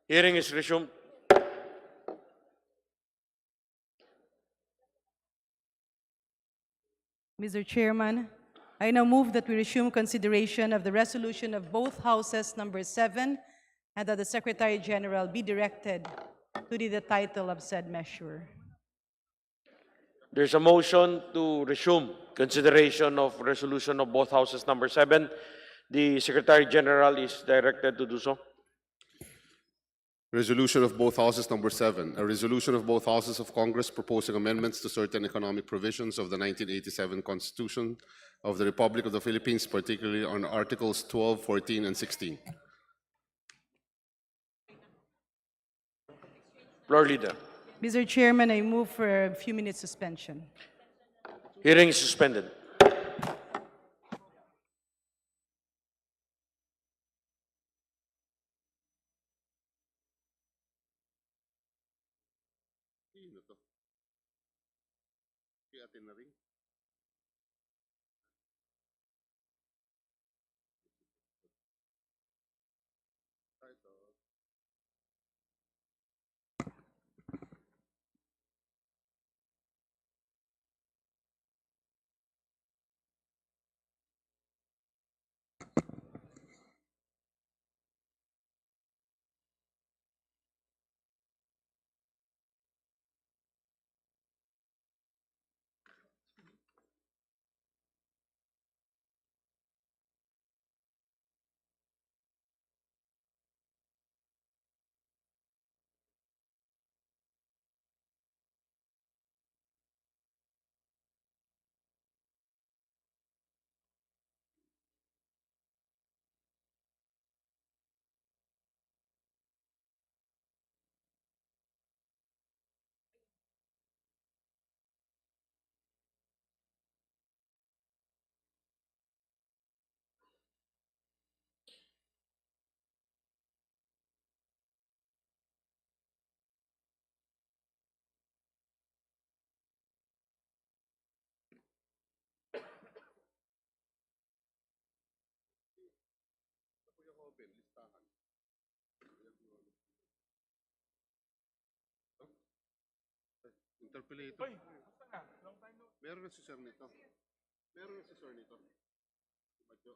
Hearing is resumed. Mr. Chairman, I now move that we resume consideration of the resolution of both Houses number 7 and that the Secretary General be directed to read the title of said measure. There's a motion to resume consideration of resolution of both houses number 7. The Secretary General is directed to do so. Resolution of both Houses number 7, a resolution of both Houses of Congress proposing amendments to certain economic provisions of the 1987 Constitution of the Republic of the Philippines, particularly on Articles 12, 14, and 16. Floor leader. Mr. Chairman, I move for a few minutes suspension. Hearing is suspended. Interpolator. Meron na si Sir nito. Meron na si Sir nito. Madyo.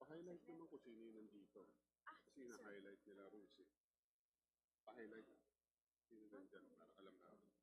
Pa-highlight naman kung sino yung nandito. Kasi na-highlight nila rules eh. Pa-highlight sino nandyan para alam natin.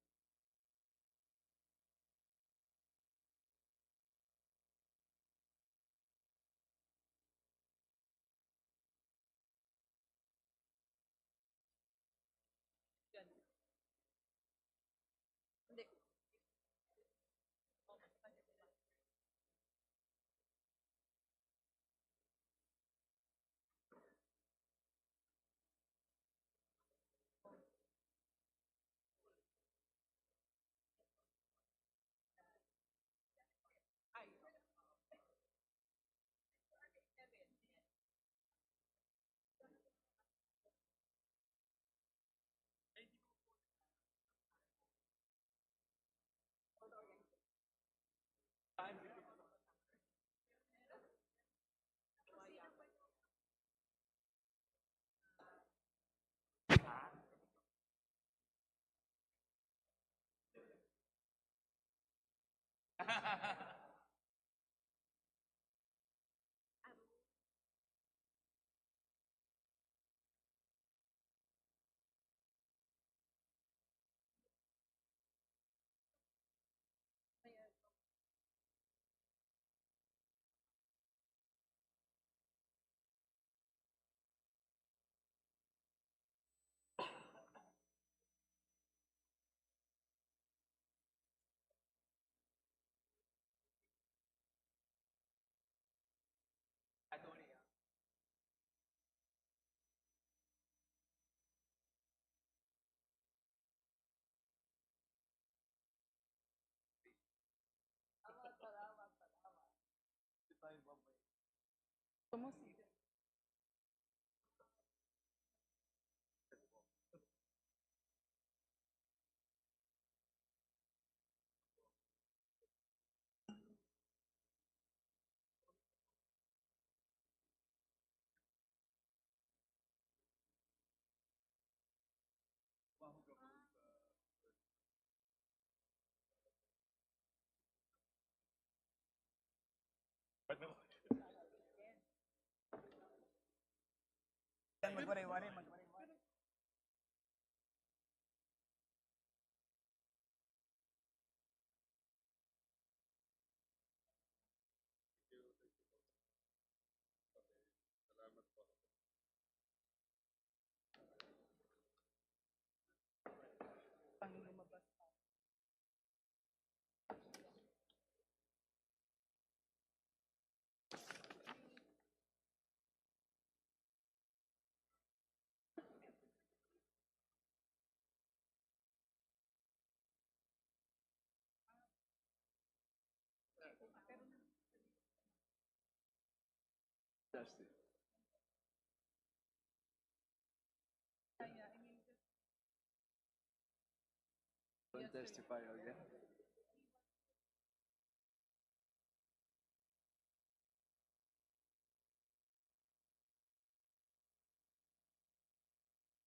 Don't testify again.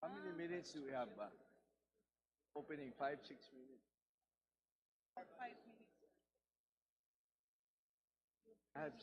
How many minutes do we have? Opening 5, 6 minutes. I have.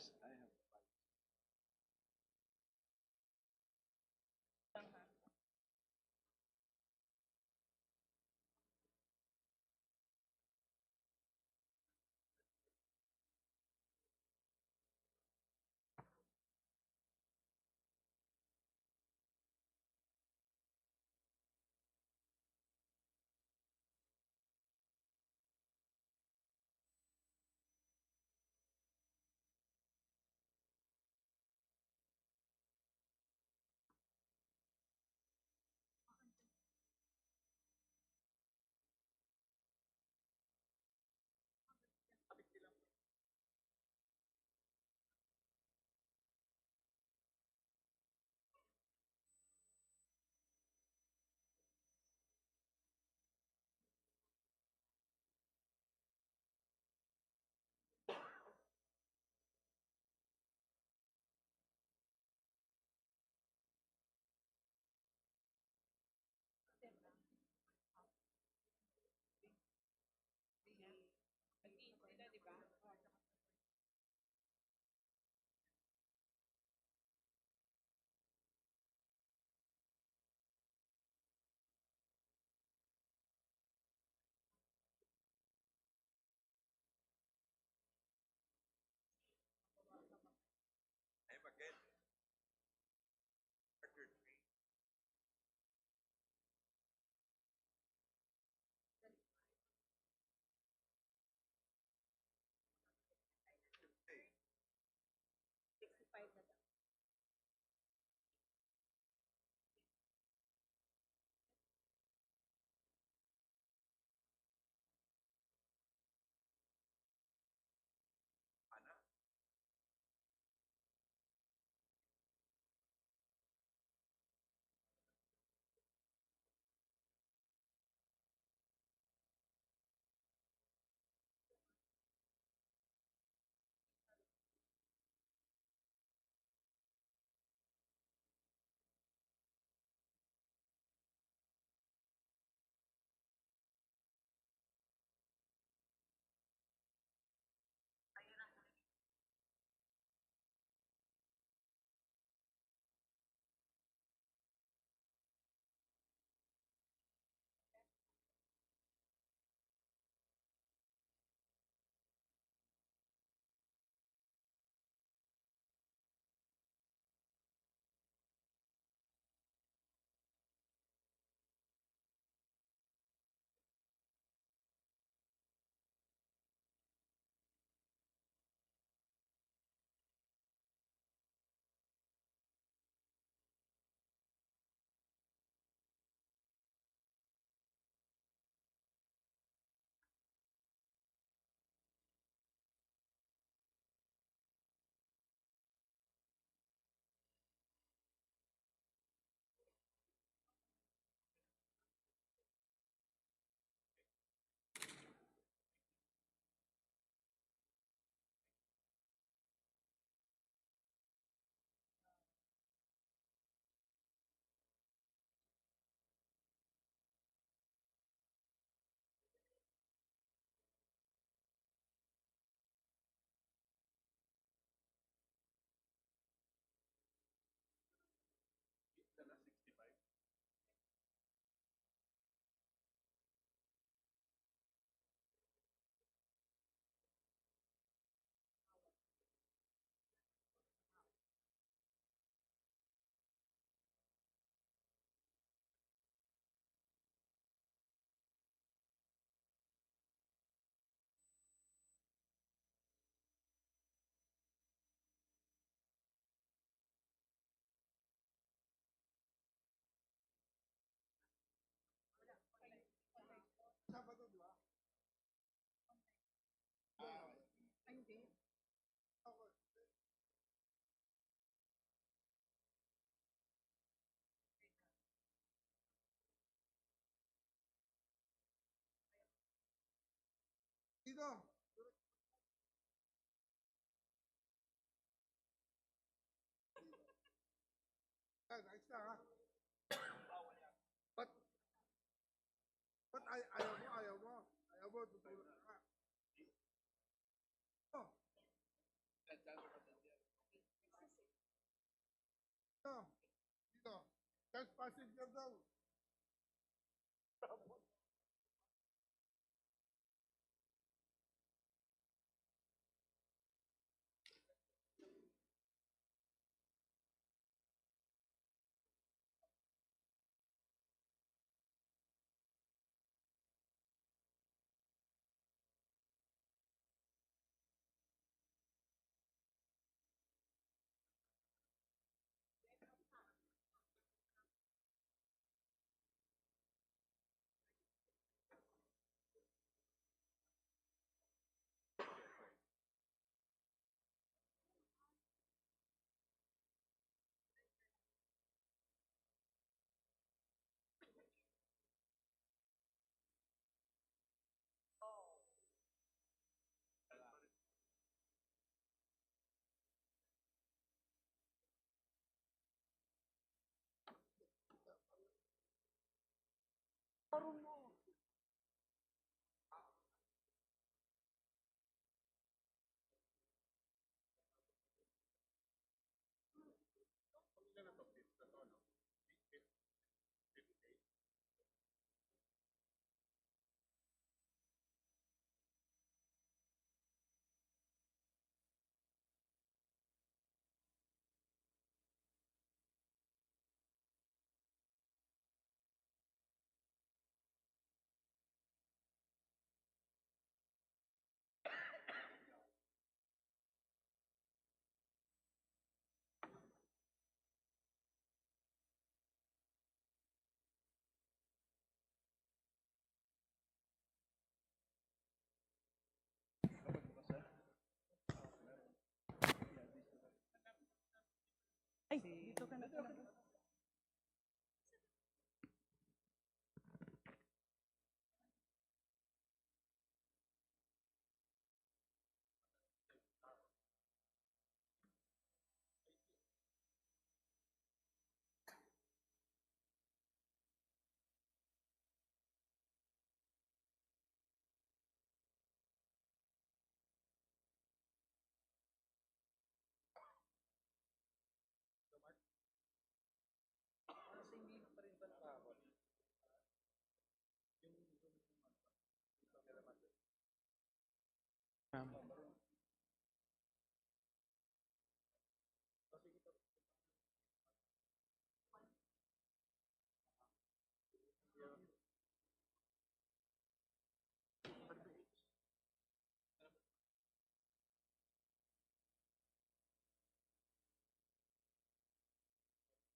Ay, dito ka na.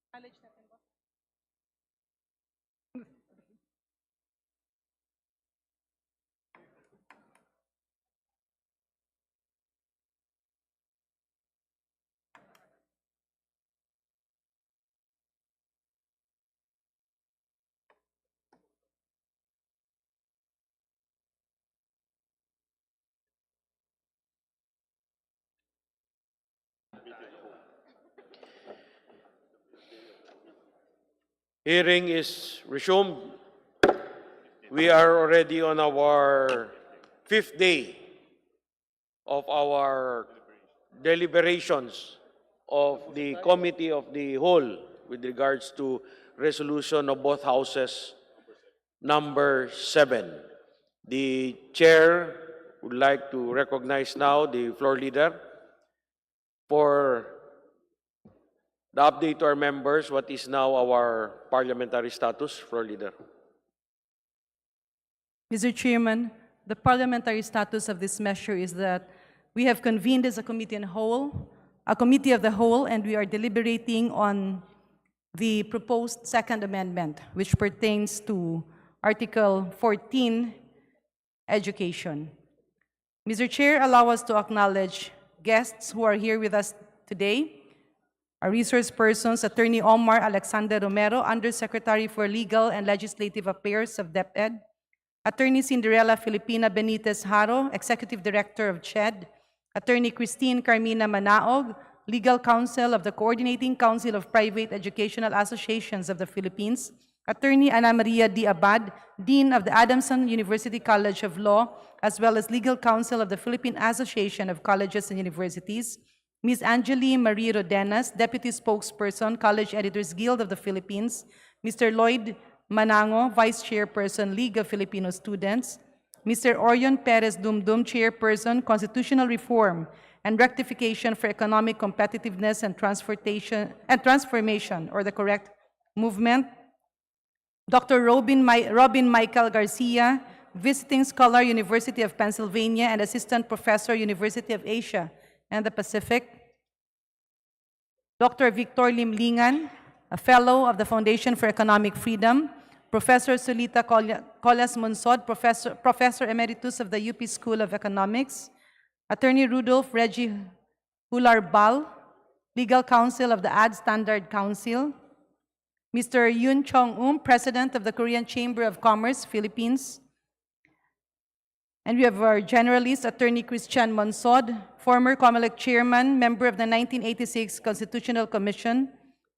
College natin ba? Hearing is resumed. We are already on our fifth day of our deliberations of the Committee of the Whole with regards to resolution of both houses number 7. The chair would like to recognize now the floor leader for the update to our members. What is now our parliamentary status, floor leader? Mr. Chairman, the parliamentary status of this measure is that we have convened as a committee of the whole, and we are deliberating on the proposed second amendment, which pertains to Article 14, education. Mr. Chair, allow us to acknowledge guests who are here with us today. Our resource persons, Attorney Omar Alexander Romero, Undersecretary for Legal and Legislative Affairs of DepEd, Attorney Cinderella Filipina Benitez Haro, Executive Director of CHED, Attorney Christine Carmina Manaog, Legal Counsel of the Coordinating Council of Private Educational Associations of the Philippines, Attorney Ana Maria D. Abad, Dean of the Adamson University College of Law, as well as Legal Counsel of the Philippine Association of Colleges and Universities, Ms. Angeline Marie Rodenas, Deputy Spokesperson, College Editors Guild of the Philippines, Mr. Lloyd Manango, Vice Chairperson, League of Filipino Students, Mr. Orion Perez Dumdum, Chairperson, Constitutional Reform and Rectification for Economic Competitiveness and Transformation, or the correct movement, Dr. Robin Michael Garcia, Visiting Scholar, University of Pennsylvania, and Assistant Professor, University of Asia and the Pacific, Dr. Victor Limlingan, a Fellow of the Foundation for Economic Freedom, Professor Solita Colas Monsod, Professor Emeritus of the UP School of Economics, Attorney Rudolph Reggie Hularbal, Legal Counsel of the Ad Standard Council, Mr. Yun Chong President of the Korean Chamber of Commerce, Philippines, and we have our generalist, Attorney Christian Monsod, former COMELEC Chairman, member of the 1986 Constitutional Commission,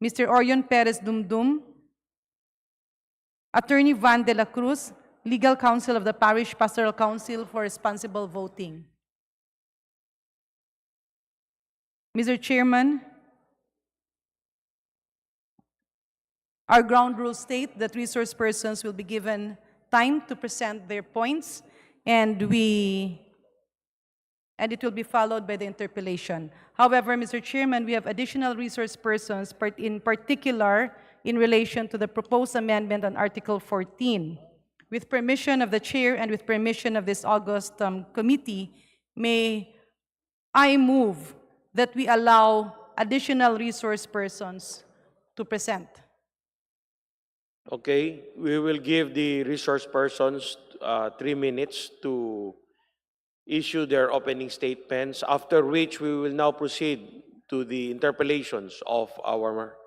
Mr. Orion Perez Dumdum, Attorney Van de la Cruz, Legal Counsel of the Parish Pastoral Council for Responsible Voting. Mr. Chairman, our ground rules state that resource persons will be given time to present their points, and it will be followed by the interpellation. However, Mr. Chairman, we have additional resource persons, in particular in relation to the proposed amendment on Article 14. With permission of the Chair and with permission of this August committee, may I move that we allow additional resource persons to present. Okay, we will give the resource persons 3 minutes to issue their opening statements, after which we will now proceed to the interpellations of our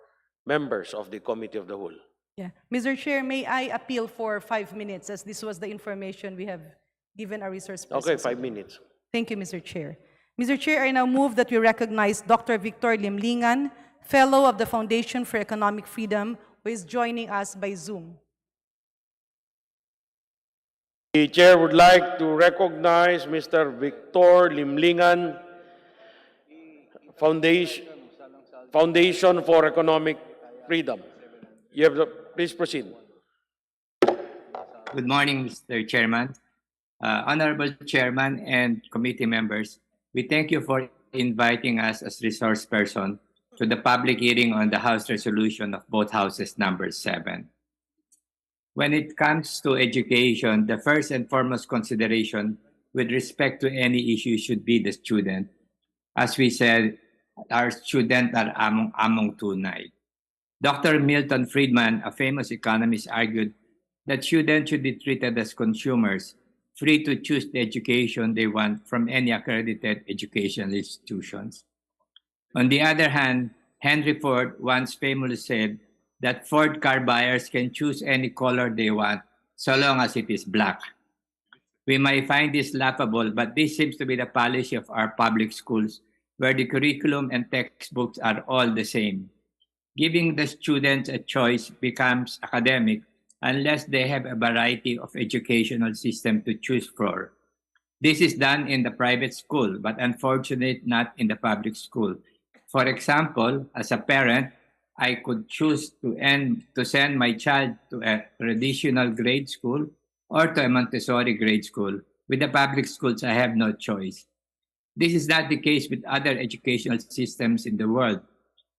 members of the Committee of the Whole. Yeah. Mr. Chair, may I appeal for 5 minutes, as this was the information we have given our resource persons? Okay, 5 minutes. Thank you, Mr. Chair. Mr. Chair, I now move that we recognize Dr. Victor Limlingan, Fellow of the Foundation for Economic Freedom, who is joining us by Zoom. The Chair would like to recognize Mr. Victor Limlingan, Foundation for Economic Freedom. You have please proceed. Good morning, Mr. Chairman. Honorable Chairman and committee members, we thank you for inviting us as resource person to the public hearing on the House resolution of both Houses number 7. When it comes to education, the first and foremost consideration with respect to any issue should be the student. As we said, our students are among tunay. Dr. Milton Friedman, a famous economist, argued that students should be treated as consumers, free to choose the education they want from any accredited educational institutions. On the other hand, Henry Ford once famously said that Ford car buyers can choose any color they want so long as it is black. We may find this laughable, but this seems to be the policy of our public schools, where the curriculum and textbooks are all the same. Giving the students a choice becomes academic unless they have a variety of educational systems to choose from. This is done in the private school, but unfortunately not in the public school. For example, as a parent, I could choose to send my child to a traditional grade school or to a Montessori grade school. With the public schools, I have no choice. This is not the case with other educational systems in the world.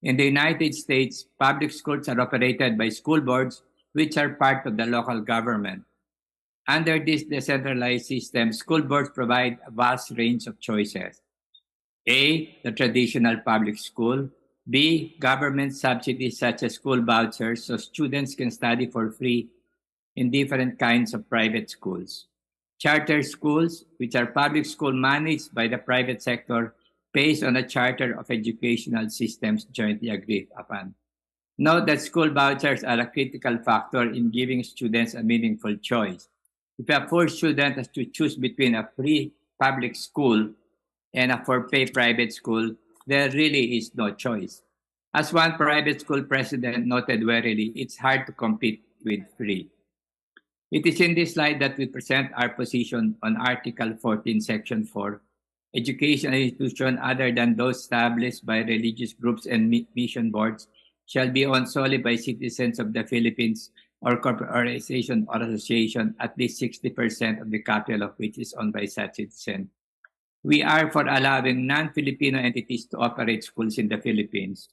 In the United States, public schools are operated by school boards, which are part of the local government. Under this decentralized system, school boards provide a vast range of choices. A, the traditional public school. B, government subsidies such as school vouchers so students can study for free in different kinds of private schools. Charter schools, which are public schools managed by the private sector based on a charter of educational systems jointly agreed upon. Note that school vouchers are a critical factor in giving students a meaningful choice. If a poor student has to choose between a free public school and a for-pay private school, there really is no choice. As one private school president noted warily, it's hard to compete with free. It is in this slide that we present our position on Article 14, Section 4. Educational institutions other than those established by religious groups and mission boards shall be owned solely by citizens of the Philippines or corporate organization or association, at least 60% of the capital of which is owned by such citizen. We are for allowing non-Filipino entities to operate schools in the Philippines.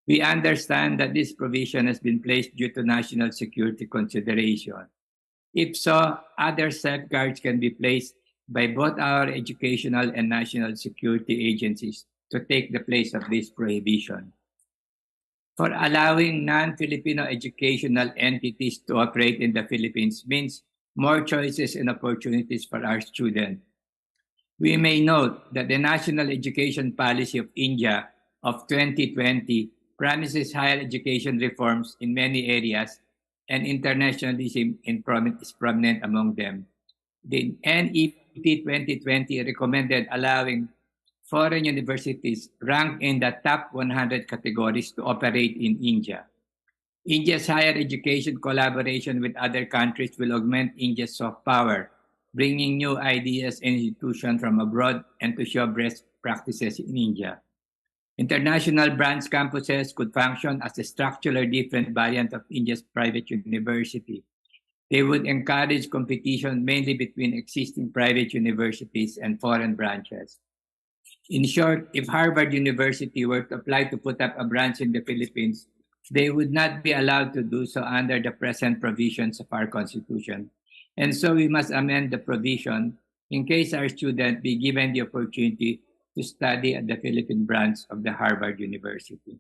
We understand that this provision has been placed due to national security consideration. If so, other safeguards can be placed by both our educational and national security agencies to take the place of this prohibition. For allowing non-Filipino educational entities to operate in the Philippines means more choices and opportunities for our students. We may note that the National Education Policy of India of 2020 promises higher education reforms in many areas, and internationalism is prominent among them. The NEP 2020 recommended allowing foreign universities ranked in the top 100 categories to operate in India. India's higher education collaboration with other countries will augment India's soft power, bringing new ideas and institutions from abroad and to show best practices in India. International branch campuses could function as a structurally different variant of India's private university. They would encourage competition mainly between existing private universities and foreign branches. In short, if Harvard University were to apply to put up a branch in the Philippines, they would not be allowed to do so under the present provisions of our Constitution. And so we must amend the provision in case our student be given the opportunity to study at the Philippine branch of the Harvard University.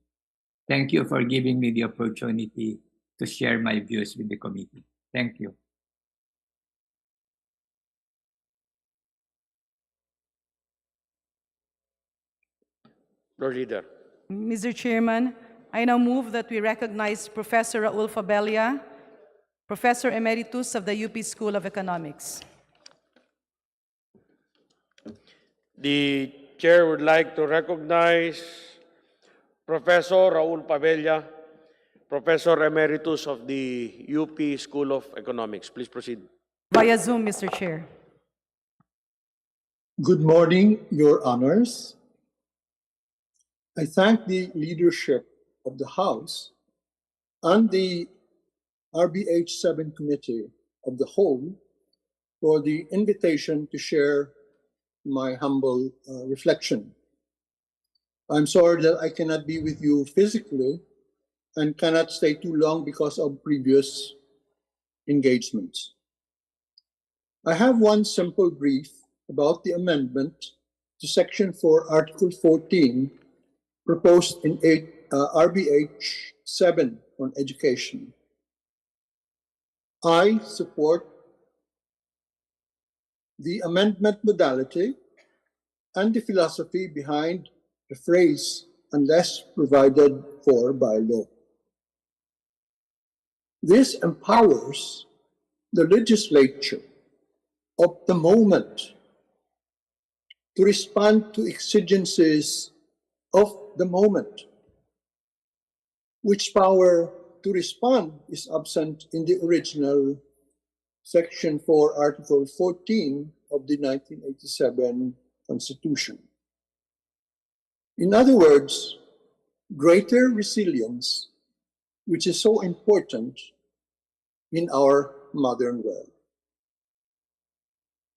Thank you for giving me the opportunity to share my views with the committee. Thank you. Lord Leader. Mr. Chairman, I now move that we recognize Professor Raul Fabella, Professor Emeritus of the UP School of Economics. The Chair would like to recognize Professor Raul Pavella, Professor Emeritus of the UP School of Economics. Please proceed. Via Zoom, Mr. Chair. Good morning, Your Honors. I thank the leadership of the House and the RBH7 Committee of the Whole for the invitation to share my humble reflection. I'm sorry that I cannot be with you physically and cannot stay too long because of previous engagements. I have one simple brief about the amendment to Section 4, Article 14, proposed in RBH 7 on education. I support the amendment modality and the philosophy behind the phrase unless provided for by law. This empowers the legislature of the moment to respond to exigencies of the moment, which power to respond is absent in the original Section 4, Article 14 of the 1987 Constitution. In other words, greater resilience, which is so important in our modern world.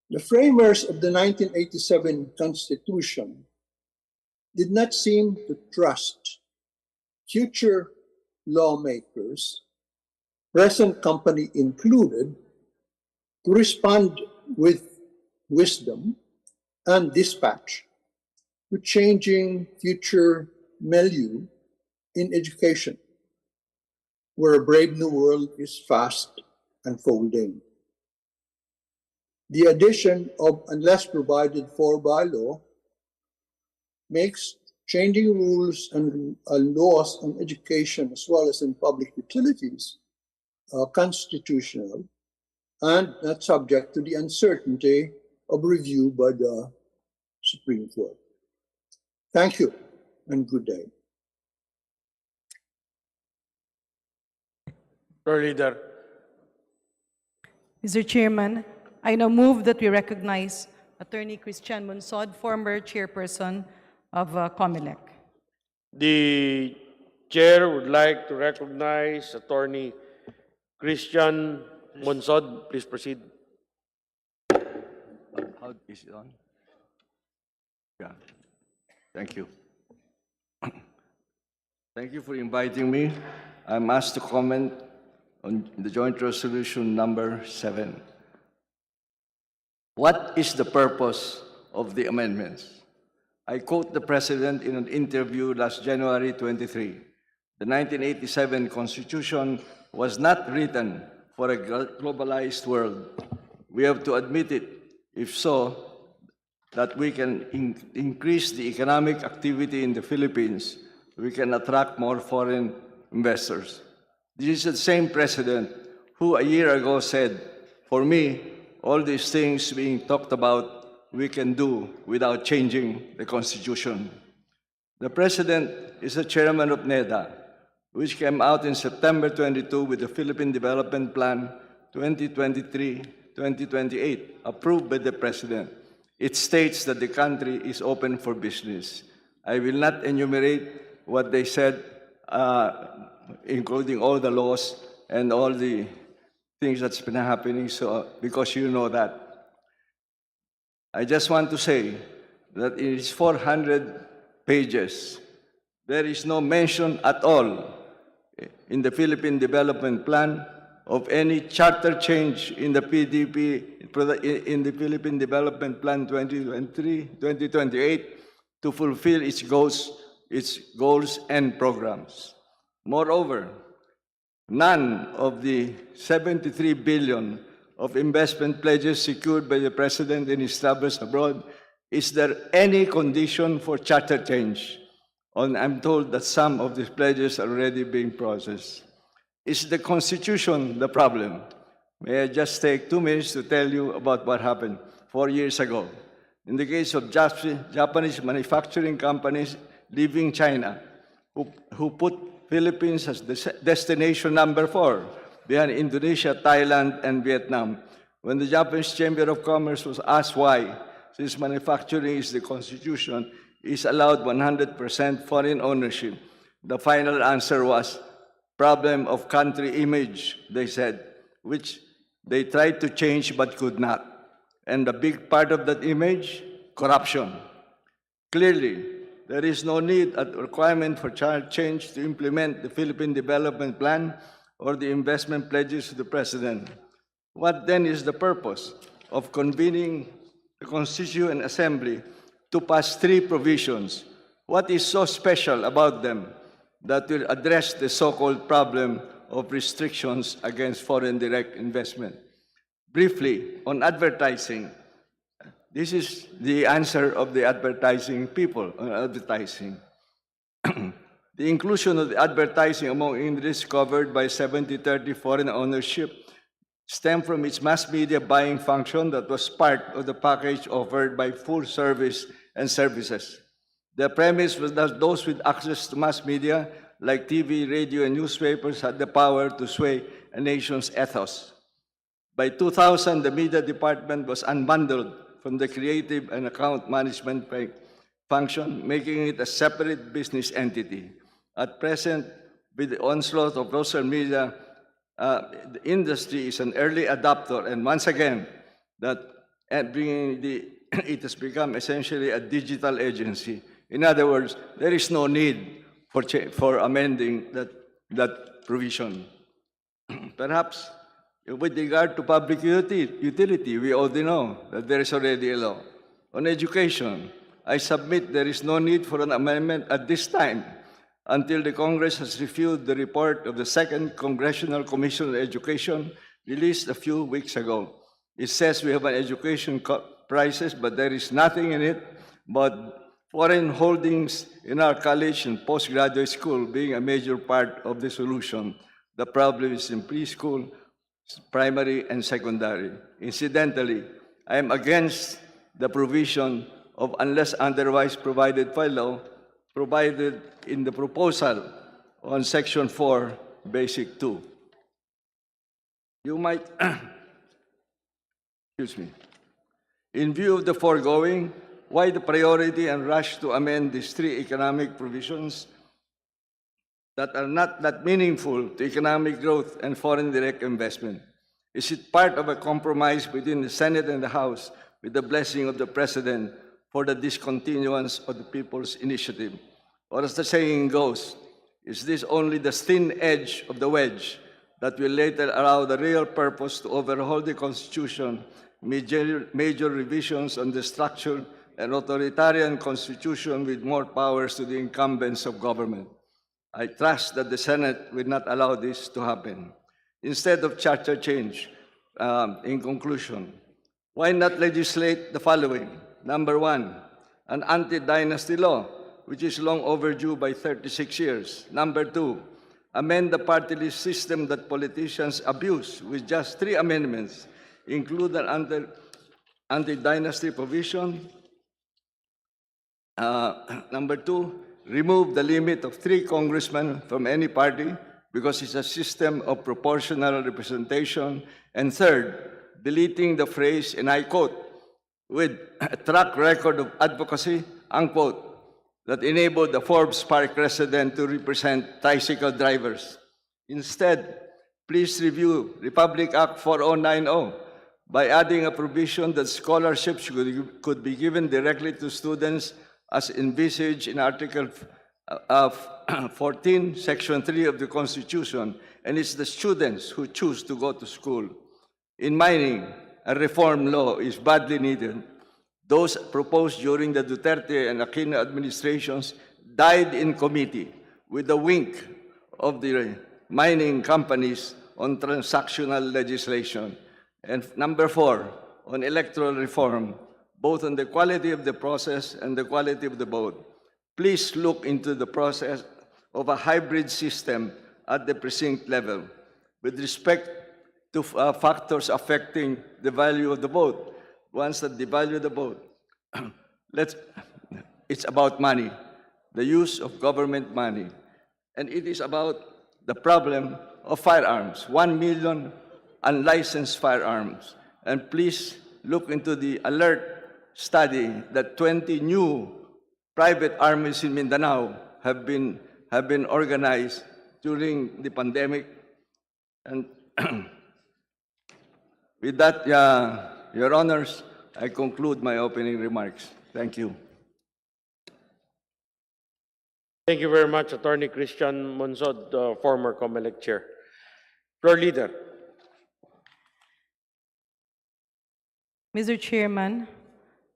The framers of the 1987 Constitution did not seem to trust future lawmakers, present company included, to respond with wisdom and dispatch to changing future milieu in education, where a brave new world is fast unfolding. The addition of unless provided for by law makes changing rules and laws on education as well as in public utilities constitutional and not subject to the uncertainty of review by the Supreme Court. Thank you and good day. Floor Leader. Mr. Chairman, I now move that we recognize Attorney Christian Monsod, former chairperson of COMELEC. The chair would like to recognize Attorney Christian Monsod. Please proceed. How is it on? Yeah. Thank you. Thank you for inviting me. I'm asked to comment on the joint resolution number 7. What is the purpose of the amendments? I quote the President in an interview last January 23. The 1987 Constitution was not written for a globalized world. We have to admit it. If so, that we can increase the economic activity in the Philippines, we can attract more foreign investors. This is the same President who a year ago said, for me, all these things being talked about, we can do without changing the Constitution. The President is the chairman of NEDA, which came out in September 22 with the Philippine Development Plan 2023-2028, approved by the President. It states that the country is open for business. I will not enumerate what they said, including all the laws and all the things that's been happening, because you know that. I just want to say that in its 400 pages, there is no mention at all in the Philippine Development Plan of any charter change in the PDP, in the Philippine Development Plan 2023-2028 to fulfill its goals and programs. Moreover, none of the 73 billion of investment pledges secured by the President in his travels abroad, is there any condition for charter change? I'm told that some of these pledges are already being processed. Is the Constitution the problem? May I just take 2 minutes to tell you about what happened 4 years ago. In the case of Japanese manufacturing companies leaving China, who put Philippines as the destination number 4, behind Indonesia, Thailand, and Vietnam. When the Japanese Chamber of Commerce was asked why, since manufacturing is the Constitution, is allowed 100% foreign ownership, the final answer was, problem of country image, they said, which they tried to change but could not. And a big part of that image, corruption. Clearly, there is no need or requirement for charter change to implement the Philippine Development Plan or the investment pledges to the President. What then is the purpose of convening the Constituent Assembly to pass 3 provisions? What is so special about them that will address the so-called problem of restrictions against foreign direct investment? Briefly, on advertising, this is the answer of the advertising people on advertising. The inclusion of the advertising among industries covered by 70-30 foreign ownership stemmed from its mass media buying function that was part of the package offered by full service and services. The premise was that those with access to mass media, like TV, radio, and newspapers, had the power to sway a nation's ethos. By 2000, the media department was unbundled from the creative and account management function, making it a separate business entity. At present, with the onslaught of social media, the industry is an early adopter, and once again, it has become essentially a digital agency. In other words, there is no need for amending that provision. Perhaps with regard to public utility, we already know that there is already a law. On education, I submit there is no need for an amendment at this time until the Congress has reviewed the report of the Second Congressional Commission on Education released a few weeks ago. It says we have an education crisis, but there is nothing in it about foreign holdings in our college and postgraduate school being a major part of the solution. The problem is in preschool, primary and secondary. Incidentally, I am against the provision of unless otherwise provided by law provided in the proposal on Section 4, Basic 2. You might, excuse me. In view of the foregoing, why the priority and rush to amend these three economic provisions that are not that meaningful to economic growth and foreign direct investment? Is it part of a compromise between the Senate and the House with the blessing of the President for the discontinuance of the People's Initiative? Or as the saying goes, is this only the thin edge of the wedge that will later allow the real purpose to overhaul the Constitution, major revisions on the structure, and authoritarian Constitution with more powers to the incumbents of government? I trust that the Senate will not allow this to happen. Instead of charter change, in conclusion, why not legislate the following? Number one, an anti-dynasty law, which is long overdue by 36 years. Number two, amend the party list system that politicians abuse with just 3 amendments, include an anti-dynasty provision. Number two, remove the limit of 3 congressmen from any party because it's a system of proportional representation. And third, deleting the phrase, and I quote, with a track record of advocacy, unquote, that enabled the Forbes Park resident to represent tricycle drivers. Instead, please review Republic Act 4090 by adding a provision that scholarships could be given directly to students as envisaged in Article 14, Section 3 of the Constitution, and it's the students who choose to go to school. In mining, a reform law is badly needed. Those proposed during the Duterte and Aquino administrations died in committee with the wink of the mining companies on transactional legislation. And number 4, on electoral reform, both on the quality of the process and the quality of the vote. Please look into the process of a hybrid system at the precinct level with respect to factors affecting the value of the vote. Once that devalue the vote, it's about money, the use of government money. And it is about the problem of firearms, 1 million unlicensed firearms. And please look into the alert study that 20 new private armies in Mindanao have been organized during the pandemic. And with that, Your Honors, I conclude my opening remarks. Thank you. Thank you very much, Attorney Christian Monsod, former COMELEC Chair. Floor Leader. Mr. Chairman,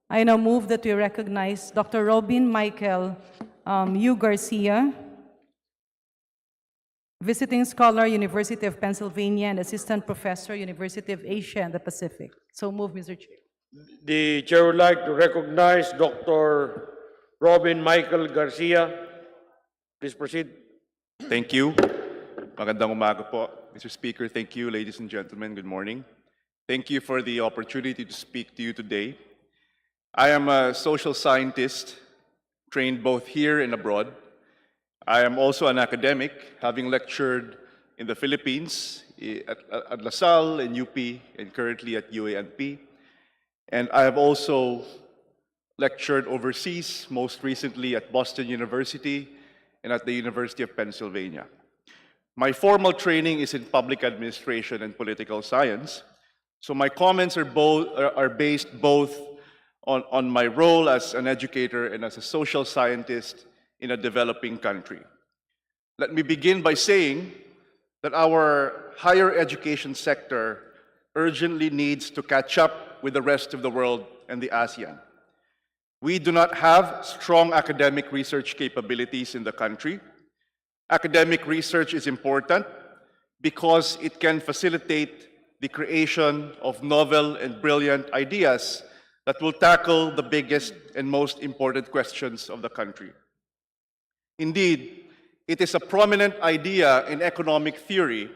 I now move that we recognize Dr. Robin Michael U. Garcia, visiting scholar, University of Pennsylvania, and assistant professor, University of Asia and the Pacific. So move, Mr. Chair. The Chair would like to recognize Dr. Robin Michael Garcia. Please proceed. Thank you. Magandang umaga po. Mr. Speaker, thank you. Ladies and gentlemen, good morning. Thank you for the opportunity to speak to you today. I am a social scientist, trained both here and abroad. I am also an academic, having lectured in the Philippines, at LaSalle and UP, and currently at UANP. And I have also lectured overseas, most recently at Boston University and at the University of Pennsylvania. My formal training is in public administration and political science, so my comments are based both on my role as an educator and as a social scientist in a developing country. Let me begin by saying that our higher education sector urgently needs to catch up with the rest of the world and the ASEAN. We do not have strong academic research capabilities in the country. Academic research is important because it can facilitate the creation of novel and brilliant ideas that will tackle the biggest and most important questions of the country. Indeed, it is a prominent idea in economic theory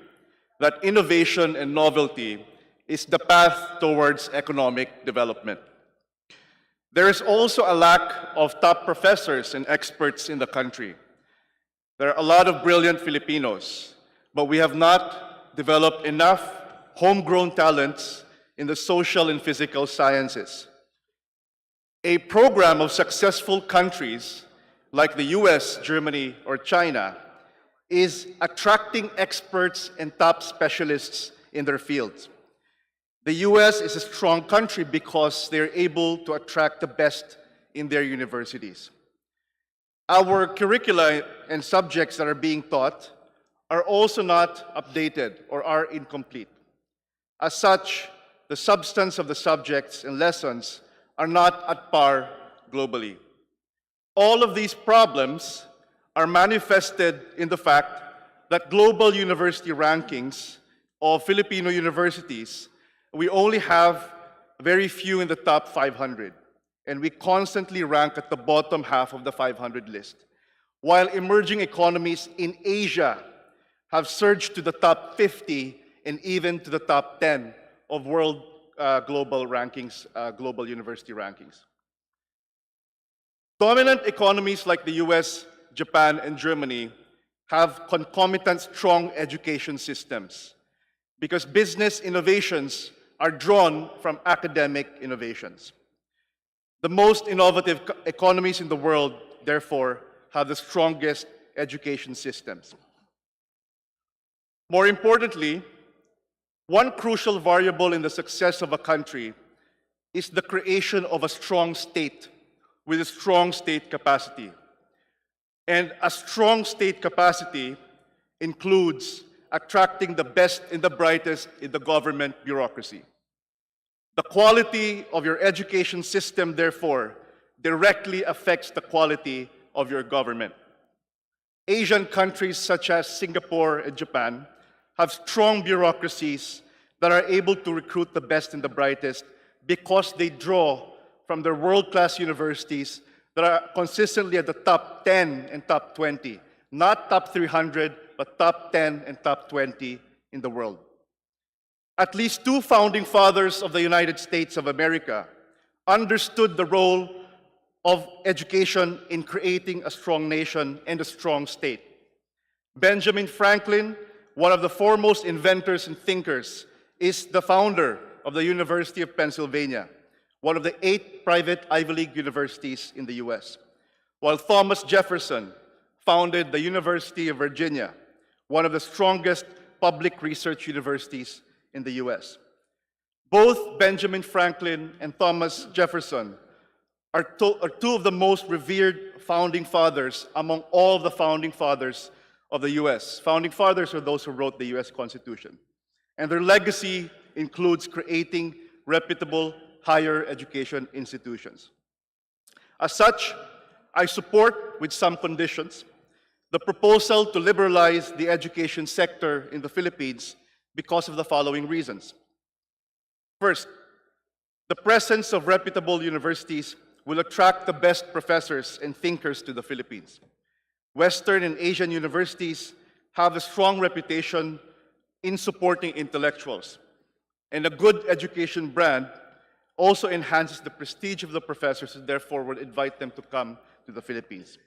that innovation and novelty is the path towards economic development. There is also a lack of top professors and experts in the country. There are a lot of brilliant Filipinos, but we have not developed enough homegrown talents in the social and physical sciences. A program of successful countries like the US, Germany, or China is attracting experts and top specialists in their fields. The US is a strong country because they're able to attract the best in their universities. Our curricula and subjects that are being taught are also not updated or are incomplete. As such, the substance of the subjects and lessons are not at par globally. All of these problems are manifested in the fact that global university rankings of Filipino universities, we only have very few in the top 500, and we constantly rank at the bottom half of the 500 list, while emerging economies in Asia have surged to the top 50 and even to the top 10 of world global rankings, global university rankings. Dominant economies like the US, Japan, and Germany have concomitant strong education systems because business innovations are drawn from academic innovations. The most innovative economies in the world, therefore, have the strongest education systems. More importantly, one crucial variable in the success of a country is the creation of a strong state with a strong state capacity. And a strong state capacity includes attracting the best and the brightest in the government bureaucracy. The quality of your education system, therefore, directly affects the quality of your government. Asian countries such as Singapore and Japan have strong bureaucracies that are able to recruit the best and the brightest because they draw from their world-class universities that are consistently at the top 10 and top 20, not top 300, but top 10 and top 20 in the world. At least two founding fathers of the United States of America understood the role of education in creating a strong nation and a strong state. Benjamin Franklin, one of the foremost inventors and thinkers, is the founder of the University of Pennsylvania, one of the 8 private Ivy League universities in the US, while Thomas Jefferson founded the University of Virginia, one of the strongest public research universities in the US. Both Benjamin Franklin and Thomas Jefferson are two of the most revered founding fathers among all the founding fathers of the US. Founding fathers are those who wrote the US Constitution. And their legacy includes creating reputable higher education institutions. As such, I support, with some conditions, the proposal to liberalize the education sector in the Philippines because of the following reasons. First, the presence of reputable universities will attract the best professors and thinkers to the Philippines. Western and Asian universities have a strong reputation in supporting intellectuals, and a good education brand also enhances the prestige of the professors and therefore will invite them to come to the Philippines.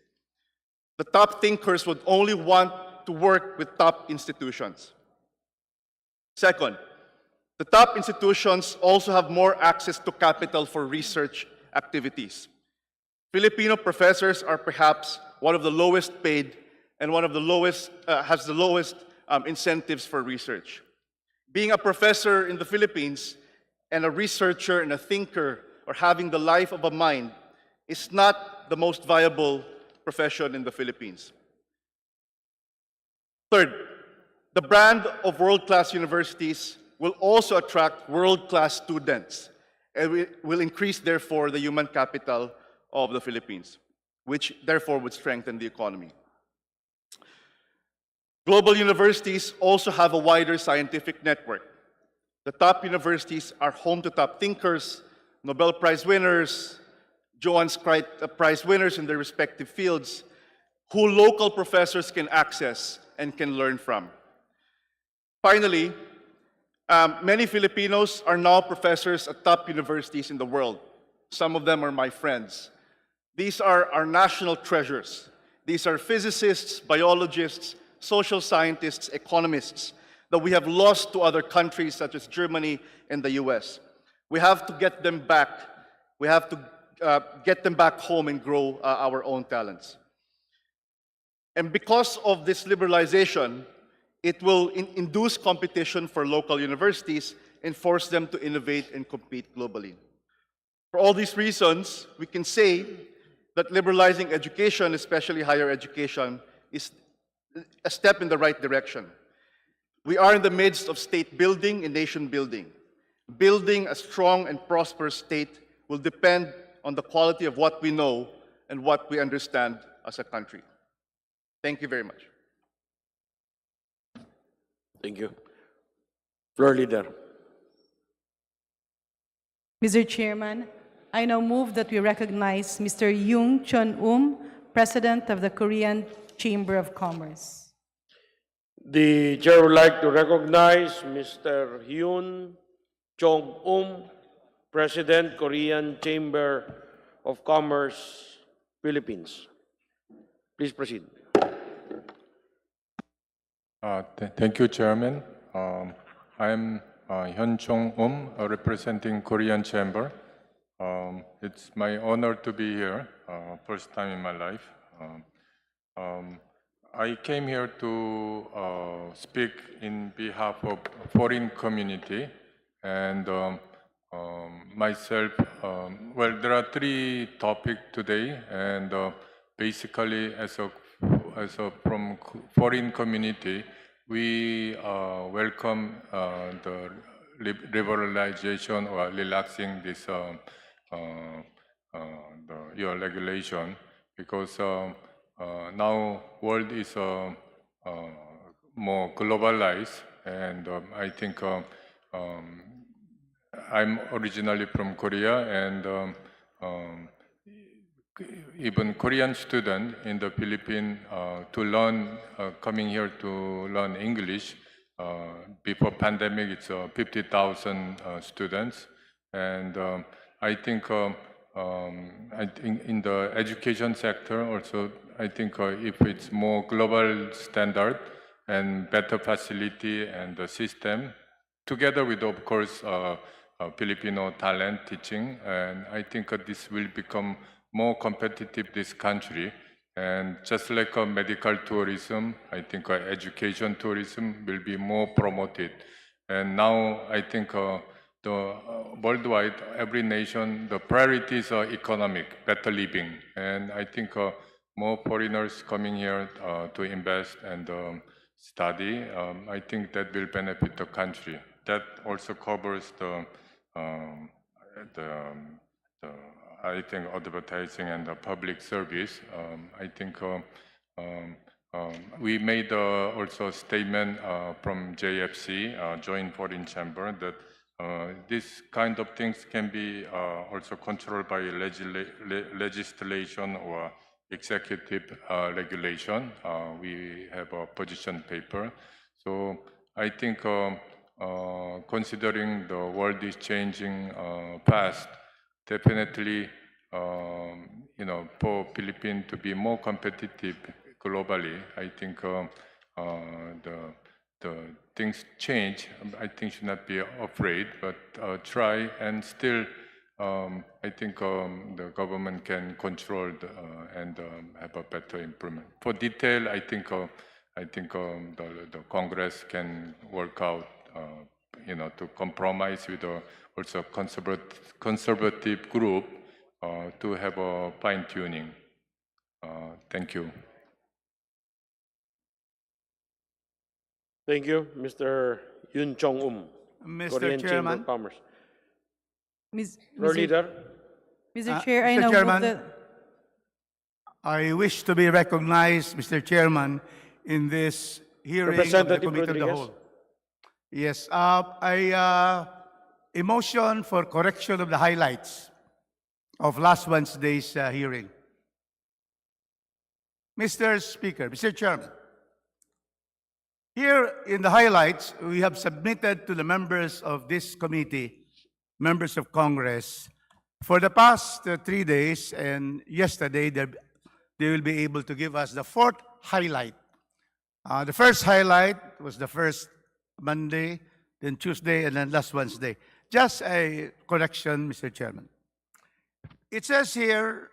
The top thinkers would only want to work with top institutions. Second, the top institutions also have more access to capital for research activities. Filipino professors are perhaps one of the lowest paid and one of the lowest, has the lowest incentives for research. Being a professor in the Philippines and a researcher and a thinker or having the life of a mind is not the most viable profession in the Philippines. Third, the brand of world-class universities will also attract world-class students and will increase, therefore, the human capital of the Philippines, which therefore would strengthen the economy. Global universities also have a wider scientific network. The top universities are home to top thinkers, Nobel Prize winners, Johannes Prize winners in their respective fields, who local professors can access and can learn from. Finally, many Filipinos are now professors at top universities in the world. Some of them are my friends. These are our national treasures. These are physicists, biologists, social scientists, economists that we have lost to other countries such as Germany and the US. We have to get them back. We have to get them back home and grow our own talents. And because of this liberalization, it will induce competition for local universities and force them to innovate and compete globally. For all these reasons, we can say that liberalizing education, especially higher education, is a step in the right direction. We are in the midst of state building and nation building. Building a strong and prosperous state will depend on the quality of what we know and what we understand as a country. Thank you very much. Thank you. Floor leader. Mr. Chairman, I now move that we recognize Mr. Yoon Chun-um, President of the Korean Chamber of Commerce. The chair would like to recognize Mr. Hyun Chong-um, President, Korean Chamber of Commerce, Philippines. Please proceed. Thank you, Chairman. I'm Hyun Chong-um, representing Korean Chamber. It's my honor to be here, first time in my life. I came here to speak in behalf of foreign community and myself. Well, there are three topics today, and basically, from foreign community, we welcome the liberalization or relaxing this your regulation, because now world is more globalized, and I think I'm originally from Korea, and even Korean student in the Philippines to learn, coming here to learn English. Before pandemic, it's 50,000 students, and I think in the education sector also, I think if it's more global standard and better facility and the system, together with, of course, Filipino talent teaching, and I think this will become more competitive, this country. And just like medical tourism, I think education tourism will be more promoted. And now I think the worldwide, every nation, the priorities are economic, better living. And I think more foreigners coming here to invest and study, I think that will benefit the country. That also covers the I think advertising and the public service. I think we made also a statement from JFC, Joint Foreign Chamber, that this kind of things can be also controlled by legislation or executive regulation. We have a position paper. So I think considering the world is changing fast, definitely, for Philippines to be more competitive globally, I think the things change. I think should not be afraid, but try, and still, I think the government can control and have a better improvement. For detail, I think the Congress can work out, to compromise with also conservative group to have a fine tuning. Thank you. Thank you, Mr. Yoon Chong-um, Mr. Korean Chamber Chairman. of Commerce. Ms. Floor Mr. leader. Mr. Chair, I Mr. now Chairman. move that... I wish to be recognized, Mr. Chairman, in this hearing of the Representative Committee of the Rodriguez. Whole. Yes, a motion for correction of the highlights of last Wednesday's hearing. Mr. Speaker, Mr. Chairman, Here in the highlights, we have submitted to the members of this committee, members of Congress, for the past 3 days, and yesterday they will be able to give us the fourth highlight. The first highlight was the first Monday, then Tuesday, and then last Wednesday. Just a correction, Mr. Chairman. It says here,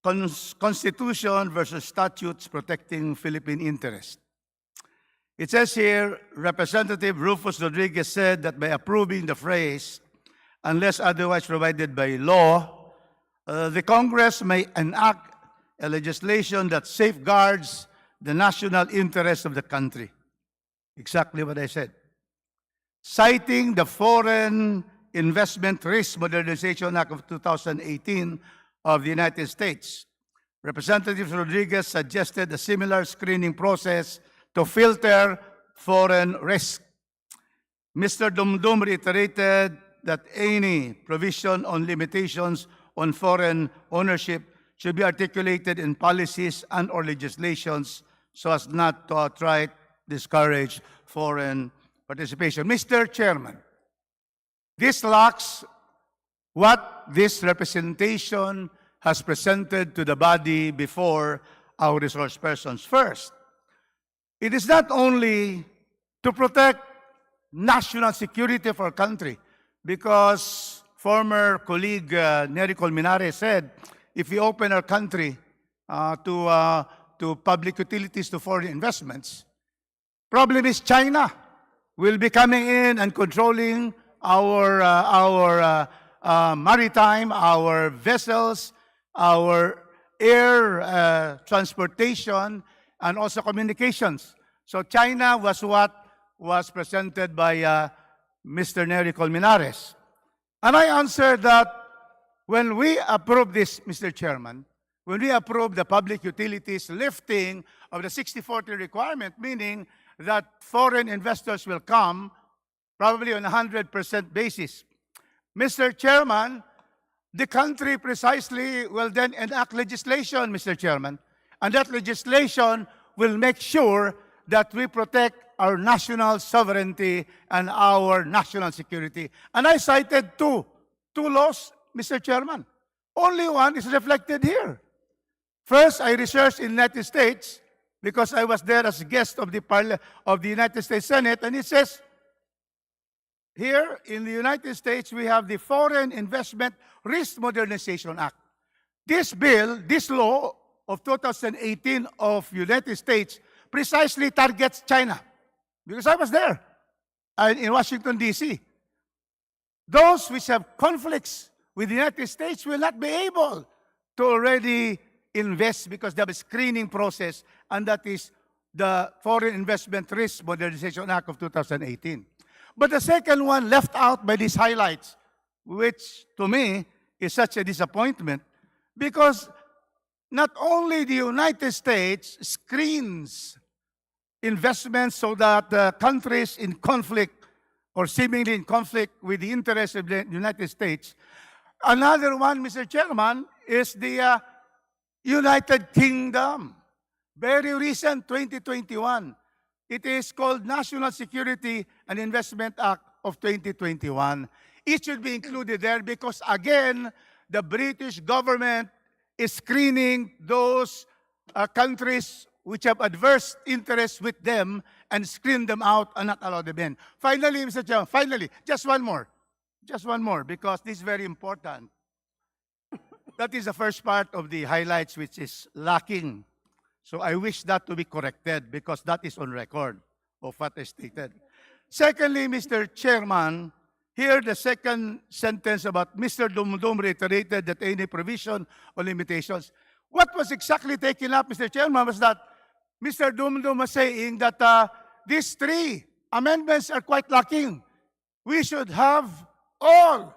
Constitution versus statutes protecting Philippine interest. It says here, Representative Rufus Rodriguez said that by approving the phrase, unless otherwise provided by law, the Congress may enact a legislation that safeguards the national interest of the country. Exactly what I said. Citing the Foreign Investment Risk Modernization Act of 2018 of the United States, Representative Rodriguez suggested a similar screening process to filter foreign risk. Mr. Dumdum reiterated that any provision on limitations on foreign ownership should be articulated in policies and/or legislations so as not to outright discourage foreign participation. Mr. Chairman, this lacks what this representation has presented to the body before our resource persons. First, it is not only to protect national security of our country, because former colleague Nery Colmenares said, if we open our country to public utilities, to foreign investments, problem is China will be coming in and controlling our maritime, our vessels, our air transportation, and also communications. So China was what was presented by Mr. Nery Colmenares. And I answered that when we approve this, Mr. Chairman, when we approve the public utilities lifting of the 60-40 requirement, meaning that foreign investors will come probably on a 100% basis. Mr. Chairman, the country precisely will then enact legislation, Mr. Chairman, and that legislation will make sure that we protect our national sovereignty and our national security. And I cited two laws, Mr. Chairman. Only one is reflected here. First, I researched in the United States because I was there as a guest of the United States Senate, and it says, here in the United States, we have the Foreign Investment Risk Modernization Act. This bill, this law of 2018 of United States precisely targets China, because I was there in Washington, D.C. Those which have conflicts with the United States will not be able to already invest because they have a screening process, and that is the Foreign Investment Risk Modernization Act of 2018. But the second one left out by these highlights, which to me is such a disappointment, because not only the United States screens investments so that countries in conflict or seemingly in conflict with the interests of the United States, another one, Mr. Chairman, is the United Kingdom. Very recent, 2021. It is called National Security and Investment Act of 2021. It should be included there because, again, the British government is screening those countries which have adverse interests with them and screen them out and not allow them in. Finally, Mr. Chairman, finally, just one more, because this is very important. That is the first part of the highlights which is lacking. So I wish that to be corrected because that is on record of what I stated. Secondly, Mr. Chairman, here the second sentence about Mr. Dumdum reiterated that any provision or limitations. What was exactly taken up, Mr. Chairman, was that Mr. Dumdum was saying that these three amendments are quite lacking. We should have all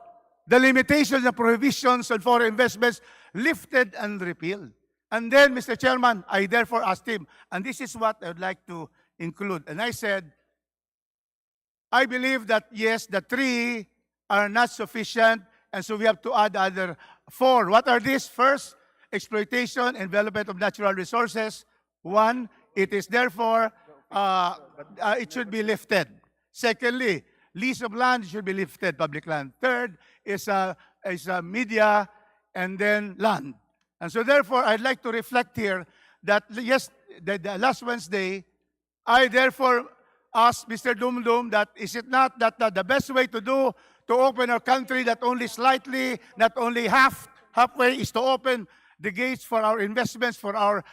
the limitations and prohibitions on foreign investments lifted and repealed. And then, Mr. Chairman, I therefore asked him, and this is what I would like to include. And I said, I believe that, yes, the three are not sufficient, and so we have to add other four. What are these? First, exploitation and development of natural resources. One, It is therefore, it should be lifted. Secondly, lease of land should be lifted, public land. Third is media and then land. And so therefore, I'd like to reflect here that yes, the last Wednesday, I therefore asked Mr. Dumdum that is it not that the best way to do to open our country that only slightly, not only halfway is to open the gates for our investments, for our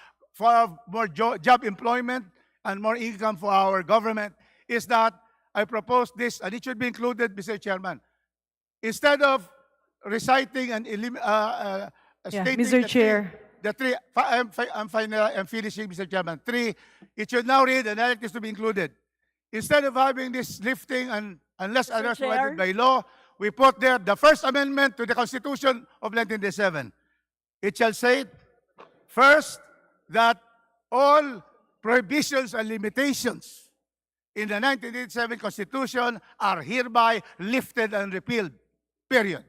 more job employment and more income for our government, is that I propose this, and it should be included, Mr. Chairman. Instead of reciting and stating Mr. Chair. the three, I'm finishing, Mr. Chairman. Three, it should now read, and I like this to be included. Instead of having this lifting, and unless others provided by law, we put there the First Amendment to the Constitution of 1987. It shall say, first, that all prohibitions and limitations in the 1987 Constitution are hereby lifted and repealed, period.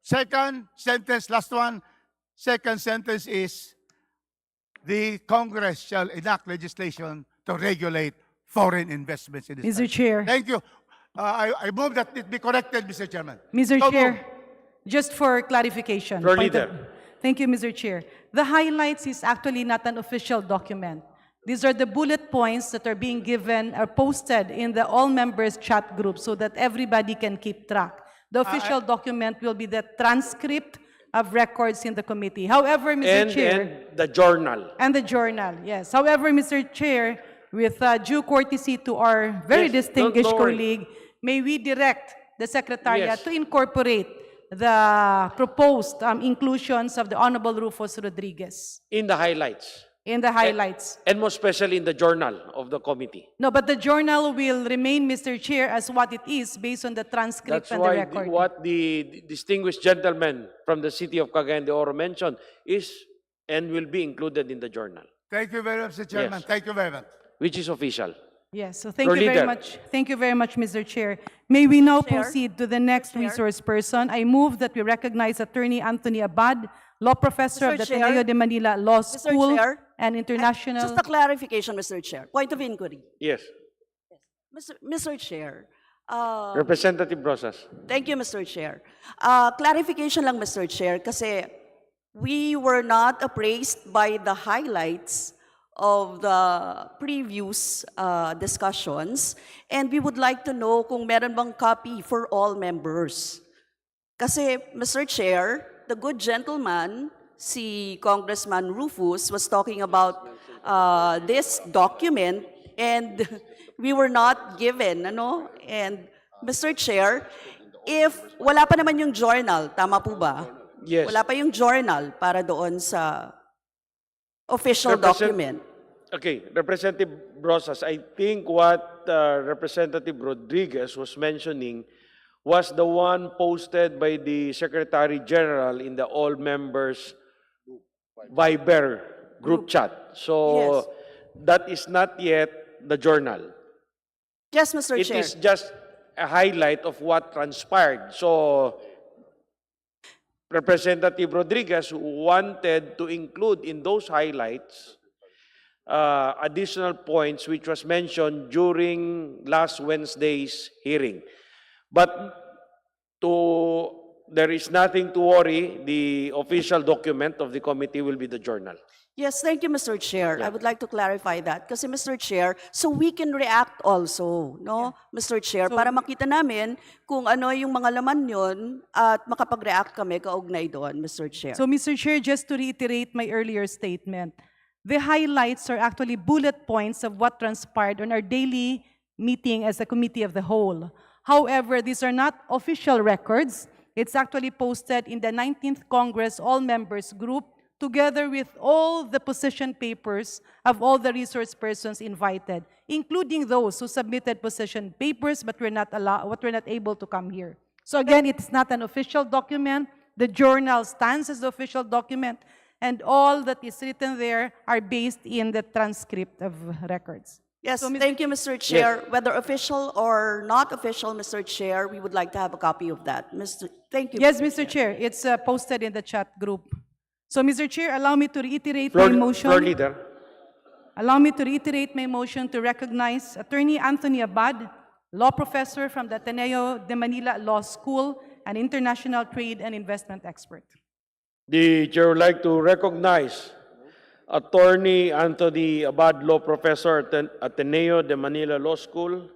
Second sentence, last one, second sentence is, the Congress shall enact legislation to regulate foreign investments in this Mr. country. Chair. Thank you. I move that it be corrected, Mr. Chairman. Mr. So Chair, moved. just for clarification. Floor point leader. Thank you, Mr. Chair. The highlights is actually not an official document. These are the bullet points that are being given or posted in the all members chat group so that everybody can keep track. The official document will be the transcript of records in the committee. However, Mr. Chair, And the journal. and the journal, yes. However, Mr. Chair, with due courtesy to our very Yes, distinguished don't worry. colleague, may we direct the Secretariat Yes. to incorporate the proposed inclusions of the Honorable Rufus Rodriguez In the highlights. in the highlights. And most especially in the journal of the committee. No, but the journal will remain, Mr. Chair, as what it is based on the transcript That's and the why record. what the distinguished gentleman from the city of Cagayan de Oro mentioned is and will be included in the journal, Thank you very much, Mr. Chairman. Yes. Thank you very much. which is official. Yes, so thank Floor you very leader. much. Thank you very much, Mr. Chair. May we now Chair. proceed to the next Chair. resource person. I move that we recognize Attorney Anthony Abad, law professor of Mr. the Chair. Ateneo de Manila Law Mr. School Chair. and international. Just a clarification, Mr. Chair. Point of inquiry. Yes. Mr. Chair, Representative Rosas. thank you, Mr. Chair. Clarification lang, Mr. Chair, kasi we were not appraised by the highlights of the previous discussions, and we would like to know kung meron bang copy for all members. Kasi, Mr. Chair, the good gentleman, si Congressman Rufus, was talking about this document, and we were not given, ano? And, Mr. Chair, if wala pa naman yung journal, tama po ba? Yes. Wala pa yung journal para doon sa official Represent- document. Okay, Representative Rosas, I think what Representative Rodriguez was mentioning was the one posted by the Secretary General in the all members Viber group chat. So that is not yet the journal. Yes, Mr. It Chair. is just a highlight of what transpired. So Representative Rodriguez wanted to include in those highlights additional points which was mentioned during last Wednesday's hearing. But there is nothing to worry. The official document of the committee will be the journal. Yes, thank you, Mr. Chair. I would like to clarify that. Kasi, Mr. Chair, so we can react also, no, Mr. Chair, para makita namin kung ano yung mga laman yun at makapag-react kami kaugnay doon, Mr. Chair. So, Mr. Chair, just to reiterate my earlier statement, the highlights are actually bullet points of what transpired on our daily meeting as a committee of the whole. However, these are not official records. It's actually posted in the 19th Congress All Members Group together with all the position papers of all the resource persons invited, including those who submitted position papers but were not able to come here. So again, it's not an official document. The journal stands as the official document, and all that is written there are based in the transcript of records. Yes, So, Mr. thank you, Mr. Chair. Whether official or not official, Mr. Chair, we would like to have a copy of that. Thank you. Yes, Mr. Chair, it's posted in the chat group. So, Mr. Chair, allow me to reiterate my motion. Floor leader. Allow me to reiterate my motion to recognize Attorney Anthony Abad, law professor from the Ateneo de Manila Law School and international trade and investment expert. The chair would like to recognize Attorney Anthony Abad, law professor at Ateneo de Manila Law School,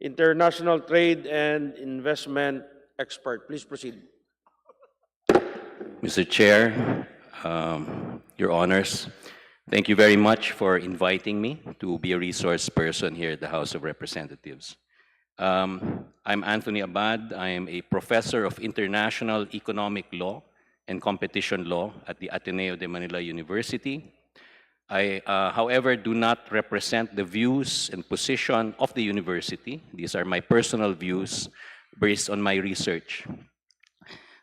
international trade and investment expert. Please proceed. Mr. Chair, Your Honors, thank you very much for inviting me to be a resource person here at the House of Representatives. I'm Anthony Abad. I am a professor of international economic law and competition law at the Ateneo de Manila University. I, however, do not represent the views and position of the university. These are my personal views based on my research.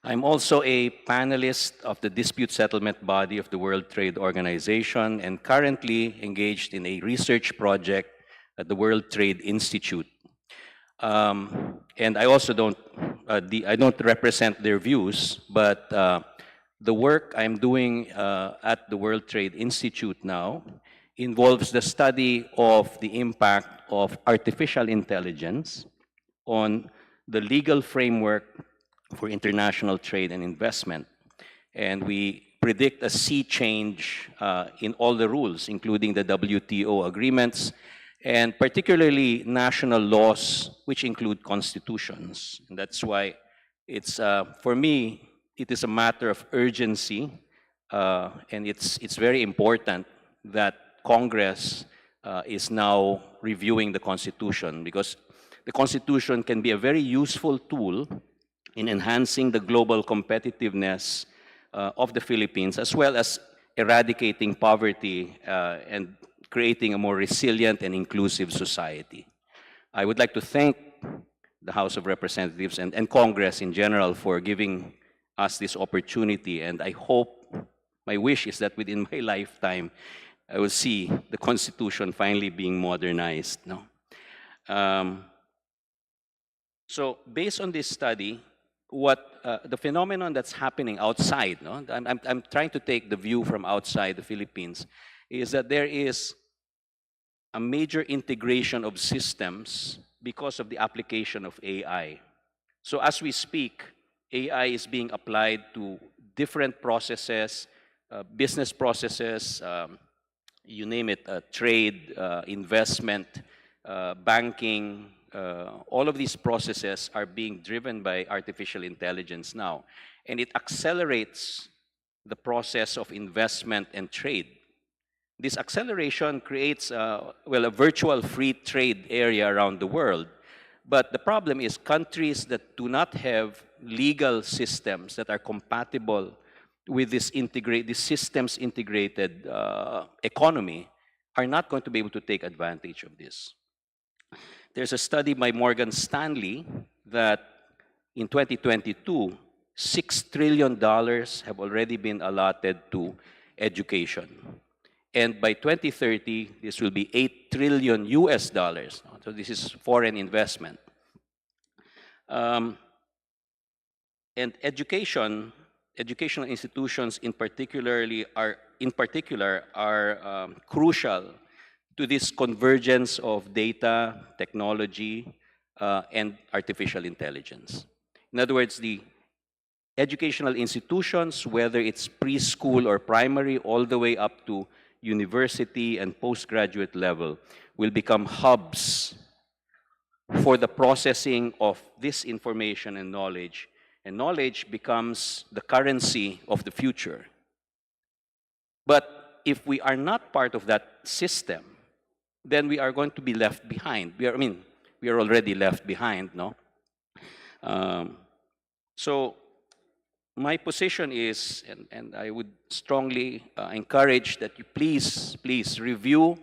I'm also a panelist of the dispute settlement body of the World Trade Organization and currently engaged in a research project at the World Trade Institute. And I also I don't represent their views, but the work I'm doing at the World Trade Institute now involves the study of the impact of artificial intelligence on the legal framework for international trade and investment. And we predict a sea change in all the rules, including the WTO agreements, and particularly national laws, which include constitutions. And that's why it's, for me, it is a matter of urgency, and it's very important that Congress is now reviewing the Constitution, because the Constitution can be a very useful tool in enhancing the global competitiveness of the Philippines, as well as eradicating poverty and creating a more resilient and inclusive society. I would like to thank the House of Representatives and Congress in general for giving us this opportunity, and I hope, my wish is that within my lifetime, I will see the Constitution finally being modernized. No? So based on this study, what the phenomenon that's happening outside, no? I'm trying to take the view from outside the Philippines, is that there is a major integration of systems because of the application of AI. So as we speak, AI is being applied to different processes, business processes, you name it, trade, investment, banking, all of these processes are being driven by artificial intelligence now. And it accelerates the process of investment and trade. This acceleration creates, well, a virtual free trade area around the world. But the problem is countries that do not have legal systems that are compatible with this systems integrated economy are not going to be able to take advantage of this. There's a study by Morgan Stanley that in 2022, $6 trillion have already been allotted to education. And by 2030, this will be $8 trillion US dollars. So this is foreign investment. And educational institutions in particular are crucial to this convergence of data, technology, and artificial intelligence. In other words, the educational institutions, whether it's preschool or primary, all the way up to university and postgraduate level, will become hubs for the processing of this information and knowledge. And knowledge becomes the currency of the future. But if we are not part of that system, then we are going to be left behind. We are already left behind, no? So my position is, and I would strongly encourage that you please review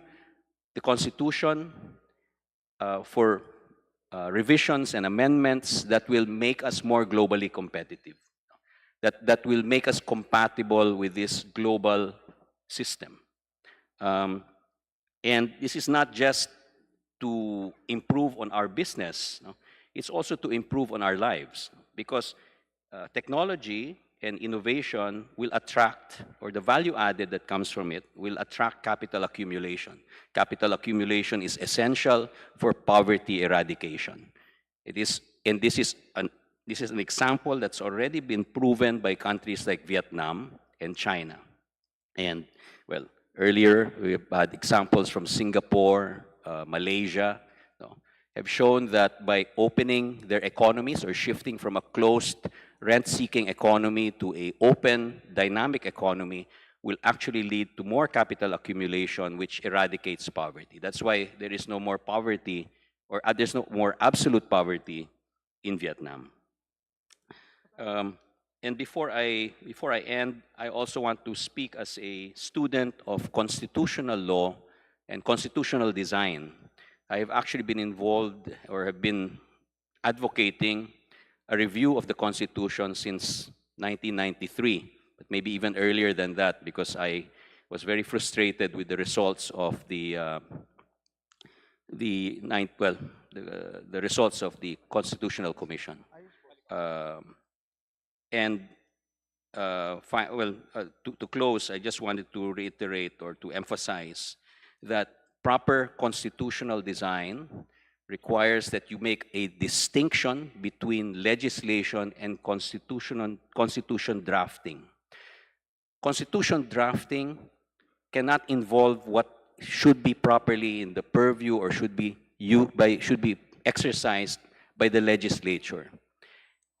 the Constitution for revisions and amendments that will make us more globally competitive, that will make us compatible with this global system. And this is not just to improve on our business, no? It's also to improve on our lives, because technology and innovation will attract, or the value added that comes from it will attract capital accumulation. Capital accumulation is essential for poverty eradication. It is, and this is an example that's already been proven by countries like Vietnam and China. And well, earlier we had examples from Singapore, Malaysia, have shown that by opening their economies or shifting from a closed rent-seeking economy to an open, dynamic economy will actually lead to more capital accumulation, which eradicates poverty. That's why there is no more poverty, or there's no more absolute poverty in Vietnam. And before I end, I also want to speak as a student of constitutional law and constitutional design. I have actually been involved, or have been advocating a review of the Constitution since 1993, but maybe even earlier than that, because I was very frustrated with the results of the results of the Constitutional Commission. To close, I just wanted to reiterate or to emphasize that proper constitutional design requires that you make a distinction between legislation and constitution drafting. Constitution drafting cannot involve what should be properly in the purview or should be exercised by the legislature.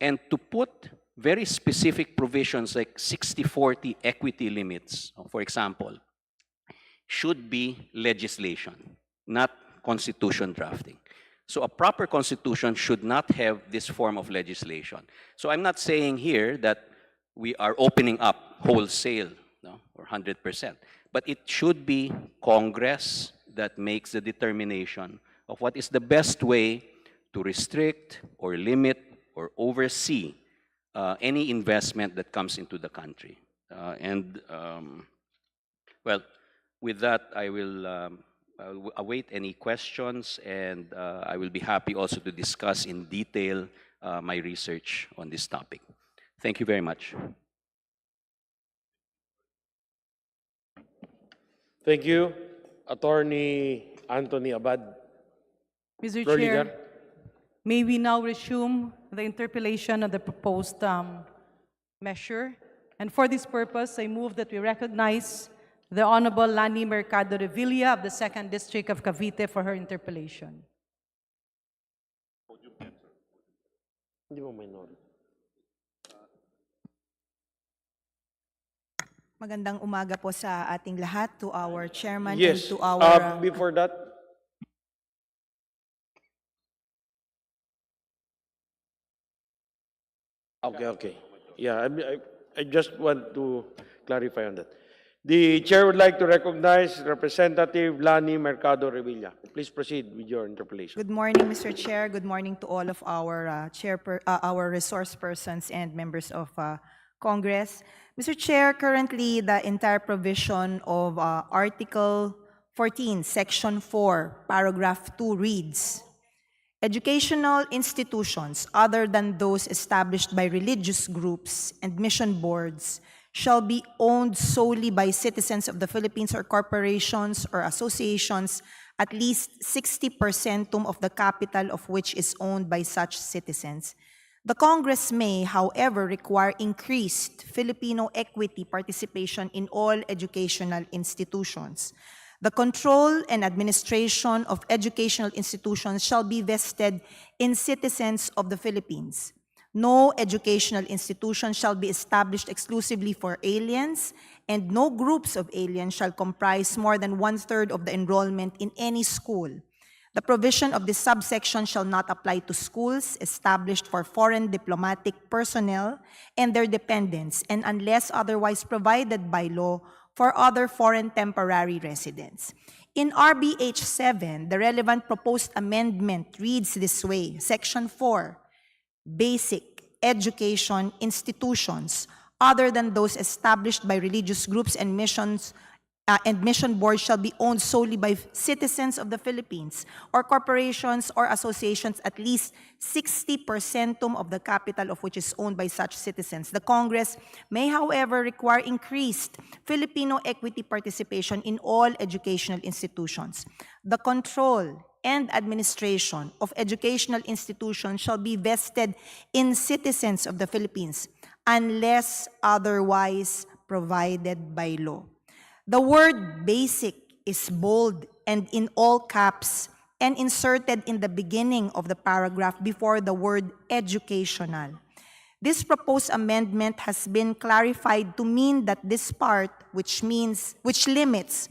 And to put very specific provisions like 60-40 equity limits, for example, should be legislation, not constitution drafting. So a proper constitution should not have this form of legislation. So I'm not saying here that we are opening up wholesale, or 100%, but it should be Congress that makes the determination of what is the best way to restrict or limit or oversee any investment that comes into the country. With that, I will await any questions, and I will be happy also to discuss in detail my research on this topic. Thank you very much. Thank you, Attorney Anthony Abad. Mr. Floor Chair, leader. may we now resume the interpellation of the proposed measure? And for this purpose, I move that we recognize the Honorable Lani Mercado Revilla of the 2nd District of Cavite for her interpellation. Hindi mo minority. Magandang umaga po sa ating lahat, to our chairman Yes. and to our... Before that, okay. Yeah, I just want to clarify on that. The chair would like to recognize Representative Lani Mercado Revilla. Please proceed with your interpellation. Good morning, Mr. Chair. Good morning to all of our our resource persons and members of Congress. Mr. Chair, currently the entire provision of Article 14, Section 4, Paragraph 2 reads, educational institutions other than those established by religious groups and mission boards shall be owned solely by citizens of the Philippines or corporations or associations, at least 60% of the capital of which is owned by such citizens. The Congress may, however, require increased Filipino equity participation in all educational institutions. The control and administration of educational institutions shall be vested in citizens of the Philippines. No educational institution shall be established exclusively for aliens, and no groups of aliens shall comprise more than 1/3 of the enrollment in any school. The provision of this subsection shall not apply to schools established for foreign diplomatic personnel and their dependents, and unless otherwise provided by law, for other foreign temporary residents. In RBH7, the relevant proposed amendment reads this way, Section 4, basic education institutions other than those established by religious groups and missions and mission boards shall be owned solely by citizens of the Philippines, or corporations or associations at least 60% of the capital of which is owned by such citizens. The Congress may, however, require increased Filipino equity participation in all educational institutions. The control and administration of educational institutions shall be vested in citizens of the Philippines unless otherwise provided by law. The word basic is bold and in all caps and inserted in the beginning of the paragraph before the word educational. This proposed amendment has been clarified to mean that this part, which limits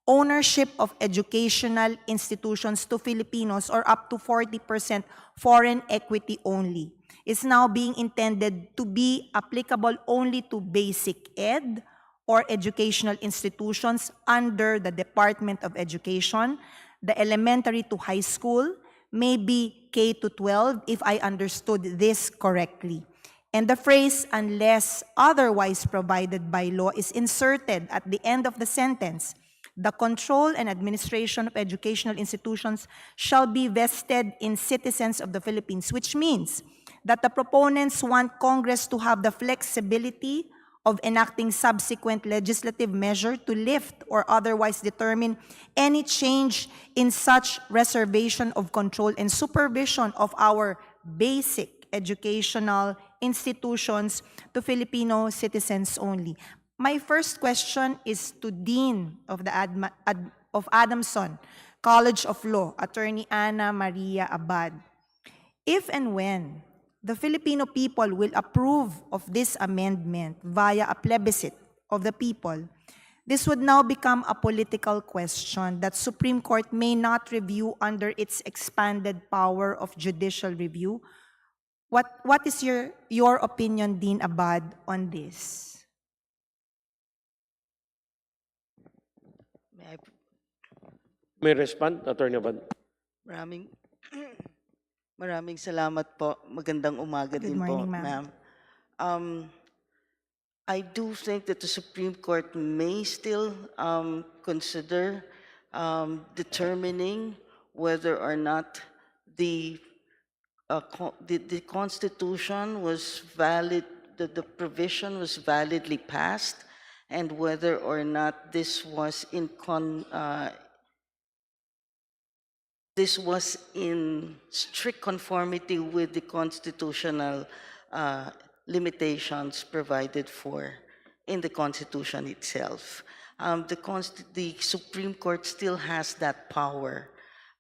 ownership of educational institutions to Filipinos or up to 40% foreign equity only, is now being intended to be applicable only to basic ed, or educational institutions under the Department of Education, the elementary to high school, maybe K to 12, if I understood this correctly. And the phrase, unless otherwise provided by law, is inserted at the end of the sentence. The control and administration of educational institutions shall be vested in citizens of the Philippines, which means that the proponents want Congress to have the flexibility of enacting subsequent legislative measure to lift or otherwise determine any change in such reservation of control and supervision of our basic educational institutions to Filipino citizens only. My first question is to Dean of the Adamson College of Law, Attorney Ana Maria Abad. If and when the Filipino people will approve of this amendment via a plebiscite of the people, this would now become a political question that Supreme Court may not review under its expanded power of judicial review. What is your opinion, Dean Abad, on this? May I, May respond, Attorney Abad. maraming maraming salamat po. Magandang umaga Good din po, morning, ma'am. I do think that the Supreme Court may still consider determining whether or not the Constitution was valid, the provision was validly passed, and whether or not this was in strict conformity with the constitutional limitations provided for in the Constitution itself. The Supreme Court still has that power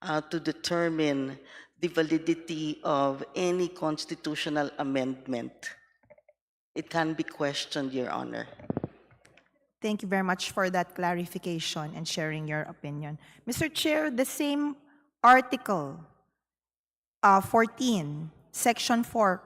to determine the validity of any constitutional amendment. It can be questioned, Your Honor. Thank you very much for that clarification and sharing your opinion. Mr. Chair, the same Article 14, Section 4,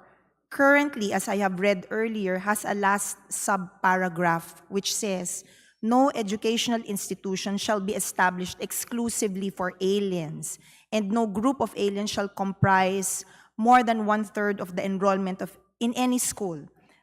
currently, as I have read earlier, has a last subparagraph which says, no educational institution shall be established exclusively for aliens, and no group of aliens shall comprise more than 1/3 of the enrollment in any school.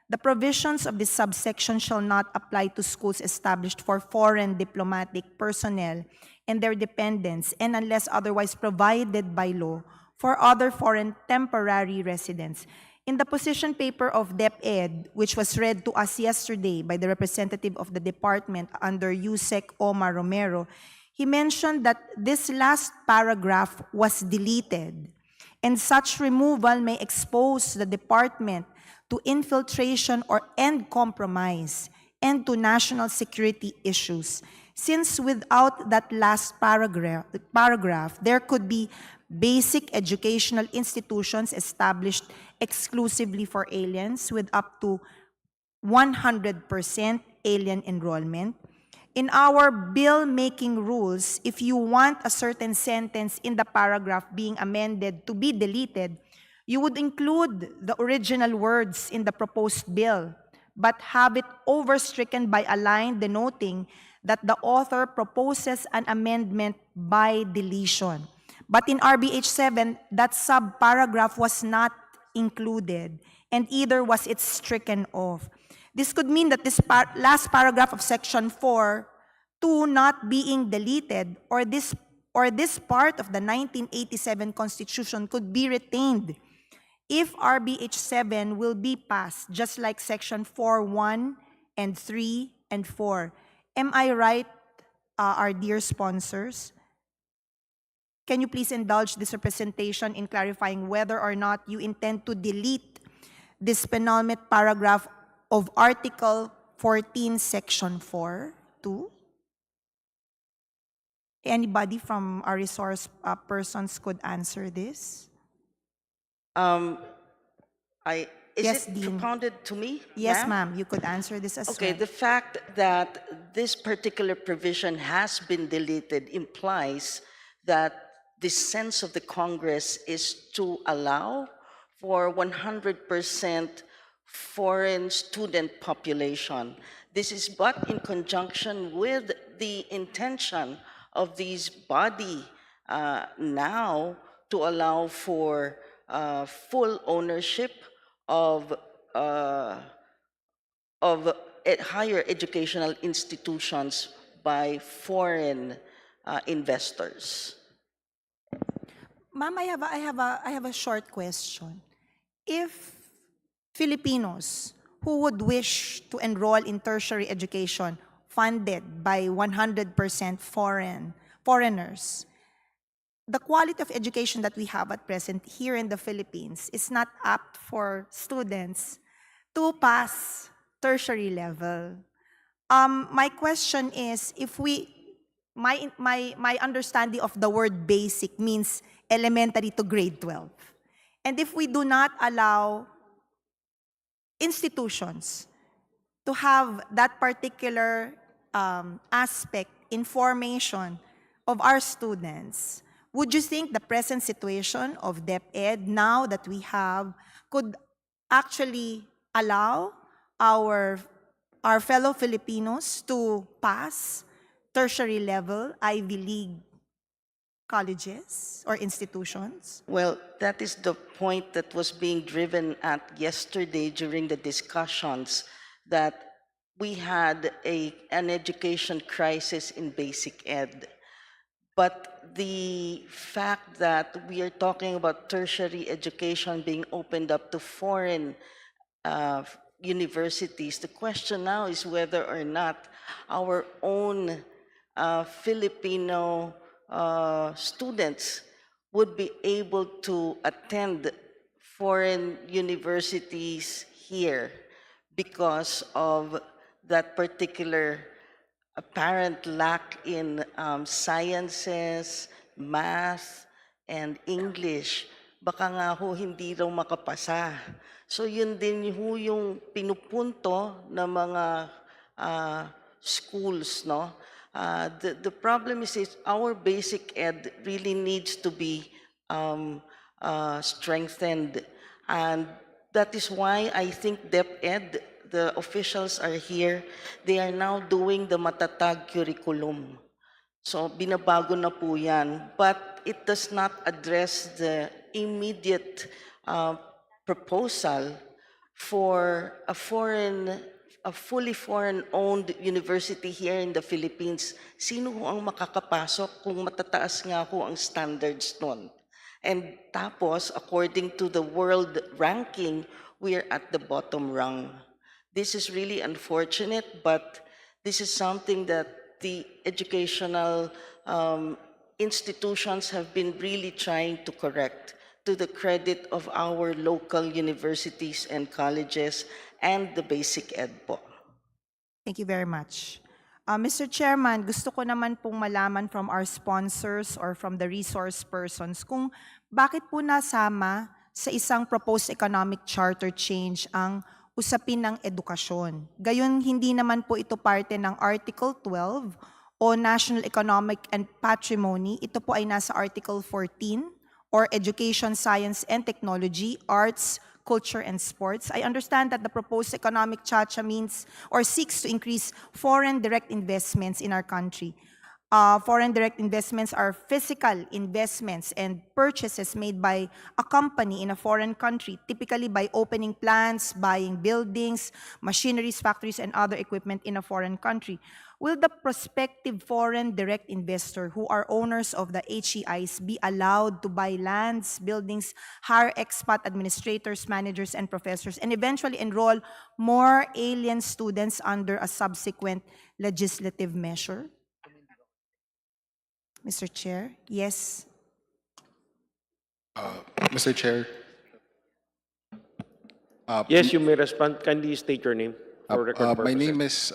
The provisions of this subsection shall not apply to schools established for foreign diplomatic personnel and their dependents, and unless otherwise provided by law, for other foreign temporary residents. In the position paper of DepEd, which was read to us yesterday by the representative of the department under Yusek Omar Romero, he mentioned that this last paragraph was deleted, and such removal may expose the department to infiltration and compromise, and to national security issues. Since without that last paragraph, there could be basic educational institutions established exclusively for aliens with up to 100% alien enrollment. In our bill-making rules, if you want a certain sentence in the paragraph being amended to be deleted, you would include the original words in the proposed bill, but have it overstricken by a line denoting that the author proposes an amendment by deletion. But in RBH7, that subparagraph was not included, and either was it stricken off. This could mean that this last paragraph of Section 4 2 not being deleted, or this part of the 1987 Constitution could be retained if RBH 7 will be passed, just like Section 4.1 and 3 and 4. Am I right, our dear sponsors? Can you please indulge this representation in clarifying whether or not you intend to delete this penultimate paragraph of Article 14, Section 4, 2? Anybody from our resource persons could answer this? Is Yes, it Dean. propounded to me? Yes, ma'am, you could answer this as Okay, well. the fact that this particular provision has been deleted implies that the sense of the Congress is to allow for 100% foreign student population. This is but in conjunction with the intention of this body now to allow for full ownership of higher educational institutions by foreign investors. Ma'am, I have a short question. If Filipinos who would wish to enroll in tertiary education funded by 100% foreigners, the quality of education that we have at present here in the Philippines is not apt for students to pass tertiary level. My question is, if my understanding of the word basic means elementary to grade 12. And if we do not allow institutions to have that particular aspect in formation of our students, would you think the present situation of DepEd now that we have could actually allow our fellow Filipinos to pass tertiary level Ivy League colleges or institutions? Well, that is the point that was being driven at yesterday during the discussions, that we had an education crisis in basic ed. But the fact that we are talking about tertiary education being opened up to foreign universities, the question now is whether or not our own Filipino students would be able to attend foreign universities here because of that particular apparent lack in sciences, math, and English. Baka nga ho hindi raw makapasa. So yun din ho yung pinupunto ng mga schools, no? The problem is our basic ed really needs to be strengthened. And that is why I think DepEd, the officials are here, they are now doing the matatag curriculum. So binabago na po yan, but it does not address the immediate proposal for a fully foreign-owned university here in the Philippines. Sino ho ang makakapasok kung matataas nga ho ang standards nun? And tapos, according to the world ranking, we are at the bottom rung. This is really unfortunate, but this is something that the educational institutions have been really trying to correct, to the credit of our local universities and colleges and the basic ed po. Thank you very much. Mr. Chairman, gusto ko naman pong malaman from our sponsors or from the resource persons kung bakit po nasama sa isang proposed economic charter change ang usapin ng edukasyon. Gayon, hindi naman po ito parte ng Article 12 o National Economic and Patrimony. Ito po ay nasa Article 14 or Education, Science and Technology, Arts, Culture and Sports. I understand that the proposed economic chacha means or seeks to increase foreign direct investments in our country. Foreign direct investments are physical investments and purchases made by a company in a foreign country, typically by opening plants, buying buildings, machineries, factories, and other equipment in a foreign country. Will the prospective foreign direct investor who are owners of the HEIs be allowed to buy lands, buildings, hire expat administrators, managers, and professors, and eventually enroll more alien students under a subsequent legislative measure? Mr. Chair, yes. Mr. Chair, Yes, you may respond. Kindly state your name for record my purposes. name is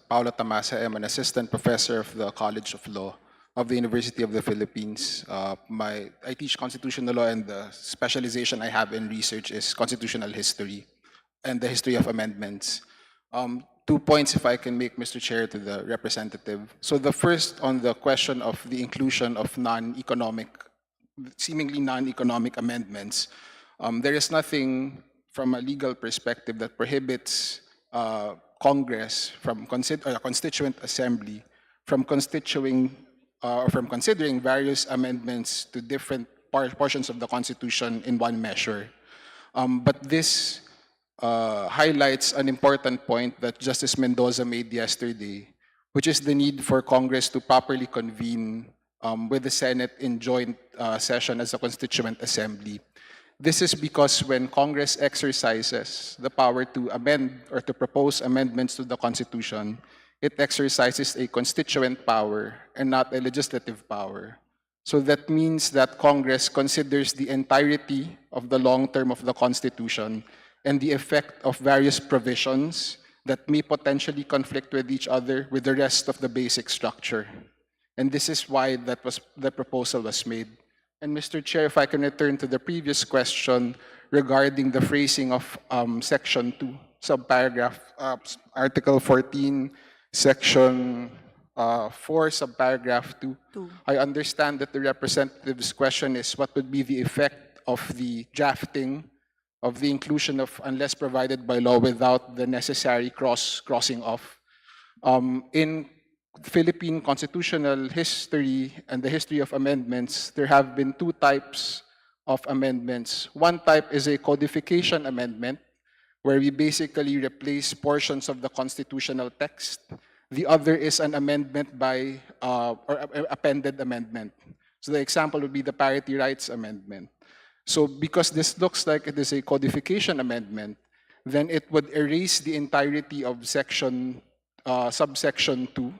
Paolo Tamasa. I'm an assistant professor of the College of Law of the University of the Philippines. I teach constitutional law, and the specialization I have in research is constitutional history and the history of amendments. 2 points, if I can make, Mr. Chair, to the representative. So the first, on the question of the inclusion of seemingly non-economic amendments, there is nothing from a legal perspective that prohibits Congress from a constituent assembly from considering various amendments to different portions of the Constitution in one measure. But this highlights an important point that Justice Mendoza made yesterday, which is the need for Congress to properly convene with the Senate in joint session as a constituent assembly. This is because when Congress exercises the power to amend or to propose amendments to the Constitution, it exercises a constituent power and not a legislative power. So that means that Congress considers the entirety of the long term of the Constitution and the effect of various provisions that may potentially conflict with each other with the rest of the basic structure. And this is why the proposal was made. And Mr. Chair, if I can return to the previous question regarding the phrasing of Section 2, subparagraph, Article 14, Section 4, subparagraph 2. I understand that the representative's question is what would be the effect of the drafting of the inclusion of unless provided by law without the necessary crossing off. In Philippine constitutional history and the history of amendments, there have been two types of amendments. One type is a codification amendment, where we basically replace portions of the constitutional text. The other is an amendment by, or appended amendment. So the example would be the Parity Rights Amendment. So because this looks like it is a codification amendment, then it would erase the entirety of subsection 2,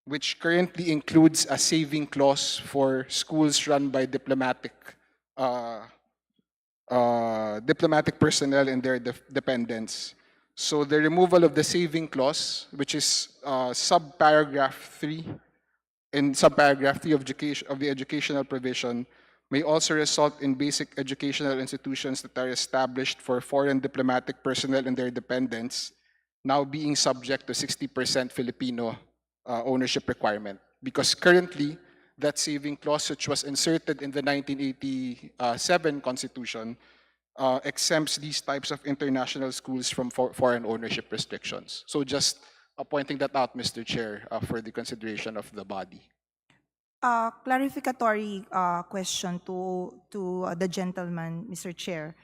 which currently includes a saving clause for schools run by diplomatic personnel and their dependents. So the removal of the saving clause, which is subparagraph 3, in subparagraph 3 of the educational provision, may also result in basic educational institutions that are established for foreign diplomatic personnel and their dependents now being subject to 60% Filipino ownership requirement. Because currently, that saving clause, which was inserted in the 1987 Constitution, exempts these types of international schools from foreign ownership restrictions. So just pointing that out, Mr. Chair, for the consideration of the body. Clarificatory question to the gentleman, Mr. Chair.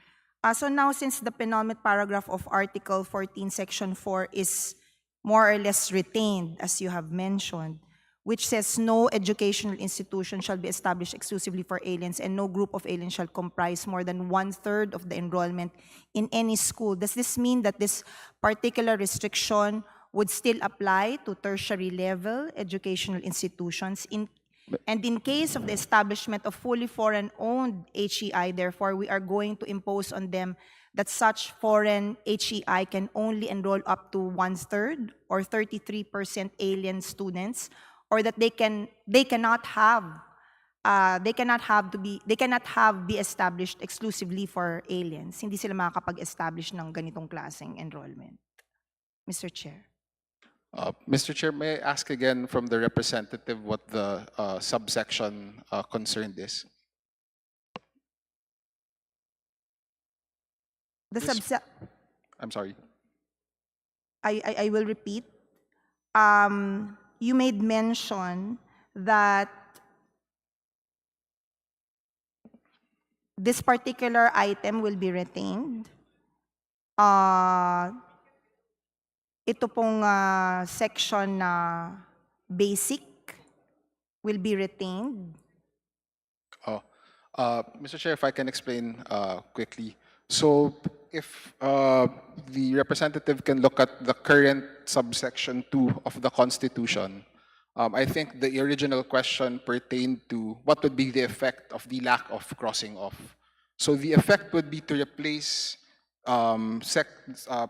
So now, since the penultimate paragraph of Article 14, Section 4 is more or less retained, as you have mentioned, which says no educational institution shall be established exclusively for aliens and no group of aliens shall comprise more than 1/3 of the enrollment in any school. Does this mean that this particular restriction would still apply to tertiary level educational institutions? And in case of the establishment of fully foreign-owned HEI, therefore, we are going to impose on them that such foreign HEI can only enroll up to 1/3 or 33% alien students, or that they cannot be established exclusively for aliens. Hindi sila makakapag-establish ng ganitong klaseng enrollment. Mr. Chair. Mr. Chair, may I ask again from the representative what the subsection concerned is? I'm sorry. I will repeat. you made mention that this particular item will be retained. Ito pong section na basic will be retained. Oh, Mr. Chair, if I can explain quickly. So if the representative can look at the current subsection 2 of the Constitution, I think the original question pertained to what would be the effect of the lack of crossing off. So the effect would be to replace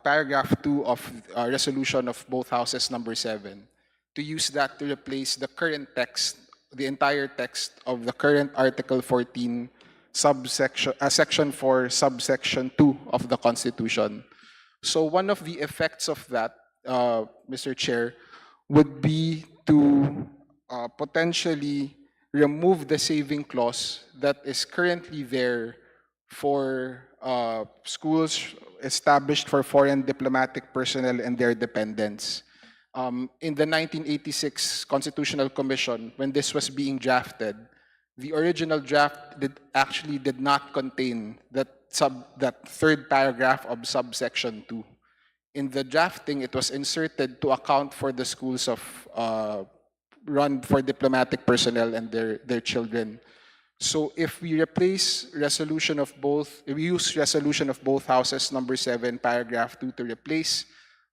paragraph 2 of resolution of both houses number 7, to use that to replace the current text, the entire text of the current Article 14, Section 4, subsection 2 of the Constitution. So one of the effects of that, Mr. Chair, would be to potentially remove the saving clause that is currently there for schools established for foreign diplomatic personnel and their dependents. In the 1986 Constitutional Commission, when this was being drafted, the original draft actually did not contain that third paragraph of subsection 2. In the drafting, it was inserted to account for the schools of run for diplomatic personnel and their children. So if we use resolution of both houses number 7, paragraph 2 to replace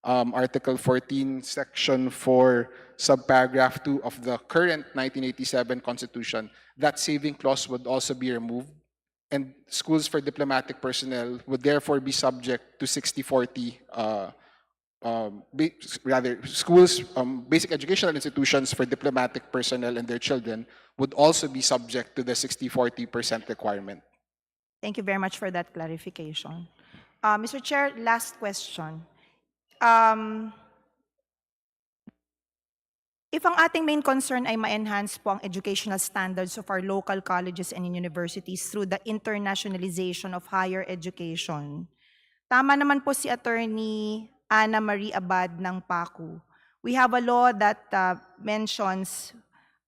Article 14, Section 4, subparagraph 2 of the current 1987 Constitution, that saving clause would also be removed, and schools for diplomatic personnel would therefore be subject to 60-40, schools, basic educational institutions for diplomatic personnel and their children would also be subject to the 60-40% requirement. Thank you very much for that clarification. Mr. Chair, last question. If ang ating main concern ay ma-enhance po ang educational standards of our local colleges and universities through the internationalization of higher education, tama naman po si Attorney Ana Marie Abad ng PACU. We have a law that mentions,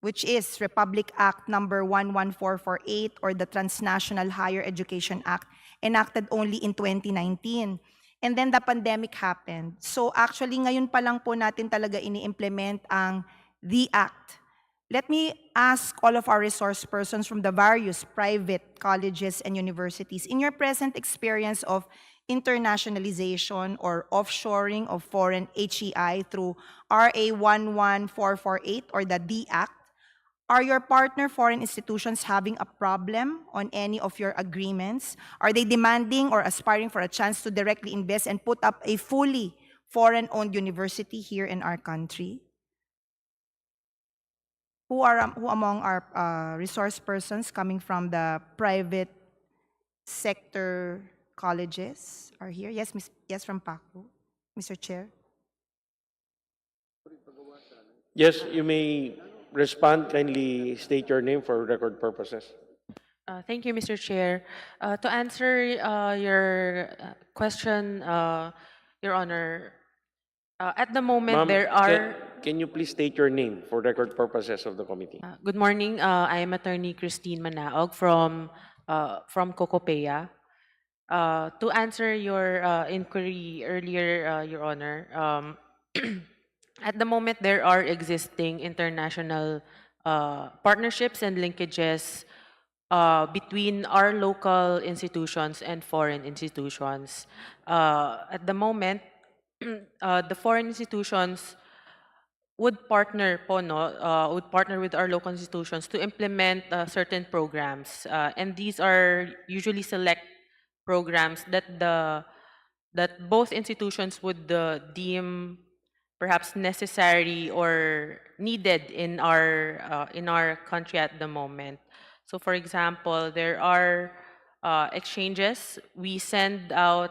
which is Republic Act number 11448 or the Transnational Higher Education Act, enacted only in 2019. And then the pandemic happened. So actually ngayon pa lang po natin talaga ini-implement ang the Act. Let me ask all of our resource persons from the various private colleges and universities, in your present experience of internationalization or offshoring of foreign HEI through RA 11448 or the D Act, are your partner foreign institutions having a problem on any of your agreements? Are they demanding or aspiring for a chance to directly invest and put up a fully foreign-owned university here in our country? Who among our resource persons coming from the private sector colleges are here? Yes, yes, from PACU, Mr. Chair. Yes, you may respond. Kindly state your name for record purposes. Thank you, Mr. Chair. To answer your question, Your Honor, at the moment Ma'am, there are... Can you please state your name for record purposes of the committee? Good morning. I am Attorney Christine Manaog from Cocopea. To answer your inquiry earlier, Your Honor, at the moment there are existing international partnerships and linkages between our local institutions and foreign institutions. At the moment, the foreign institutions would partner with our local institutions to implement certain programs, and these are usually select programs that both institutions would deem perhaps necessary or needed in our country at the moment. So, for example, there are exchanges. We send our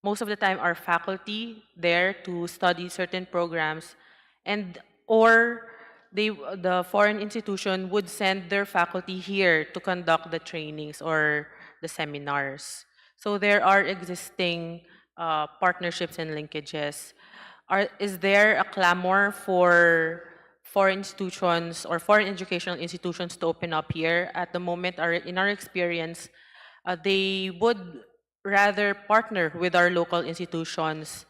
most of the time our faculty there to study certain programs, or the foreign institution would send their faculty here to conduct the trainings or the seminars. So there are existing partnerships and linkages. is there a clamor for foreign institutions or foreign educational institutions to open up here? At the moment, in our experience, they would rather partner with our local institutions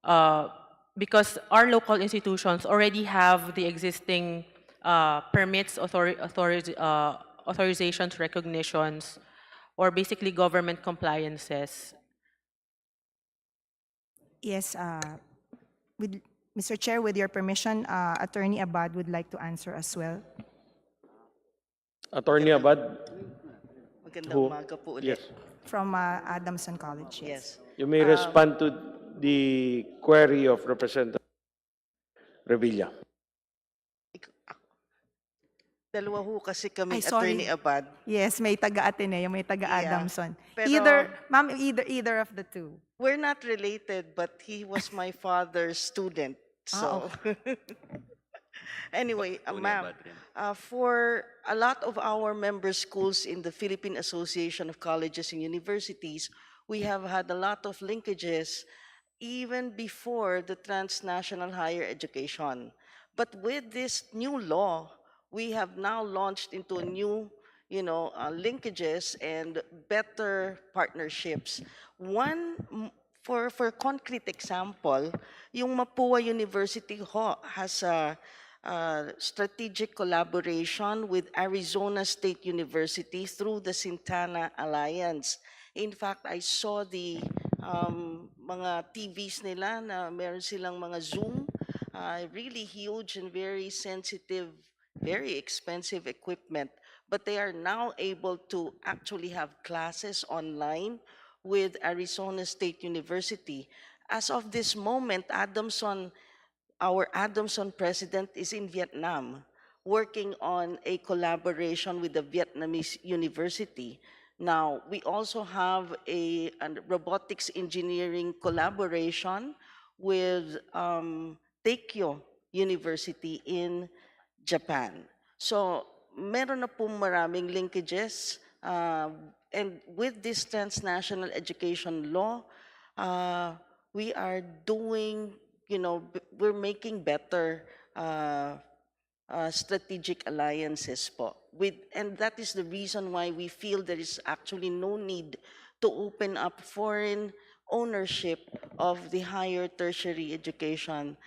uh, because our local institutions already have the existing permits, authorizations, recognitions, or basically government compliances. Yes, with, Mr. Chair, with your permission, Attorney Abad would like to answer as well. Attorney Abad, Magandang who? umaga po ulit. Yes. From Adamson College, yes. Yes. You may respond to the query of Representative Revilla. Dalawa ho kasi kami, Ay, sorry. Attorney Abad. Yes, may taga-Ateneo, may taga-Adamson. Pero- Ma'am, either of the two. We're not related, but he was my father's student. So, anyway, ma'am, for a lot of our member schools in the Philippine Association of Colleges and Universities, we have had a lot of linkages even before the transnational higher education. But with this new law, we have now launched into a new, linkages and better partnerships. One, for concrete example, yung Mapua University has a strategic collaboration with Arizona State University through the Sintana Alliance. In fact, I saw the mga TVs nila na meron silang mga Zoom, really huge and very sensitive, very expensive equipment. But they are now able to actually have classes online with Arizona State University. As of this moment, our Adamson president is in Vietnam, working on a collaboration with the Vietnamese university. Now, we also have a robotics engineering collaboration with Teikyo University in Japan. So, meron na po maraming linkages. And with this transnational education law, we are doing, we're making better strategic alliances po. And that is the reason why we feel there is actually no need to open up foreign ownership of the higher tertiary education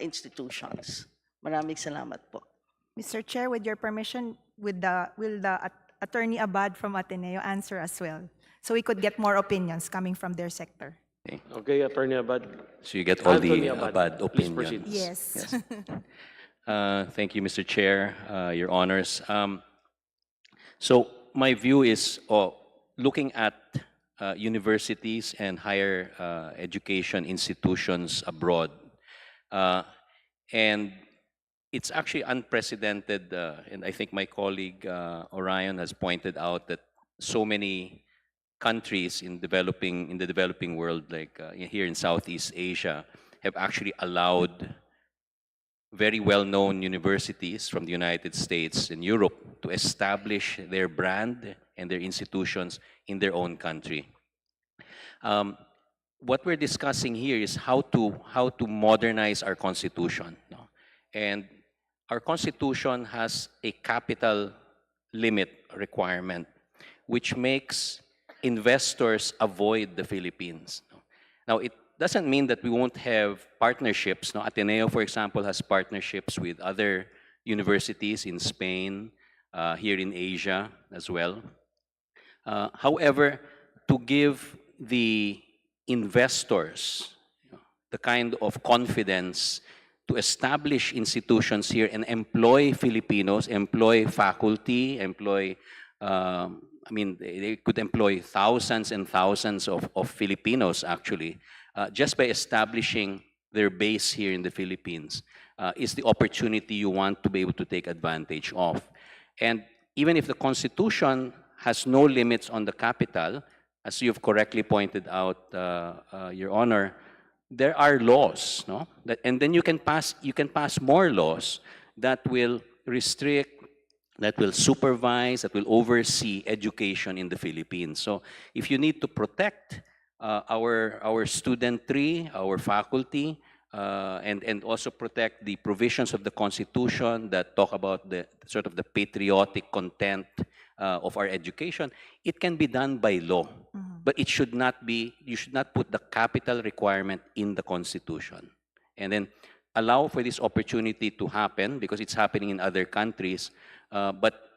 institutions. Maraming salamat po. Mr. Chair, with your permission, will the Attorney Abad from Ateneo answer as well? So we could get more opinions coming from their sector. Okay, Attorney Abad. So you get all Anthony the Abad Please proceed. opinions. Yes. Thank you, Mr. Chair, Your Honors. So my view is, looking at universities and higher education institutions abroad, and it's actually unprecedented, and I think my colleague Orion has pointed out that so many countries in the developing world, like here in Southeast Asia, have actually allowed very well-known universities from the United States and Europe to establish their brand and their institutions in their own country. What we're discussing here is how to modernize our constitution, no? And our constitution has a capital limit requirement, which makes investors avoid the Philippines. Now, it doesn't mean that we won't have partnerships. No? Ateneo, for example, has partnerships with other universities in Spain, here in Asia as well. However, to give the investors the kind of confidence to establish institutions here and employ Filipinos, employ faculty, employ, they could employ thousands and thousands of Filipinos actually, just by establishing their base here in the Philippines, is the opportunity you want to be able to take advantage of. And even if the Constitution has no limits on the capital, as you've correctly pointed out, Your Honor, there are laws, no? And then you can pass more laws that will restrict, that will supervise, that will oversee education in the Philippines. So if you need to protect our studentry, our faculty, and also protect the provisions of the Constitution that talk about the sort of the patriotic content of our education, it can be done by law. But it should not be, you should not put the capital requirement in the Constitution. And then allow for this opportunity to happen because it's happening in other countries. But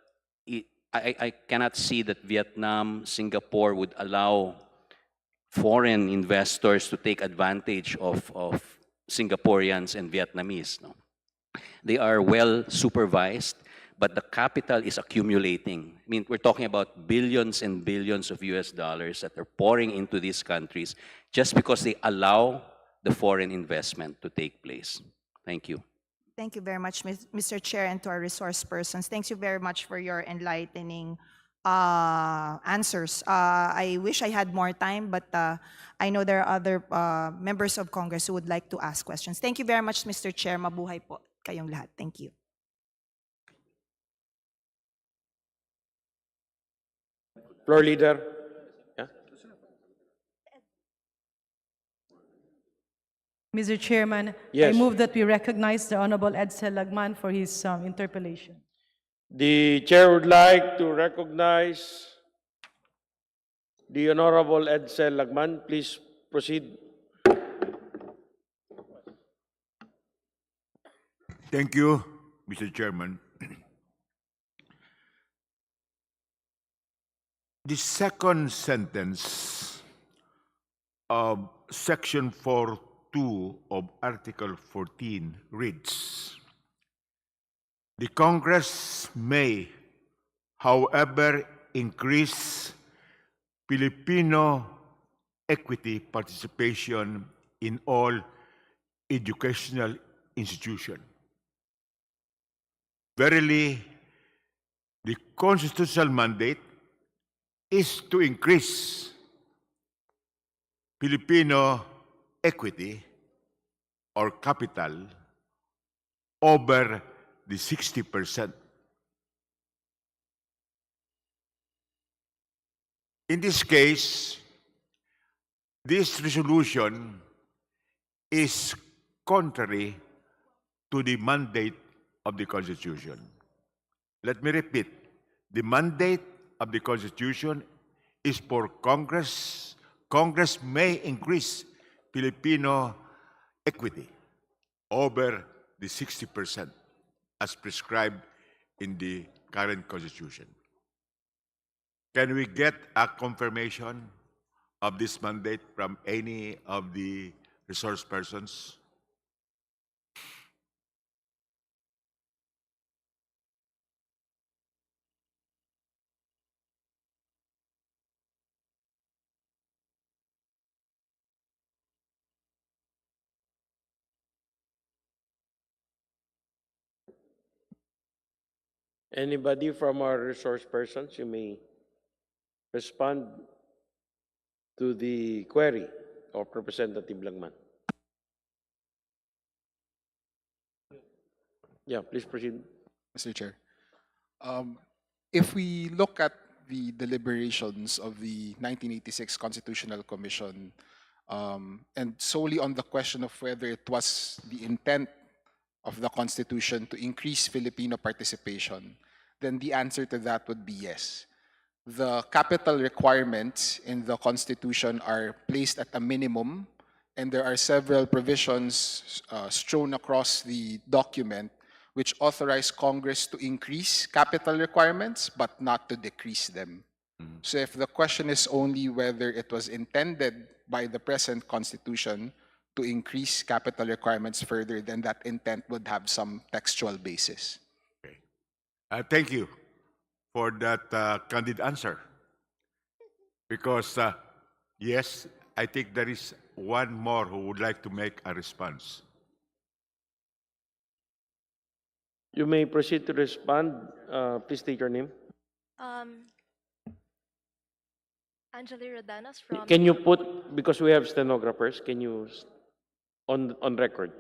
I cannot see that Vietnam, Singapore would allow foreign investors to take advantage of Singaporeans and Vietnamese. No? They are well supervised, but the capital is accumulating. I mean, we're talking about billions and billions of US dollars that are pouring into these countries just because they allow the foreign investment to take place. Thank you. Thank you very much, Mr. Chair, and to our resource persons. Thank you very much for your enlightening answers. I wish I had more time, but I know there are other members of Congress who would like to ask questions. Thank you very much, Mr. Chair. Mabuhay po kayong lahat. Thank you. Floor leader. Yeah. Mr. Chairman, I Yes. move that we recognize the Honorable Edsel Lagman for his interpellation. The chair would like to recognize the Honorable Edsel Lagman. Please proceed. Thank you, Mr. Chairman. The second sentence of Section 4.2 of Article 14 reads, "The Congress may, however, increase Filipino equity participation in all educational institutions." Verily, the constitutional mandate is to increase Filipino equity or capital over the 60%. In this case, this resolution is contrary to the mandate of the Constitution. Let me repeat. The mandate of the Constitution is for Congress. Congress may increase Filipino equity over the 60% as prescribed in the current Constitution. Can we get a confirmation of this mandate from any of the resource persons? Anybody from our resource persons, you may respond to the query of Representative Lagman. Yeah, please proceed. Mr. Chair. If we look at the deliberations of the 1986 Constitutional Commission, and solely on the question of whether it was the intent of the Constitution to increase Filipino participation, then the answer to that would be yes. The capital requirements in the Constitution are placed at a minimum, and there are several provisions strewn across the document which authorize Congress to increase capital requirements but not to decrease them. So if the question is only whether it was intended by the present Constitution to increase capital requirements further, then that intent would have some textual basis. Okay. Thank you for that candid answer. Because, yes, I think there is one more who would like to make a response. You may proceed to respond. Please state your name. Angeli Rodanos from... Can you put, because we have stenographers, can you, on record?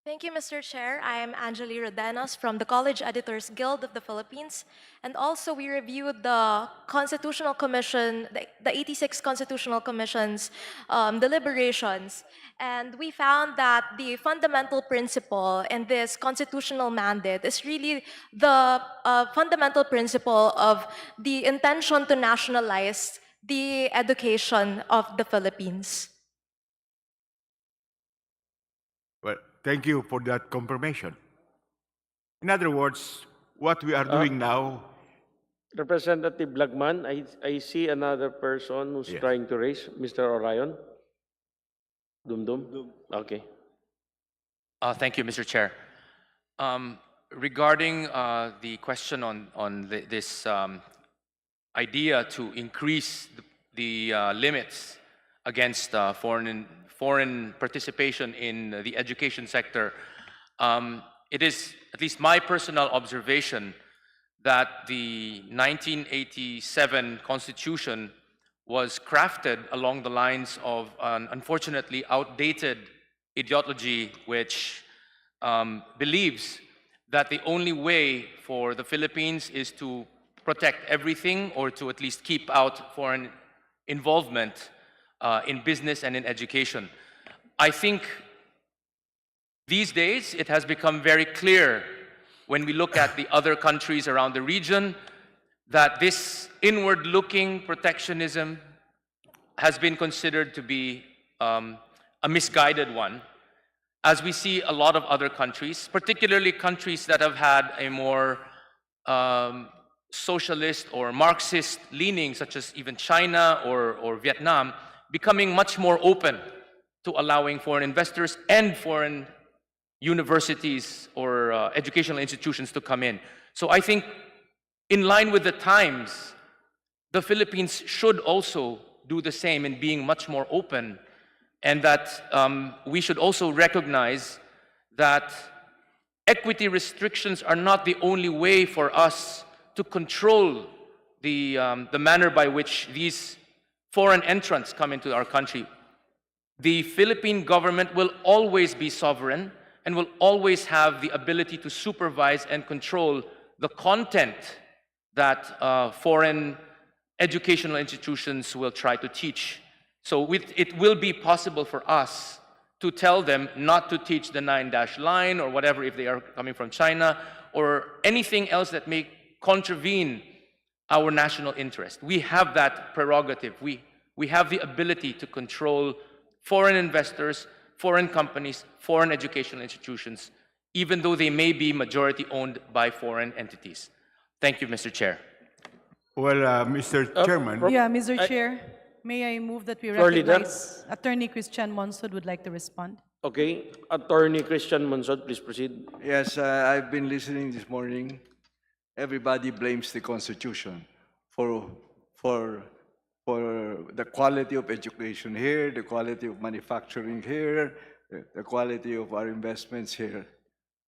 Thank you, Mr. Chair. I am Angeli Rodenos from the College Editors Guild of the Philippines. And also, we reviewed the Constitutional Commission, the 86 Constitutional Commission's deliberations. And we found that the fundamental principle in this constitutional mandate is really the fundamental principle of the intention to nationalize the education of the Philippines. Well, thank you for that confirmation. In other words, what we are doing now, Representative Blagman, I see another person who's Yes. trying to raise. Mr. Orion? Dumdum? Okay. Thank you, Mr. Chair. Regarding the question on this idea to increase the limits against foreign participation in the education sector, it is at least my personal observation that the 1987 Constitution was crafted along the lines of an unfortunately outdated ideology which believes that the only way for the Philippines is to protect everything or to at least keep out foreign involvement in business and in education. I think these days it has become very clear when we look at the other countries around the region that this inward-looking protectionism has been considered to be a misguided one, as we see a lot of other countries, particularly countries that have had a more socialist or Marxist leaning, such as even China or Vietnam, becoming much more open to allowing foreign investors and foreign universities or educational institutions to come in. So I think in line with the times, the Philippines should also do the same in being much more open, and that we should also recognize that equity restrictions are not the only way for us to control the manner by which these foreign entrants come into our country. The Philippine government will always be sovereign and will always have the ability to supervise and control the content that foreign educational institutions will try to teach. So it will be possible for us to tell them not to teach the 9-dash line or whatever if they are coming from China or anything else that may contravene our national interest. We have that prerogative. We have the ability to control foreign investors, foreign companies, foreign educational institutions, even though they may be majority owned by foreign entities. Thank you, Mr. Chair. well, Mr. Chairman, Yeah, Mr. Chair, may I move that we Floor leader. recognize Attorney Christian Monsod would like to respond. Okay. Attorney Christian Monsod, please proceed. Yes, I've been listening this morning. Everybody blames the Constitution for the quality of education here, the quality of manufacturing here, the quality of our investments here.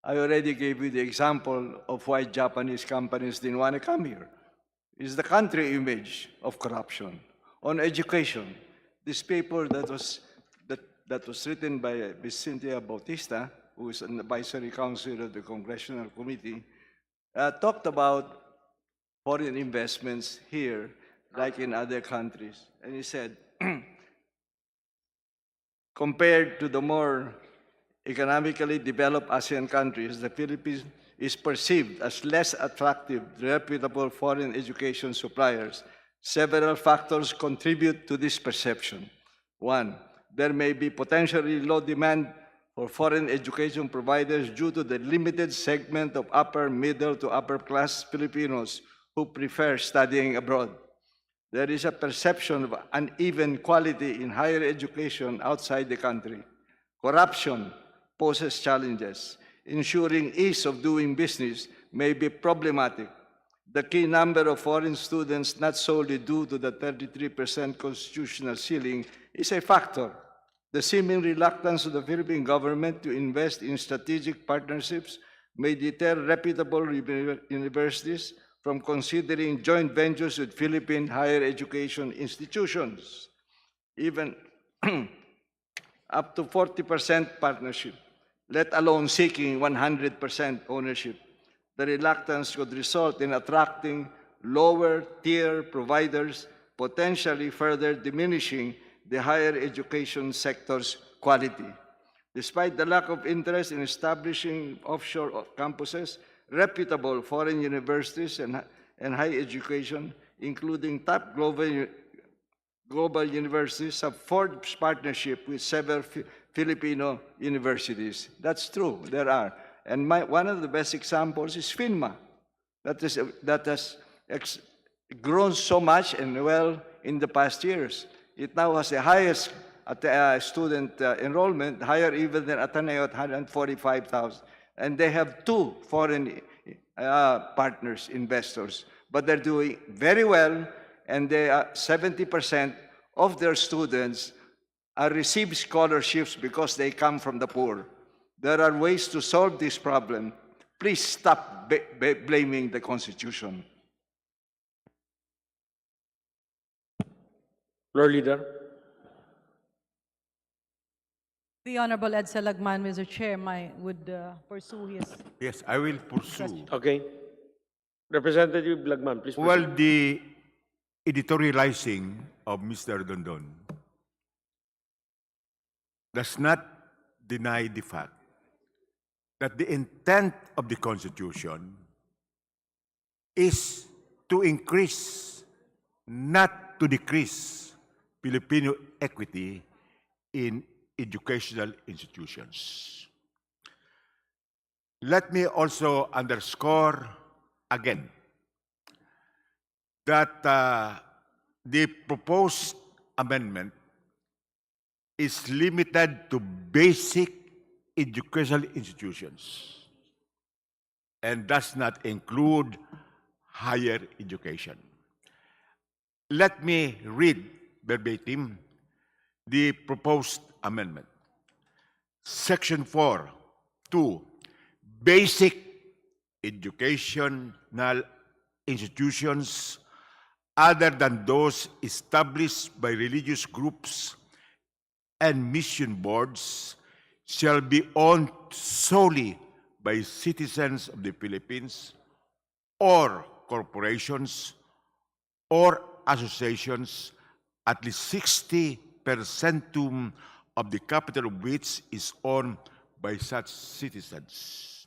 I already gave you the example of why Japanese companies didn't want to come here. It's the country image of corruption. On education, this paper that was written by Ms. Cynthia Bautista, who is an advisory council of the Congressional Committee, talked about foreign investments here, like in other countries. And he said, compared to the more economically developed ASEAN countries, the Philippines is perceived as less attractive, reputable foreign education suppliers. Several factors contribute to this perception. One, there may be potentially low demand for foreign education providers due to the limited segment of upper, middle to upper class Filipinos who prefer studying abroad. There is a perception of uneven quality in higher education outside the country. Corruption poses challenges. Ensuring ease of doing business may be problematic. The key number of foreign students, not solely due to the 33% constitutional ceiling, is a factor. The seeming reluctance of the Philippine government to invest in strategic partnerships may deter reputable universities from considering joint ventures with Philippine higher education institutions, even up to 40% partnership. let alone seeking 100% ownership. The reluctance could result in attracting lower-tier providers, potentially further diminishing the higher education sector's quality. Despite the lack of interest in establishing offshore campuses, reputable foreign universities and higher education, including top global universities, have forged partnership with several Filipino universities. That's true, there are. And one of the best examples is FINMA, that has grown so much and well in the past years. It now has the highest student enrollment, higher even than Ateneo at 145,000. And they have 2 foreign partners, investors. But they're doing very well, and they are 70% of their students receive scholarships because they come from the poor. There are ways to solve this problem. Please stop blaming the Constitution. Floor Leader. The Honorable Edsa Lagman, Mr. Chair, would pursue his... Yes, I will pursue. Okay. Representative Lagman, please proceed. Well, the editorializing of Mr. Dondon does not deny the fact that the intent of the Constitution is to increase, not to decrease, Filipino equity in educational institutions. Let me also underscore again that the proposed amendment is limited to basic educational institutions and does not include higher education. Let me read verbatim the proposed amendment. Section 4, 2, basic educational institutions other than those established by religious groups and mission boards shall be owned solely by citizens of the Philippines or corporations or associations, at least 60% of the capital of which is owned by such citizens.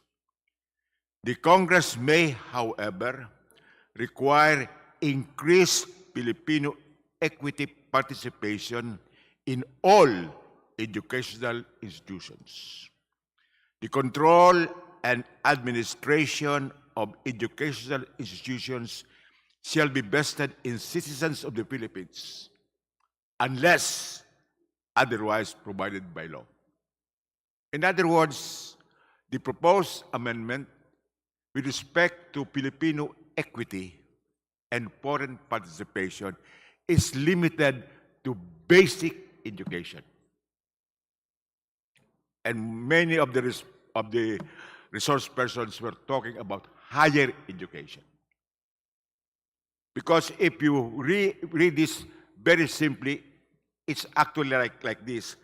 The Congress may, however, require increased Filipino equity participation in all educational institutions. The control and administration of educational institutions shall be vested in citizens of the Philippines, unless otherwise provided by law. In other words, the proposed amendment with respect to Filipino equity and foreign participation is limited to basic education. And many of the resource persons were talking about higher education. Because if you read this very simply, it's actually like this.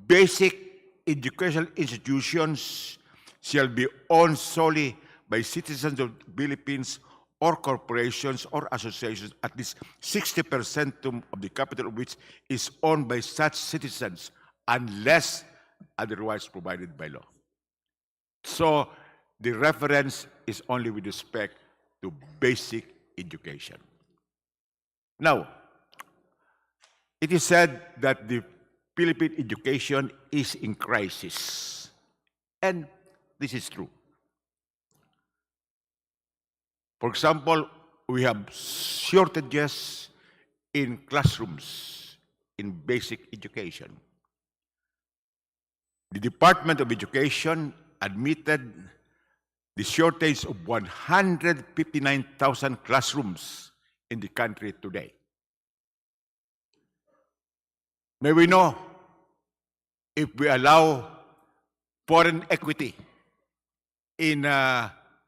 Basic educational institutions shall be owned solely by citizens of the Philippines or corporations or associations, at least 60% of the capital of which is owned by such citizens, unless otherwise provided by law. So the reference is only with respect to basic education. Now, it is said that the Philippine education is in crisis. And this is true. For example, we have shortages in classrooms in basic education. The Department of Education admitted the shortage of 159,000 classrooms in the country today. May we know if we allow foreign equity in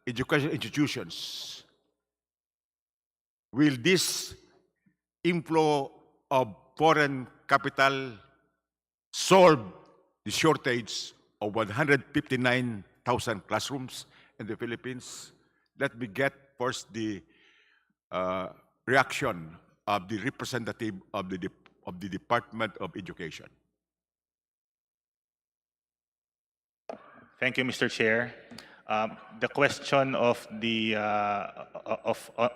educational institutions, will this inflow of foreign capital solve the shortage of 159,000 classrooms in the Philippines, let me get first the reaction of the representative of the Department of Education. Thank you, Mr. Chair. The question of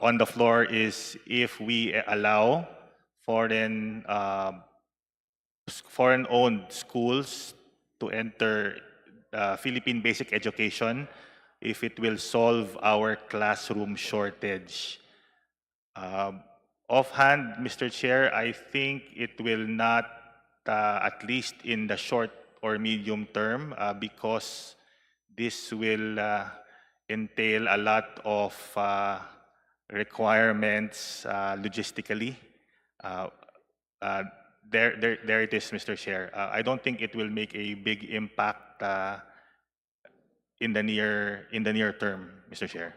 on the floor is if we allow foreign-owned schools to enter Philippine basic education, if it will solve our classroom shortage. Offhand, Mr. Chair, I think it will not, at least in the short or medium term, because this will entail a lot of requirements logistically. There it is, Mr. Chair. I don't think it will make a big impact in the near term, Mr. Chair.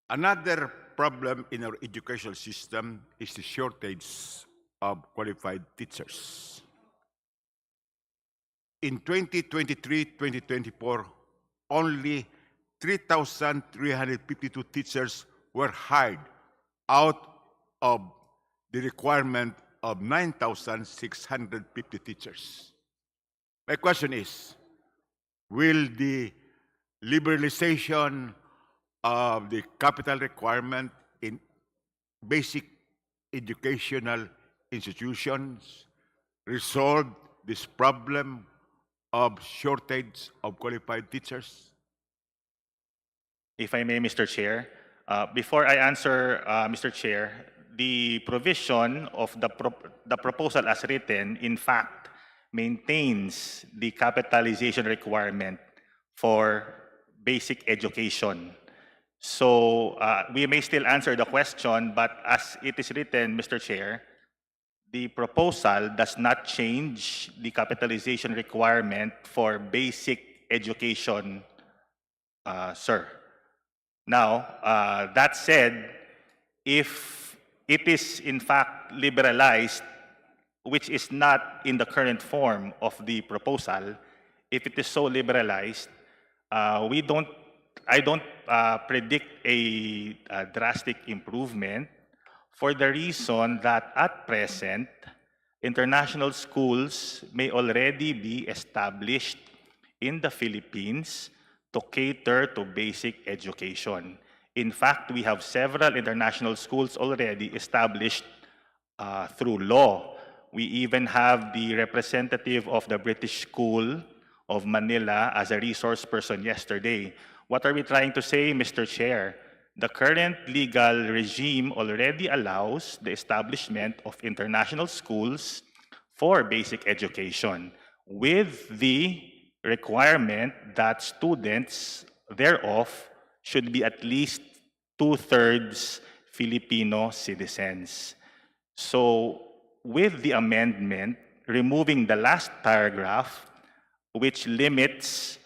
Another problem in our educational system is the shortage of qualified teachers. In 2023-2024, only 3,352 teachers were hired out of the requirement of 9,650 teachers. My question is, will the liberalization of the capital requirement in basic educational institutions resolve this problem of shortage of qualified teachers? If I may, Mr. Chair, before I answer, Mr. Chair, the provision of the proposal as written, in fact, maintains the capitalization requirement for basic education. So we may still answer the question, but as it is written, Mr. Chair, the proposal does not change the capitalization requirement for basic education, sir. Now, that said, if it is in fact liberalized, which is not in the current form of the proposal, if it is so liberalized, I don't predict a drastic improvement for the reason that at present, international schools may already be established in the Philippines to cater to basic education. In fact, we have several international schools already established through law. We even have the representative of the British School of Manila as a resource person yesterday. What are we trying to say, Mr. Chair? The current legal regime already allows the establishment of international schools for basic education with the requirement that students thereof should be at least 2/3 Filipino citizens. So with the amendment, removing the last paragraph, which limits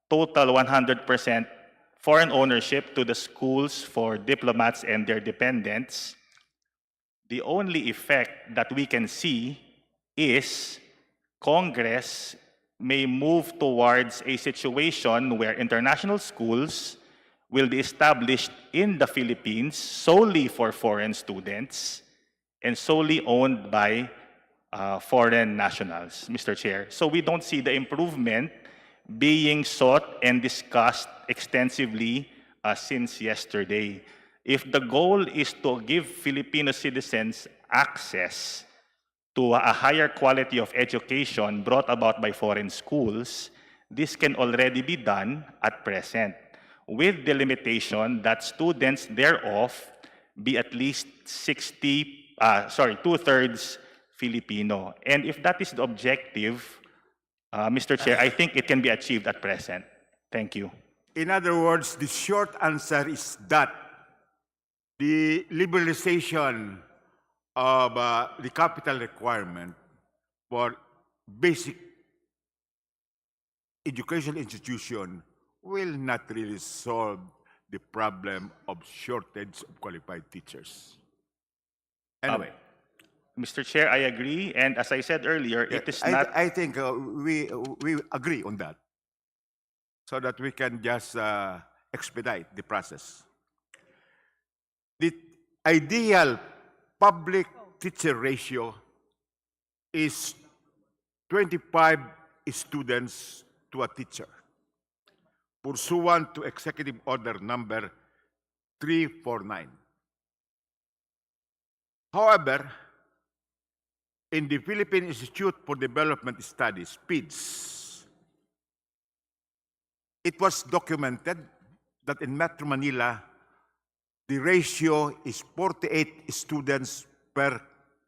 total 100% foreign ownership to the schools for diplomats and their dependents, the only effect that we can see is Congress may move towards a situation where international schools will be established in the Philippines solely for foreign students and solely owned by foreign nationals, Mr. Chair. So we don't see the improvement being sought and discussed extensively since yesterday. If the goal is to give Filipino citizens access to a higher quality of education brought about by foreign schools, this can already be done at present, with the limitation that students thereof be at least 2/3 Filipino. And if that is the objective, Mr. Chair, I think it can be achieved at present. Thank you. In other words, the short answer is that the liberalization of the capital requirement for basic educational institution will not really solve the problem of shortage of qualified teachers. Anyway, Mr. Chair, I agree. And as I said earlier, it is not. I think we agree on that so that we can just expedite the process. The ideal public teacher ratio is 25 students to a teacher, pursuant to Executive Order number 349. However, in the Philippine Institute for Development Studies, PIDS, it was documented that in Metro Manila, the ratio is 48 students per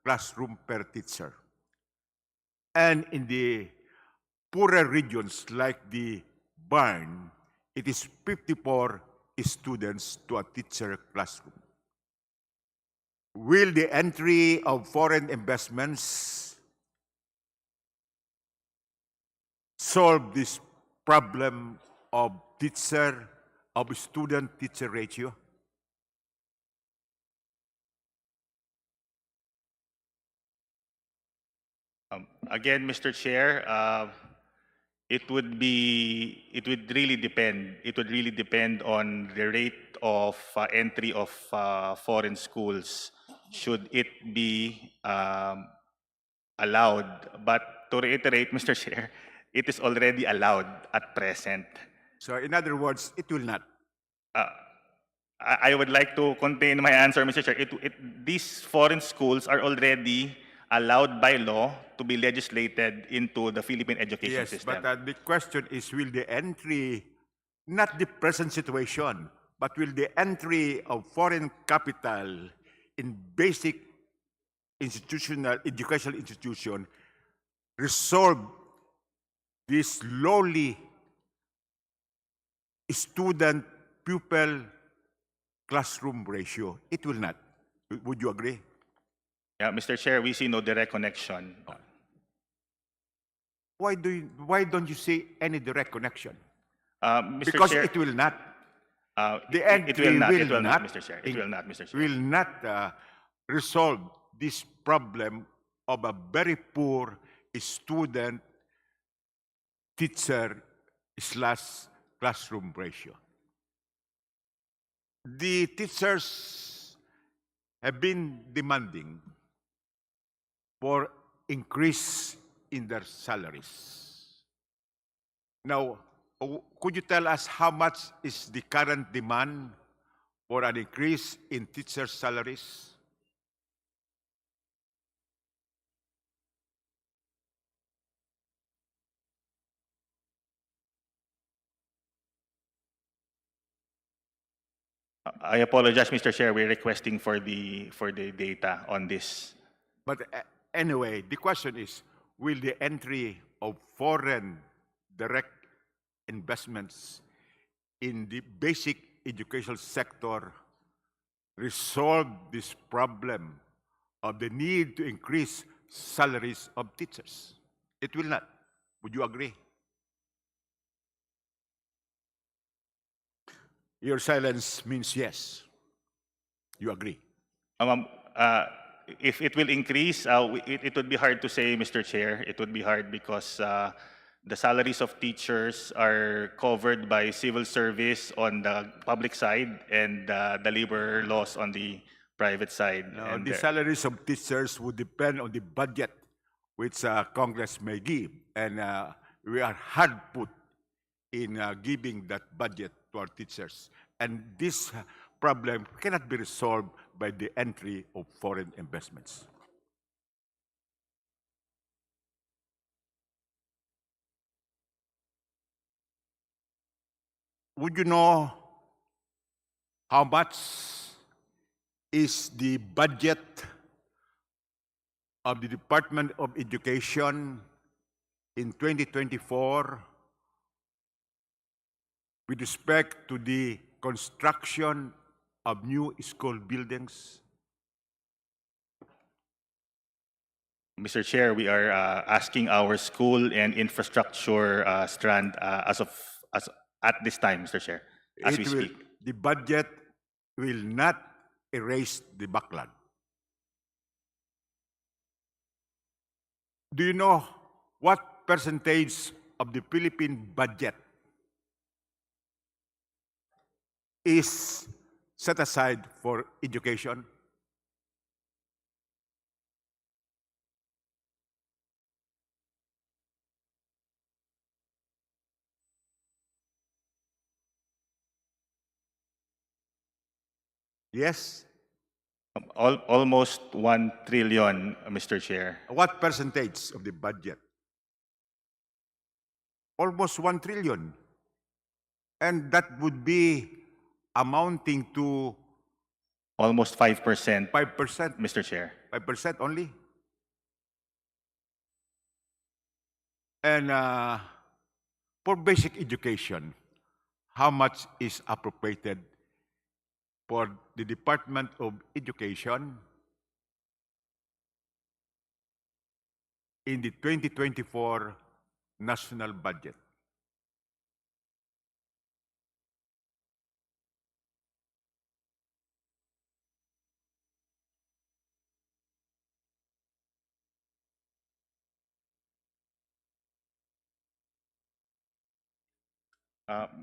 classroom per teacher. And in the poorer regions like the Barn, it is 54 students to a teacher classroom. Will the entry of foreign investments solve this problem of student-teacher ratio? Again, Mr. Chair, it would really depend. It would really depend on the rate of entry of foreign schools. Should it be allowed? But to reiterate, Mr. Chair, it is already allowed at present. So in other words, it will not. I would like to contain my answer, Mr. Chair. These foreign schools are already allowed by law to be legislated into the Philippine education Yes, system. but the question is, will the entry, not the present situation, but will the entry of foreign capital in basic educational institution resolve this lowly student-pupil classroom ratio? It will not. Would you agree? Yeah, Mr. Chair, we see no direct connection. Why don't you see any direct connection? Mr. Because Chair, it will not. The it will not. entry It will not, Mr. Chair. It will not, Mr. Chair. Will not resolve this problem of a very poor student teacher / classroom ratio. The teachers have been demanding for increase in their salaries. Now, could you tell us how much is the current demand for an increase in teachers' salaries? I apologize, Mr. Chair. We're requesting for the data on this. But anyway, the question is, will the entry of foreign direct investments in the basic educational sector resolve this problem of the need to increase salaries of teachers? It will not. Would you agree? Your silence means yes. You agree? If it will increase, it would be hard to say, Mr. Chair. It would be hard because the salaries of teachers are covered by civil service on the public side and the labor laws on the private side. No, And the salaries of teachers would depend on the budget which Congress may give. And we are hard put in giving that budget to our teachers. And this problem cannot be resolved by the entry of foreign investments. Would you know how much is the budget of the Department of Education in 2024 with respect to the construction of new school buildings? Mr. Chair, we are asking our school and infrastructure strand at this time, Mr. Chair, as we speak. The budget will not erase the backlog. Do you know what percentage of the Philippine budget is set aside for education? Yes? Almost 1 trillion, Mr. Chair. What percentage of the budget? Almost 1 trillion. And that would be amounting to Almost 5%, 5%. Mr. Chair. 5% only. And for basic education, how much is appropriated for the Department of Education in the 2024 national budget?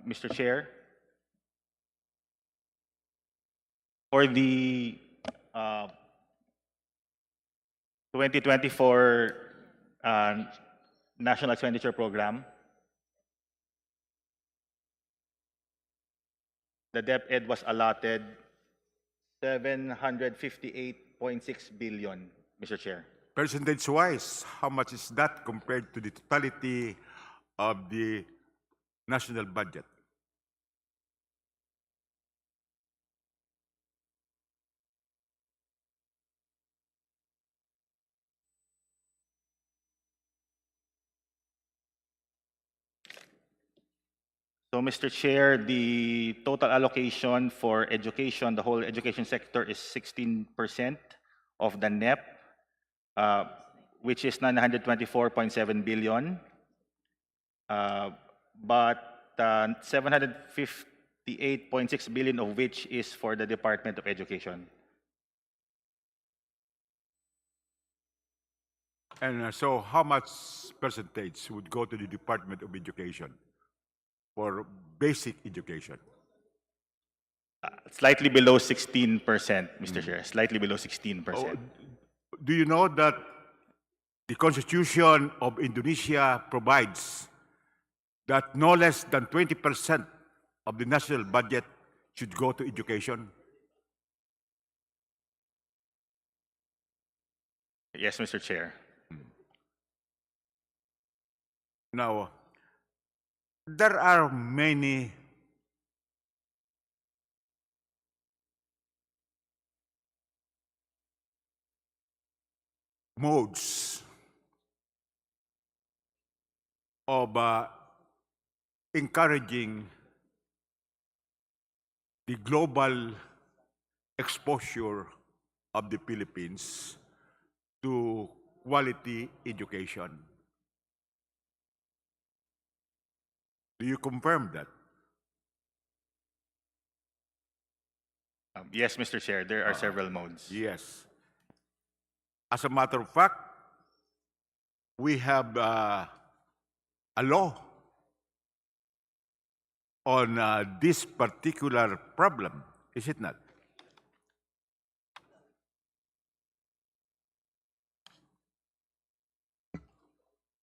Mr. Chair, for the 2024 National Expenditure Program, the DepEd was allotted 758.6 billion, Mr. Chair. Percentage-wise, how much is that compared to the totality of the national budget? So, Mr. Chair, the total allocation for education, the whole education sector, is 16% of the NEP, which is 924.7 billion. But 758.6 billion of which is for the Department of Education. And so how much percentage would go to the Department of Education for basic education? Slightly below 16%, Mr. Chair. Slightly below 16%. Oh, do you know that the Constitution of Indonesia provides that no less than 20% of the national budget should go to education? Yes, Mr. Chair. Now, there are many modes of encouraging the global exposure of the Philippines to quality education. Do you confirm that? Yes, Mr. Chair. There are several modes. Yes. As a matter of fact, we have a law on this particular problem, is it not?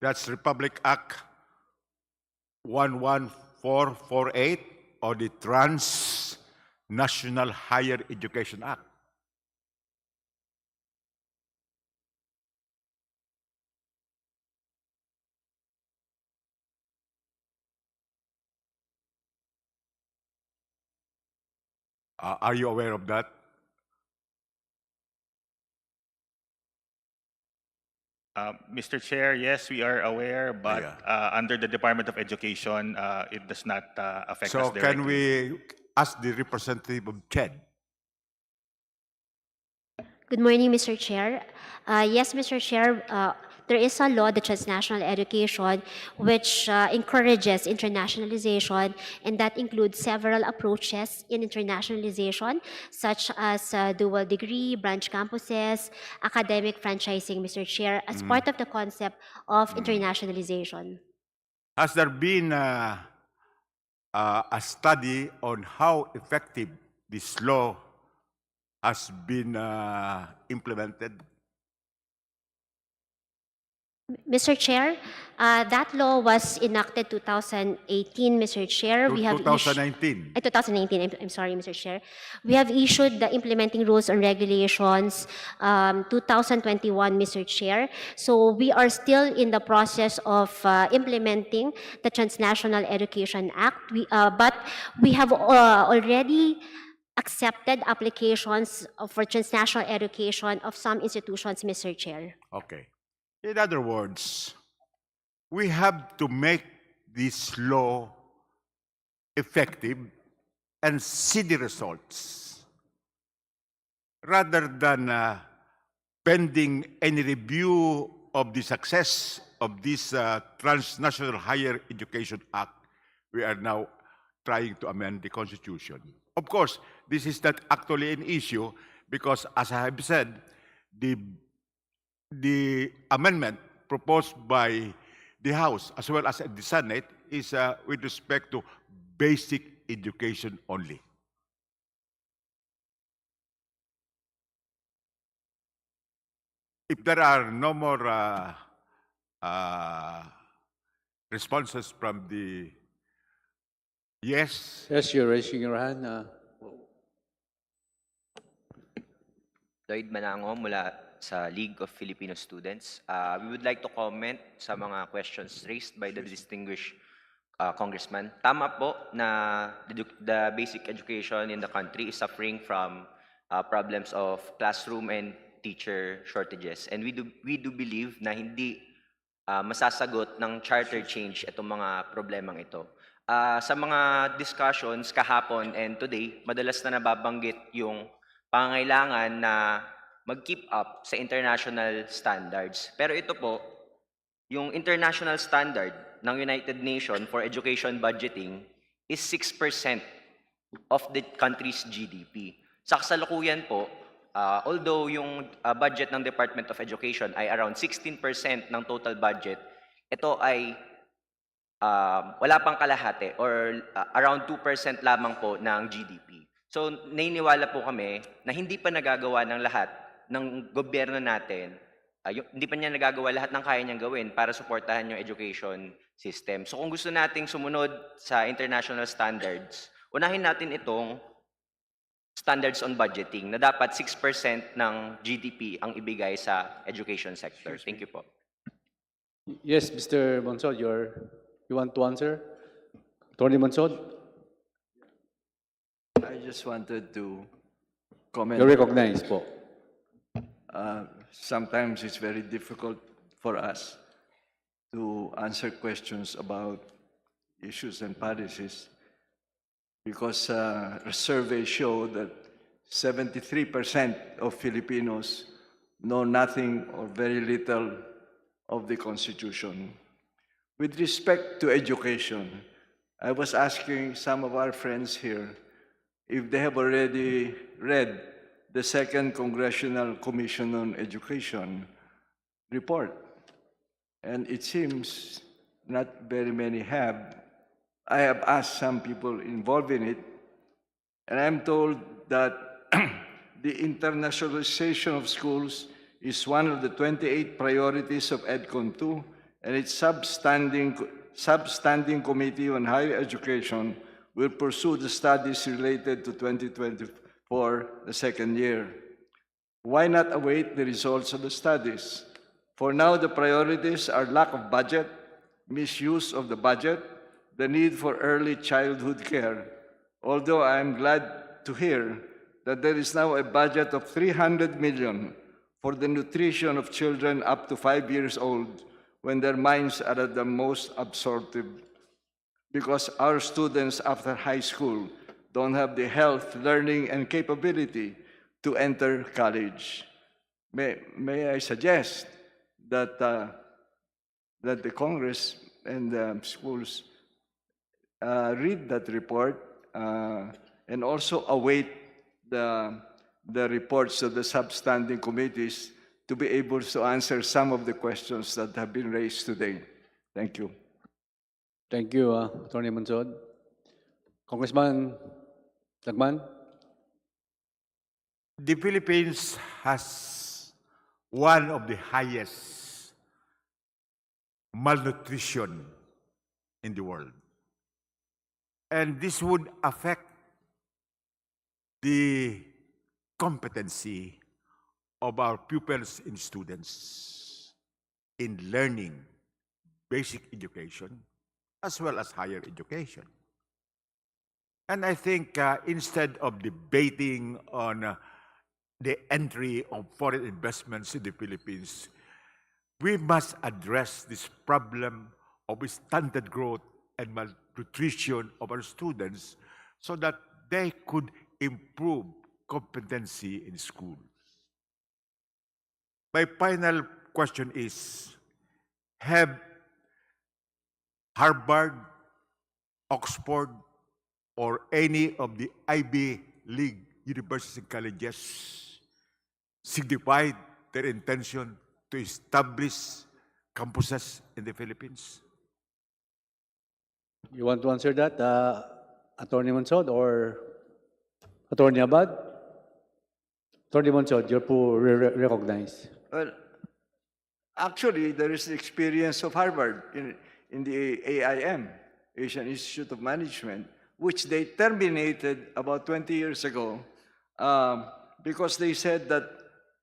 That's Republic Act 11448 or the Transnational Higher Education Act. Are you aware of that? Mr. Chair, yes, we are aware, but under the Department of Education, it does not affect us So directly. can we ask the representative of CHED? Good morning, Mr. Chair. Yes, Mr. Chair, there is a law, the Transnational Education, which encourages internationalization, and that includes several approaches in internationalization, such as dual degree, branch campuses, academic franchising, Mr. Chair, as part of the concept of internationalization. Has there been a study on how effective this law has been implemented? Mr. Chair, that law was enacted 2018, Mr. Chair. We have 2019. 2019, I'm sorry, Mr. Chair. We have issued the implementing rules and regulations 2021, Mr. Chair. So we are still in the process of implementing the Transnational Education Act. But we have already accepted applications for transnational education of some institutions, Mr. Chair. Okay. In other words, we have to make this law effective and see the results rather than pending any review of the success of this Transnational Higher Education Act. We are now trying to amend the Constitution. Of course, this is not actually an issue because, as I have said, the amendment proposed by the House as well as the Senate is with respect to basic education only. If there are no more responses from the yes. Yes, you're raising your hand. Lloyd Manango mula sa League of Filipino Students. We would like to comment sa mga questions raised by the distinguished congressman. Tama po na the basic education in the country is suffering from problems of classroom and teacher shortages. And we do believe na hindi masasagot ng charter change itong mga problemang ito. Sa mga discussions kahapon and today, madalas na nababanggit yung pangangailangan na mag-keep up sa international standards. Pero ito po, yung international standard ng United Nations for education budgeting is 6% of the country's GDP. Sa kasalukuyan po, although yung budget ng Department of Education ay around 16% ng total budget, ito ay wala pang kalahati or around 2% lamang po ng GDP. So, naniniwala po kami na hindi pa nagagawa ng lahat ng gobyerno natin, hindi pa niya nagagawa lahat ng kaya niyang gawin para suportahan yung education system. So, kung gusto nating sumunod sa international standards, unahin natin itong standards on budgeting na dapat 6% ng GDP ang ibigay sa education sector. Thank you po. Yes, Mr. Monsod, you want to answer? Attorney Monsod? I just wanted to comment. You're recognized po. Sometimes it's very difficult for us to answer questions about issues and policies because surveys show that 73% of Filipinos know nothing or very little of the Constitution. With respect to education, I was asking some of our friends here if they have already read the Second Congressional Commission on Education report. And it seems not very many have. I have asked some people involved in it, and I'm told that the internationalization of schools is one of the 28 priorities of EDCON 2, and its substanding Committee on Higher Education will pursue the studies related to 2024, the second year. Why not await the results of the studies? For now, the priorities are lack of budget, misuse of the budget, the need for early childhood care. Although I am glad to hear that there is now a budget of 300 million for the nutrition of children up to 5 years old when their minds are at the most absorptive, because our students after high school don't have the health, learning, and capability to enter college. May I suggest that that the Congress and the schools read that report and also await the reports of the substanding committees to be able to answer some of the questions that have been raised today. Thank you. Thank you, Attorney Monsod. Congressman Lagman. The Philippines has one of the highest malnutrition in the world. And this would affect the competency of our pupils and students in learning basic education as well as higher education. And I think instead of debating on the entry of foreign investments in the Philippines, we must address this problem of stunted growth and malnutrition of our students so that they could improve competency in school. My final question is, have Harvard, Oxford, or any of the Ivy League universities and colleges signified their intention to establish campuses in the Philippines? You want to answer that, Attorney Monsod or Attorney Abad? Attorney Monsod, you're recognized. Well, actually, there is the experience of Harvard in the AIM, Asian Institute of Management, which they terminated about 20 years ago because they said that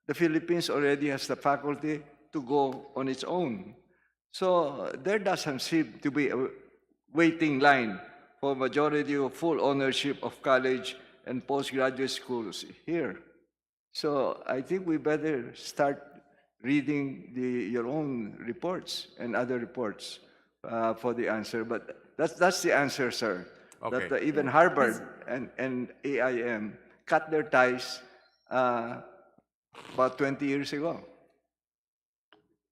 the Philippines already has the faculty to go on its own. So there doesn't seem to be a waiting line for majority of full ownership of college and postgraduate schools here. So I think we better start reading your own reports and other reports for the answer. But that's the answer, sir. Okay. That even Harvard and AIM cut their ties about 20 years ago.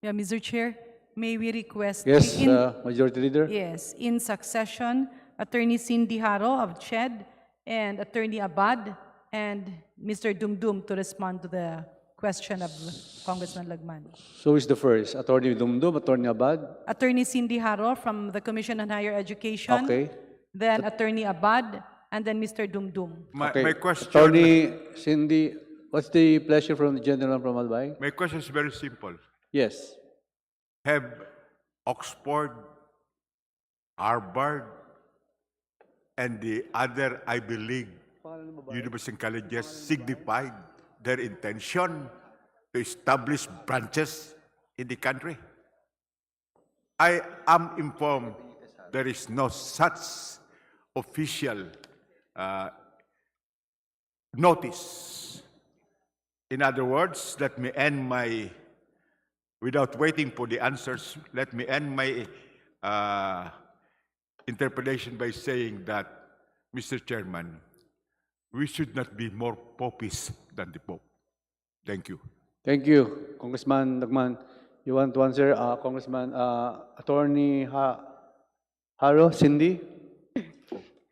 Yeah, Mr. Chair, may we request... Yes, Majority Leader. Yes, in succession, Attorney Cindy Haro of CHED and Attorney Abad and Mr. Dumdum to respond to the question of Congressman Lagman. So is the first, Attorney Dumdum, Attorney Abad. Attorney Cindy Haro from the Commission on Higher Education. Okay. Then Attorney Abad, and then Mr. Dumdum. My question... Attorney Cindy, what's the pleasure from the gentleman from Albay? My question is very simple. Yes. Have Oxford, Harvard, and the other Ivy League universities and colleges signified their intention to establish branches in the country? I am informed there is no such official notice. In other words, let me end my, without waiting for the answers, let me end my interpretation by saying that, Mr. Chairman, we should not be more popist than the Pope. Thank you. Thank you, Congressman Lagman. You want to answer, Congressman, Attorney Haro, Cindy?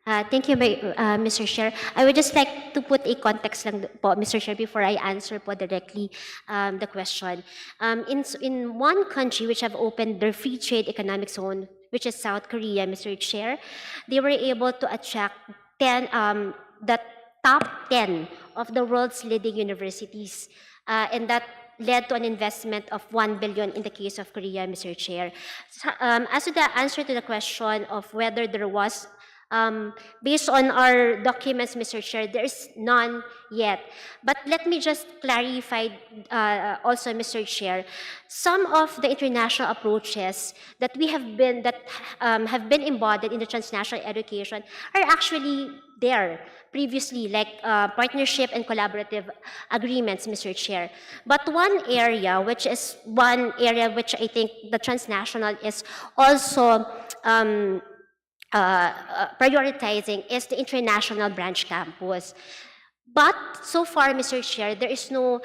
Thank you, Mr. Chair. I would just like to put a context lang po, Mr. Chair, before I answer po directly the question. In one country which have opened their free trade economic zone, which is South Korea, Mr. Chair, they were able to attract the top 10 of the world's leading universities, and that led to an investment of 1 billion in the case of Korea, Mr. Chair. As to the answer to the question of whether there was, based on our documents, Mr. Chair, there is none yet. But let me just clarify also, Mr. Chair, some of the international approaches that we have been have been embodied in the transnational education are actually there previously, like partnership and collaborative agreements, Mr. Chair. But one area which I think the transnational is also prioritizing is the international branch campus. But so far, Mr. Chair, there is no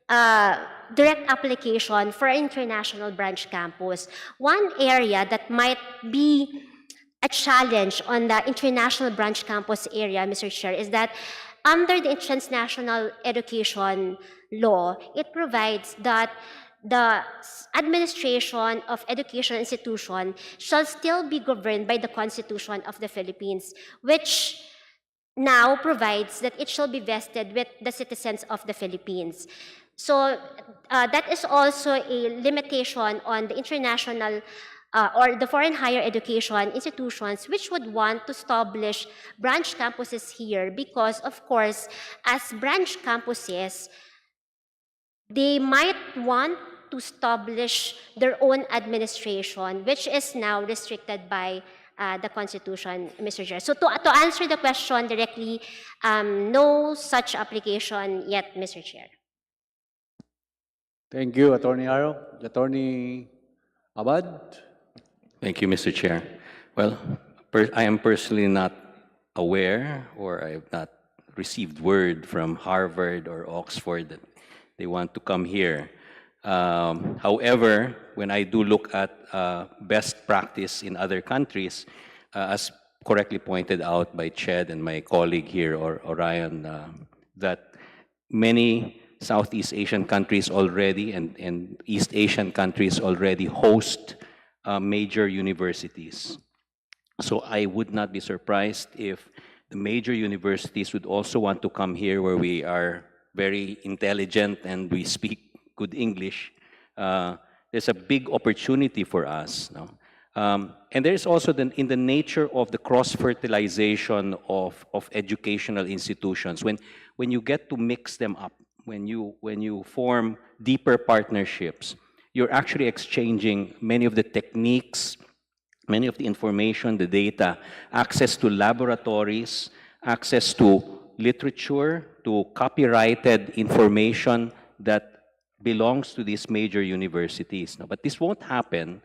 direct application for international branch campus. One area that might be a challenge on the international branch campus area, Mr. Chair, is that under the transnational education law, it provides that the administration of educational institution shall still be governed by the Constitution of the Philippines, which now provides that it shall be vested with the citizens of the Philippines. So that is also a limitation on the international or the foreign higher education institutions which would want to establish branch campuses here because, of course, as branch campuses, they might want to establish their own administration, which is now restricted by the Constitution, Mr. Chair. So to answer the question directly, no such application yet, Mr. Chair. Thank you, Attorney Aro. Attorney Abad? Thank you, Mr. Chair. Well, I am personally not aware, or I have not received word from Harvard or Oxford that they want to come here. However, when I do look at best practice in other countries, as correctly pointed out by Ched and my colleague here, or Orion, that many Southeast Asian countries already and East Asian countries already host major universities. So I would not be surprised if the major universities would also want to come here where we are very intelligent and we speak good English. There's a big opportunity for us. No? And there's also in the nature of the cross-fertilization of educational institutions. When you get to mix them up, when you form deeper partnerships, you're actually exchanging many of the techniques, many of the information, the data, access to laboratories, access to literature, to copyrighted information that belongs to these major universities. No, but this won't happen,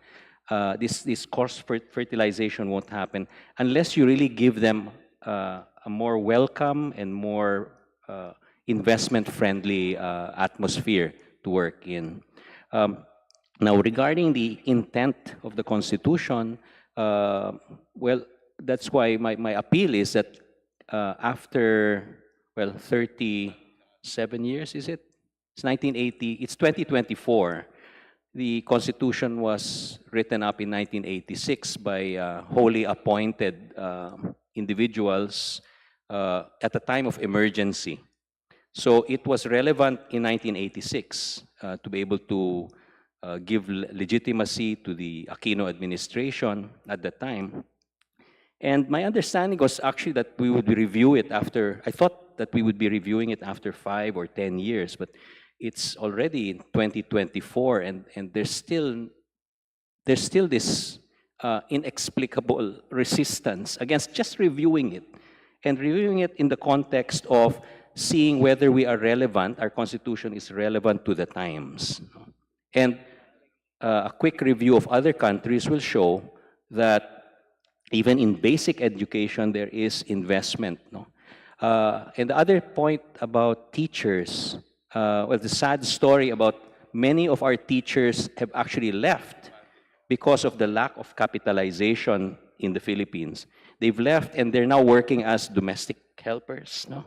this cross-fertilization won't happen unless you really give them a more welcome and more investment-friendly atmosphere to work in. Now, regarding the intent of the Constitution, well, that's why my appeal is that after, well, 37 years, is it? It's 1980, it's 2024. The Constitution was written up in 1986 by wholly appointed individuals at a time of emergency. So it was relevant in 1986 to be able to give legitimacy to the Aquino administration at that time. And my understanding was actually that we would review it after, I thought that we would be reviewing it after 5 or 10 years, but it's already in 2024 and there's still this inexplicable resistance against just reviewing it, and reviewing it in the context of seeing whether we are relevant, our Constitution is relevant to the times. And a quick review of other countries will show that even in basic education, there is investment. No? And the other point about teachers, well, the sad story about many of our teachers have actually left because of the lack of capitalization in the Philippines. They've left and they're now working as domestic helpers. No?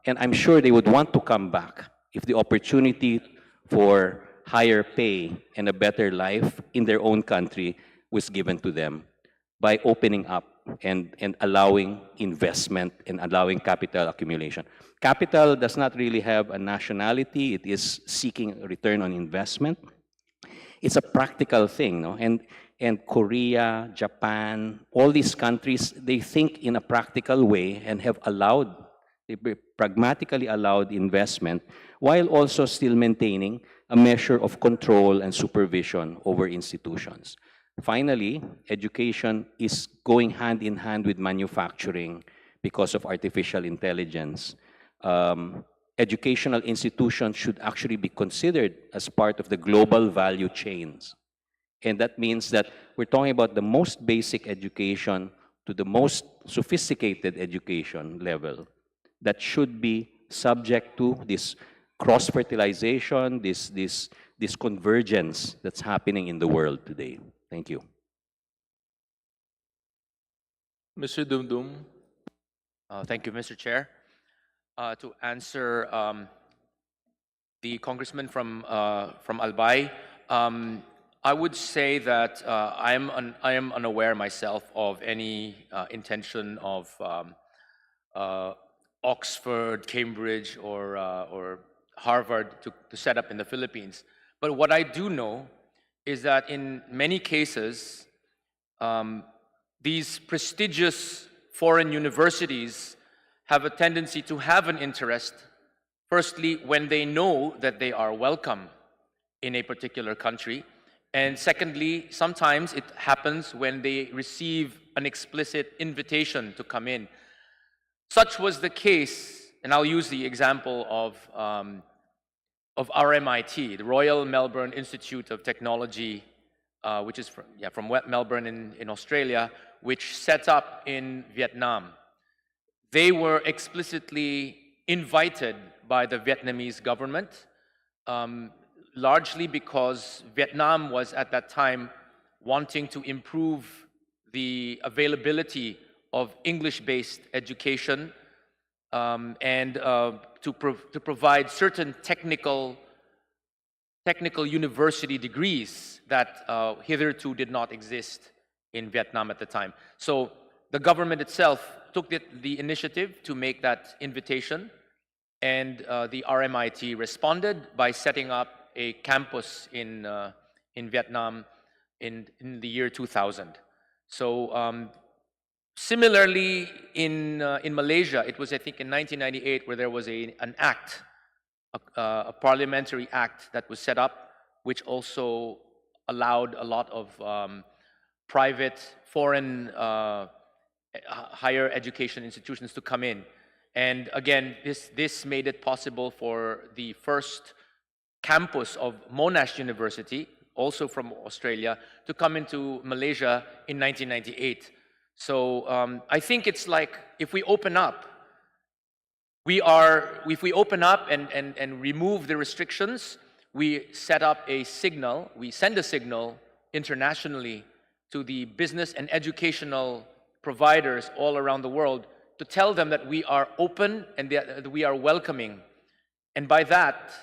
And I'm sure they would want to come back if the opportunity for higher pay and a better life in their own country was given to them by opening up and allowing investment and allowing capital accumulation. Capital does not really have a nationality. It is seeking a return on investment. It's a practical thing, no? And Korea, Japan, all these countries, they think in a practical way and have allowed, they pragmatically allowed investment while also still maintaining a measure of control and supervision over institutions. Finally, education is going hand in hand with manufacturing because of artificial intelligence. Educational institutions should actually be considered as part of the global value chains. And that means that we're talking about the most basic education to the most sophisticated education level that should be subject to this cross-fertilization, this convergence that's happening in the world today. Thank you. Mr. Dumdum. Thank you, Mr. Chair. To answer the congressman from Albay, I would say that I am unaware myself of any intention of Oxford, Cambridge, or Harvard to set up in the Philippines. But what I do know is that in many cases, these prestigious foreign universities have a tendency to have an interest, firstly, when they know that they are welcome in a particular country, and secondly, sometimes it happens when they receive an explicit invitation to come in. Such was the case, and I'll use the example of RMIT, the Royal Melbourne Institute of Technology, which is from Melbourne in Australia, which set up in Vietnam. They were explicitly invited by the Vietnamese government, largely because Vietnam was at that time wanting to improve the availability of English-based education and to provide certain technical university degrees that hitherto did not exist in Vietnam at the time. So the government itself took the initiative to make that invitation, and the RMIT responded by setting up a campus in Vietnam in the year 2000. So similarly, in Malaysia, it was, I think, in 1998 where there was an act, a parliamentary act that was set up, which also allowed a lot of private foreign higher education institutions to come in. And again, this made it possible for the first campus of Monash University, also from Australia, to come into Malaysia in 1998. So I think it's like if we open up, if we open up and remove the restrictions, we set up a signal, we send a signal internationally to the business and educational providers all around the world to tell them that we are open and that we are welcoming. And by that,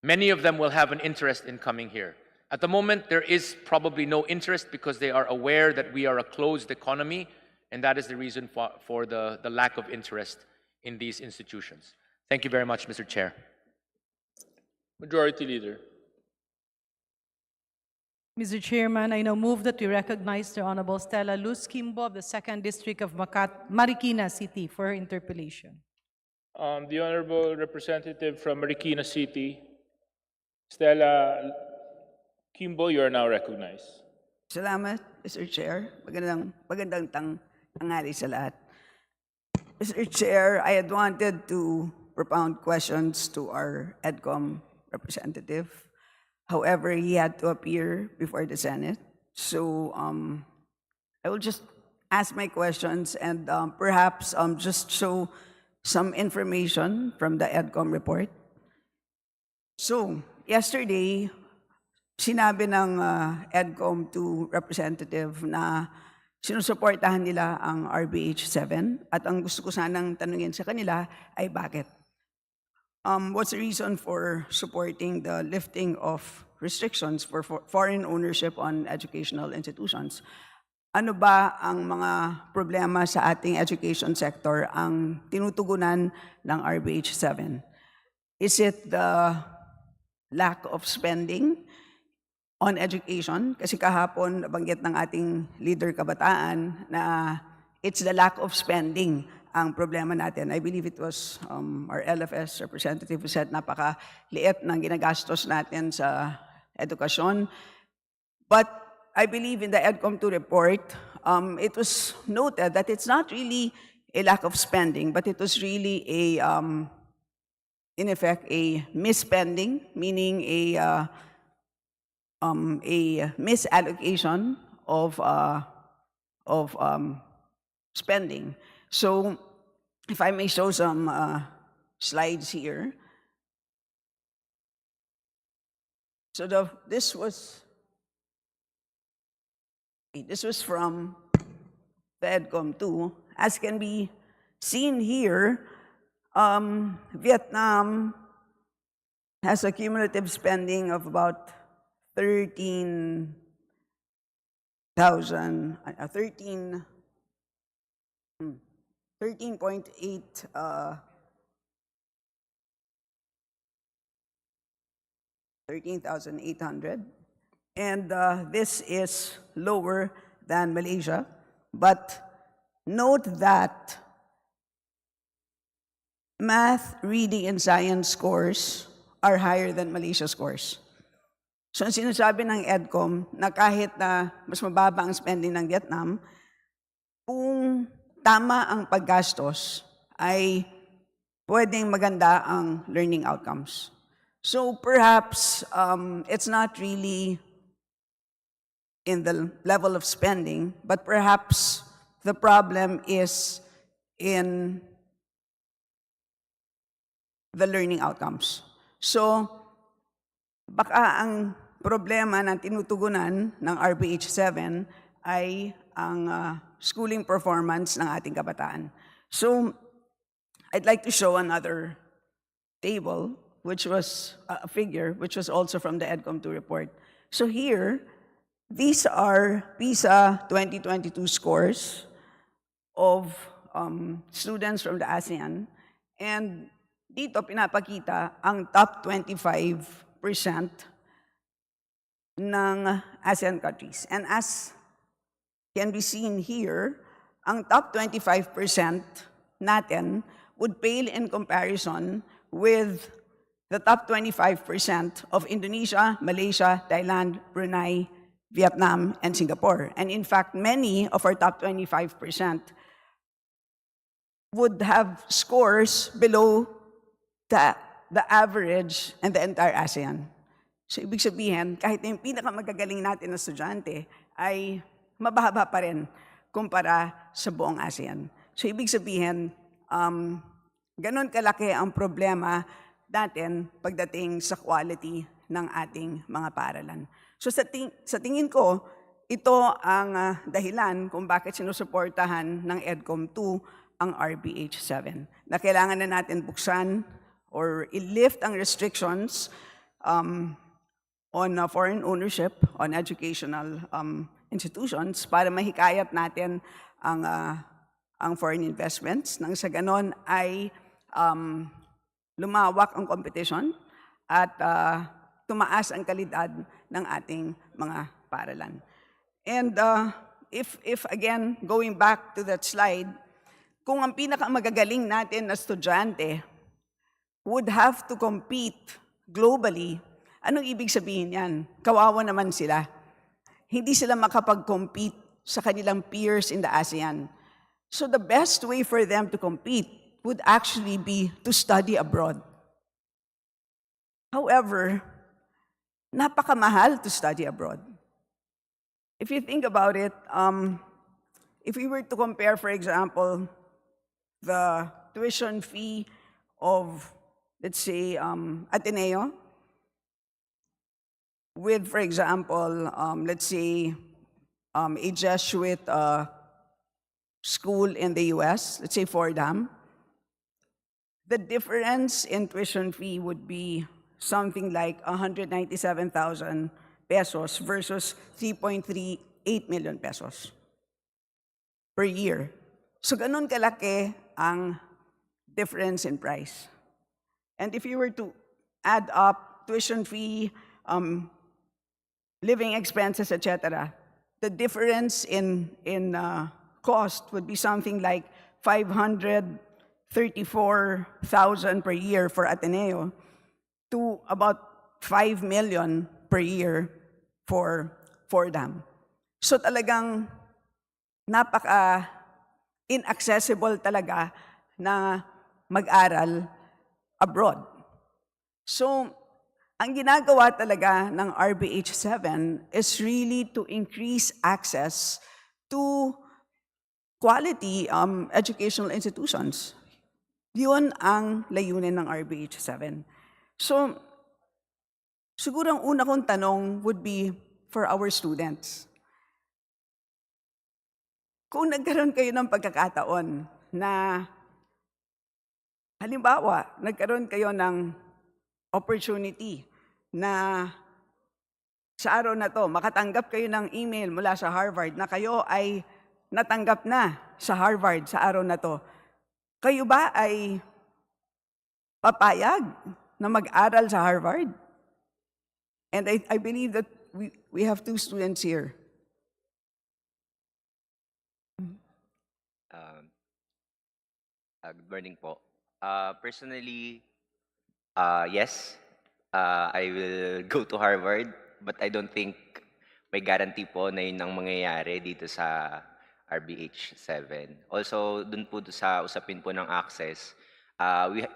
many of them will have an interest in coming here. At the moment, there is probably no interest because they are aware that we are a closed economy, and that is the reason for the lack of interest in these institutions. Thank you very much, Mr. Chair. Majority Leader. Mr. Chairman, I now move that we recognize the Honorable Stella Luz Kimbo of the 2nd District of Marikina City for her interpellation. The Honorable Representative from Marikina City, Stella Kimbo, you are now recognized. Salamat, Mr. Chair. Magandang tanghali sa lahat. Mr. Chair, I had wanted to propound questions to our EDCOM representative. However, he had to appear before the Senate. So I will just ask my questions and perhaps just show some information from the EDCOM report. So yesterday, sinabi ng EDCOM to representative na sinusuportahan nila ang RBH7 at ang gusto ko sanang tanungin sa kanila ay bakit? What's the reason for supporting the lifting of restrictions for foreign ownership on educational institutions? Ano ba ang mga problema sa ating education sector ang tinutugunan ng RBH7? Is it the lack of spending on education? Kasi kahapon nabanggit ng ating leader kabataan na it's the lack of spending ang problema natin. I believe it was our LFS representative who said napakaliit ng ginagastos natin sa edukasyon. But I believe in the EDCOM2 report, it was noted that it's not really a lack of spending, but it was really in effect, a misspending, meaning a misallocation of spending. So, if I may show some slides here, So this was from the EDCOM 2. As can be seen here, Vietnam has a cumulative spending of about 13,800. And this is lower than Malaysia. But note that math, reading, and science scores are higher than Malaysia scores. So ang sinasabi ng EDCOM na kahit na mas mababa ang spending ng Vietnam, kung tama ang paggastos, ay pwedeng maganda ang learning outcomes. So perhaps it's not really in the level of spending, but perhaps the problem is in the learning outcomes. So baka ang problema na tinutugunan ng RBH7 ay ang schooling performance ng ating kabataan. So I'd like to show another table, which was a figure, which was also from the EDCOM 2 report. So here, these are PISA 2022 scores of students from the ASEAN. And dito pinapakita ang top 25% ng ASEAN countries. And as can be seen here, ang top 25% natin would pale in comparison with the top 25% of Indonesia, Malaysia, Thailand, Brunei, Vietnam, and Singapore. And in fact, many of our top 25% would have scores below the average and the entire ASEAN. So ibig sabihin, kahit yung pinakamagagaling natin na estudyante ay mababa pa rin kumpara sa buong ASEAN. So ibig sabihin, ganun kalaki ang problema natin pagdating sa quality ng ating mga paaralan. So sa tingin ko, ito ang dahilan kung bakit sinusuportahan ng EDCOM 2 ang RBH7. Na kailangan na natin buksan or i-lift ang restrictions on foreign ownership on educational institutions para mahikayat natin ang foreign investments. Nang sa ganon ay lumawak ang competition at tumaas ang kalidad ng ating mga paaralan. And if again, going back to that slide, kung ang pinakamagagaling natin na estudyante would have to compete globally, anong ibig sabihin yan? Kawawa naman sila. Hindi sila makapag-compete sa kanilang peers in the ASEAN. So the best way for them to compete would actually be to study abroad. However, napakamahal to study abroad. If you think about it, if we were to compare, for example, the tuition fee of, let's say, Ateneo with, for example, let's say, a Jesuit school in the US, let's say Fordham, the difference in tuition fee would be something like 197,000 pesos versus 3.38 million pesos per year. So ganun kalaki ang difference in price. And if you were to add up tuition fee, living expenses, etc., the difference in cost would be something like 534,000 per year for Ateneo to about 5 million per year for Fordham. So talagang inaccessible talaga na mag-aral abroad. So ang ginagawa talaga ng RBH7 is really to increase access to quality educational institutions. Yun ang layunin ng RBH7. So siguro ang una kong tanong would be for our students. Kung nagkaroon kayo ng pagkakataon na, halimbawa, nagkaroon kayo ng opportunity na sa araw na to, makatanggap kayo ng email mula sa Harvard na kayo ay natanggap na sa Harvard sa araw na to, kayo ba ay papayag na mag-aral sa Harvard? And I believe that we have two students here. Good morning po. Personally, yes, I will go to Harvard, but I don't think may guarantee po na yun ang mangyayari dito sa RBH7. Also, dun po sa usapin po ng access,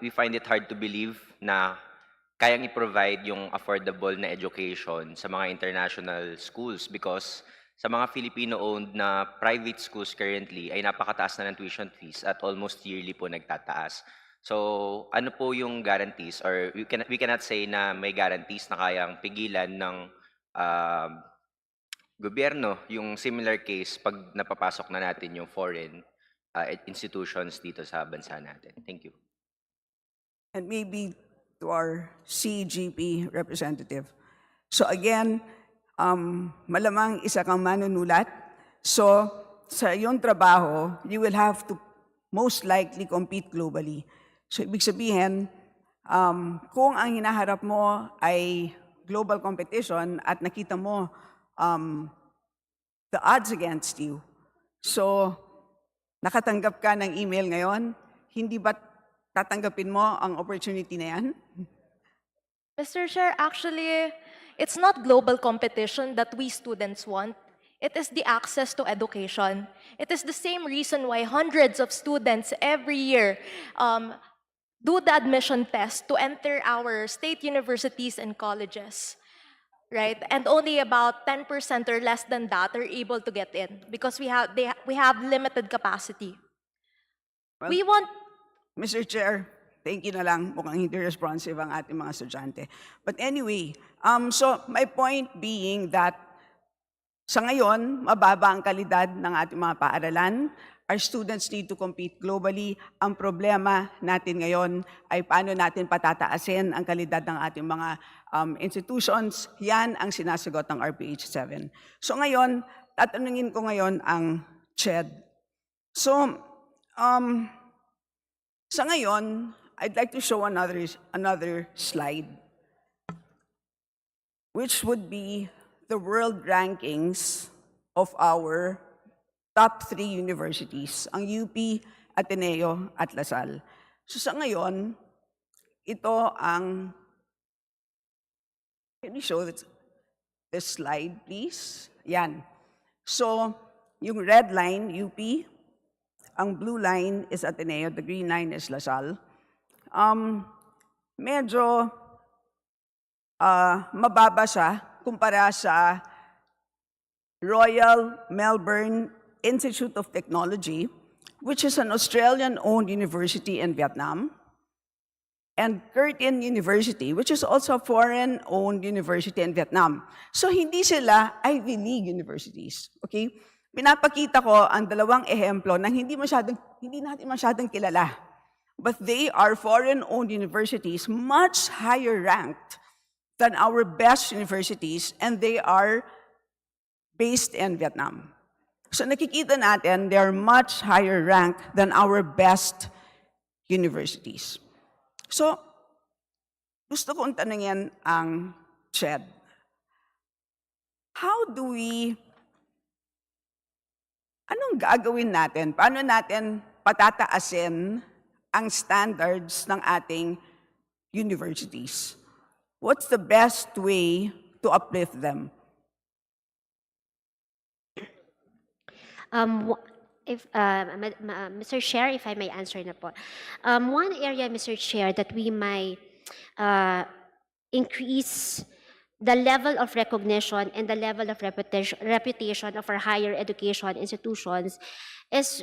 we find it hard to believe na kayang i-provide yung affordable na education sa mga international schools because sa mga Filipino-owned na private schools currently ay napakataas na ng tuition fees at almost yearly po nagtataas. So, ano po yung guarantees or we cannot say na may guarantees na kayang pigilan ng gobyerno yung similar case pag napapasok na natin yung foreign institutions dito sa bansa natin. Thank you. And maybe to our CGP representative. So again, malamang isa kang manunulat. So sa iyong trabaho, you will have to most likely compete globally. So ibig sabihin, kung ang hinaharap mo ay global competition at nakita mo the odds against you. So nakatanggap ka ng email ngayon, hindi ba tatanggapin mo ang opportunity na yan? Mr. Chair, actually, it's not global competition that we students want. It is the access to education. It is the same reason why hundreds of students every year do the admission test to enter our state universities and colleges, right? And only about 10% or less than that are able to get in because we have limited capacity. Well, We want Mr. Chair, thank you na lang. Mukhang hindi responsive ang ating mga estudyante. But anyway, so my point being that sa ngayon, mababa ang kalidad ng ating mga paaralan. Our students need to compete globally. Ang problema natin ngayon ay paano natin patataasin ang kalidad ng ating mga institutions. Yan ang sinasagot ng RBH7. So ngayon, tatanungin ko ngayon ang CHED. So, sa ngayon, I'd like to show another slide, which would be the world rankings of our top 3 universities, ang UP, Ateneo, at LaSalle. So sa ngayon, ito ang, can you show this slide, please? Yan. So, yung red line, UP, ang blue line is Ateneo, the green line is LaSalle. Medyo mababa siya kumpara sa Royal Melbourne Institute of Technology, which is an Australian-owned university in Vietnam, and Curtin University, which is also a foreign-owned university in Vietnam. So hindi sila Ivy League universities, okay? Pinapakita ko ang dalawang ehemplo na hindi natin masyadong kilala. But they are foreign-owned universities, much higher ranked than our best universities, and they are based in Vietnam. So nakikita natin, they are much higher ranked than our best universities. So, gusto kong tanungin ang CHED. Anong gagawin natin? Paano natin patataasin ang standards ng ating universities? What's the best way to uplift them? Mr. Chair, if I may answer na po. One area, Mr. Chair, that we might increase the level of recognition and the level of reputation of our higher education institutions is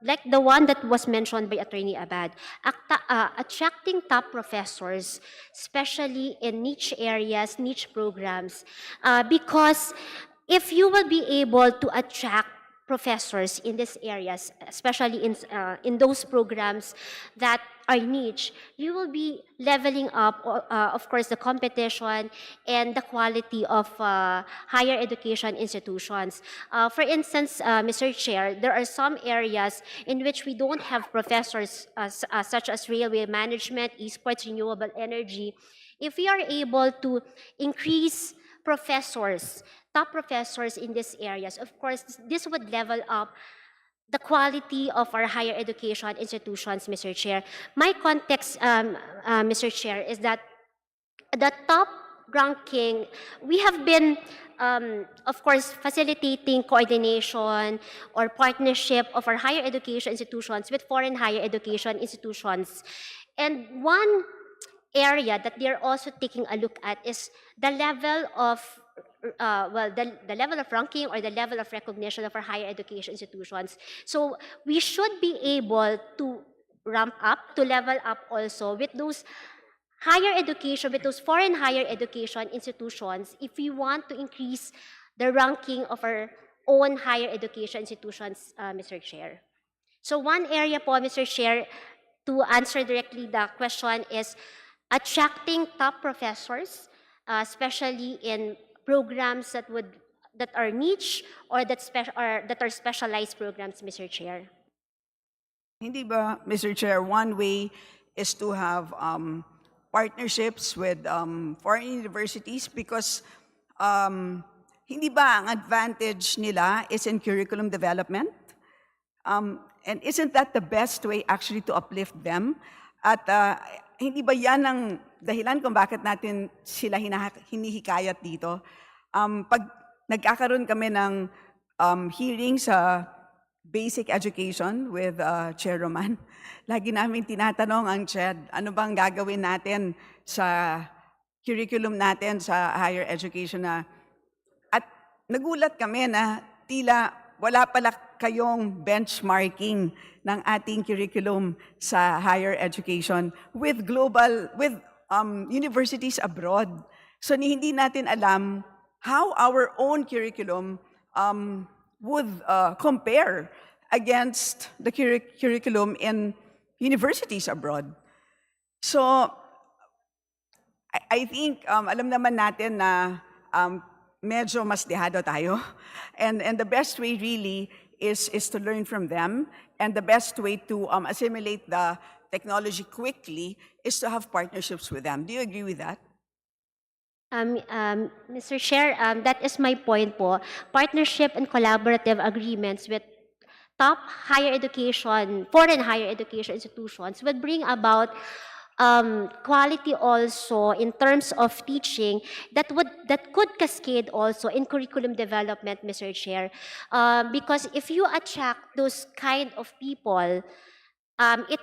like the one that was mentioned by Attorney Abad, attracting top professors, especially in niche areas, niche programs, because if you will be able to attract professors in these areas, especially in those programs that are niche, you will be leveling up, of course, the competition and the quality of higher education institutions. For instance, Mr. Chair, there are some areas in which we don't have professors such as railway management, esports, renewable energy. If we are able to increase professors, top professors in these areas, of course, this would level up the quality of our higher education institutions, Mr. Chair. My context, Mr. Chair, is that the top ranking, we have been, of course, facilitating coordination or partnership of our higher education institutions with foreign higher education institutions. And one area that they're also taking a look at is the level of the level of ranking or the level of recognition of our higher education institutions. So we should be able to ramp up, to level up also with those higher education, with those foreign higher education institutions, if we want to increase the ranking of our own higher education institutions, Mr. Chair. So one area po, Mr. Chair, to answer directly the question is attracting top professors, especially in programs that are niche or that are specialized programs, Mr. Chair. Hindi ba, Mr. Chair, one way is to have partnerships with foreign universities because hindi ba ang advantage nila is in curriculum development? And isn't that the best way actually to uplift them? At hindi ba yan ang dahilan kung bakit natin sila hinihikayat dito? Pag nagkakaroon kami ng hearing sa basic education with Chair Roman, lagi namin tinatanong ang CHED, ano bang gagawin natin sa curriculum natin sa higher education na at nagulat kami na tila wala pala kayong benchmarking ng ating curriculum sa higher education with universities abroad. So hindi natin alam how our own curriculum would compare against the curriculum in universities abroad. So I think alam naman natin na medyo mas dehado tayo. And the best way really is to learn from them. And the best way to assimilate the technology quickly is to have partnerships with them. Do you agree with that? Mr. Chair, that is my point po. Partnership and collaborative agreements with top higher education, foreign higher education institutions would bring about quality also in terms of teaching that could cascade also in curriculum development, Mr. Chair. Because if you attract those kind of people, it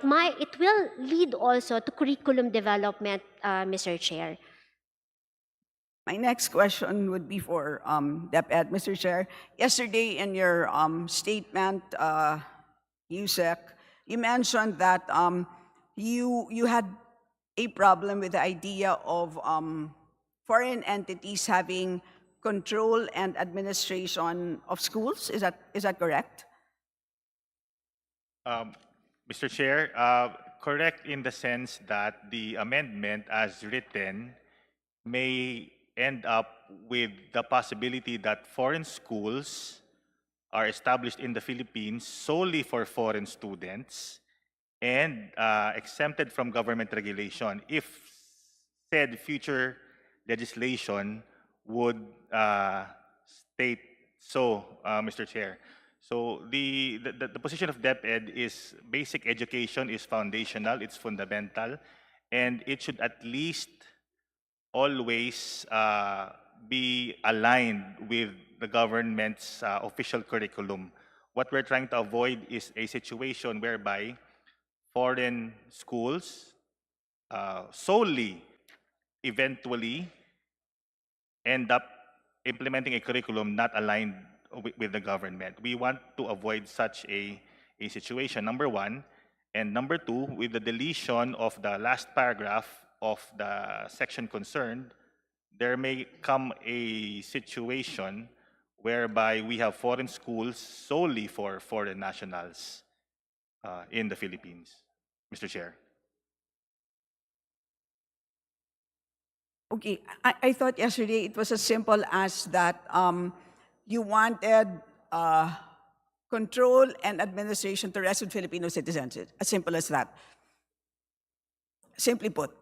will lead also to curriculum development, Mr. Chair. My next question would be for DepEd, Mr. Chair. Yesterday in your statement, USEC, you mentioned that you had a problem with the idea of foreign entities having control and administration of schools. Is that correct? Mr. Chair, correct in the sense that the amendment as written may end up with the possibility that foreign schools are established in the Philippines solely for foreign students and exempted from government regulation if said future legislation would state so, Mr. Chair. So the position of DepEd is basic education is foundational, it's fundamental, and it should at least always be aligned with the government's official curriculum. What we're trying to avoid is a situation whereby foreign schools solely eventually end up implementing a curriculum not aligned with the government. We want to avoid such a situation, number one. And number two, with the deletion of the last paragraph of the section concerned, there may come a situation whereby we have foreign schools solely for foreign nationals in the Philippines, Mr. Chair. Okay, I thought yesterday it was as simple as that you wanted control and administration to rest with Filipino citizens. As simple as that. Simply put,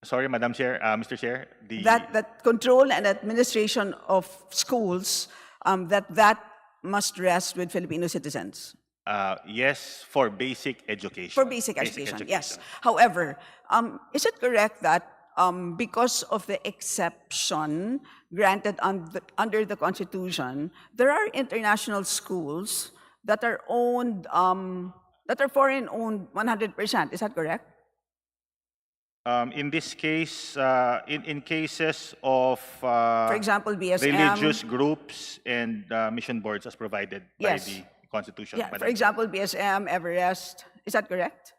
Sorry, Madam Chair, Mr. Chair. that control and administration of schools, that must rest with Filipino citizens. Yes, for basic education. For basic education, yes. However, is it correct that because of the exception granted under the Constitution, there are international schools that are owned, that are foreign-owned 100%? Is that correct? In this case, in cases of For example, BSM. religious groups and mission boards as provided by Yes. the Constitution. Yeah, for Madam Chair. example, BSM, Everest. Is that correct?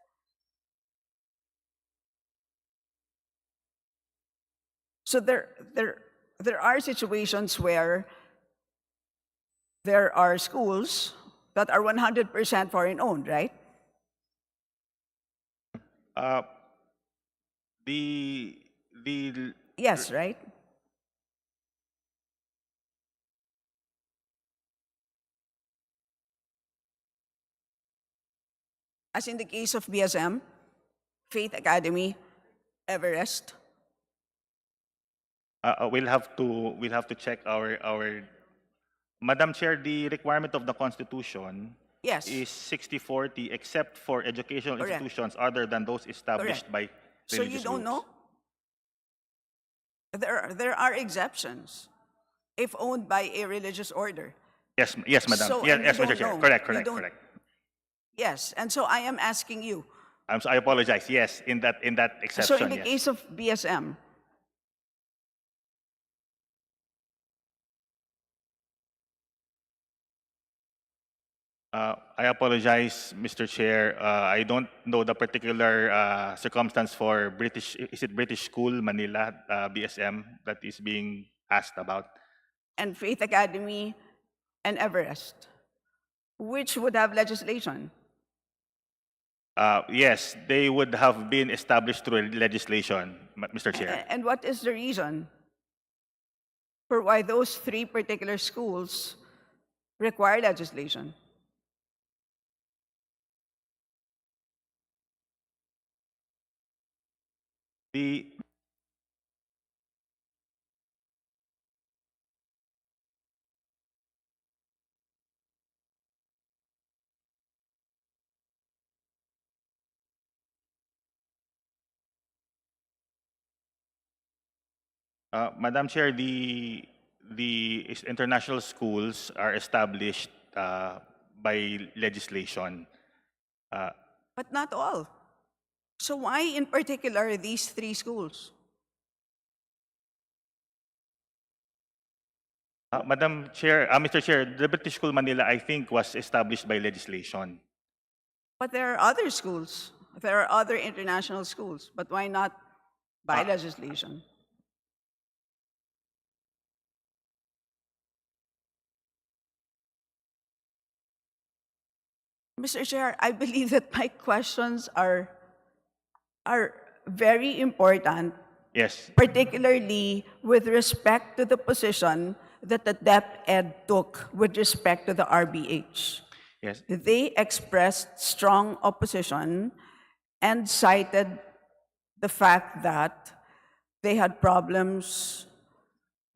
So there are situations where there are schools that are 100% foreign-owned, right? The Yes, right? As in the case of BSM, Faith Academy, Everest. we'll have to check our Madam Chair, the requirement of the Constitution Yes. is 60-40 except for educational Correct. institutions other than those established Correct. by So religious you don't groups. know? There are exceptions if owned by a religious order. Yes, yes, Madam. So, yes, and yes, you Mr. don't Chair. know. Correct, You correct, don't- correct. Yes, and so I am asking you. I apologize. Yes, in that exception. So in the yes. case of BSM, I apologize, Mr. Chair. I don't know the particular circumstance for British. Is it British School Manila BSM that is being asked about? and Faith Academy, and Everest, which would have legislation. Yes, they would have been established through legislation, Mr. Chair. And what is the reason for why those three particular schools require legislation? The Madam Chair, the international schools are established by legislation. But not all. So why in particular these three schools? Madam Chair, Mr. Chair, the British School Manila, I think, was established by legislation. But there are other schools. There are other international schools. But why not by legislation? Mr. Chair, I believe that my questions are very important, Yes. particularly with respect to the position that the DepEd took with respect to the RBH. Yes. They expressed strong opposition and cited the fact that they had problems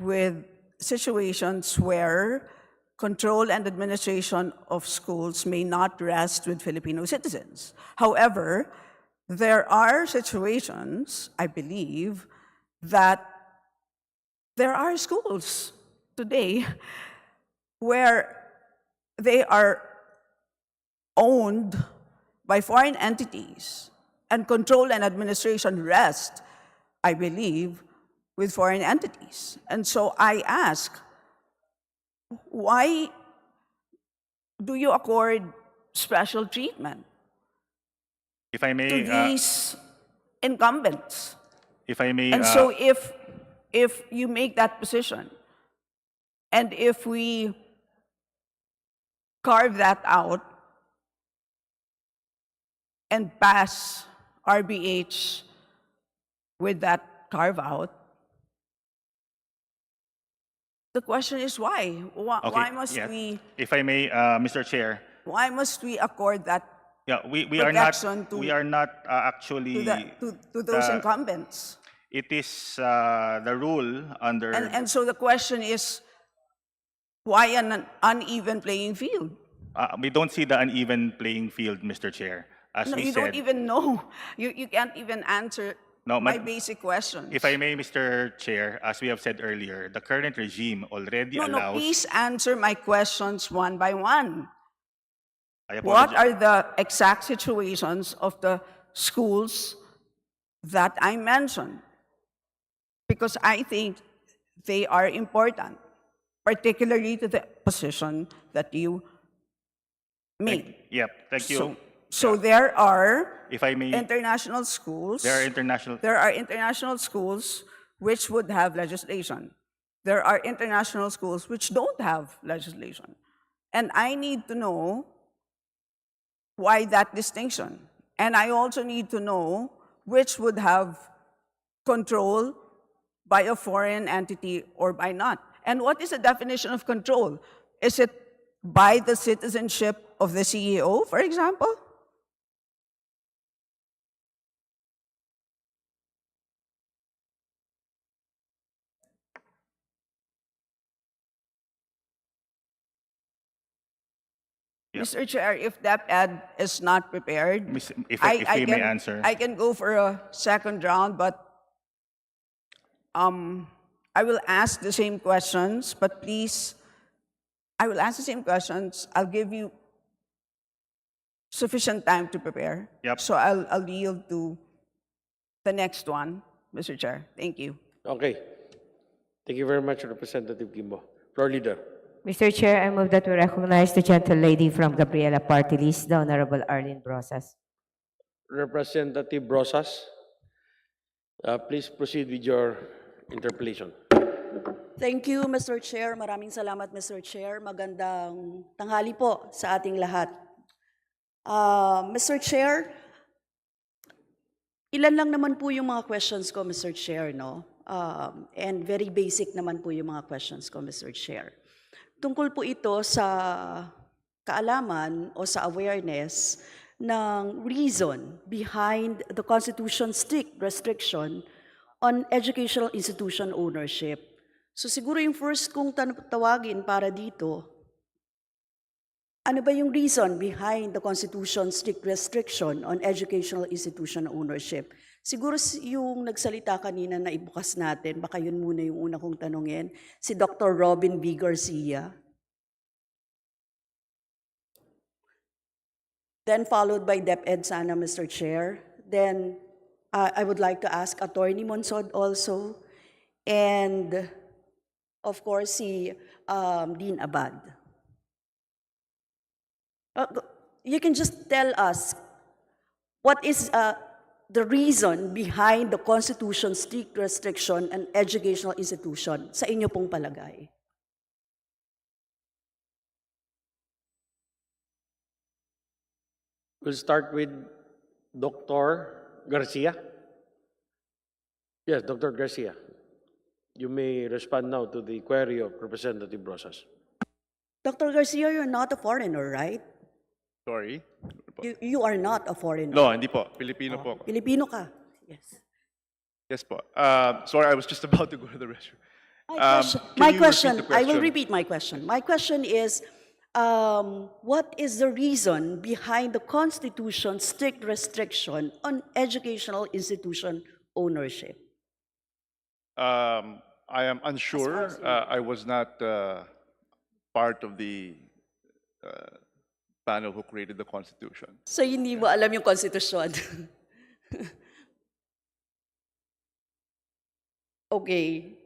with situations where control and administration of schools may not rest with Filipino citizens. However, there are situations, I believe, that there are schools today where they are owned by foreign entities and control and administration rest, I believe, with foreign entities. And so I ask, why do you accord special treatment If I to may, these incumbents? if I may, And so if you make that position, and if we carve that out and pass RBH with that carve out, the question is why? Why must yes. we? If I may, Mr. Chair, Why must we accord that yeah, we are not protection to, we are not actually to those the- incumbents? It is the rule under. And so the question is, why an uneven playing field? We don't see the uneven playing field, Mr. Chair. As No, we you said, don't even know. You can't even answer No, my but- basic questions. if I may, Mr. Chair, as we have said earlier, the current regime already No, allows. please answer my questions one by one. I What apologize. are the exact situations of the schools that I mentioned? Because I think they are important, particularly to the position that you made. Yep, thank you. So there are If I may, international schools. there are international. There are international schools which would have legislation. There are international schools which don't have legislation. And I need to know why that distinction. And I also need to know which would have control by a foreign entity or by not. And what is the definition of control? Is it by the citizenship of the CEO, for example? Mr. Chair, if DepEd is not prepared, If we may answer. I can go for a second round, but I will ask the same questions, but please, I will ask the same questions. I'll give you sufficient time to prepare. Yep. So I'll yield to the next one, Mr. Chair. Thank you. Okay. Thank you very much, Representative Kimbo. Floor Leader. Mr. Chair, I move that we recognize the gentle lady from Gabriela Party List, the Honorable Arlene Brosas. Representative Brosas, please proceed with your interpellation. Thank you, Mr. Chair. Maraming salamat, Mr. Chair. Magandang tanghali po sa ating lahat. Mr. Chair, ilan lang naman po yung mga questions ko, Mr. Chair, no? And very basic naman po yung mga questions ko, Mr. Chair. Tungkol po ito sa kaalaman o sa awareness ng reason behind the Constitution's strict restriction on educational institution ownership. So siguro yung first kong tawagin para dito, ano ba yung reason behind the Constitution's strict restriction on educational institution ownership? Siguro yung nagsalita kanina na ibukas natin, baka yun muna yung una kong tanungin, si Dr. Robin B. Garcia. Then followed by DepEd sana, Mr. Chair. Then I would like to ask Attorney Monsod also. And of course, si Dean Abad. You can just tell us what is the reason behind the Constitution's strict restriction on educational institution sa inyo pong palagay. We'll start with Dr. Garcia. Yes, Dr. Garcia. You may respond now to the query of Representative Brosas. Dr. Garcia, you're not a foreigner, right? Sorry? You are not a foreigner. No, hindi po. Pilipino po ako. Pilipino ka. Yes. Yes po. Sorry, I was just about to go to the restroom. My Can you question, repeat the I will repeat my question. My question is, what is the reason behind the Constitution's strict restriction on educational institution ownership? I am unsure. I was not part of the panel who created the Constitution. So hindi mo alam yung konstitusyon. Okay.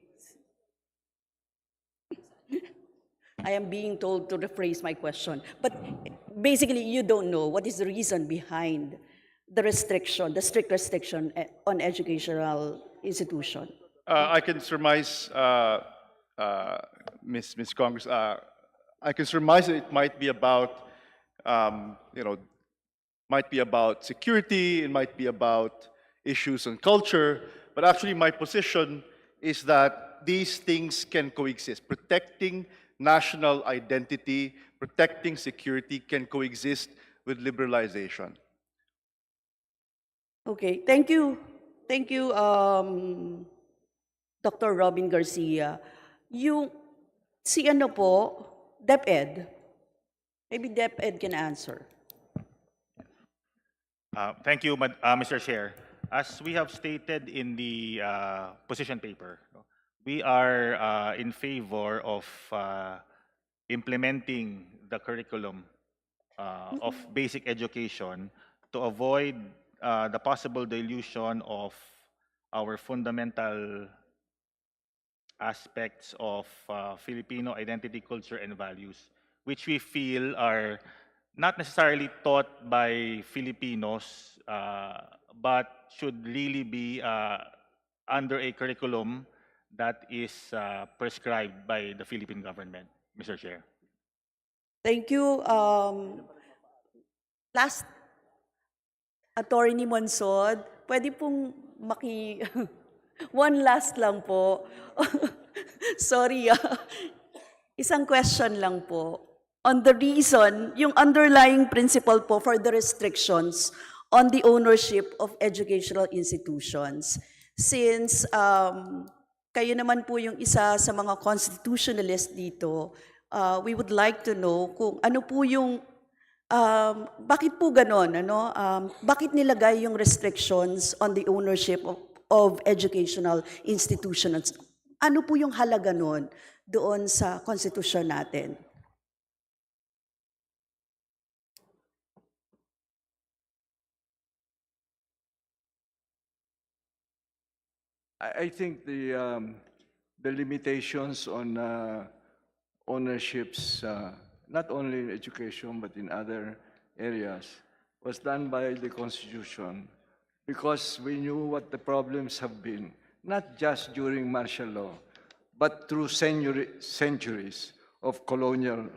I am being told to rephrase my question. But basically, you don't know what is the reason behind the restriction, the strict restriction on educational institution. I can surmise, Miss Congress, I can surmise that it might be about, might be about security, it might be about issues on culture, but actually my position is that these things can coexist. Protecting national identity, protecting security can coexist with liberalization. Okay, thank you. Thank you, Dr. Robin Garcia. Yung si ano po, DepEd. Maybe DepEd can answer. Thank you, Mr. Chair. As we have stated in the position paper, we are in favor of implementing the curriculum of basic education to avoid the possible dilution of our fundamental aspects of Filipino identity, culture, and values, which we feel are not necessarily taught by Filipinos, but should really be under a curriculum that is prescribed by the Philippine government, Mr. Chair. Thank you. Last, Attorney Monsod, pwede pong one last lang po. Sorry, isang question lang po. On the reason, yung underlying principle po for the restrictions on the ownership of educational institutions. Since kayo naman po yung isa sa mga constitutionalist dito, we would like to know kung ano po yung, bakit po ganon, ano? Bakit nilagay yung restrictions on the ownership of educational institutions? Ano po yung halaga nun doon sa konstitusyon natin? I think the limitations on ownerships, not only in education but in other areas, was done by the Constitution because we knew what the problems have been, not just during martial law, but through centuries of colonial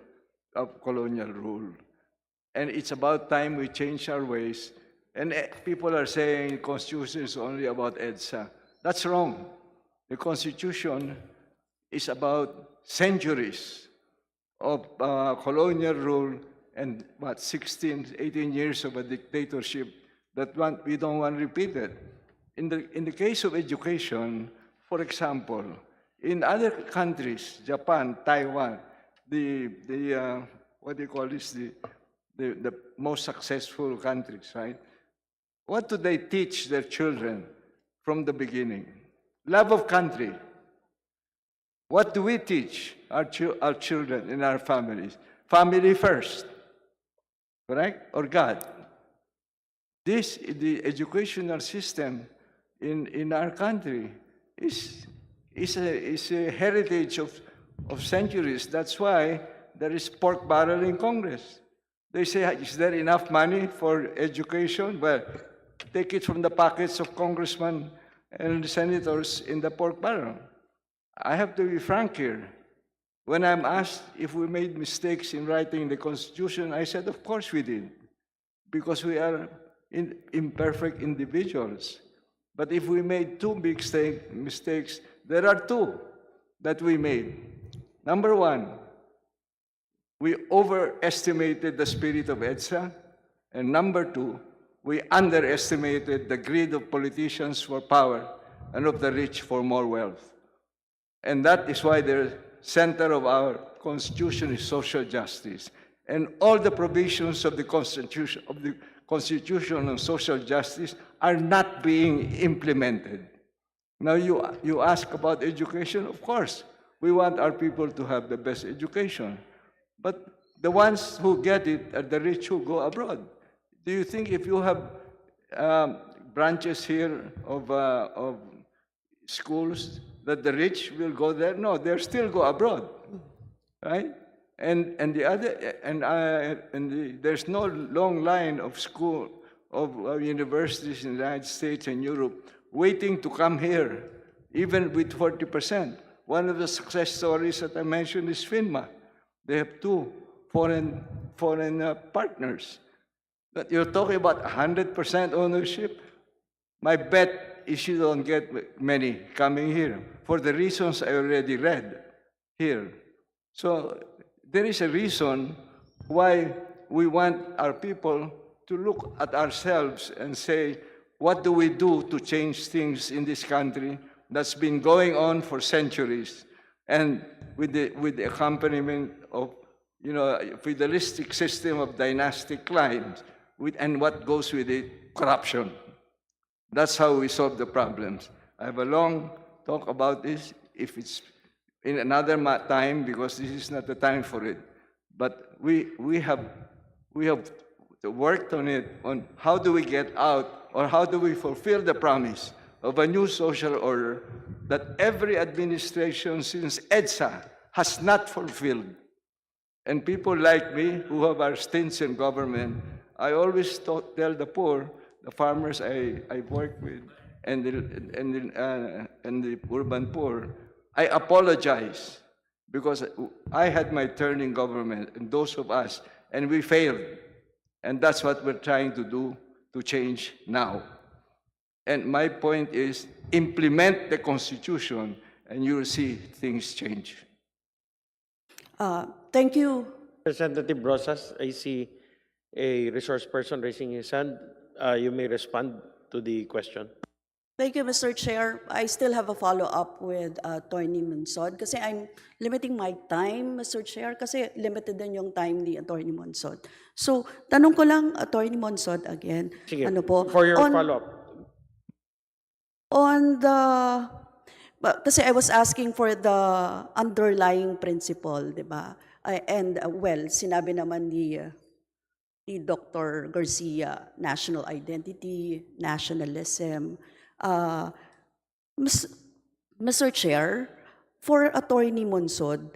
rule. And it's about time we change our ways. And people are saying Constitution is only about EDSA. That's wrong. The Constitution is about centuries of colonial rule and 16, 18 years of a dictatorship that we don't want repeated. In the case of education, for example, in other countries, Japan, Taiwan, what do you call this, the most successful countries, right? What do they teach their children from the beginning? Love of country. What do we teach our children in our families? Family first, correct? Or God? The educational system in our country is a heritage of centuries. That's why there is pork barrel in Congress. They say, is there enough money for education? Well, take it from the pockets of congressmen and senators in the pork barrel. I have to be frank here. When I'm asked if we made mistakes in writing the Constitution, I said, of course we did, because we are imperfect individuals. But if we made two big mistakes, there are two that we made. Number one, we overestimated the spirit of EDSA. And number two, we underestimated the greed of politicians for power and of the rich for more wealth. And that is why the center of our Constitution is social justice. And all the provisions of the Constitution on social justice are not being implemented. Now you ask about education, of course, we want our people to have the best education. But the ones who get it are the rich who go abroad. Do you think if you have branches here of schools that the rich will go there. No, they'll still go abroad, right? And the other there's no long line of universities in the United States and Europe waiting to come here, even with 40%. One of the success stories that I mentioned is FINMA. They have two foreign partners. But you're talking about 100% ownership. My bet is you don't get many coming here for the reasons I already read here. So there is a reason why we want our people to look at ourselves and say, what do we do to change things in this country that's been going on for centuries, and with the accompaniment of a feudalistic system of dynastic lines, and what goes with it, corruption. That's how we solve the problems. I have a long talk about this, if it's in another time, because this is not the time for it. But we have worked on it, on how do we get out, or how do we fulfill the promise of a new social order that every administration since EDSA has not fulfilled. And people like me, who have our stints in government, I always tell the poor, the farmers I work with, and the urban poor, I apologize, because I had my turn in government, and those of us, and we failed. And that's what we're trying to do to change now. And my point is, implement the Constitution, and you'll see things change. Thank you. Representative Rosas, I see a resource person raising his hand. You may respond to the question. Thank you, Mr. Chair. I still have a follow-up with Attorney Monsod kasi I'm limiting my time, Mr. Chair, kasi limited din yung time ni Attorney Monsod. So, tanong ko lang, Attorney Monsod, again. Sige, Ano po? for your follow-up. On the, kasi I was asking for the underlying principle, di ba? And well, sinabi naman ni Dr. Garcia, national identity, nationalism. Mr. Chair, for Attorney Monsod,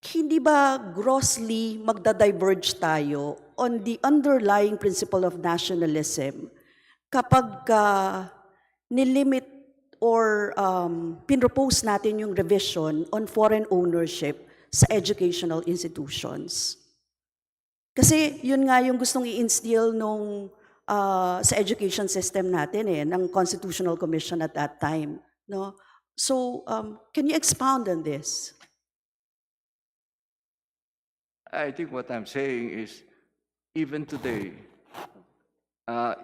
hindi ba grossly magda-diverge tayo on the underlying principle of nationalism kapag nilimit or pinropose natin yung revision on foreign ownership sa educational institutions? Kasi yun nga yung gustong i-instill nung sa education system natin ng Constitutional Commission at that time, no? So, can you expound on this? I think what I'm saying is, even today,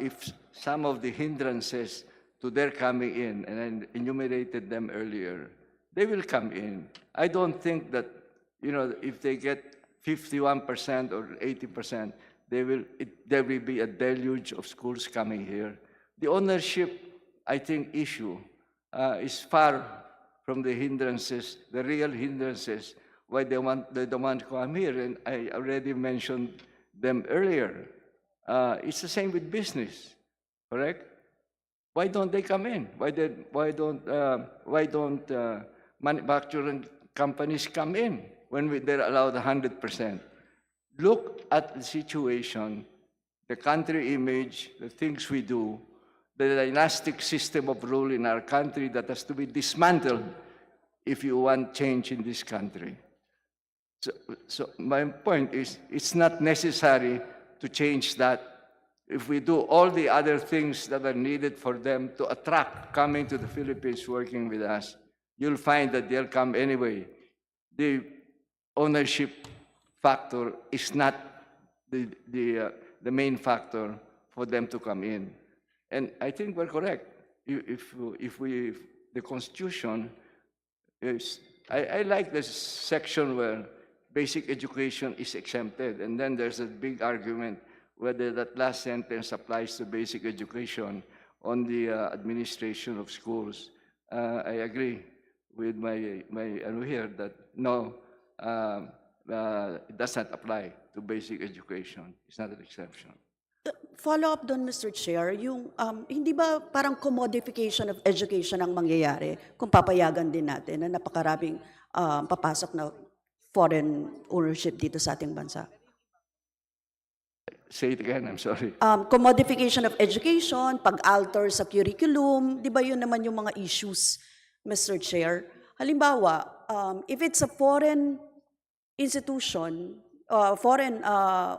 if some of the hindrances to their coming in, and I enumerated them earlier, they will come in. I don't think that, if they get 51% or 80%, there will be a deluge of schools coming here. The ownership, I think, issue is far from the hindrances, the real hindrances, why they don't want to come here. And I already mentioned them earlier. It's the same with business, correct? Why don't they come in? Why don't manufacturing companies come in when they're allowed 100%? Look at the situation, the country image, the things we do, the dynastic system of rule in our country that has to be dismantled if you want change in this country. So my point is, it's not necessary to change that. If we do all the other things that are needed for them to attract coming to the Philippines working with us, you'll find that they'll come anyway. The ownership factor is not the main factor for them to come in. And I think we're correct. If the Constitution is, I like this section where basic education is exempted, and then there's a big argument whether that last sentence applies to basic education on the administration of schools. I agree with my here that no, it does not apply to basic education. It's not an exception. Follow up doon, Mr. Chair, yung hindi ba parang commodification of education ang mangyayari kung papayagan din natin na napakaraming papasok na foreign ownership dito sa ating bansa? Say it again, I'm sorry. Commodification of education, pag-alter sa curriculum, di ba yun naman yung mga issues, Mr. Chair? Halimbawa, if it's a foreign institution, foreign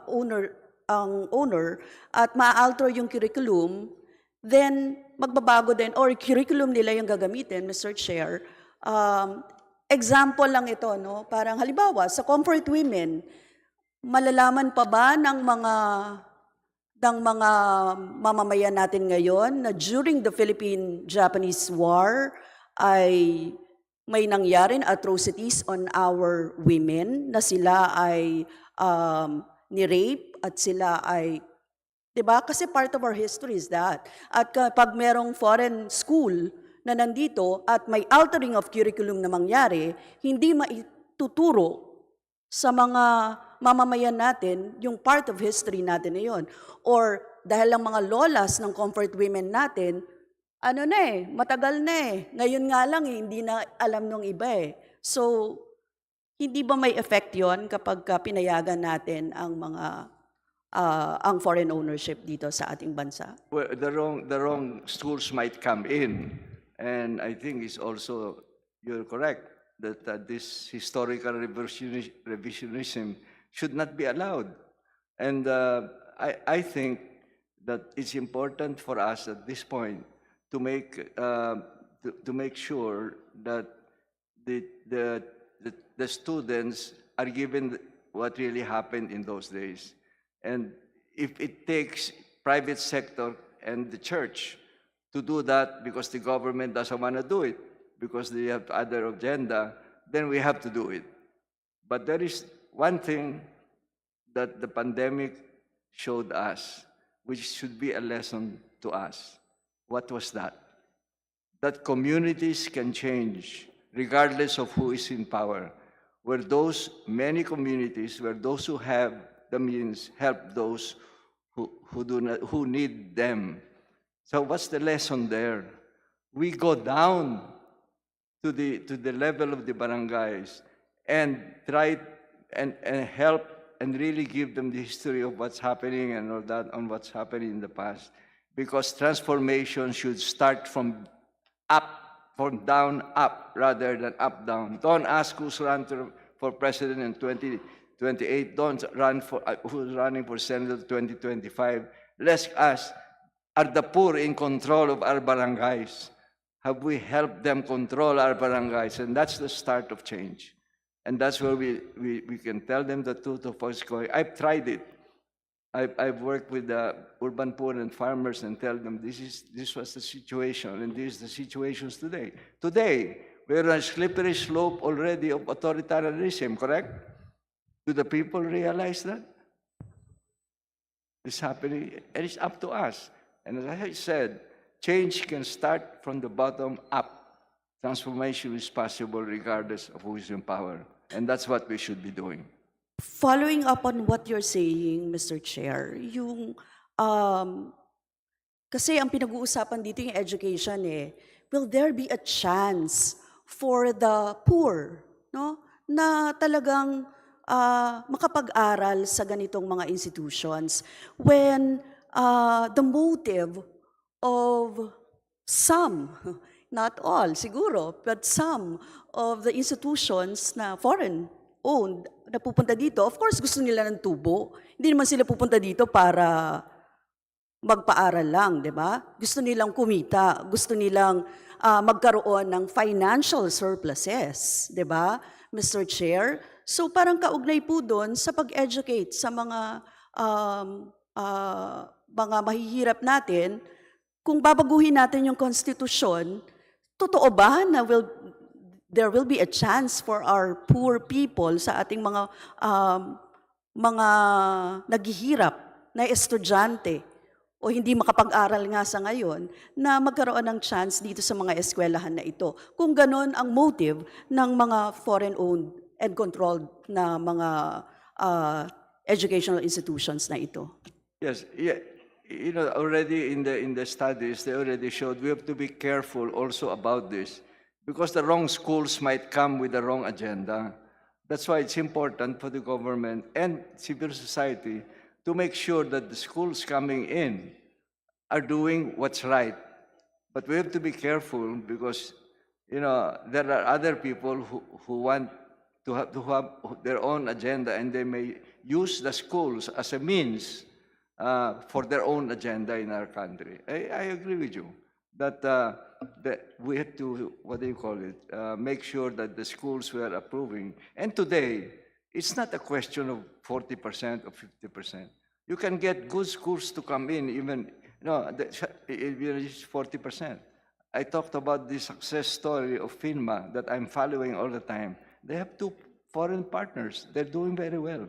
owner at ma-alter yung curriculum, then magbabago din, or curriculum nila yung gagamitin, Mr. Chair. Example lang ito, no? Parang halimbawa, sa comfort women, malalaman pa ba ng mga mamamayan natin ngayon na during the Philippine-Japanese War ay may nangyaring atrocities on our women na sila ay ni-rape at sila ay, di ba? Kasi part of our history is that. At kapag merong foreign school na nandito at may altering of curriculum na mangyari, hindi maituturo sa mga mamamayan natin yung part of history natin na yun. Or dahil lang mga lolas ng comfort women natin, matagal na eh. Ngayon nga lang hindi na alam nung iba eh. So, hindi ba may effect yon kapag pinayagan natin ang foreign ownership dito sa ating bansa? Well, the wrong schools might come in, and I think it's also, you're correct, that this historical revisionism should not be allowed. And I think that it's important for us at this point to make sure that the students are given what really happened in those days. And if it takes private sector and the church to do that because the government doesn't want to do it, because they have other agenda, then we have to do it. But there is one thing that the pandemic showed us, which should be a lesson to us. What was that? That communities can change regardless of who is in power. Where those many communities, where those who have the means help those who need them. So what's the lesson there? We go down to the level of the barangays and try and help and really give them the history of what's happening and all that on what's happening in the past. Because transformation should start from down up rather than up down. Don't ask who's running for president in 2028. Don't run for who's running for Senate 2025. Let's ask, are the poor in control of our barangays? Have we helped them control our barangays? And that's the start of change. And that's where we can tell them the truth of what's going on. I've tried it. I've worked with the urban poor and farmers and tell them this was the situation and this is the situations today. Today, we're on a slippery slope already of authoritarianism, correct? Do the people realize that? It's happening, and it's up to us. And as I said, change can start from the bottom up. Transformation is possible regardless of who is in power. And that's what we should be doing. Following up on what you're saying, Mr. Chair, yung, kasi ang pinag-uusapan dito yung education eh, will there be a chance for the poor, no, na talagang makapag-aral sa ganitong mga institutions when the motive of some, not all siguro, but some of the institutions na foreign-owned na pupunta dito, of course gusto nila ng tubo. Hindi naman sila pupunta dito para magpaaral lang, di ba? Gusto nilang kumita, gusto nilang magkaroon ng financial surpluses, di ba, Mr. Chair? So parang kaugnay po doon sa pag-educate sa mga mahihirap natin, kung babaguhin natin yung konstitusyon, totoo ba na there will be a chance for our poor people sa ating mga naghihirap na estudyante o hindi makapag-aral nga sa ngayon na magkaroon ng chance dito sa mga eskwelahan na ito. Kung ganon ang motive ng mga foreign-owned and controlled na mga educational institutions na ito. Yes, you know, already in the studies, they already showed we have to be careful also about this because the wrong schools might come with the wrong agenda. That's why it's important for the government and civil society to make sure that the schools coming in are doing what's right. But we have to be careful because, you know, there are other people who want to have their own agenda and they may use the schools as a means for their own agenda in our country. I agree with you that, that we have to, what do you call it, make sure that the schools we are approving. And today, it's not a question of 40% or 50%. You can get good schools to come in, even, no, it's 40%. I talked about the success story of FINMA that I'm following all the time. They have 2 foreign partners. They're doing very well.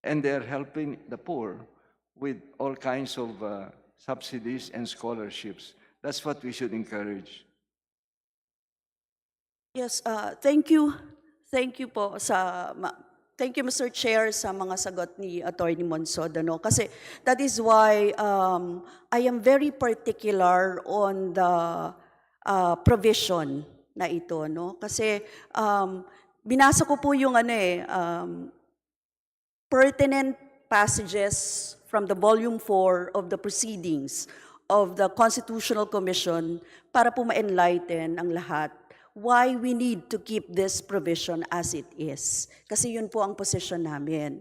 And they're helping the poor with all kinds of subsidies and scholarships. That's what we should encourage. Yes, thank you. Thank you po thank you, Mr. Chair, sa mga sagot ni Attorney Monsod. Ano? Kasi that is why I am very particular on the provision na ito. No? Kasi binasa ko po yung pertinent passages from the Volume 4 of the proceedings of the Constitutional Commission para po ma-enlighten ang lahat why we need to keep this provision as it is. Kasi yun po ang position namin.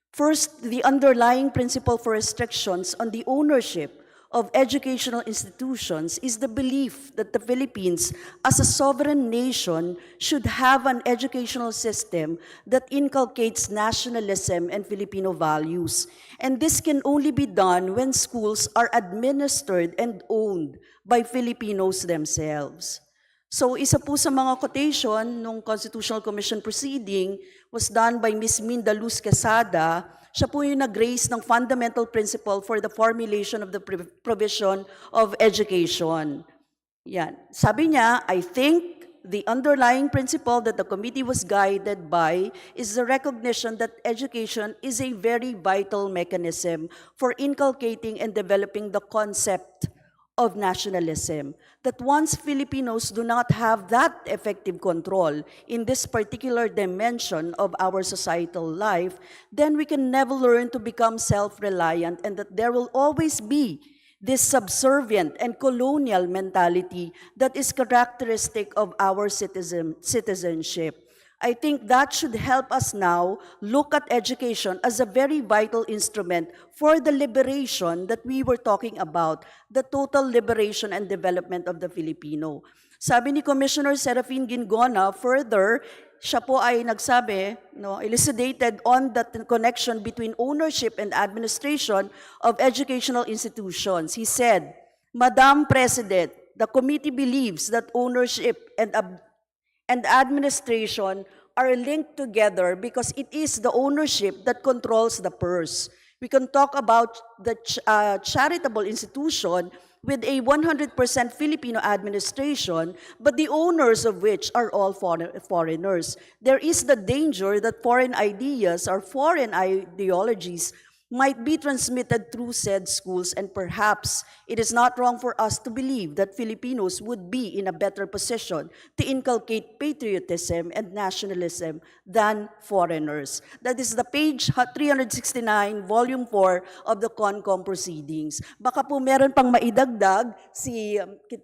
First, the underlying principle for restrictions on the ownership of educational institutions is the belief that the Philippines, as a sovereign nation, should have an educational system that inculcates nationalism and Filipino values. And this can only be done when schools are administered and owned by Filipinos themselves. So isa po sa mga quotation nung Constitutional Commission proceeding was done by Ms. Minda Luz Quesada. Siya po yung nag-raise ng fundamental principle for the formulation of the provision of education. Yan. Sabi niya, I think the underlying principle that the committee was guided by is the recognition that education is a very vital mechanism for inculcating and developing the concept of nationalism, that once Filipinos do not have that effective control in this particular dimension of our societal life, then we can never learn to become self-reliant, and that there will always be this subservient and colonial mentality that is characteristic of our citizenship. I think that should help us now look at education as a very vital instrument for the liberation that we were talking about, the total liberation and development of the Filipino. Sabi ni Commissioner Serafin Gingona, further, siya po ay nagsabi, elucidated on the connection between ownership and administration of educational institutions. He said, Madam President, the committee believes that ownership and administration are linked together because it is the ownership that controls the purse. We can talk about the charitable institution with a 100% Filipino administration, but the owners of which are all foreigners. There is the danger that foreign ideas or foreign ideologies might be transmitted through said schools, and perhaps it is not wrong for us to believe that Filipinos would be in a better position to inculcate patriotism and nationalism than foreigners. That is the page 369, volume 4 of the CONCOM proceedings. Baka po meron pang maidagdag,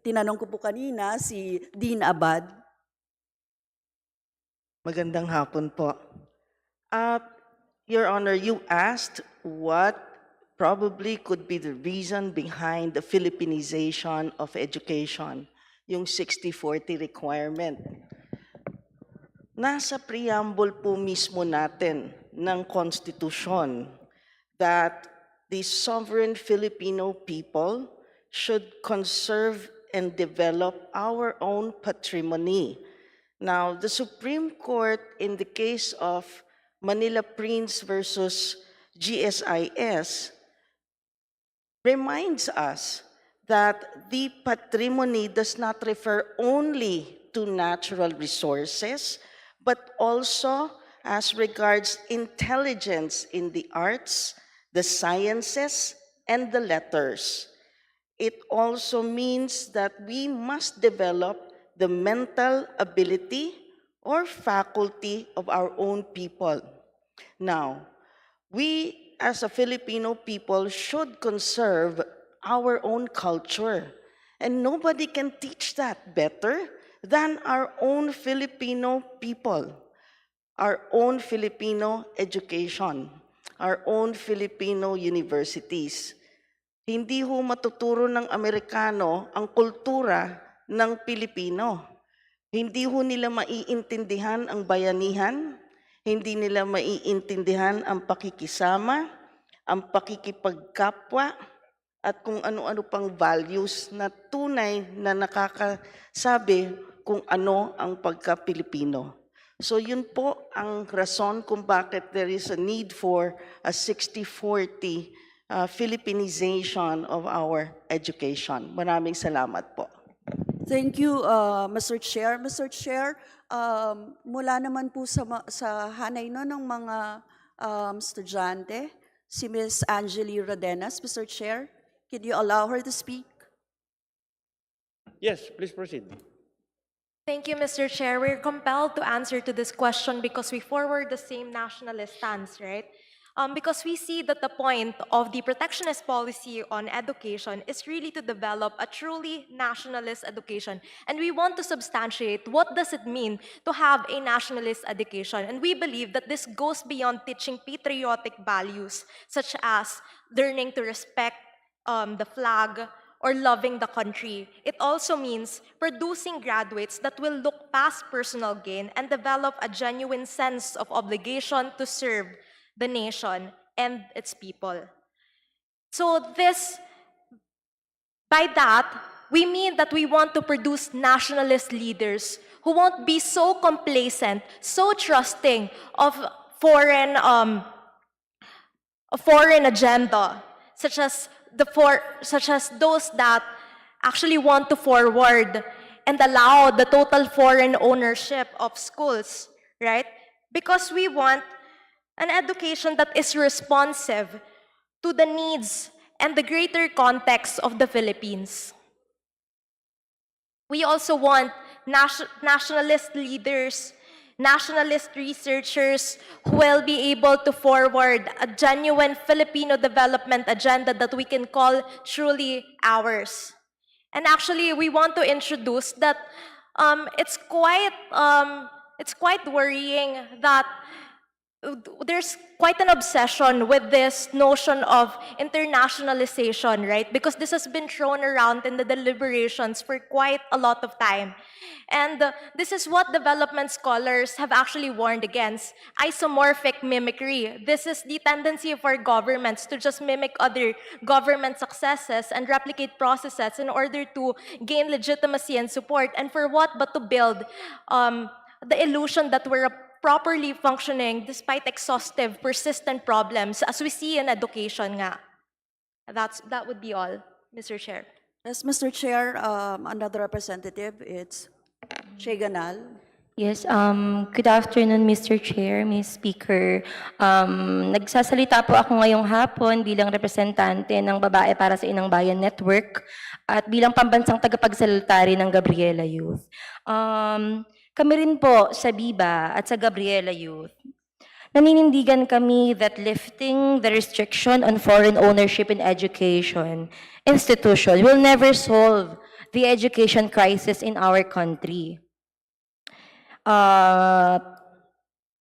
tinanong ko po kanina, si Dean Abad. Magandang hapon po. Your Honor, you asked what probably could be the reason behind the Philippinization of education, yung 60-40 requirement. Nasa preamble po mismo natin ng Konstitusyon that the sovereign Filipino people should conserve and develop our own patrimony. Now, the Supreme Court, in the case of Manila Prince versus GSIS, reminds us that the patrimony does not refer only to natural resources, but also as regards intelligence in the arts, the sciences, and the letters. It also means that we must develop the mental ability or faculty of our own people. Now, we as a Filipino people should conserve our own culture. And nobody can teach that better than our own Filipino people, our own Filipino education, our own Filipino universities. Hindi ho matuturo ng Amerikano ang kultura ng Pilipino. Hindi ho nila maiintindihan ang bayanihan, hindi nila maiintindihan ang pakikisama, ang pakikipagkapwa, at kung ano-ano pang values na tunay na nakakasabi kung ano ang pagka-Pilipino. So yun po ang rason kung bakit there is a need for a 60-40 Filipinization of our education. Maraming salamat po. Thank you, Mr. Chair. Mr. Chair, mula naman po sa hanay no ng mga estudyante, si Ms. Angeli Rodenas, Mr. Chair, can you allow her to speak? Yes, please proceed. Thank you, Mr. Chair. We're compelled to answer to this question because we forward the same nationalist stance, right? Because we see that the point of the protectionist policy on education is really to develop a truly nationalist education. And we want to substantiate what does it mean to have a nationalist education. And we believe that this goes beyond teaching patriotic values, such as learning to respect the flag or loving the country. It also means producing graduates that will look past personal gain and develop a genuine sense of obligation to serve the nation and its people. So by that, we mean that we want to produce nationalist leaders who won't be so complacent, so trusting of foreign agenda, such as those that actually want to forward and allow the total foreign ownership of schools, right? Because we want an education that is responsive to the needs and the greater context of the Philippines. We also want nationalist leaders, nationalist researchers who will be able to forward a genuine Filipino development agenda that we can call truly ours. And actually, we want to introduce that it's quite worrying that there's quite an obsession with this notion of internationalization, right? Because this has been thrown around in the deliberations for quite a lot of time. And this is what development scholars have actually warned against: isomorphic mimicry. This is the tendency of our governments to just mimic other government successes and replicate processes in order to gain legitimacy and support. And for what but to build the illusion that we're properly functioning despite exhaustive, persistent problems, as we see in education nga. That would be all, Mr. Chair. Yes, Mr. Chair, another representative, it's Che Ganal. Yes, good afternoon, Mr. Chair, Ms. Speaker. Nagsasalita po ako ngayong hapon bilang representante ng Babae para sa Inang Bayan Network at bilang pambansang tagapagsalita rin ng Gabriela Youth. Kami rin po sa BIBA at sa Gabriela Youth, naninindigan kami that lifting the restriction on foreign ownership in education institution will never solve the education crisis in our country.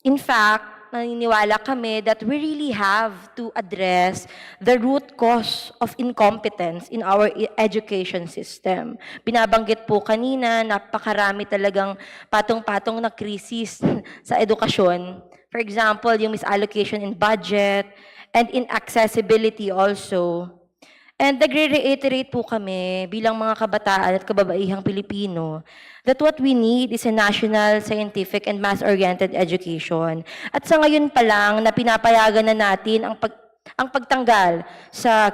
In fact, naniniwala kami that we really have to address the root cause of incompetence in our education system. Binabanggit po kanina, napakarami talagang patong-patong na krisis sa edukasyon. For example, yung misallocation in budget and inaccessibility also. And nagre-reiterate po kami bilang mga kabataan at kababaihang Pilipino that what we need is a national, scientific, and mass-oriented education. At sa ngayon pa lang na pinapayagan na natin ang pagtanggal sa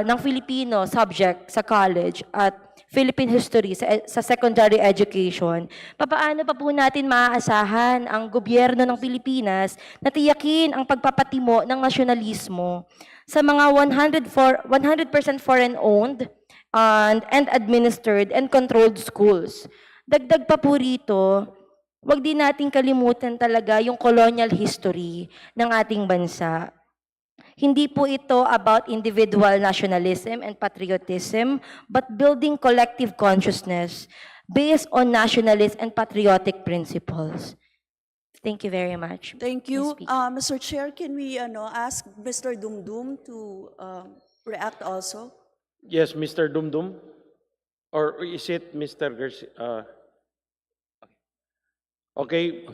ng Filipino subject sa college at Philippine history sa secondary education, papaano pa po natin maaasahan ang gobyerno ng Pilipinas na tiyakin ang pagpapatimo ng nasyonalismo sa mga 100% foreign-owned and administered and controlled schools. Dagdag pa po rito, wag din natin kalimutan talaga yung colonial history ng ating bansa. Hindi po ito about individual nationalism and patriotism, but building collective consciousness based on nationalist and patriotic principles. Thank you very much. Thank you. Mr. Chair, can we ask Mr. Dumdum to react also? Yes, Mr. Dumdum? Or is it Mr. Garcia? Okay.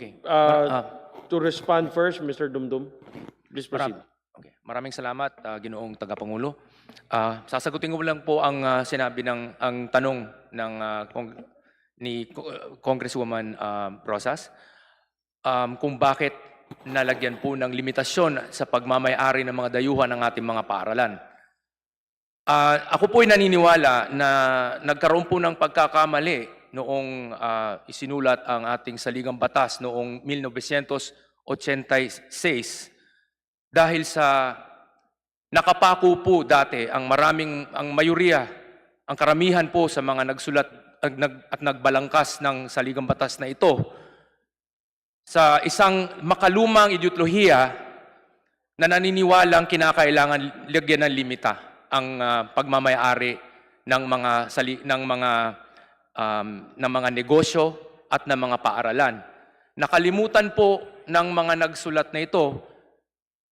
To respond first, Mr. Dumdum. Please proceed. Okay. Maraming salamat, Ginoong Tagapangulo. Sasagutin ko lang po ang sinabi ang tanong ng ni Congresswoman Rosas kung bakit nalagyan po ng limitasyon sa pagmamay-ari ng mga dayuhan ng ating mga paaralan. Ako po ay naniniwala na nagkaroon po ng pagkakamali noong isinulat ang ating saligang batas noong 1986 dahil sa nakapako po dati ang mayoriya, ang karamihan po sa mga nagsulat at nagbalangkas ng saligang batas na ito sa isang makalumang ideolohiya na naniniwalang kinakailangan lagyan ng limita ang pagmamay-ari ng mga negosyo at ng mga paaralan. Nakalimutan po ng mga nagsulat na ito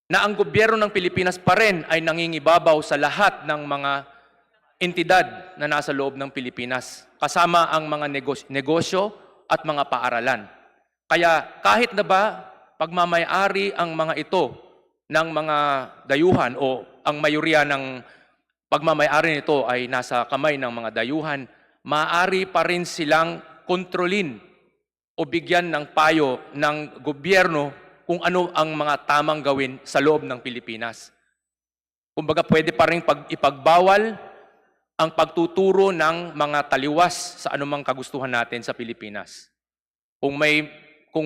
na ang gobyerno ng Pilipinas pa rin ay nangingibabaw sa lahat ng mga entidad na nasa loob ng Pilipinas, kasama ang mga negosyo at mga paaralan. Kaya kahit na ba pagmamay-ari ang mga ito ng mga dayuhan o ang mayoriya ng pagmamay-ari nito ay nasa kamay ng mga dayuhan, maaari pa rin silang kontrolin o bigyan ng payo ng gobyerno kung ano ang mga tamang gawin sa loob ng Pilipinas. Kumbaga pwede pa rin ipagbawal ang pagtuturo ng mga taliwas sa anumang kagustuhan natin sa Pilipinas. Kung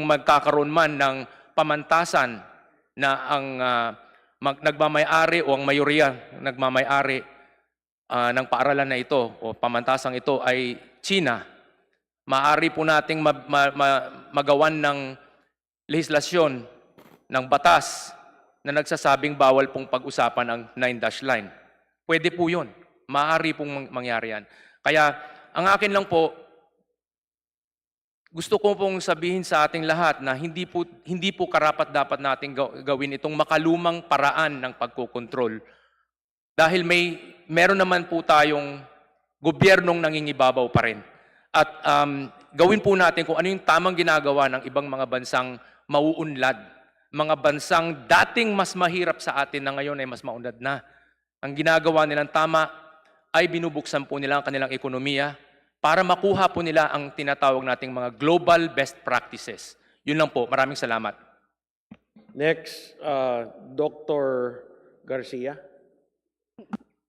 magkakaroon man ng pamantasan na ang nagmamay-ari o ang mayoriya nagmamay-ari ng paaralan na ito o pamantasang ito ay China, maaari po nating magawan ng lehislasyon ng batas na nagsasabing bawal pong pag-usapan ang 9-dash line. Pwede po yun. Maaari pong mangyari yan. Kaya ang akin lang po, gusto ko pong sabihin sa ating lahat na hindi po karapat-dapat nating gawin itong makalumang paraan ng pagkokontrol. Dahil meron naman po tayong gobyernong nangingibabaw pa rin. At gawin po natin kung ano yung tamang ginagawa ng ibang mga bansang mauunlad. Mga bansang dating mas mahirap sa atin na ngayon ay mas maunlad na. Ang ginagawa nilang tama ay binubuksan po nila ang kanilang ekonomiya para makuha po nila ang tinatawag nating mga global best practices. Yun lang po. Maraming salamat. Next, Dr. Garcia.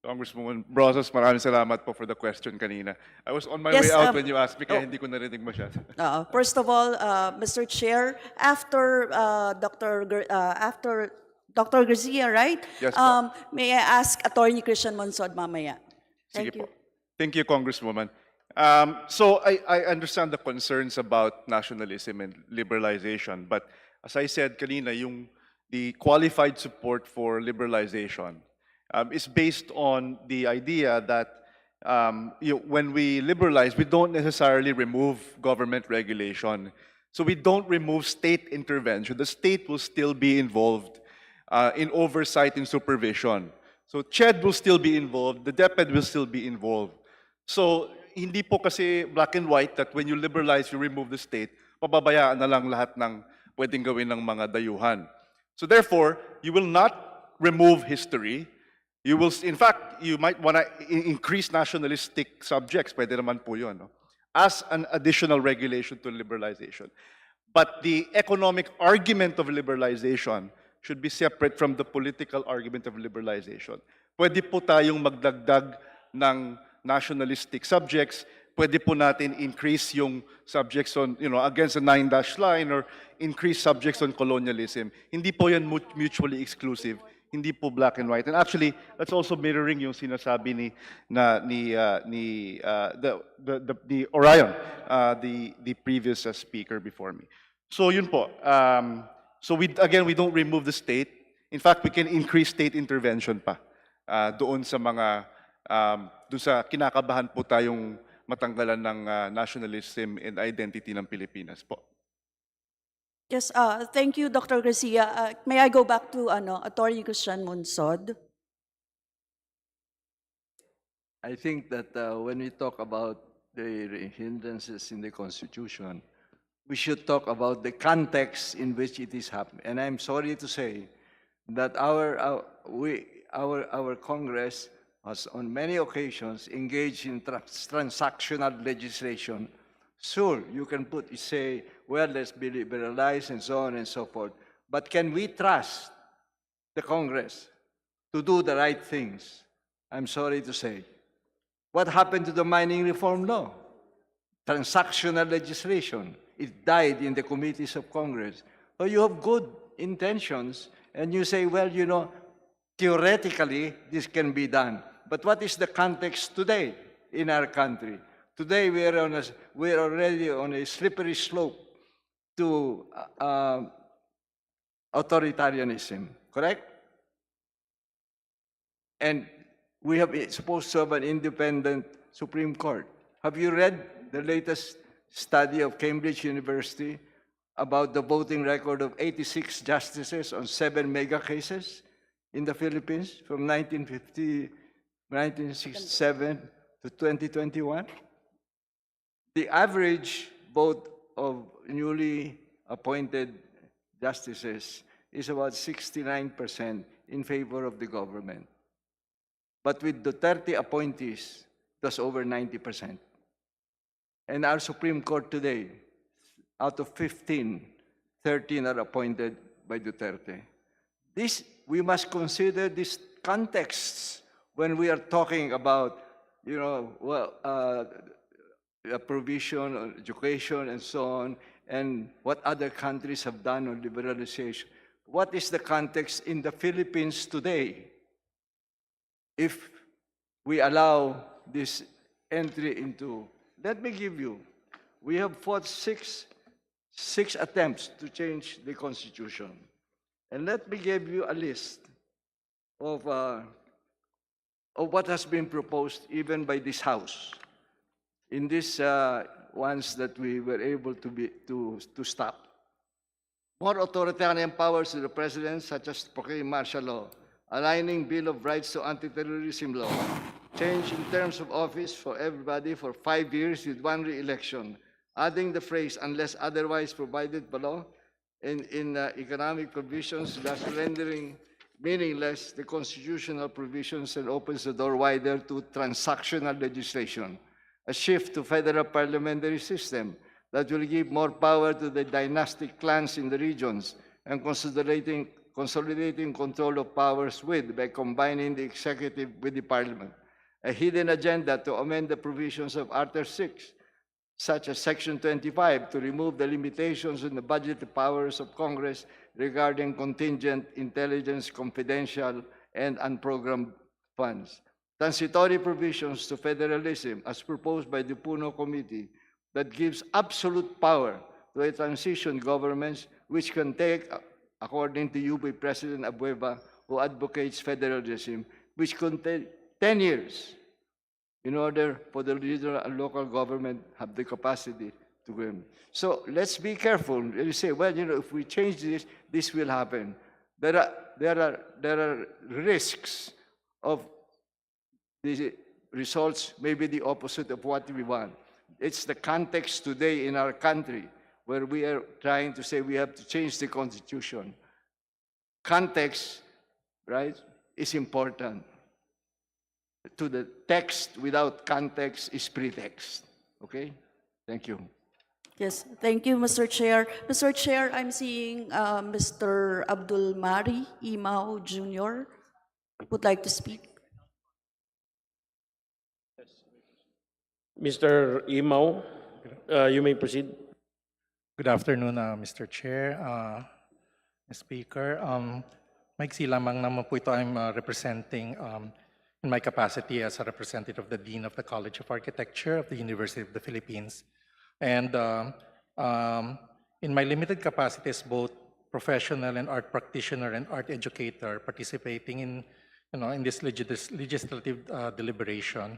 Congresswoman Brosas, maraming salamat po for the question kanina. I was on my way out when you asked me, kaya hindi ko narinig masyado. First of all, Mr. Chair, after Dr. Garcia, right? Yes, may I ask Attorney Christian Monsod mamaya? Sige Thank you. po. Thank you, Congresswoman. So I understand the concerns about nationalism and liberalization, but as I said kanina, the qualified support for liberalization is based on the idea that when we liberalize, we don't necessarily remove government regulation. So we don't remove state intervention. The state will still be involved in oversight and supervision. So CHED will still be involved, the DepEd will still be involved. So hindi po kasi black and white that when you liberalize, you remove the state, pababayaan na lang lahat ng pwedeng gawin ng mga dayuhan. So therefore, you will not remove history. You will, in fact, you might want to increase nationalistic subjects, pwede naman po yun, no? As an additional regulation to liberalization. But the economic argument of liberalization should be separate from the political argument of liberalization. Pwede po tayong magdagdag ng nationalistic subjects, pwede po natin increase yung subjects on, against the 9-dash line or increase subjects on colonialism. Hindi po yan mutually exclusive. Hindi po black and white. And actually, that's also mirroring yung sinasabi ni Orion, the previous speaker before me. So yun po. So we don't remove the state. In fact, we can increase state intervention pa doon sa mga doon sa kinakabahan po tayong matanggalan ng nationalism and identity ng Pilipinas po. Yes, thank you, Dr. Garcia. May I go back to Attorney Christian Monsod? I think that when we talk about the hindrances in the Constitution, we should talk about the context in which it is happening. And I'm sorry to say that our Congress has on many occasions engaged in transactional legislation. Sure, you can say, well, let's be liberalized and so on and so forth. But can we trust the Congress to do the right things? I'm sorry to say. What happened to the mining reform law? Transactional legislation. It died in the committees of Congress. So you have good intentions, and you say, well, theoretically, this can be done. But what is the context today in our country? Today, we are already on a slippery slope to authoritarianism, correct? And we have supposed to have an independent Supreme Court. Have you read the latest study of Cambridge University about the voting record of 86 justices on 7 mega cases in the Philippines from 1967 to 2021? The average vote of newly appointed justices is about 69% in favor of the government. But with Duterte appointees, that's over 90%. And our Supreme Court today, out of 15, 13 are appointed by Duterte. We must consider these contexts when we are talking about, a provision on education and so on, and what other countries have done on liberalization. What is the context in the Philippines today? If we allow this entry into, let me give you, we have fought six attempts to change the Constitution. And let me give you a list of what has been proposed even by this House in these ones that we were able to stop. More authoritarian powers to the President, such as proclaim martial law, aligning Bill of Rights to anti-terrorism law, change in terms of office for everybody for 5 years with 1 re-election, adding the phrase unless otherwise provided by law in economic provisions, thus rendering meaningless the constitutional provisions and opens the door wider to transactional legislation. A shift to federal parliamentary system that will give more power to the dynastic clans in the regions and consolidating control of powers by combining the executive with the parliament. A hidden agenda to amend the provisions of Article 6, such as Section 25, to remove the limitations on the budgetary powers of Congress regarding contingent, intelligence, confidential, and unprogrammed funds. Transitory provisions to federalism, as proposed by the Puno Committee, that gives absolute power to a transition government which can take, according to UP President Abueva, who advocates federalism, which can take 10 years in order for the regional and local government have the capacity to go. So let's be careful. You say, well, if we change this, this will happen. There are risks of the results may be the opposite of what we want. It's the context today in our country where we are trying to say we have to change the Constitution. Context, right, is important. To the text without context is pretext. Okay? Thank you. Yes, thank you, Mr. Chair. Mr. Chair, I'm seeing Mr. Abdul Mari Imao Jr. would like to speak. Mr. Imau, you may proceed. Good afternoon, Mr. Chair, Speaker. Maiksi lamang naman po ito. I'm representing in my capacity as a representative of the Dean of the College of Architecture of the University of the Philippines. And in my limited capacity as both professional and art practitioner and art educator participating in this legislative deliberation,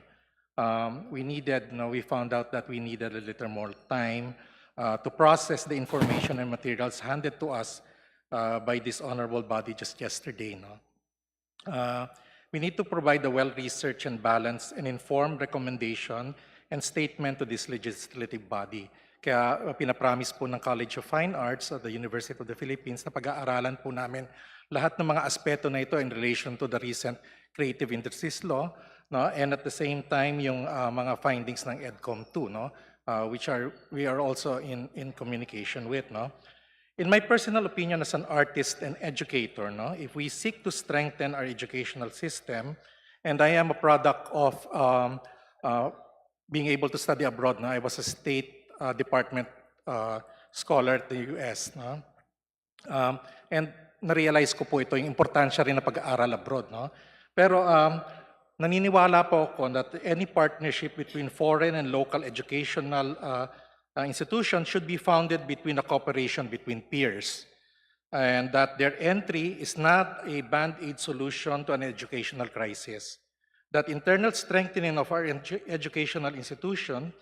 we found out that we needed a little more time to process the information and materials handed to us by this honorable body just yesterday. We need to provide a well-researched and balanced and informed recommendation and statement to this legislative body. Kaya pinapromise po ng College of Fine Arts at the University of the Philippines na pag-aaralan po namin lahat ng mga aspeto na ito in relation to the recent Creative Industries Law, and at the same time yung mga findings ng EDCOM 2, which we are also in communication with. In my personal opinion as an artist and educator, if we seek to strengthen our educational system, and I am a product of being able to study abroad. I was a State Department scholar at the US. And na-realize ko po ito, yung importansya rin na pag-aaral abroad. Pero naniniwala po ako that any partnership between foreign and local educational institutions should be founded between a cooperation between peers, and that their entry is not a band-aid solution to an educational crisis. That internal strengthening of our educational institution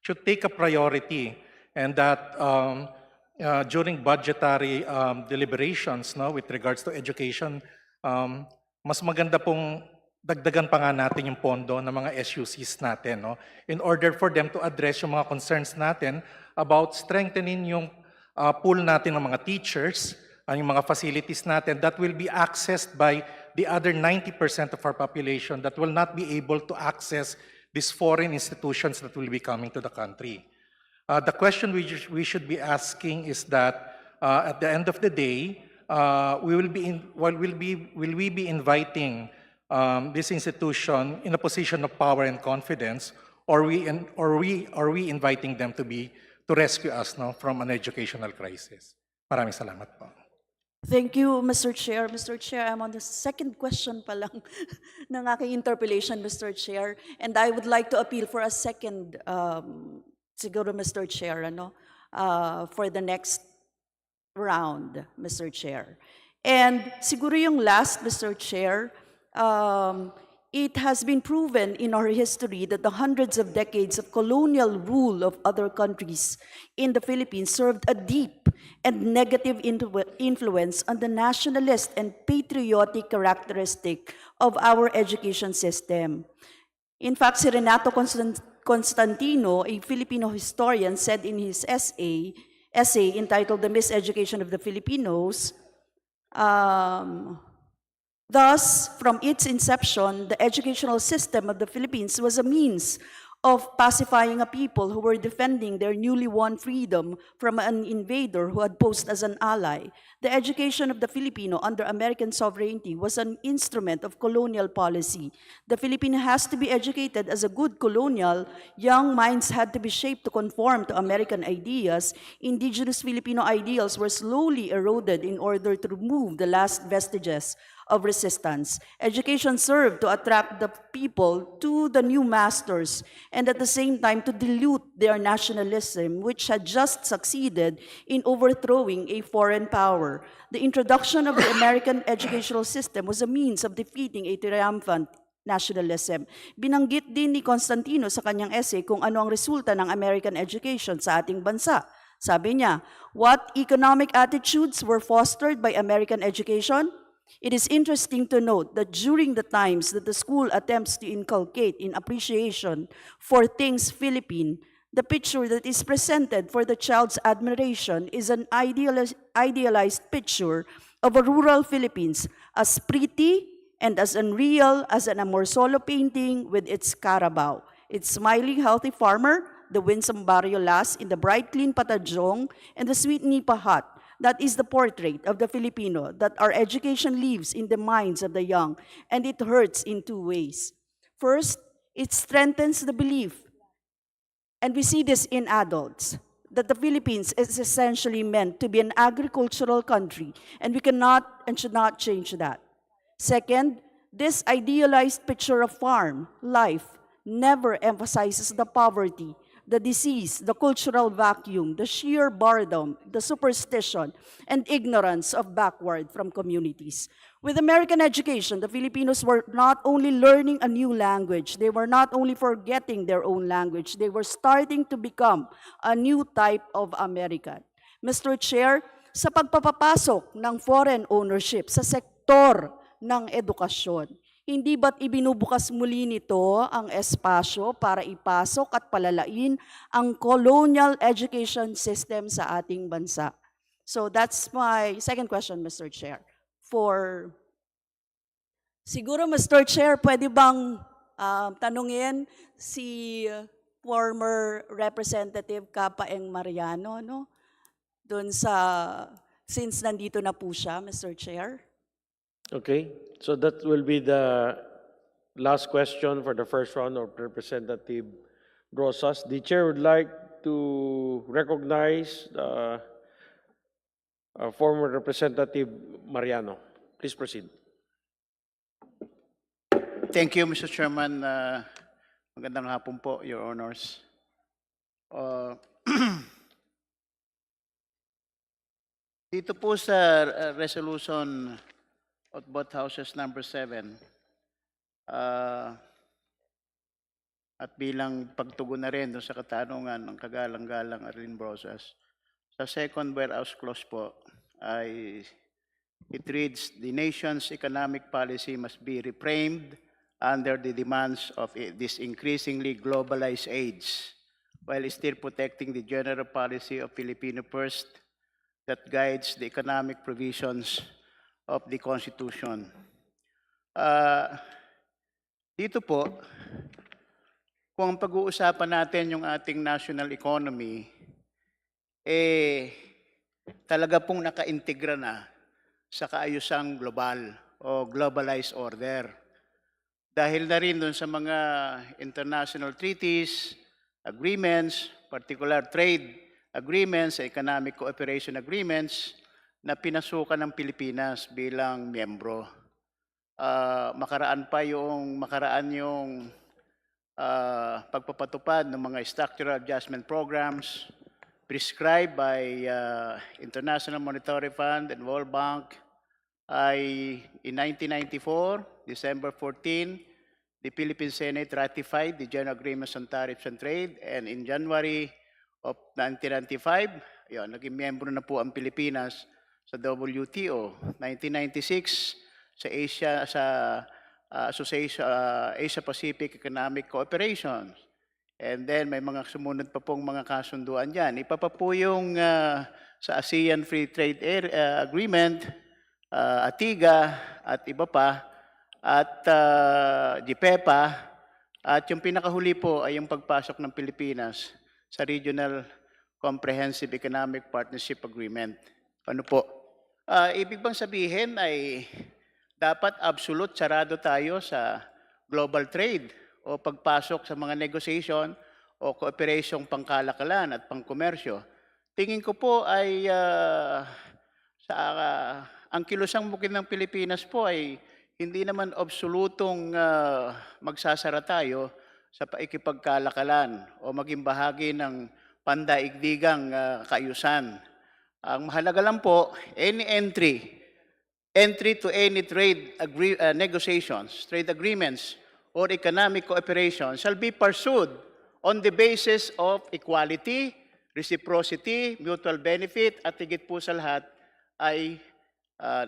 should take a priority, and that during budgetary deliberations with regards to education, mas maganda pong dagdagan pa nga natin yung pondo ng mga SUCs natin, in order for them to address yung mga concerns natin about strengthening yung pool natin ng mga teachers, yung mga facilities natin that will be accessed by the other 90% of our population that will not be able to access these foreign institutions that will be coming to the country. The question we should be asking is that at the end of the day, will we be inviting this institution in a position of power and confidence, or are we inviting them to rescue us from an educational crisis? Maraming salamat po. Thank you, Mr. Chair. Mr. Chair, I'm on the second question pa lang ng aking interpellation, Mr. Chair. And I would like to appeal for a second, siguro, Mr. Chair, for the next round, Mr. Chair. And siguro yung last, Mr. Chair, it has been proven in our history that the hundreds of decades of colonial rule of other countries in the Philippines served a deep and negative influence on the nationalist and patriotic characteristic of our education system. In fact, si Renato Constantino, a Filipino historian, said in his essay entitled The Miseducation of the Filipinos, thus, from its inception, the educational system of the Philippines was a means of pacifying a people who were defending their newly won freedom from an invader who had posed as an ally. The education of the Filipino under American sovereignty was an instrument of colonial policy. The Filipino has to be educated as a good colonial. Young minds had to be shaped to conform to American ideas. Indigenous Filipino ideals were slowly eroded in order to remove the last vestiges of resistance. Education served to attract the people to the new masters and at the same time to dilute their nationalism, which had just succeeded in overthrowing a foreign power. The introduction of the American educational system was a means of defeating a triumphant nationalism. Binanggit din ni Constantino sa kanyang essay kung ano ang resulta ng American education sa ating bansa. Sabi niya, what economic attitudes were fostered by American education? It is interesting to note that during the times that the school attempts to inculcate in appreciation for things Philippine, the picture that is presented for the child's admiration is an idealized picture of a rural Philippines as pretty and as unreal as an Amorsolo painting with its carabao, its smiling healthy farmer, the winsome barrio lass in the bright clean patajong, and the sweet nipa hut. That is the portrait of the Filipino that our education leaves in the minds of the young, and it hurts in two ways. First, it strengthens the belief And we see this in adults, that the Philippines is essentially meant to be an agricultural country, and we cannot and should not change that. Second, this idealized picture of farm life never emphasizes the poverty, the disease, the cultural vacuum, the sheer boredom, the superstition, and ignorance of backward from communities. With American education, the Filipinos were not only learning a new language, they were not only forgetting their own language, they were starting to become a new type of American. Mr. Chair, sa pagpapapasok ng foreign ownership sa sektor ng edukasyon, hindi ba't ibinubukas muli nito ang espasyo para ipasok at palalain ang colonial education system sa ating bansa? So that's my second question, Mr. Chair. Siguro, Mr. Chair, pwede bang tanungin si former Representative Kapaeng Mariano, no? Doon since nandito na po siya, Mr. Chair. Okay, so that will be the last question for the first round of Representative Rosas. The chair would like to recognize former Representative Mariano. Please proceed. Thank you, Mr. Chairman. Magandang hapon po, Your Honors. Dito po sa resolution of both houses number 7, at bilang pagtugon na rin sa katanungan ng kagalang-galang Arlene Brosas, sa second whereas clause po ay it reads, the nation's economic policy must be reframed under the demands of this increasingly globalized age, while still protecting the general policy of Filipino First that guides the economic provisions of the Constitution. Dito po, kung pag-uusapan natin yung ating national economy, talaga pong naka-integra na sa kaayusang global o globalized order. Dahil na rin dun sa mga international treaties, agreements, particular trade agreements, economic cooperation agreements, na pinasukan ng Pilipinas bilang miyembro. Makaraan yung pagpapatupad ng mga structural adjustment programs prescribed by International Monetary Fund and World Bank ay in 1994, December 14, the Philippine Senate ratified the General Agreements on Tariffs and Trade, and in January of 1995, naging miyembro na po ang Pilipinas sa WTO. 1996 sa Asia Pacific Economic Cooperation. And then may mga sumunod pa pong mga kasunduan diyan. Ipa pa po yung sa ASEAN Free Trade Agreement, ATIGA at iba pa, at GPEPA, at yung pinakahuli po ay yung pagpasok ng Pilipinas sa Regional Comprehensive Economic Partnership Agreement. Ano po? Ibig bang sabihin ay dapat absolute sarado tayo sa global trade o pagpasok sa mga negotiation o cooperation pangkalakalan at pangkomersyo? Tingin ko po ay ang kilusang bukid ng Pilipinas po ay hindi naman absolutong magsasara tayo sa paikipagkalakalan o maging bahagi ng pandaigdigang kaayusan. Ang mahalaga lang po, any entry to any trade negotiations, trade agreements, or economic cooperation shall be pursued on the basis of equality, reciprocity, mutual benefit, at higit po sa lahat ay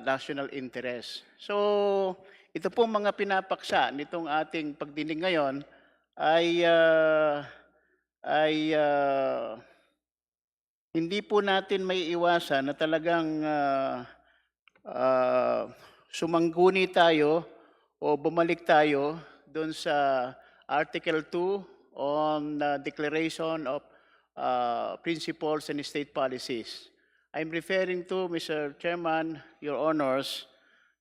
national interest. So, ito po mga pinapaksa nitong ating pagdinig ngayon ay hindi po natin may iwasan na talagang sumangguni tayo o bumalik tayo doon sa Article 2 on Declaration of Principles and State Policies. I'm referring to, Mr. Chairman, Your Honors,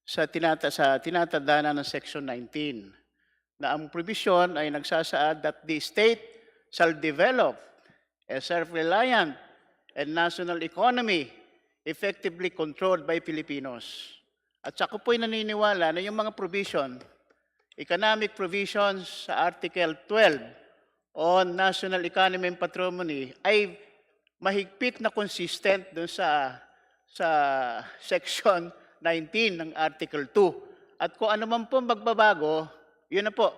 sa tinatadhana ng Section 19, na ang provision ay nagsasaad that the state shall develop a self-reliant and national economy effectively controlled by Filipinos. At saka po'y naniniwala na yung mga economic provisions sa Article 12 on national economy and patrimony ay mahigpit na consistent dun sa Section 19 ng Article 2. At kung ano man po magbabago, yun na po,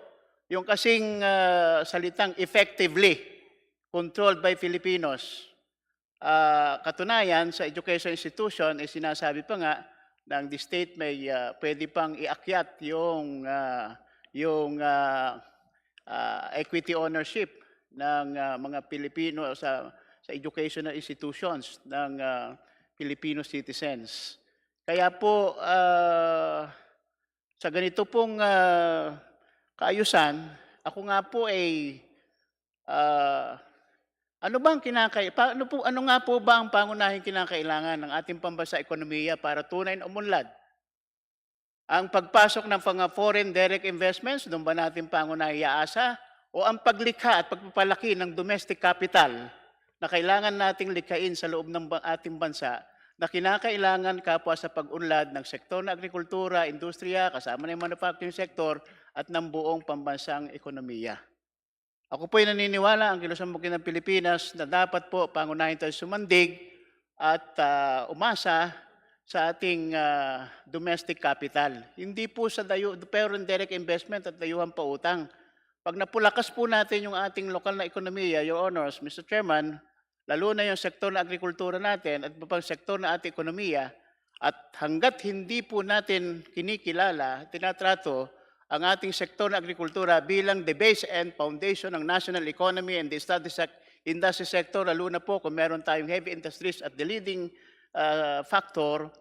yung kasing salitang effectively controlled by Filipinos. Katunayan, sa education institution, sinasabi pa nga ng the state may pwede pang iakyat yung equity ownership ng mga Pilipino sa educational institutions ng Filipino citizens. Kaya po, sa ganito pong kaayusan, ako nga po ay ano nga po ba ang pangunahing kinakailangan ng ating pambansa ekonomiya para tunay na umunlad? Ang pagpasok ng mga foreign direct investments, doon ba natin pangunahing iaasa? O ang paglikha at pagpapalaki ng domestic capital na kailangan nating likhain sa loob ng ating bansa na kinakailangan kapwa sa pag-unlad ng sektor ng agrikultura, industriya, kasama ng manufacturing sector at ng buong pambansang ekonomiya. Ako po ay naniniwala ang kilusan ng Pilipinas na dapat po pangunahin tayo sumandig at umasa sa ating domestic capital. Hindi po sa foreign direct investment at dayuhan pa utang. Pag napulakas po natin yung ating lokal na ekonomiya, Your Honors, Mr. Chairman, lalo na yung sektor na agrikultura natin at pang sektor na ating ekonomiya, at hanggat hindi po natin kinikilala, tinatrato, ang ating sektor na agrikultura bilang the base and foundation ng national economy and the industry sector, lalo na po kung meron tayong heavy industries at the leading factor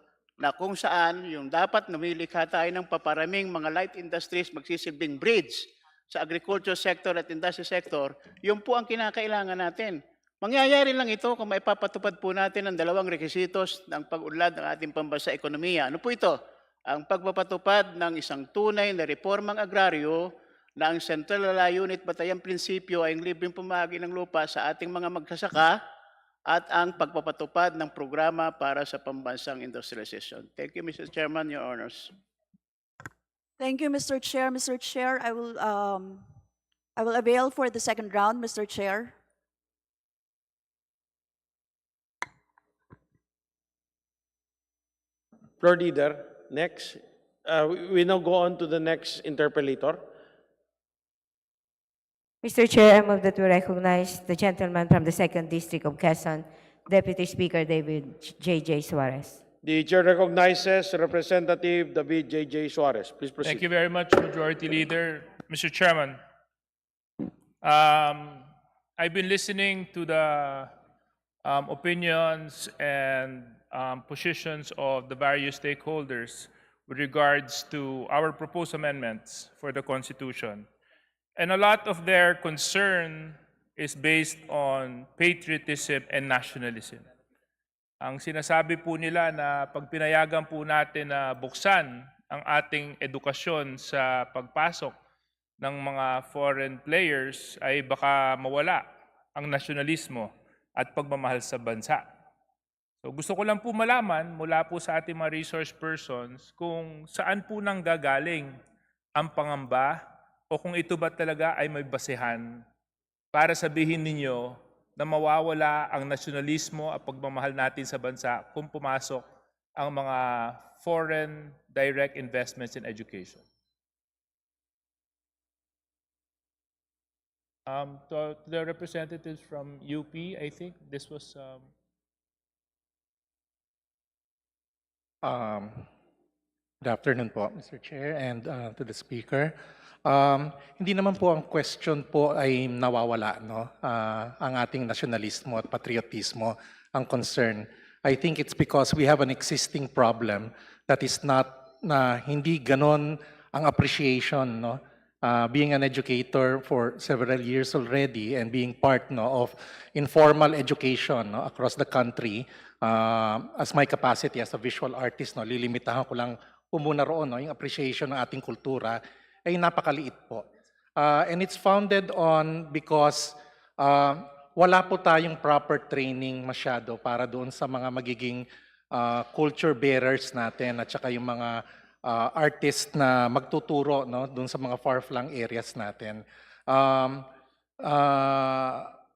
na kung saan yung dapat namilikha tayo ng paparaming mga light industries magsisilbing bridge sa agriculture sector at industry sector, yun po ang kinakailangan natin. Mangyayari lang ito kung maipapatupad po natin ang dalawang requisitos ng pag-unlad ng ating pambansa ekonomiya. Ano po ito? Ang pagpapatupad ng isang tunay na reformang agraryo na ang sentral na layunit batayang prinsipyo ay ang libreng pamahagi ng lupa sa ating mga magsasaka at ang pagpapatupad ng programa para sa pambansang industrialization. Thank you, Mr. Chairman, Your Honors. Thank you, Mr. Chair. Mr. Chair, I will avail for the second round, Mr. Chair. Floor Leader, next. We now go on to the next interpellator. Mr. Chair, I move that we recognize the gentleman from the 2nd District of Quezon, Deputy Speaker David J.J. Suarez. The chair recognizes Representative David J.J. Suarez. Please proceed. Thank you very much, Majority Leader. Mr. Chairman, I've been listening to the opinions and positions of the various stakeholders with regards to our proposed amendments for the Constitution. And a lot of their concern is based on patriotism and nationalism. Ang sinasabi po nila na pag pinayagan po natin na buksan ang ating edukasyon sa pagpasok ng mga foreign players ay baka mawala ang nasyonalismo at pagmamahal sa bansa. So gusto ko lang po malaman mula po sa ating mga resource persons kung saan po nang gagaling ang pangamba o kung ito ba talaga ay may basehan para sabihin ninyo na mawawala ang nasyonalismo at pagmamahal natin sa bansa kung pumasok ang mga foreign direct investments in education. To the representatives from UP, I think this was... Good afternoon po, Mr. Chair, and to the Speaker. Hindi naman po ang question po ay nawawala, no? Ang ating nasyonalismo at patriotismo ang concern. I think it's because we have an existing problem that is not na hindi ganon ang appreciation, no? Being an educator for several years already and being part, no, of informal education, no, across the country, as my capacity as a visual artist, no, lilimitahan ko lang umuna roon, no, yung appreciation ng ating kultura ay napakaliit po. And it's founded on because wala po tayong proper training masyado para doon sa mga magiging culture bearers natin at saka yung mga artist na magtuturo, no, doon sa mga far-flung areas natin.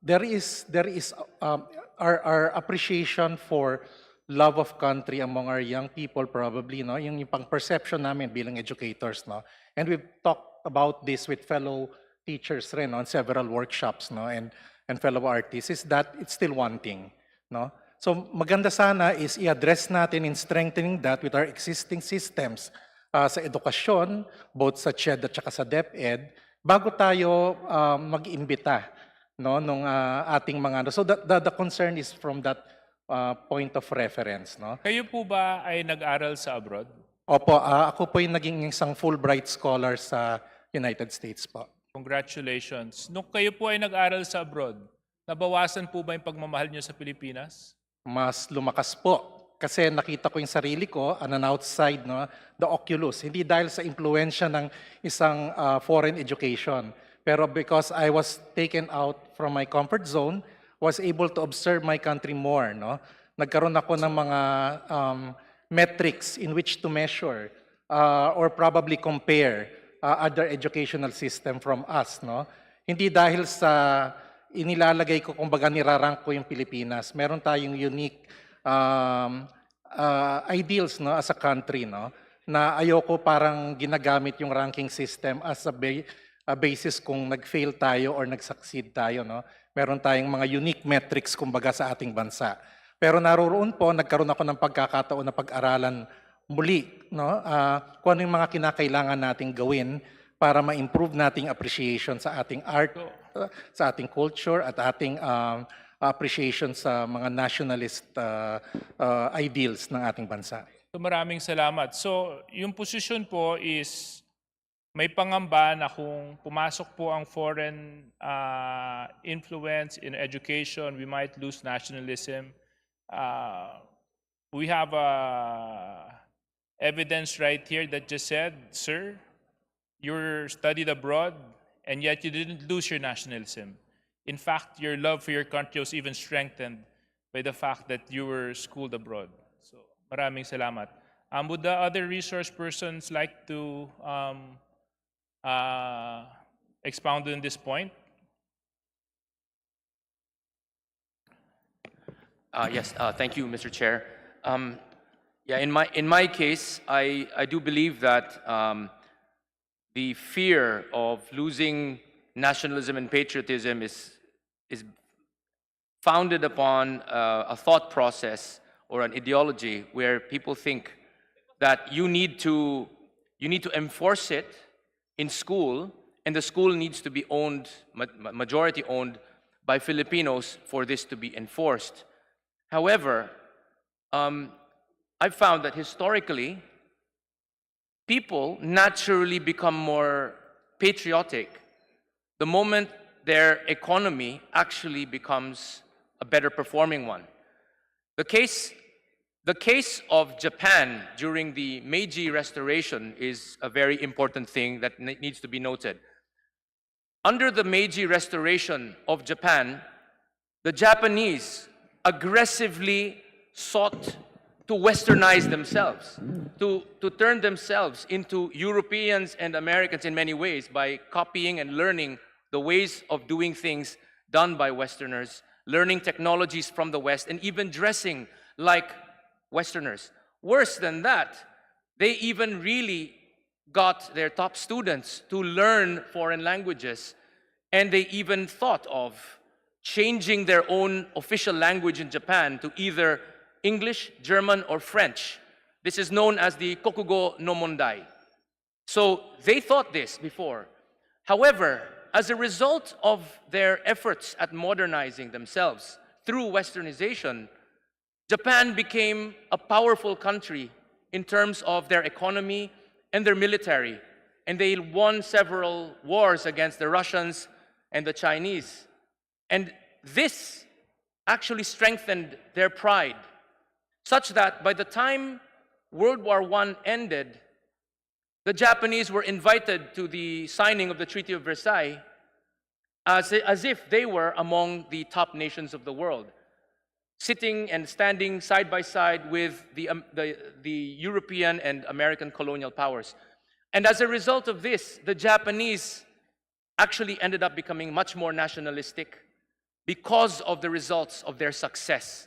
There is our appreciation for love of country among our young people probably, no, yung pang perception namin bilang educators, no, and we've talked about this with fellow teachers rin on several workshops, no, and fellow artists, is that it's still wanting, no. So maganda sana is i-address natin in strengthening that with our existing systems sa edukasyon, both sa CHED at saka sa DepEd, bago tayo mag-imbita, no, nung ating mga, so the concern is from that point of reference, no. Kayo po ba ay nag-aral sa abroad? Opo, ako po yung naging isang Fulbright scholar sa United States po. Congratulations. Nung kayo po ay nag-aral sa abroad, nabawasan po ba yung pagmamahal niyo sa Pilipinas? Mas lumakas po. Kasi nakita ko yung sarili ko on an outside, no, the oculus. Hindi dahil sa impluensya ng isang foreign education. Pero because I was taken out from my comfort zone, was able to observe my country more. No? Nagkaroon ako ng mga metrics in which to measure or probably compare other educational system from us. No? Hindi dahil sa inilalagay ko, kumbaga nirarank ko yung Pilipinas. Meron tayong unique ideals, no, as a country, no, na ayoko parang ginagamit yung ranking system as a basis kung nag-fail tayo or nag-succeed tayo, no. Meron tayong mga unique metrics kumbaga sa ating bansa. Pero naroon po, nagkaroon ako ng pagkakataon na pag-aralan muli, no, kung ano yung mga kinakailangan nating gawin para ma-improve nating appreciation sa ating art, sa ating culture at ating appreciation sa mga nationalist ideals ng ating bansa. So maraming salamat. So yung position po is may pangamba na kung pumasok po ang foreign influence in education, we might lose nationalism. We have evidence right here that just said, sir, you studied abroad and yet you didn't lose your nationalism. In fact, your love for your country was even strengthened by the fact that you were schooled abroad. So, maraming salamat. Would the other resource persons like to expound on this point? Yes, thank you, Mr. Chair. Yeah, in my case, I do believe that the fear of losing nationalism and patriotism is founded upon a thought process or an ideology where people think that you need to enforce it in school, and the school needs to be owned, majority owned by Filipinos for this to be enforced. However, I've found that historically, people naturally become more patriotic the moment their economy actually becomes a better performing one. The case of Japan during the Meiji Restoration is a very important thing that needs to be noted. Under the Meiji Restoration of Japan, the Japanese aggressively sought to westernize themselves, to turn themselves into Europeans and Americans in many ways by copying and learning the ways of doing things done by Westerners, learning technologies from the West, and even dressing like Westerners. Worse than that, they even really got their top students to learn foreign languages, and they even thought of changing their own official language in Japan to either English, German, or French. This is known as the Kokugo no Mondai. So they thought this before. However, as a result of their efforts at modernizing themselves through westernization, Japan became a powerful country in terms of their economy and their military. And they won several wars against the Russians and the Chinese. And this actually strengthened their pride, such that by the time World War I ended, the Japanese were invited to the signing of the Treaty of Versailles, as if they were among the top nations of the world, sitting and standing side by side with the European and American colonial powers. And as a result of this, the Japanese actually ended up becoming much more nationalistic because of the results of their success.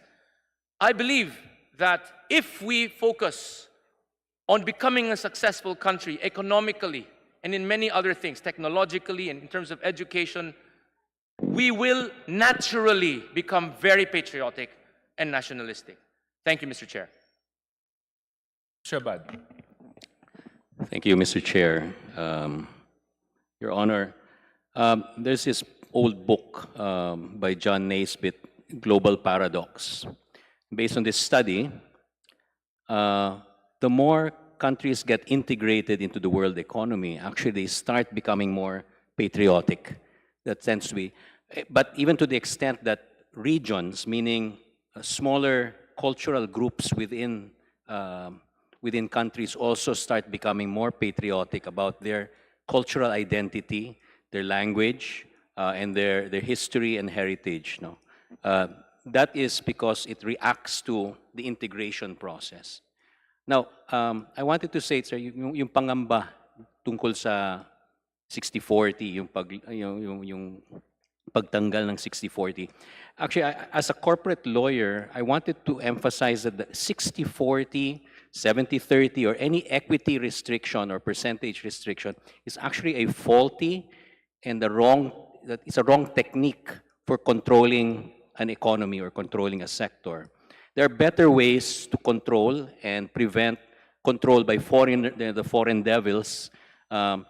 I believe that if we focus on becoming a successful country economically and in many other things, technologically and in terms of education, we will naturally become very patriotic and nationalistic. Thank you, Mr. Chair. Shabad. Thank you, Mr. Chair. Your Honor, there's this old book by John Naisbitt, Global Paradox. Based on this study, the more countries get integrated into the world economy, actually they start becoming more patriotic. That tends to be, but even to the extent that regions, meaning smaller cultural groups within countries, also start becoming more patriotic about their cultural identity, their language, and their history and heritage. No? That is because it reacts to the integration process. Now, I wanted to say, sir, yung pangamba tungkol sa 60-40, yung pagtanggal ng 60-40. Actually, as a corporate lawyer, I wanted to emphasize that the 60-40, 70-30, or any equity restriction or percentage restriction is actually a faulty and it's a wrong technique for controlling an economy or controlling a sector. There are better ways to control and prevent control by the foreign devils, and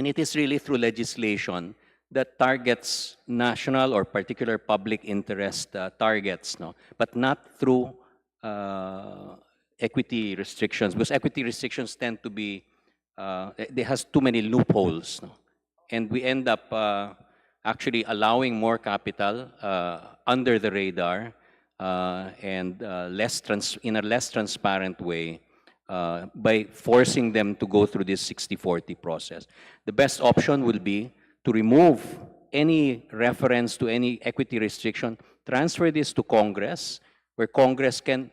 it is really through legislation that targets national or particular public interest targets, no? But not through equity restrictions, because equity restrictions tend to be, they has too many loopholes, no? And we end up actually allowing more capital under the radar and in a less transparent way by forcing them to go through this 60-40 process. The best option will be to remove any reference to any equity restriction, transfer this to Congress, where Congress can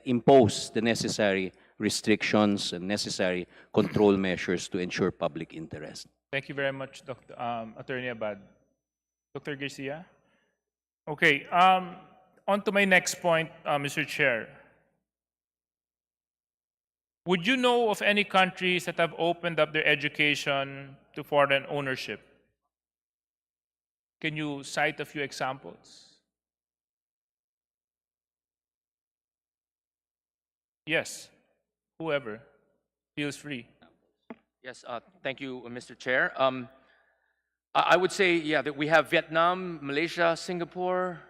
impose the necessary restrictions and necessary control measures to ensure public interest. Thank you very much, Attorney Abad. Dr. Garcia? Okay, on to my next point, Mr. Chair. Would you know of any countries that have opened up their education to foreign ownership? Can you cite a few examples? Yes, whoever feels free. Yes, thank you, Mr. Chair. I would say, yeah, that we have Vietnam, Malaysia, Singapore.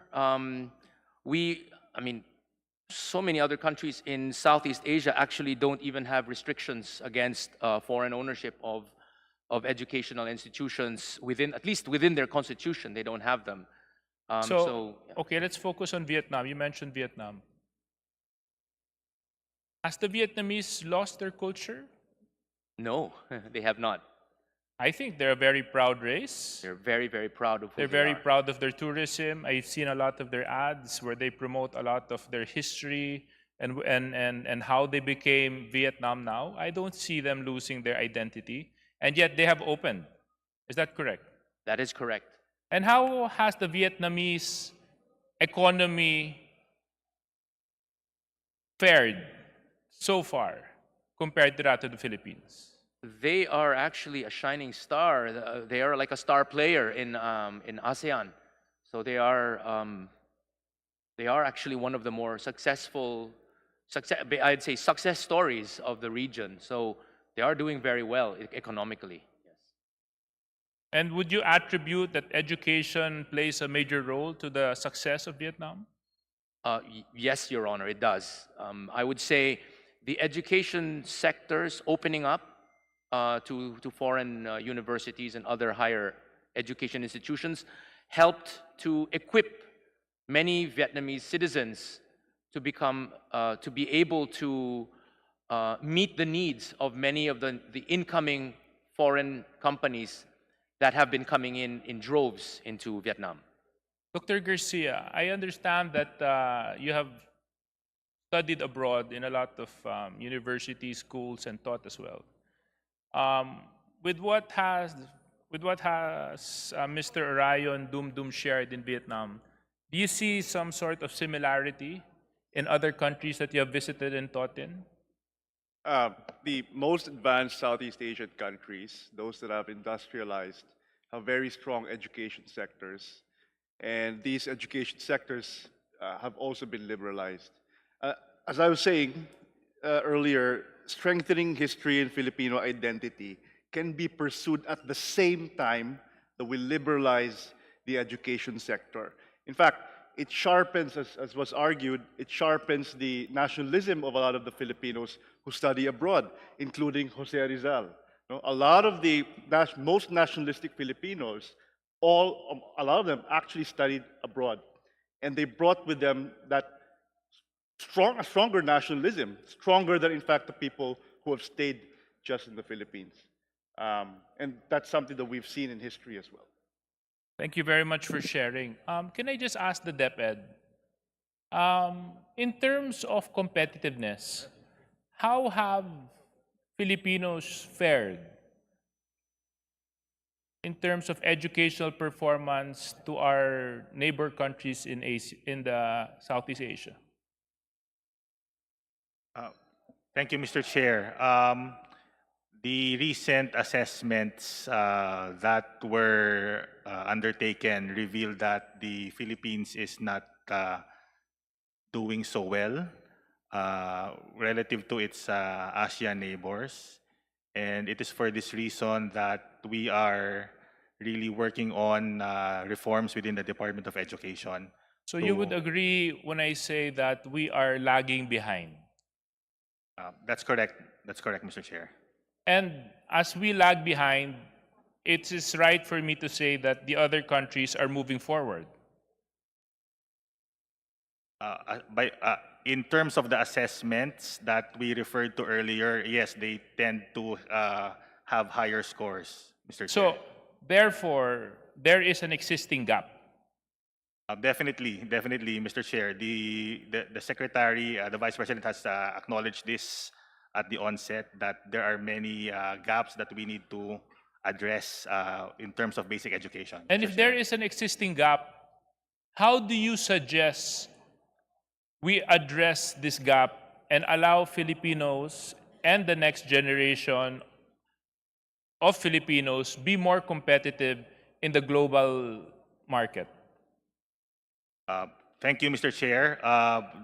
So many other countries in Southeast Asia actually don't even have restrictions against foreign ownership of educational institutions at least within their constitution. They don't have them. Yeah. Okay, let's focus on Vietnam. You mentioned Vietnam. Has the Vietnamese lost their culture? No, they have not. I think they're a very proud race. They're very, very proud of who They're they very are. proud of their tourism. I've seen a lot of their ads where they promote a lot of their history and how they became Vietnam now. I don't see them losing their identity, and yet they have opened. Is that correct? That is correct. And how has the Vietnamese economy fared so far compared to that of the Philippines? They are actually a shining star. They are like a star player in ASEAN. So they are actually one of the more successful, I'd say, success stories of the region. So they are doing very well economically. Yes. And would you attribute that education plays a major role to the success of Vietnam? Yes, Your Honor, it does. I would say the education sectors opening up to foreign universities and other higher education institutions helped to equip many Vietnamese citizens to be able to meet the needs of many of the incoming foreign companies that have been coming in droves into Vietnam. Dr. Garcia, I understand that you have studied abroad in a lot of universities, schools, and taught as well. Um, with what has Mr. Orion Dum shared in Vietnam, do you see some sort of similarity in other countries that you have visited and taught in? The most advanced Southeast Asian countries, those that have industrialized, have very strong education sectors. And these education sectors have also been liberalized. Uh, as I was saying earlier, strengthening history and Filipino identity can be pursued at the same time that we liberalize the education sector. In fact, it sharpens, as was argued, it sharpens the nationalism of a lot of the Filipinos who study abroad, including Jose Rizal. No, a lot of the most nationalistic Filipinos, a lot of them actually studied abroad. And they brought with them that a stronger nationalism, stronger than, in fact, the people who have stayed just in the Philippines. And that's something that we've seen in history as well. Thank you very much for sharing. Can I just ask the DepEd, in terms of competitiveness, how have Filipinos fared in terms of educational performance to our neighbor countries in the Southeast Asia? Thank you, Mr. Chair. The recent assessments that were undertaken revealed that the Philippines is not doing so well relative to its ASEAN neighbors. And it is for this reason that we are really working on reforms within the Department of Education. So you would agree when I say that we are lagging behind? That's correct. That's correct, Mr. Chair. And as we lag behind, it is right for me to say that the other countries are moving forward. In terms of the assessments that we referred to earlier, yes, they tend to have higher scores, Mr. Chair. So therefore, there is an existing gap. Definitely, Mr. Chair. The Secretary, the Vice President has acknowledged this at the onset, that there are many gaps that we need to address in terms of basic education. And Mr. if Chair. there is an existing gap, how do you suggest we address this gap and allow Filipinos and the next generation of Filipinos be more competitive in the global market? Thank you, Mr. Chair.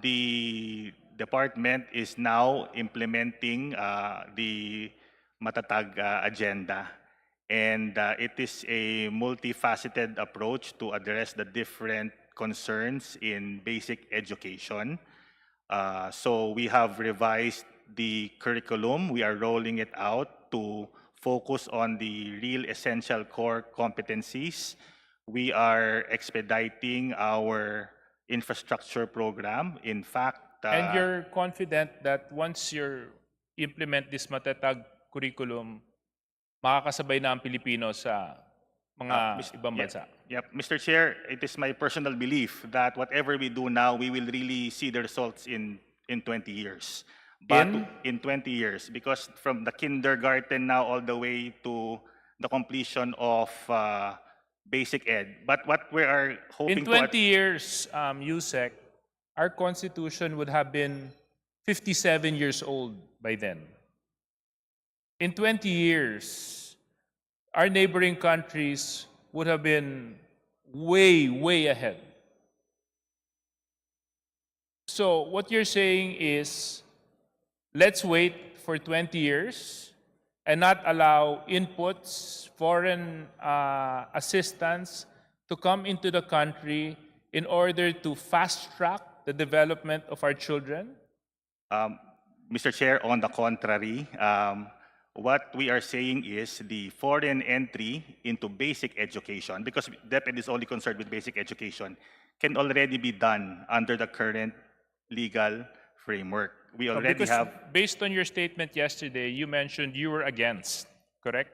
The department is now implementing the Matatag agenda. And it is a multifaceted approach to address the different concerns in basic education. So we have revised the curriculum. We are rolling it out to focus on the real essential core competencies. We are expediting our infrastructure program. In fact, And you're confident that once you implement this Matatag curriculum, makakasabay na ang Pilipino sa mga ibang bansa? Yep. Mr. Chair, it is my personal belief that whatever we do now, we will really see the results in 20 years. But in 20 years, because from the kindergarten now all the way to the completion of basic ed. But what we are hoping In 20 years, Yusek, our Constitution would have been 57 years old by then. In 20 years, our neighboring countries would have been way, way ahead. So what you're saying is, let's wait for 20 years and not allow inputs, foreign assistance to come into the country in order to fast-track the development of our children? Mr. Chair, on the contrary, what we are saying is the foreign entry into basic education, because DepEd is only concerned with basic education, can already be done under the current legal framework. We already Because have... based on your statement yesterday, you mentioned you were against, correct?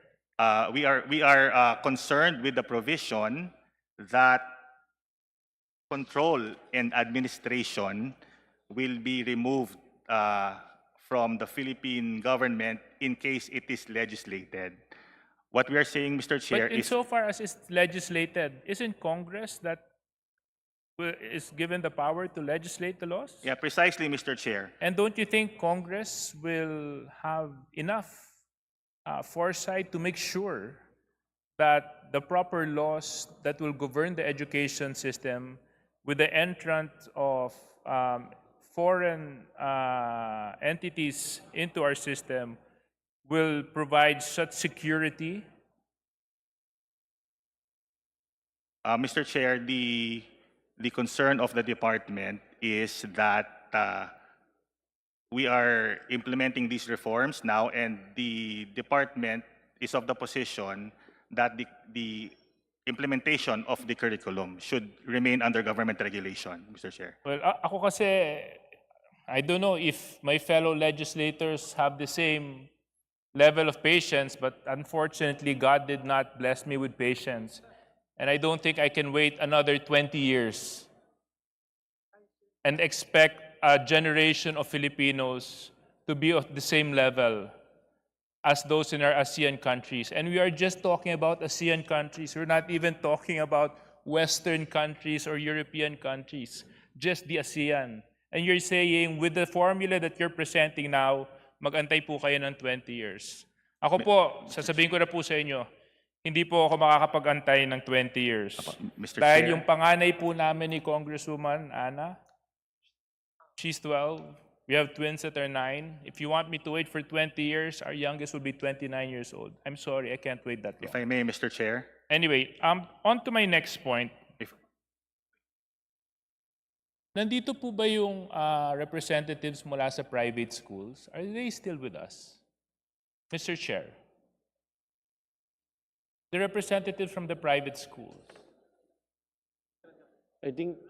we are concerned with the provision that control and administration will be removed from the Philippine government in case it is legislated. What we are saying, Mr. Chair, But is insofar as it's legislated, isn't Congress that is given the power to legislate the laws? yeah, precisely, Mr. Chair. And don't you think Congress will have enough foresight to make sure that the proper laws that will govern the education system with the entrance of foreign entities into our system will provide such security? Mr. Chair, the concern of the department is that we are implementing these reforms now, and the department is of the position that the implementation of the curriculum should remain under government regulation, Mr. Chair. Well, ako kasi, I don't know if my fellow legislators have the same level of patience, but unfortunately, God did not bless me with patience. And I don't think I can wait another 20 years and expect a generation of Filipinos to be of the same level as those in our ASEAN countries. And we are just talking about ASEAN countries. We're not even talking about Western countries or European countries, just the ASEAN. And you're saying with the formula that you're presenting now, mag-antay po kayo ng 20 years. Ako po, sasabihin ko na po sa inyo, hindi po ako makakapag-antay ng 20 years. Mr. Dahil Chair. yung panganay po namin ni Congresswoman Ana, she's 12. We have twins that are 9. If you want me to wait for 20 years, our youngest will be 29 years old. I'm sorry, I can't wait that long. If I may, Mr. Chair. Anyway, on to my next point. Nandito po ba yung representatives mula sa private schools? Are they still with us? Mr. Chair, the representatives from the private schools. I think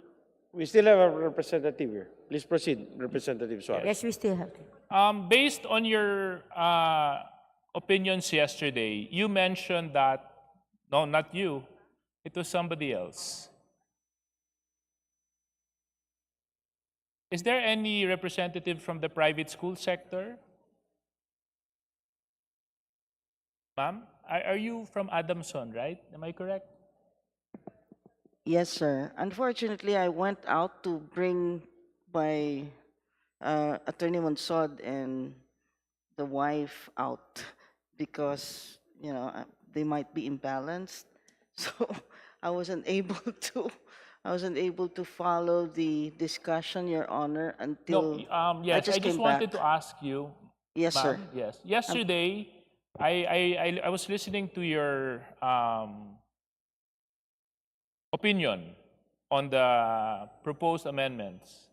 we still have a representative here. Please proceed, Representative Suarez. Yes, we still have. Based on your opinions yesterday, you mentioned that, no, not you, it was somebody else. Is there any representative from the private school sector? Ma'am, are you from Adamson, right? Am I correct? Yes, sir. Unfortunately, I went out to bring my Attorney Monsod and the wife out because, you know, they might be imbalanced. So I wasn't able to follow the discussion, Your Honor, until Yes, I just came wanted back. to ask you. Yes, sir. Ma'am, yes. Yesterday, I was listening to your opinion on the proposed amendments.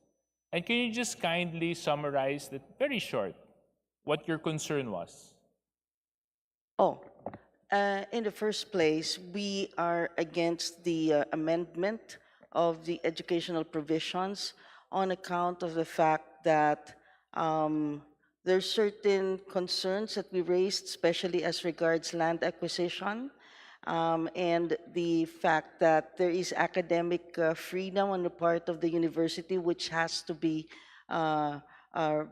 And can you just kindly summarize that, very short, what your concern was? In the first place, we are against the amendment of the educational provisions on account of the fact that there's certain concerns that we raised, especially as regards land acquisition, and the fact that there is academic freedom on the part of the university, which has to be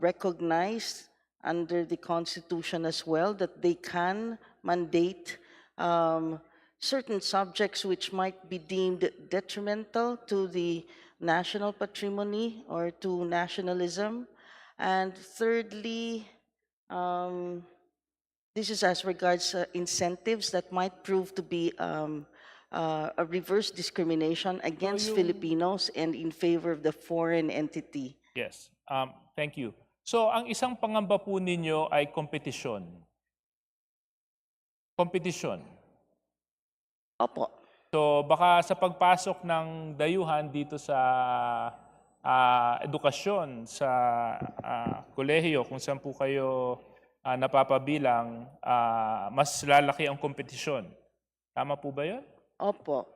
recognized under the Constitution as well, that they can mandate certain subjects which might be deemed detrimental to the national patrimony or to nationalism. And thirdly, this is as regards incentives that might prove to be a reverse discrimination against Filipinos and in favor of the foreign entity. Yes, thank you. So, ang isang pangamba po ninyo ay kompetisyon. Kompetisyon. Opo. So, baka sa pagpasok ng dayuhan dito sa edukasyon, sa kolehiyo, kung saan po kayo napapabilang, mas lalaki ang kompetisyon. Tama po ba yun? Opo.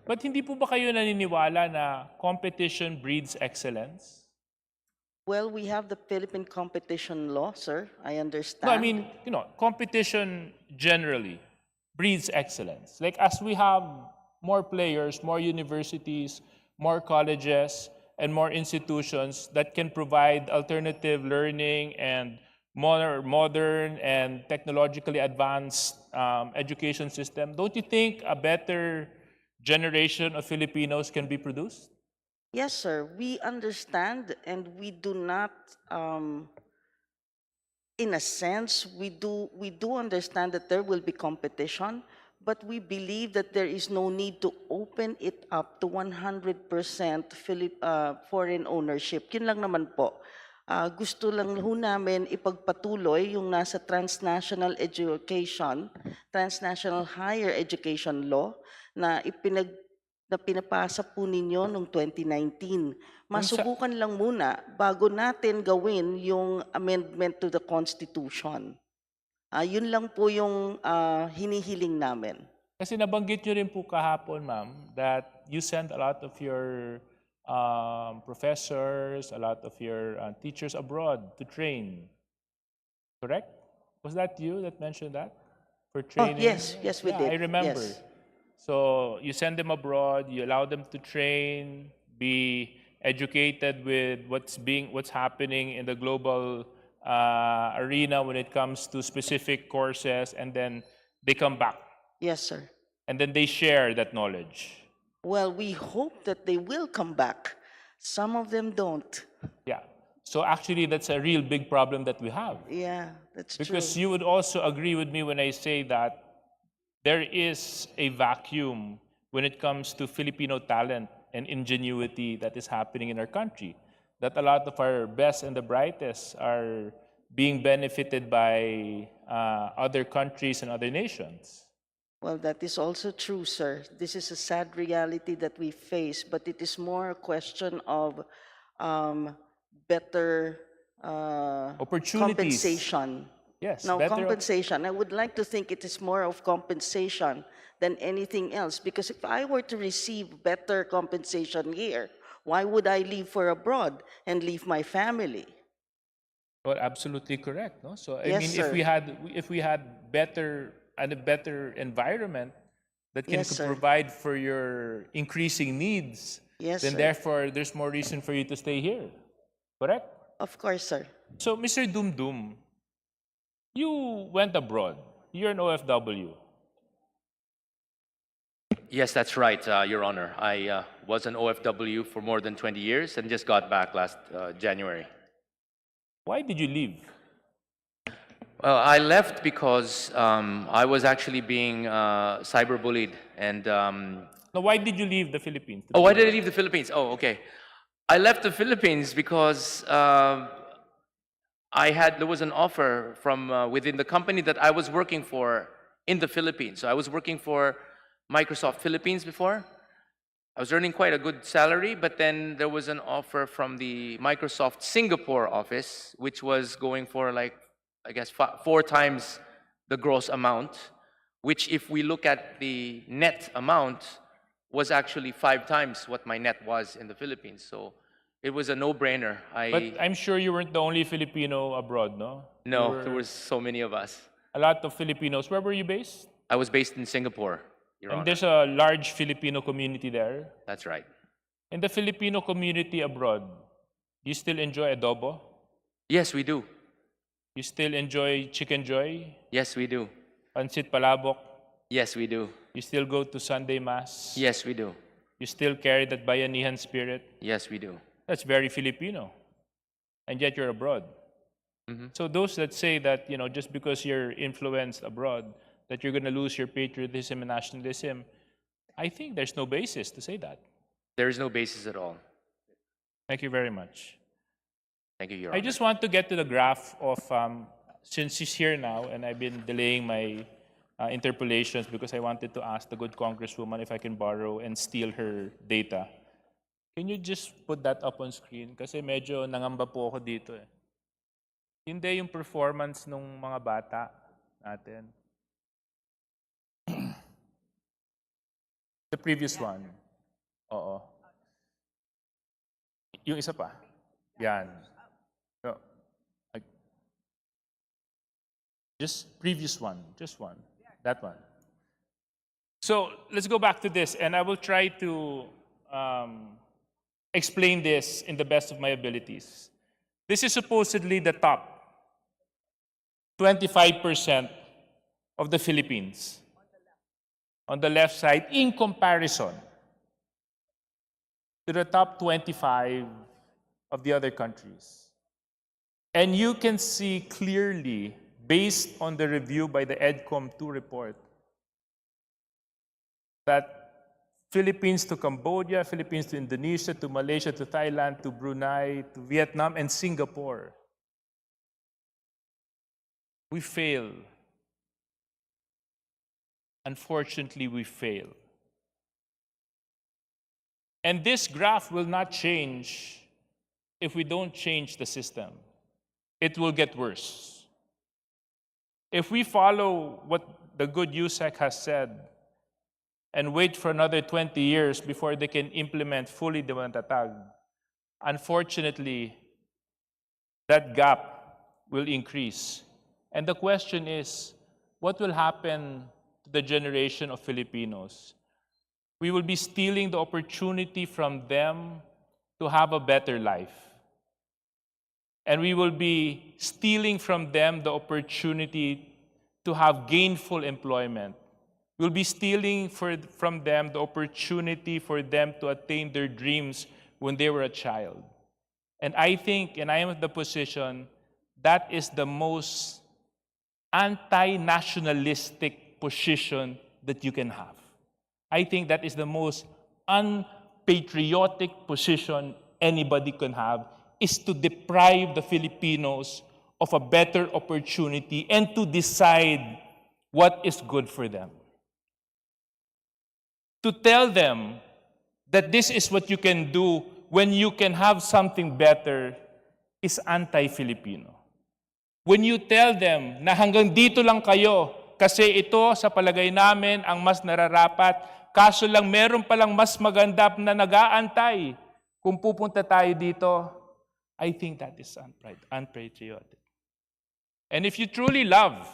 But hindi po ba kayo naniniwala na competition breeds excellence? Well, we have the Philippine competition law, sir. I understand. No, I mean, competition generally. breeds excellence. Like as we have more players, more universities, more colleges, and more institutions that can provide alternative learning and more modern and technologically advanced education system, don't you think a better generation of Filipinos can be produced? Yes, sir. We understand and we do not, in a sense, we do understand that there will be competition, but we believe that there is no need to open it up to 100% foreign ownership. Yun lang naman po. Gusto lang ho namin ipagpatuloy yung nasa transnational education, transnational higher education law na pinapasa po ninyo noong 2019. Masubukan lang muna bago natin gawin yung amendment to the Constitution. Yun lang po yung hinihiling namin. Kasi nabanggit nyo rin po kahapon, ma'am, that you send a lot of your professors, a lot of your teachers abroad to train. Correct? Was that you that mentioned that? For training? Yes, we did. I remember. Yes. So you send them abroad, you allow them to train, be educated with what's happening in the global arena when it comes to specific courses, and then they come back. Yes, sir. And then they share that knowledge. Well, we hope that they will come back. Some of them don't. Yeah. So actually, that's a real big problem that we have. Yeah, that's true. Because you would also agree with me when I say that there is a vacuum when it comes to Filipino talent and ingenuity that is happening in our country. That a lot of our best and the brightest are being benefited by other countries and other nations. Well, that is also true, sir. This is a sad reality that we face, but it is more a question of better Opportunities. compensation. Yes, Now, better compensation. I would like to think it is more of compensation than anything else, because if I were to receive better compensation here, why would I leave for abroad and leave my family? Well, absolutely correct. No? So I Yes, mean, sir. if we had better and a better environment that can Yes, sir. provide for your increasing needs, Yes, then sir. therefore there's more reason for you to stay here. Correct? Of course, sir. So, Mr. Dumdum, you went abroad. You're an OFW. Yes, that's right, Your Honor. I was an OFW for more than 20 years and just got back last January. Why did you leave? Well, I left because I was actually being cyberbullied and Now, why did you leave the Philippines? oh, why did I leave the Philippines? Oh, okay. I left the Philippines because there was an offer from within the company that I was working for in the Philippines. So I was working for Microsoft Philippines before. I was earning quite a good salary, but then there was an offer from the Microsoft Singapore office, which was going for like, I guess, 4 times the gross amount, which if we look at the net amount, was actually 5 times what my net was in the Philippines. So it was a no-brainer. But I'm sure you weren't the only Filipino abroad, no? No, there were so many of us. A lot of Filipinos. Where were you based? I was based in Singapore, Your And Honor. there's a large Filipino community there. That's right. In the Filipino community abroad, you still enjoy adobo? Yes, we do. You still enjoy chicken joy? Yes, we do. Pancit palabok? Yes, we do. You still go to Sunday Mass? Yes, we do. You still carry that bayanihan spirit? Yes, we do. That's very Filipino. And yet you're abroad. So those that say that, just because you're influenced abroad, that you're going to lose your patriotism and nationalism, I think there's no basis to say that. There is no basis at all. Thank you very much. Thank you, Your I Honor. just want to get to the graph of, since she's here now, and I've been delaying my interpolations because I wanted to ask the good congresswoman if I can borrow and steal her data. Can you just put that up on screen? Kasi medyo nangamba po ako dito eh. Hindi yung performance ng mga bata natin. The previous one. Oo. Yung isa pa. Yan. No. Just previous one. Just one. That one. So let's go back to this, and I will try to explain this in the best of my abilities. This is supposedly the top 25% of the Philippines on the left side in comparison to the top 25 of the other countries. And you can see clearly, based on the review by the EDCOM 2 report, that Philippines to Cambodia, Philippines to Indonesia, to Malaysia, to Thailand, to Brunei, to Vietnam, and Singapore, we fail. Unfortunately, we fail. And this graph will not change if we don't change the system. It will get worse. If we follow what the good USEC has said and wait for another 20 years before they can implement fully the Matatag, unfortunately, that gap will increase. And the question is, what will happen to the generation of Filipinos? We will be stealing the opportunity from them to have a better life. And we will be stealing from them the opportunity to have gainful employment. We'll be stealing from them the opportunity for them to attain their dreams when they were a child. And I think, and I am in the position, that is the most anti-nationalistic position that you can have. I think that is the most unpatriotic position anybody can have, is to deprive the Filipinos of a better opportunity and to decide what is good for them. To tell them that this is what you can do when you can have something better is anti-Filipino. When you tell them na hanggang dito lang kayo kasi ito sa palagay namin ang mas nararapat, kaso lang meron palang mas maganda na nag-aantay kung pupunta tayo dito, I think that is unpatriotic. And if you truly love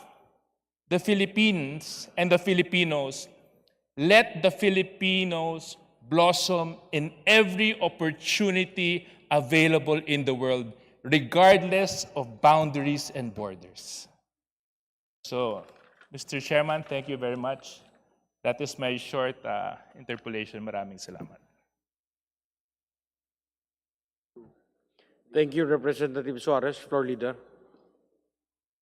the Philippines and the Filipinos, let the Filipinos blossom in every opportunity available in the world, regardless of boundaries and borders. So, Mr. Chairman, thank you very much. That is my short interpolation. Maraming salamat. Thank you, Representative Suarez, Floor Leader.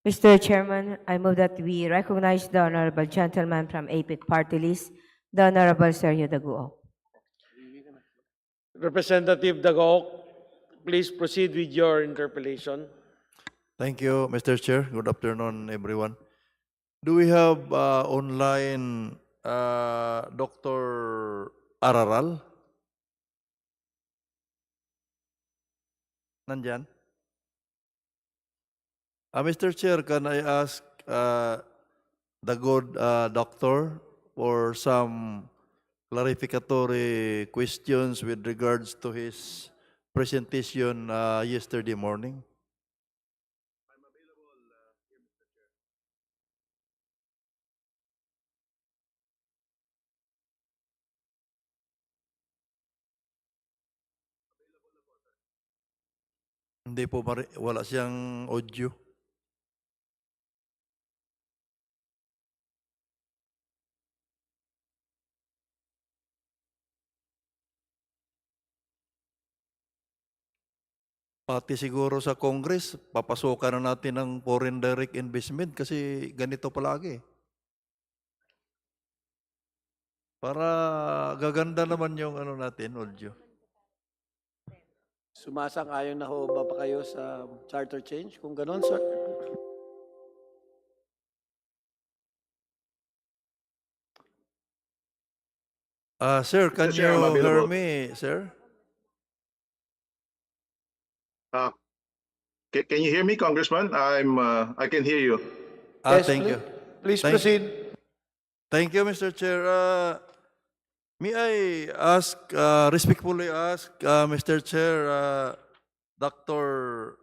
Mr. Chairman, I move that we recognize the honorable gentleman from APIC Party List, the Honorable Sergio Daguo. Representative Dagoc, please proceed with your interpellation. Thank you, Mr. Chair. Good afternoon, everyone. Do we have online Dr. Araral? Nandyan? Mr. Chair, can I ask the good doctor for some clarificatory questions with regards to his presentation yesterday morning? Hindi po, wala siyang audio. Pati siguro sa Congress, papasukan na natin ng foreign direct investment kasi ganito palagi. Para gaganda naman yung ano natin, audio. Sumasang-ayon na ho ba kayo sa charter change? Kung ganon, sir. Sir, can Yes, sir, I'm you hear available. me, sir? Can you hear me, Congressman? I can hear you. Yes, Thank you. Please Thank- proceed. Thank you, Mr. Chair. May I ask, respectfully ask, Mr. Chair, Dr.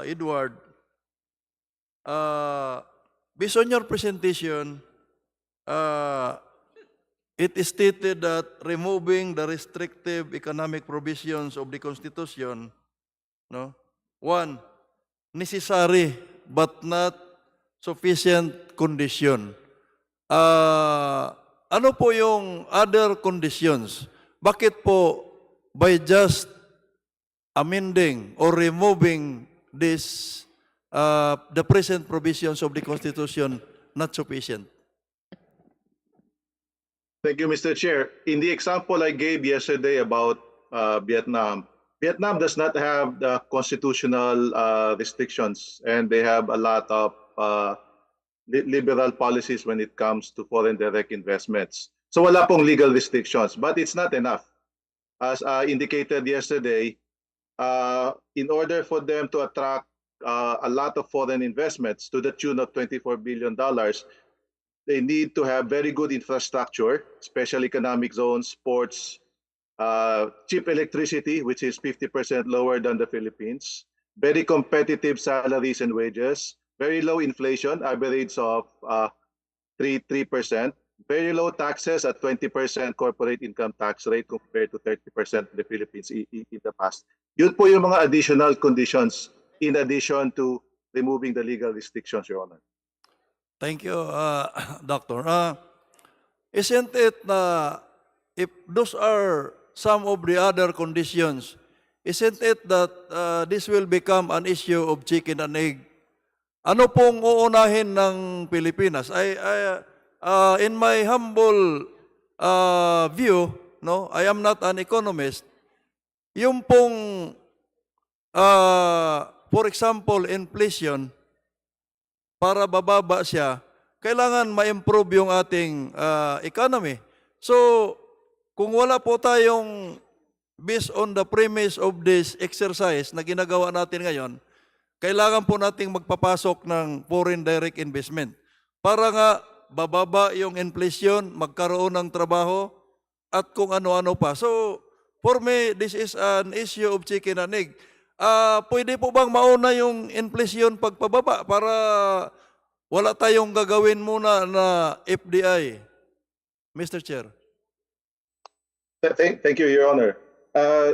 Edward, based on your presentation, it is stated that removing the restrictive economic provisions of the Constitution, no, one, necessary but not sufficient condition. Ano po yung other conditions? Bakit po by just amending or removing this the present provisions of the Constitution not sufficient? Thank you, Mr. Chair. In the example I gave yesterday about Vietnam, Vietnam does not have the constitutional restrictions, and they have a lot of liberal policies when it comes to foreign direct investments. So wala pong legal restrictions, but it's not enough. As indicated yesterday, in order for them to attract a lot of foreign investments to the tune of $24 billion, they need to have very good infrastructure, special economic zones, ports, cheap electricity, which is 50% lower than the Philippines, very competitive salaries and wages, very low inflation, average of 3%, very low taxes at 20% corporate income tax rate compared to 30% in the Philippines in the past. Yun po yung mga additional conditions in addition to removing the legal restrictions, Your Honor. Thank you, Doctor. Isn't it if those are some of the other conditions, isn't it that this will become an issue of chicken and egg? Ano pong uunahin ng Pilipinas? In my humble view, no, I am not an economist. Yung pong, for example, inflation, para bababa siya, kailangan ma-improve yung ating economy. So, kung wala po tayong, based on the premise of this exercise na ginagawa natin ngayon, kailangan po nating magpapasok ng foreign direct investment para nga bababa yung inflation, magkaroon ng trabaho, at kung ano-ano pa. So, for me, this is an issue of chicken and egg. Pwede po bang mauna yung inflation pagpababa para wala tayong gagawin muna na FDI? Mr. Chair. Thank you, Your Honor.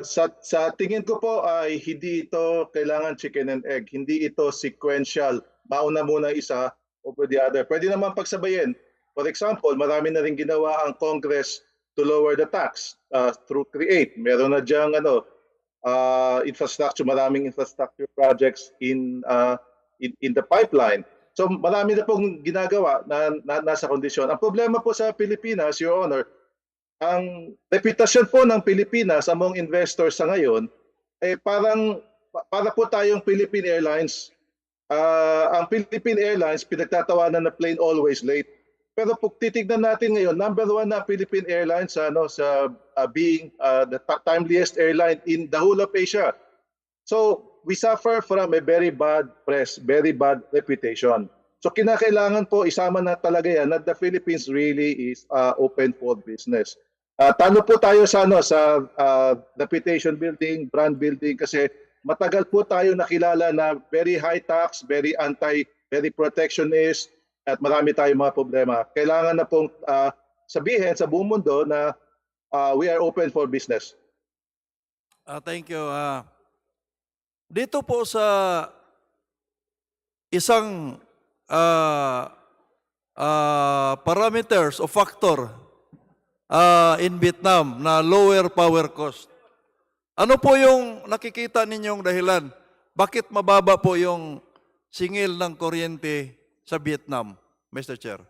Sa tingin ko po ay hindi ito kailangan chicken and egg. Hindi ito sequential. Mauna muna isa over the other. Pwede naman pagsabayin. For example, marami na rin ginawa ang Congress to lower the tax through CREATE. Meron na diyang infrastructure, maraming infrastructure projects in the pipeline. So marami na pong ginagawa na nasa kondisyon. Ang problema po sa Pilipinas, Your Honor, ang reputasyon po ng Pilipinas among investors sa ngayon ay para po tayong Philippine Airlines. Ang Philippine Airlines pinagtatawanan na plane always late. Pero pag titignan natin ngayon, number one na Philippine Airlines sa being the timeliest airline in the whole of Asia. So we suffer from a very bad press, very bad reputation. So kinakailangan po isama na talaga yan that the Philippines really is open for business. Talo po tayo sa reputation building, brand building kasi matagal po tayo nakilala na very high tax, very very protectionist, at marami tayong mga problema. Kailangan na pong sabihin sa buong mundo na we are open for business. Thank you. Dito po sa isang parameters o factor in Vietnam na lower power cost. Ano po yung nakikita ninyong dahilan? Bakit mababa po yung singil ng kuryente sa Vietnam, Mr. Chair?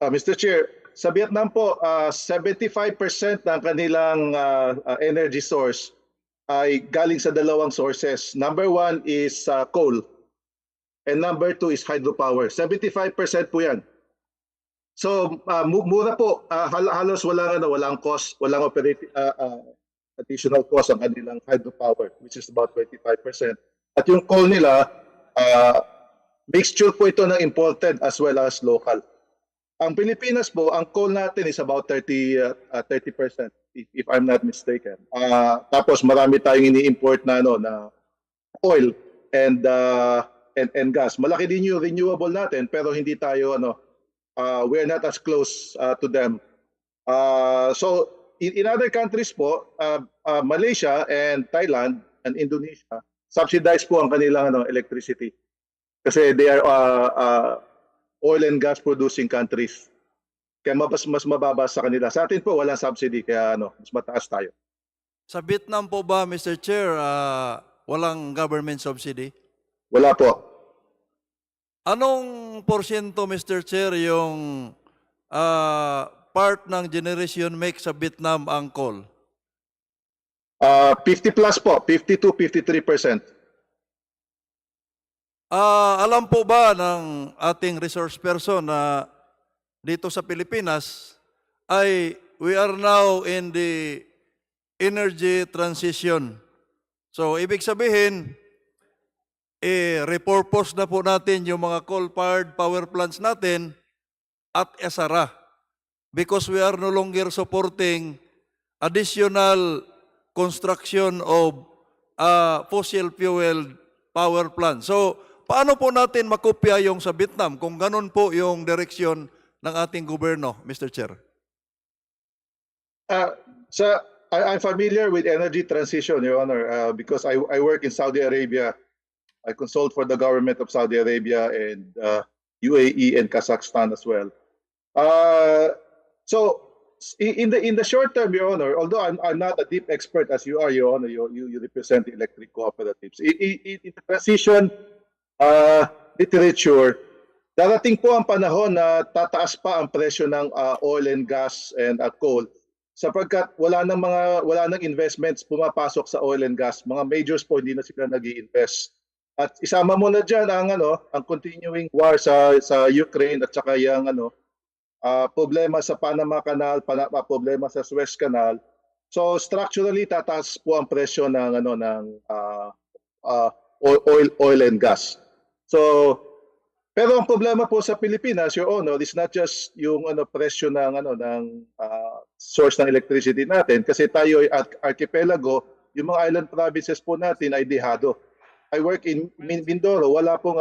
Mr. Chair, sa Vietnam po, 75% ng kanilang energy source ay galing sa dalawang sources. Number one is coal and number two is hydropower. 75% po yan. So mura po, halos walang cost, walang additional cost ang kanilang hydropower, which is about 25%. At yung coal nila, mixture po ito ng imported as well as local. Ang Pilipinas po, ang coal natin is about 30% if I'm not mistaken. Tapos marami tayong ini-import na na oil and gas. Malaki din yung renewable natin pero hindi tayo we're not as close to them So in other countries po, Malaysia and Thailand and Indonesia, subsidized po ang kanilang electricity. Kasi they are oil and gas producing countries. Kaya mas mababa sa kanila. Sa atin po, walang subsidy. Kaya mas mataas tayo. Sa Vietnam po ba, Mr. Chair, walang government subsidy? Wala po. Anong porsyento, Mr. Chair, yung part ng generation mix sa Vietnam ang coal? 50 plus po, 52-53%. Alam po ba ng ating resource person na dito sa Pilipinas ay we are now in the energy transition. So, ibig sabihin, repurpose na po natin yung mga coal-fired power plants natin at esara. Because we are no longer supporting additional construction of fossil fuel power plant. So, paano po natin makopya yung sa Vietnam kung ganun po yung direksyon ng ating gobyerno, Mr. Chair? I'm familiar with energy transition, Your Honor, because I work in Saudi Arabia. I consult for the government of Saudi Arabia and UAE and Kazakhstan as well. So in the short term, Your Honor, although I'm not a deep expert as you are, Your Honor, you represent the electric cooperatives. In the transition literature, darating po ang panahon na tataas pa ang presyo ng oil and gas and coal sapagkat wala nang investments pumapasok sa oil and gas. Mga majors po hindi na sila nag-i-invest. At isama mo na diyan ang continuing war sa Ukraine at saka yung problema sa Panama Canal, problema sa Suez Canal. So structurally tataas po ang presyo ng oil and gas. So pero ang problema po sa Pilipinas, Your Honor, is not just yung presyo ng source ng electricity natin kasi tayo ay archipelago, yung mga island provinces po natin ay dehado. I work in Mindoro, wala pong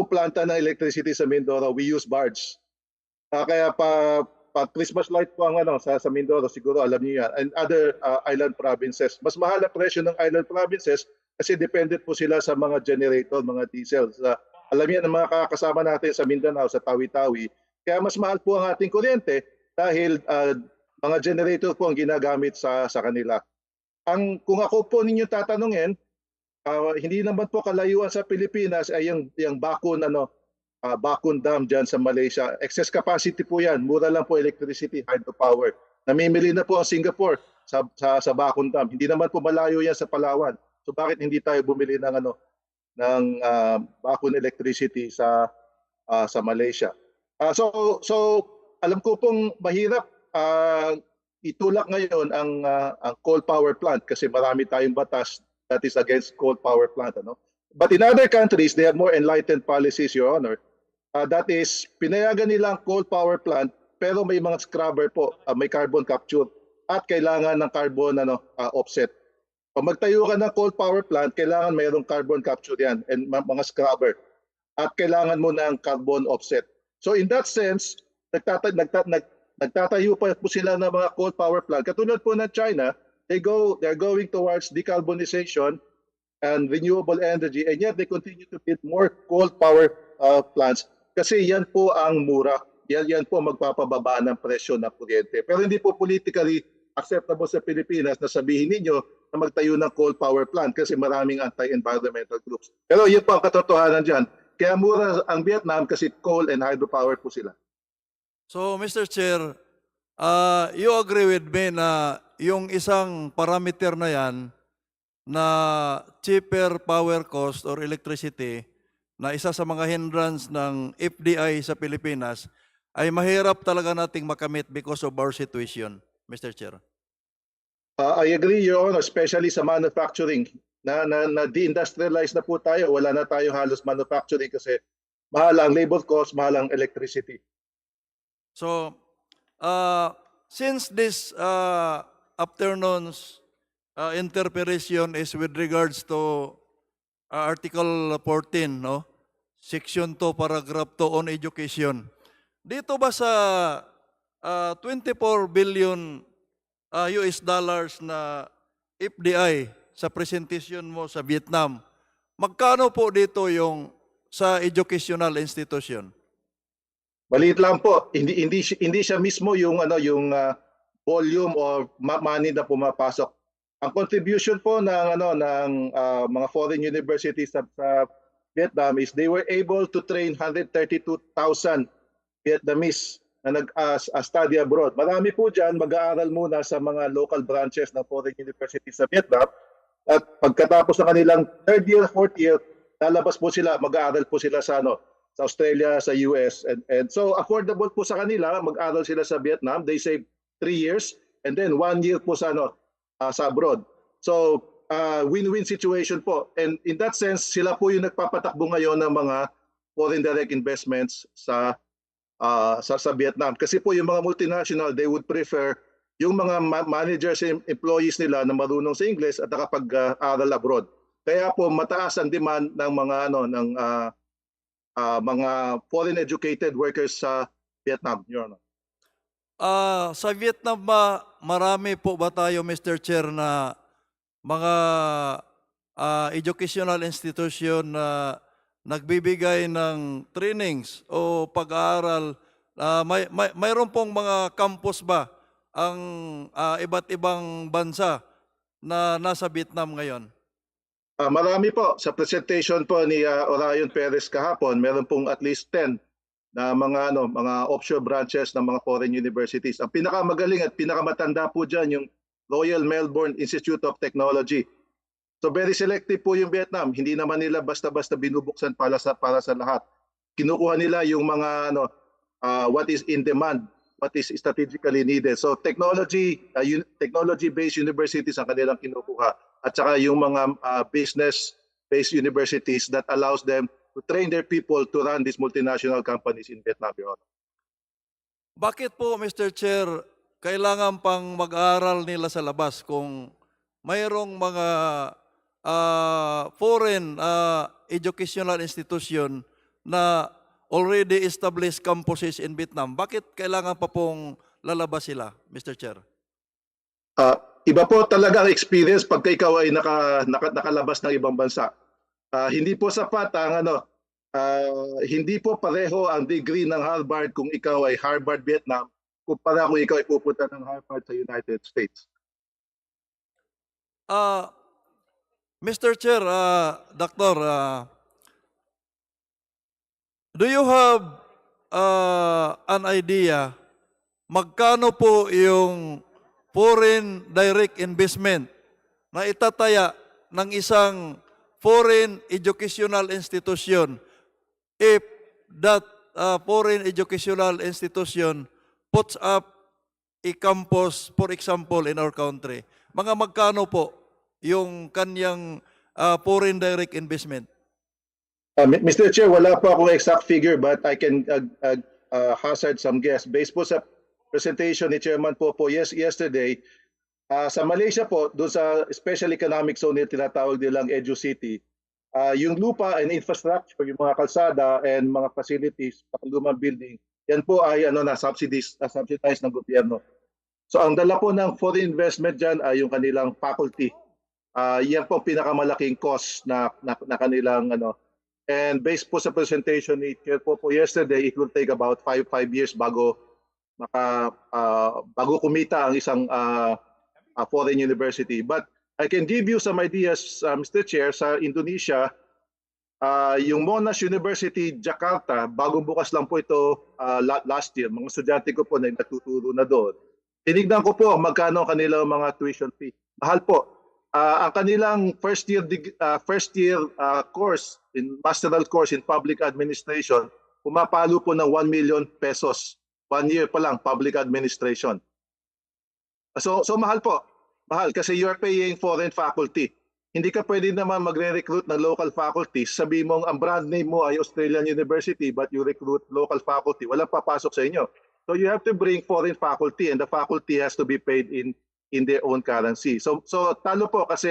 planta ng electricity sa Mindoro. We use barge. Kaya pa Christmas light po ang sa Mindoro, siguro alam niyo yan, and other island provinces. Mas mahal ang presyo ng island provinces kasi dependent po sila sa mga generator, mga diesel. Alam niyo ng mga kasama natin sa Mindanao, sa Tawi-Tawi. Kaya mas mahal po ang ating kuryente dahil mga generator po ang ginagamit sa kanila. Kung ako po ninyo tatanungin, hindi naman po kalayuan sa Pilipinas ay yung Bakun Dam dyan sa Malaysia. Excess capacity po yan. Mura lang po electricity, hydropower. Namimili na po ang Singapore sa Bakun Dam. Hindi naman po malayo yan sa Palawan. So bakit hindi tayo bumili ng Bakun electricity sa Malaysia? So alam ko pong mahirap itulak ngayon ang coal power plant kasi marami tayong batas that is against coal power plant. But in other countries, they have more enlightened policies, Your Honor. That is, pinayagan nilang coal power plant pero may mga scrubber po, may carbon capture at kailangan ng carbon offset. Pag magtayo ka ng coal power plant, kailangan mayroong carbon capture yan and mga scrubber. At kailangan mo ng carbon offset. So in that sense, nagtatayo pa po sila ng mga coal power plant. Katulad po ng China, they're going towards decarbonization and renewable energy, and yet they continue to build more coal power plants kasi yan po ang mura. Yan po magpapababa ng presyo ng kuryente. Pero hindi po politically acceptable sa Pilipinas na sabihin ninyo na magtayo ng coal power plant kasi maraming anti-environmental groups. Pero yun po ang katotohanan dyan. Kaya mura ang Vietnam kasi coal and hydropower po sila. So, Mr. Chair, you agree with me na yung isang parameter na yan na cheaper power cost or electricity na isa sa mga hindrance ng FDI sa Pilipinas ay mahirap talaga nating makamit because of our situation, Mr. Chair. I agree, Your Honor, especially sa manufacturing. Na de-industrialize na po tayo. Wala na tayo halos manufacturing kasi mahal ang labor cost, mahal ang electricity. So, since this afternoon's interpretation is with regards to Article 14, no? Section 2, Paragraph 2 on education. Dito ba sa 24 billion US dollars na FDI sa presentation mo sa Vietnam. Magkano po dito yung sa educational institution? Maliit lang po. Hindi siya mismo yung volume or money na pumapasok. Ang contribution po ng mga foreign universities sa Vietnam is they were able to train 132,000 Vietnamese na nag-study abroad. Marami po dyan mag-aaral muna sa mga local branches ng foreign universities sa Vietnam. At pagkatapos ng kanilang third year, fourth year, lalabas po sila, mag-aaral po sila sa Australia, sa US. And so affordable po sa kanila, mag-aaral sila sa Vietnam. They save 3 years and then 1 year po sa abroad. So win-win situation po. And in that sense, sila po yung nagpapatakbo ngayon ng mga foreign direct investments sa Vietnam. Kasi po yung mga multinational, they would prefer yung mga managers and employees nila na marunong sa English at nakapag-aral abroad. Kaya po mataas ang demand ng mga foreign educated workers sa Vietnam, Your Honor. Sa Vietnam ba, marami po ba tayo, Mr. Chair, na mga educational institution na nagbibigay ng trainings o pag-aaral? Mayroon pong mga campus ba ang iba't ibang bansa na nasa Vietnam ngayon? Marami po. Sa presentation po ni Orion Perez kahapon, meron pong at least 10 na mga offshore branches ng mga foreign universities. Ang pinakamagaling at pinakamatanda po dyan yung Royal Melbourne Institute of Technology. So very selective po yung Vietnam. Hindi naman nila basta-basta binubuksan para sa lahat. Kinukuha nila yung mga what is in demand, what is strategically needed. So technology-based universities ang kanilang kinukuha. At saka yung mga business-based universities that allows them to train their people to run these multinational companies in Vietnam, Your Honor. Bakit po, Mr. Chair, kailangan pang mag-aaral nila sa labas kung mayroong mga foreign educational institution na already established campuses in Vietnam? Bakit kailangan pa pong lalabas sila, Mr. Chair? Iba po talaga ang experience pagka ikaw ay nakalabas ng ibang bansa. Hindi po sapat ang hindi po pareho ang degree ng Harvard kung ikaw ay Harvard Vietnam kumpara kung ikaw ay pupunta ng Harvard sa United States. Mr. Chair, Doctor, do you have an idea magkano po yung foreign direct investment na itataya ng isang foreign educational institution if that foreign educational institution puts up a campus, for example, in our country? Mga magkano po yung kanyang foreign direct investment? Mr. Chair, wala po akong exact figure but I can hazard some guess. Based po sa presentation ni Chairman Popo yesterday, sa Malaysia po, doon sa Special Economic Zone na tinatawag nilang Edu City, yung lupa and infrastructure, yung mga kalsada and mga facilities, lumang building, yan po ay subsidized ng gobyerno. So ang dala po ng foreign investment dyan ay yung kanilang faculty. Yan po pinakamalaking cost na kanilang And based po sa presentation ni Chair Popo yesterday, it will take about 5 years bago kumita ang isang foreign university. But I can give you some ideas, Mr. Chair. Sa Indonesia, yung Monash University, Jakarta, bagong bukas lang po ito last year. Mga estudyante ko po na natuturo na doon. Tinignan ko po magkano kanilang mga tuition fee. Mahal po. Ang kanilang first year course, masteral course in public administration, pumapalo po ng 1 million pesos. 1 year pa lang, public administration. So mahal po. Mahal kasi you're paying foreign faculty. Hindi ka pwede naman magre-recruit ng local faculty. Sabi mo ang brand name mo ay Australian University but you recruit local faculty. Walang papasok sa inyo. So you have to bring foreign faculty and the faculty has to be paid in their own currency. So talo po kasi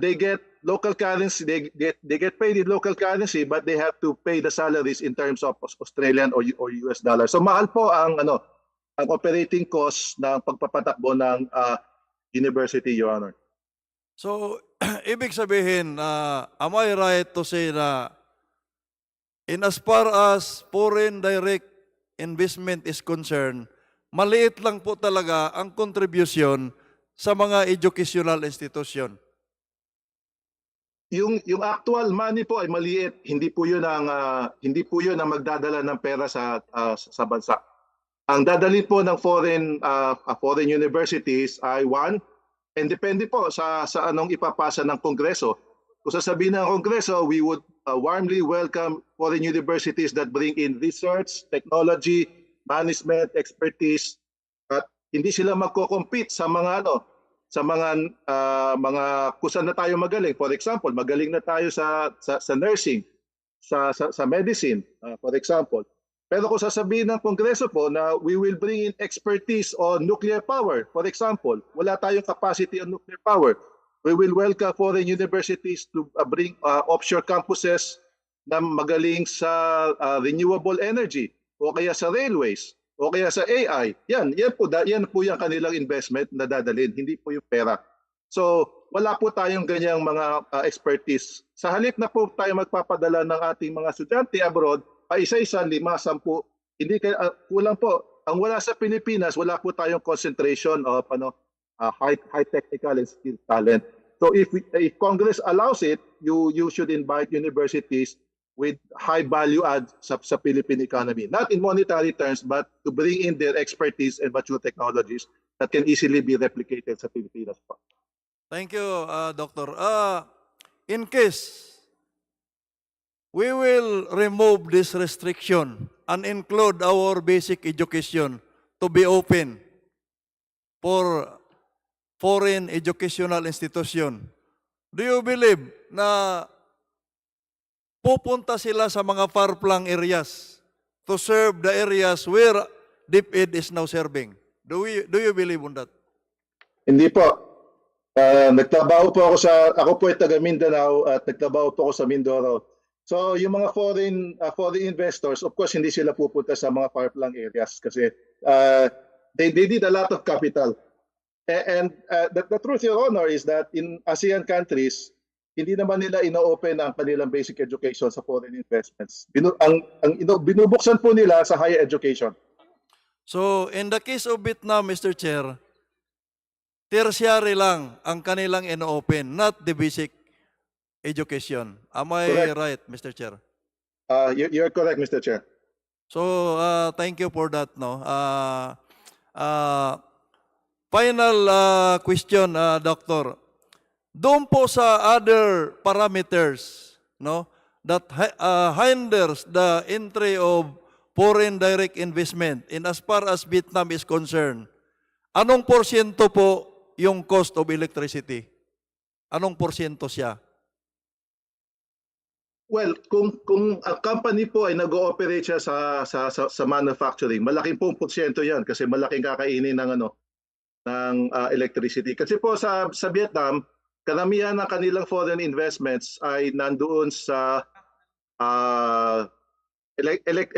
they get local currency, they get paid in local currency but they have to pay the salaries in terms of Australian or US dollars. So mahal po ang ang operating cost ng pagpapatakbo ng university, Your Honor. So, ibig sabihin, am I right to say na in as far as foreign direct investment is concerned, maliit lang po talaga ang contribution sa mga educational institution? Yung actual money po ay maliit, hindi po 'yun ang magdadala ng pera sa bansa. Ang dadalhin po ng foreign universities ay one, and depende po sa anong ipapasa ng Kongreso. Kung sasabihin ng Kongreso, we would warmly welcome foreign universities that bring in research, technology, management, expertise, at hindi sila magko-compete sa mga kung saan na tayo magaling. For example, magaling na tayo sa nursing, sa medicine, for example. Pero kung sasabihin ng Kongreso po na we will bring in expertise on nuclear power, for example, wala tayong capacity on nuclear power. We will welcome foreign universities to bring offshore campuses na magaling sa renewable energy o kaya sa railways o kaya sa AI. Yan po yung kanilang investment na dadalhin, hindi po yung pera. So, wala po tayong ganyang mga expertise. Sa halip na po tayo magpapadala ng ating mga estudyante abroad, isa-isa, 5, 10, hindi kulang po. Ang wala sa Pilipinas, wala po tayong concentration of high technical and skill talent. So if Congress allows it, you should invite universities with high value add sa Philippine economy. Not in monetary terms, but to bring in their expertise and mature technologies that can easily be replicated sa Pilipinas po. Thank you, Doctor. In case we will remove this restriction and include our basic education to be open for foreign educational institution, do you believe na pupunta sila sa mga far-flung areas to serve the areas where DepEd is now serving? Do you believe on that? Hindi po. Nagtrabaho po ako po ay taga Mindanao at nagtrabaho po ako sa Mindoro. So yung mga foreign investors, of course hindi sila pupunta sa mga far-flung areas kasi they need a lot of capital. And the truth, Your Honor, is that in ASEAN countries, hindi naman nila ino-open ang kanilang basic education sa foreign investments. Binubuksan po nila sa higher education. So, in the case of Vietnam, Mr. Chair, tertiary lang ang kanilang ino-open, not the basic education. Am I Correct. right, Mr. Chair? You're correct, Mr. Chair. So, thank you for that. No? Final question, Doctor. Doon po sa other parameters, no, that hinders the entry of foreign direct investment in as far as Vietnam is concerned, anong porsyento po yung cost of electricity? Anong porsyento siya? Well, kung ang company po ay nag-ooperate siya sa manufacturing, malaking pong porsyento 'yan kasi malaking kakainin ng electricity. Kasi po sa Vietnam, karamihan ng kanilang foreign investments ay nandoon sa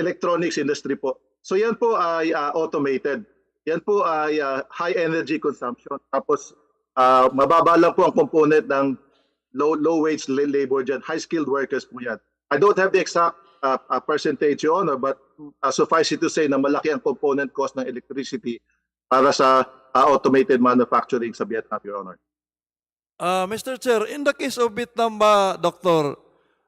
electronics industry po. So yan po ay automated. Yan po ay high energy consumption. Tapos mababa lang po ang component ng low wage labor dyan. High skilled workers po yan. I don't have the exact percentage, Your Honor, but suffice it to say na malaki ang component cost ng electricity para sa automated manufacturing sa Vietnam, Your Honor. Mr. Chair, in the case of Vietnam, Doctor,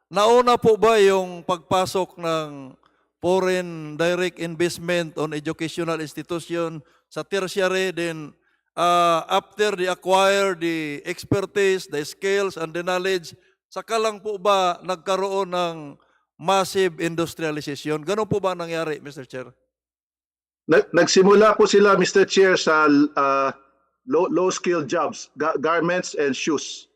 nauna po ba yung pagpasok ng foreign direct investment on educational institution sa tertiary, then after they acquire the expertise, the skills, and the knowledge, saka lang po ba nagkaroon ng massive industrialization? Ganun po ba nangyari, Mr. Chair? Nagsimula po sila, Mr. Chair, sa low-skilled jobs, garments and shoes.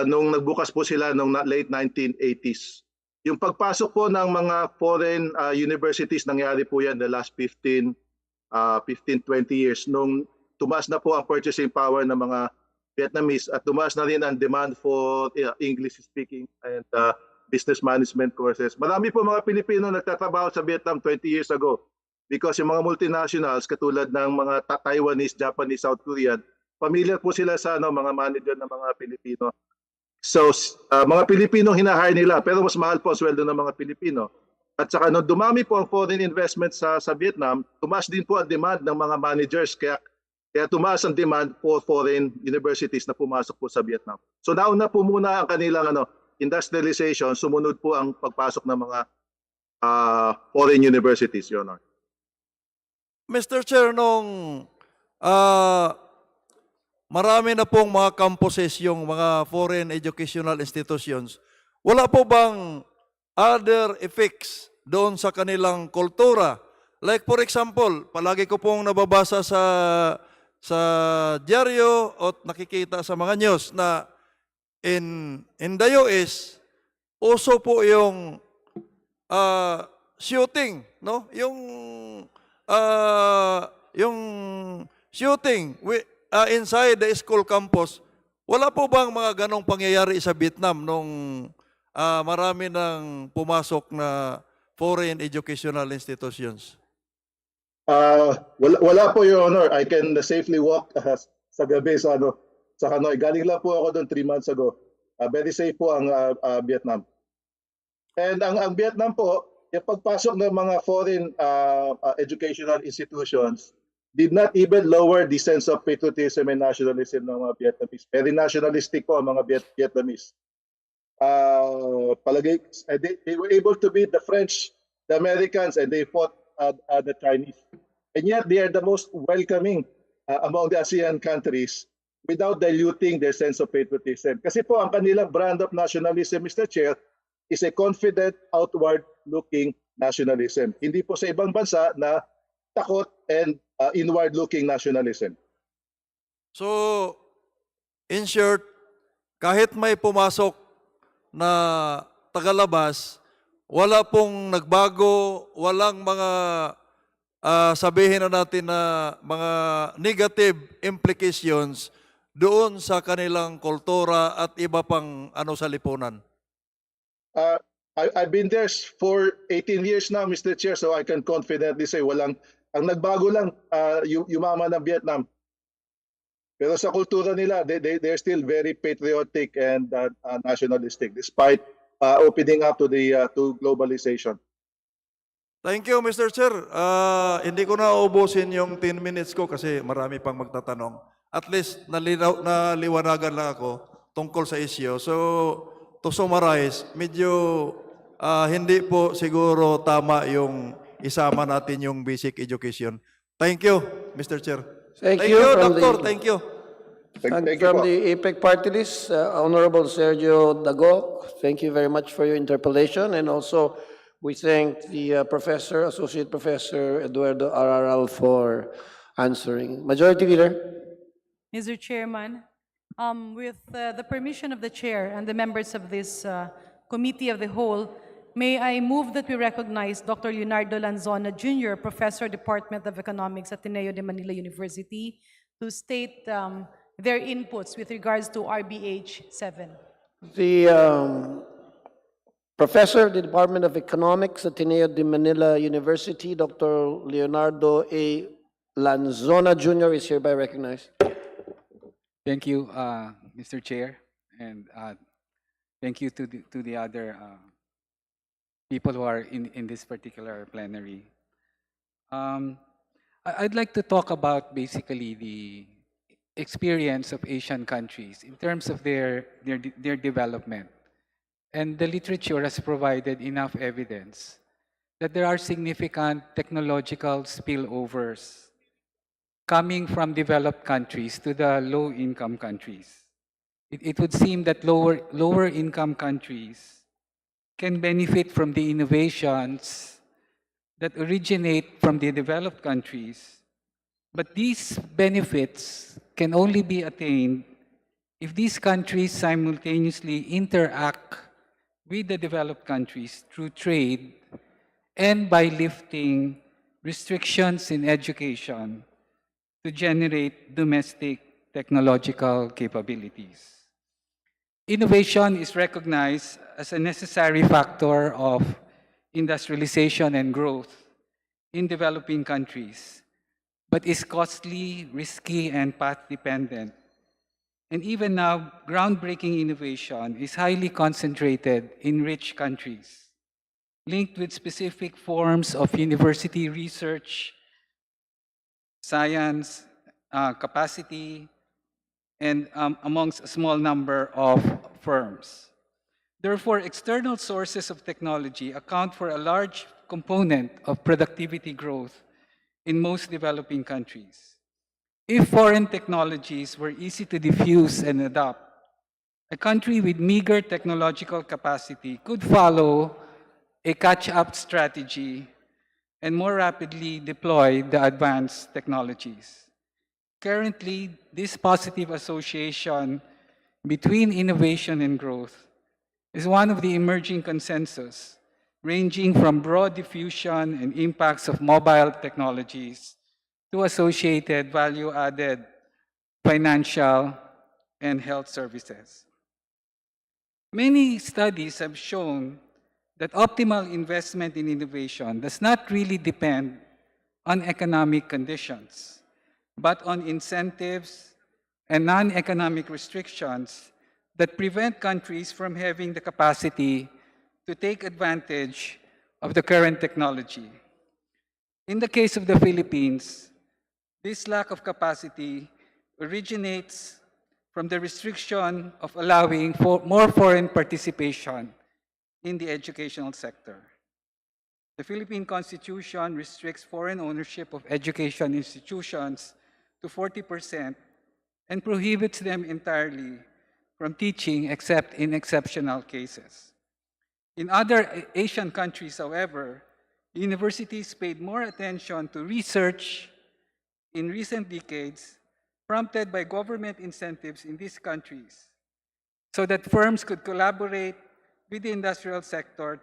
Nung nagbukas po sila nung late 1980s. Yung pagpasok po ng mga foreign universities, nangyari po yan the last 15-20 years. Nung tumaas na po ang purchasing power ng mga Vietnamese at tumaas na rin ang demand for English speaking and business management courses. Marami po mga Pilipino nagtatrabaho sa Vietnam 20 years ago. because yung mga multinationals katulad ng mga Taiwanese, Japanese, South Korean, familiar po sila sa mga manager ng mga Pilipino. So, mga Pilipino hinahire nila, pero mas mahal po ang sweldo ng mga Pilipino. At saka nung dumami po ang foreign investment sa Vietnam, tumaas din po ang demand ng mga managers. Kaya tumaas ang demand for foreign universities na pumasok po sa Vietnam. So nauna po muna ang kanilang industrialization, sumunod po ang pagpasok ng mga foreign universities, Your Honor. Mr. Chair, nung marami na pong mga campuses yung mga foreign educational institutions, wala po bang other effects doon sa kanilang kultura? Like for example, palagi ko pong nababasa sa dyaryo at nakikita sa mga news na in the US, uso po yung shooting, no? Yung shooting inside the school campus. Wala po bang mga ganong pangyayari sa Vietnam nung marami nang pumasok na foreign educational institutions? Wala po, Your Honor. I can safely walk sa gabi sa Hanoi. Galing lang po ako doon 3 months ago. Very safe po ang Vietnam. And ang Vietnam po, yung pagpasok ng mga foreign educational institutions did not even lower the sense of patriotism and nationalism ng mga Vietnamese. Very nationalistic po ang mga Vietnamese. They were able to beat the French, the Americans, and they fought the Chinese. And yet they are the most welcoming among the ASEAN countries without diluting their sense of patriotism. Kasi po ang kanilang brand of nationalism, Mr. Chair, is a confident, outward-looking nationalism. Hindi po sa ibang bansa na takot and inward-looking nationalism. So, in short, kahit may pumasok na tagalabas, wala pong nagbago, walang mga sabihin na natin na mga negative implications doon sa kanilang kultura at iba pang sa lipunan. I've been there for 18 years now, Mr. Chair, so I can confidently say ang nagbago lang yumaman ng Vietnam. Pero sa kultura nila, they're still very patriotic and nationalistic despite opening up to globalization. Thank you, Mr. Chair. Hindi ko na uubusin yung 10 minutes ko kasi marami pang magtatanong. At least naliwanagan lang ako tungkol sa issue. So, to summarize, medyo hindi po siguro tama yung isama natin yung basic education. Thank you, Mr. Chair. Thank you, Doctor. Thank you. And from the APEC Party List, Honorable Sergio Dago, thank you very much for your interpellation. And also, we thank the Professor, Associate Professor Eduardo Araral for answering. Majority Leader. Mr. Chairman, with the permission of the Chair and the members of this Committee of the Whole, may I move that we recognize Dr. Leonardo Lanzona, Jr., Professor, Department of Economics at Ateneo de Manila University, to state their inputs with regards to RBH7. The Professor of the Department of Economics at Ateneo de Manila University, Dr. Leonardo A. Lanzona, Jr. is hereby recognized. Thank you, Mr. Chair, and thank you to the other people who are in this particular plenary. I'd like to talk about basically the experience of Asian countries in terms of their development. And the literature has provided enough evidence that there are significant technological spillovers coming from developed countries to the low-income countries. It would seem that lower-income countries can benefit from the innovations that originate from the developed countries, but these benefits can only be attained if these countries simultaneously interact with the developed countries through trade and by lifting restrictions in education to generate domestic technological capabilities. Innovation is recognized as a necessary factor of industrialization and growth, in developing countries, but is costly, risky, and path-dependent. And even now, groundbreaking innovation is highly concentrated in rich countries, linked with specific forms of university research, science, capacity, and amongst a small number of firms. Therefore, external sources of technology account for a large component of productivity growth in most developing countries. If foreign technologies were easy to diffuse and adopt, a country with meager technological capacity could follow a catch-up strategy and more rapidly deploy the advanced technologies. Currently, this positive association between innovation and growth is one of the emerging consensus, ranging from broad diffusion and impacts of mobile technologies to associated value-added financial and health services. Many studies have shown that optimal investment in innovation does not really depend on economic conditions, but on incentives and non-economic restrictions that prevent countries from having the capacity to take advantage of the current technology. In the case of the Philippines, this lack of capacity originates from the restriction of allowing for more foreign participation in the educational sector. The Philippine Constitution restricts foreign ownership of education institutions to 40% and prohibits them entirely from teaching except in exceptional cases. In other Asian countries, however, universities paid more attention to research in recent decades, prompted by government incentives in these countries, so that firms could collaborate with the industrial sector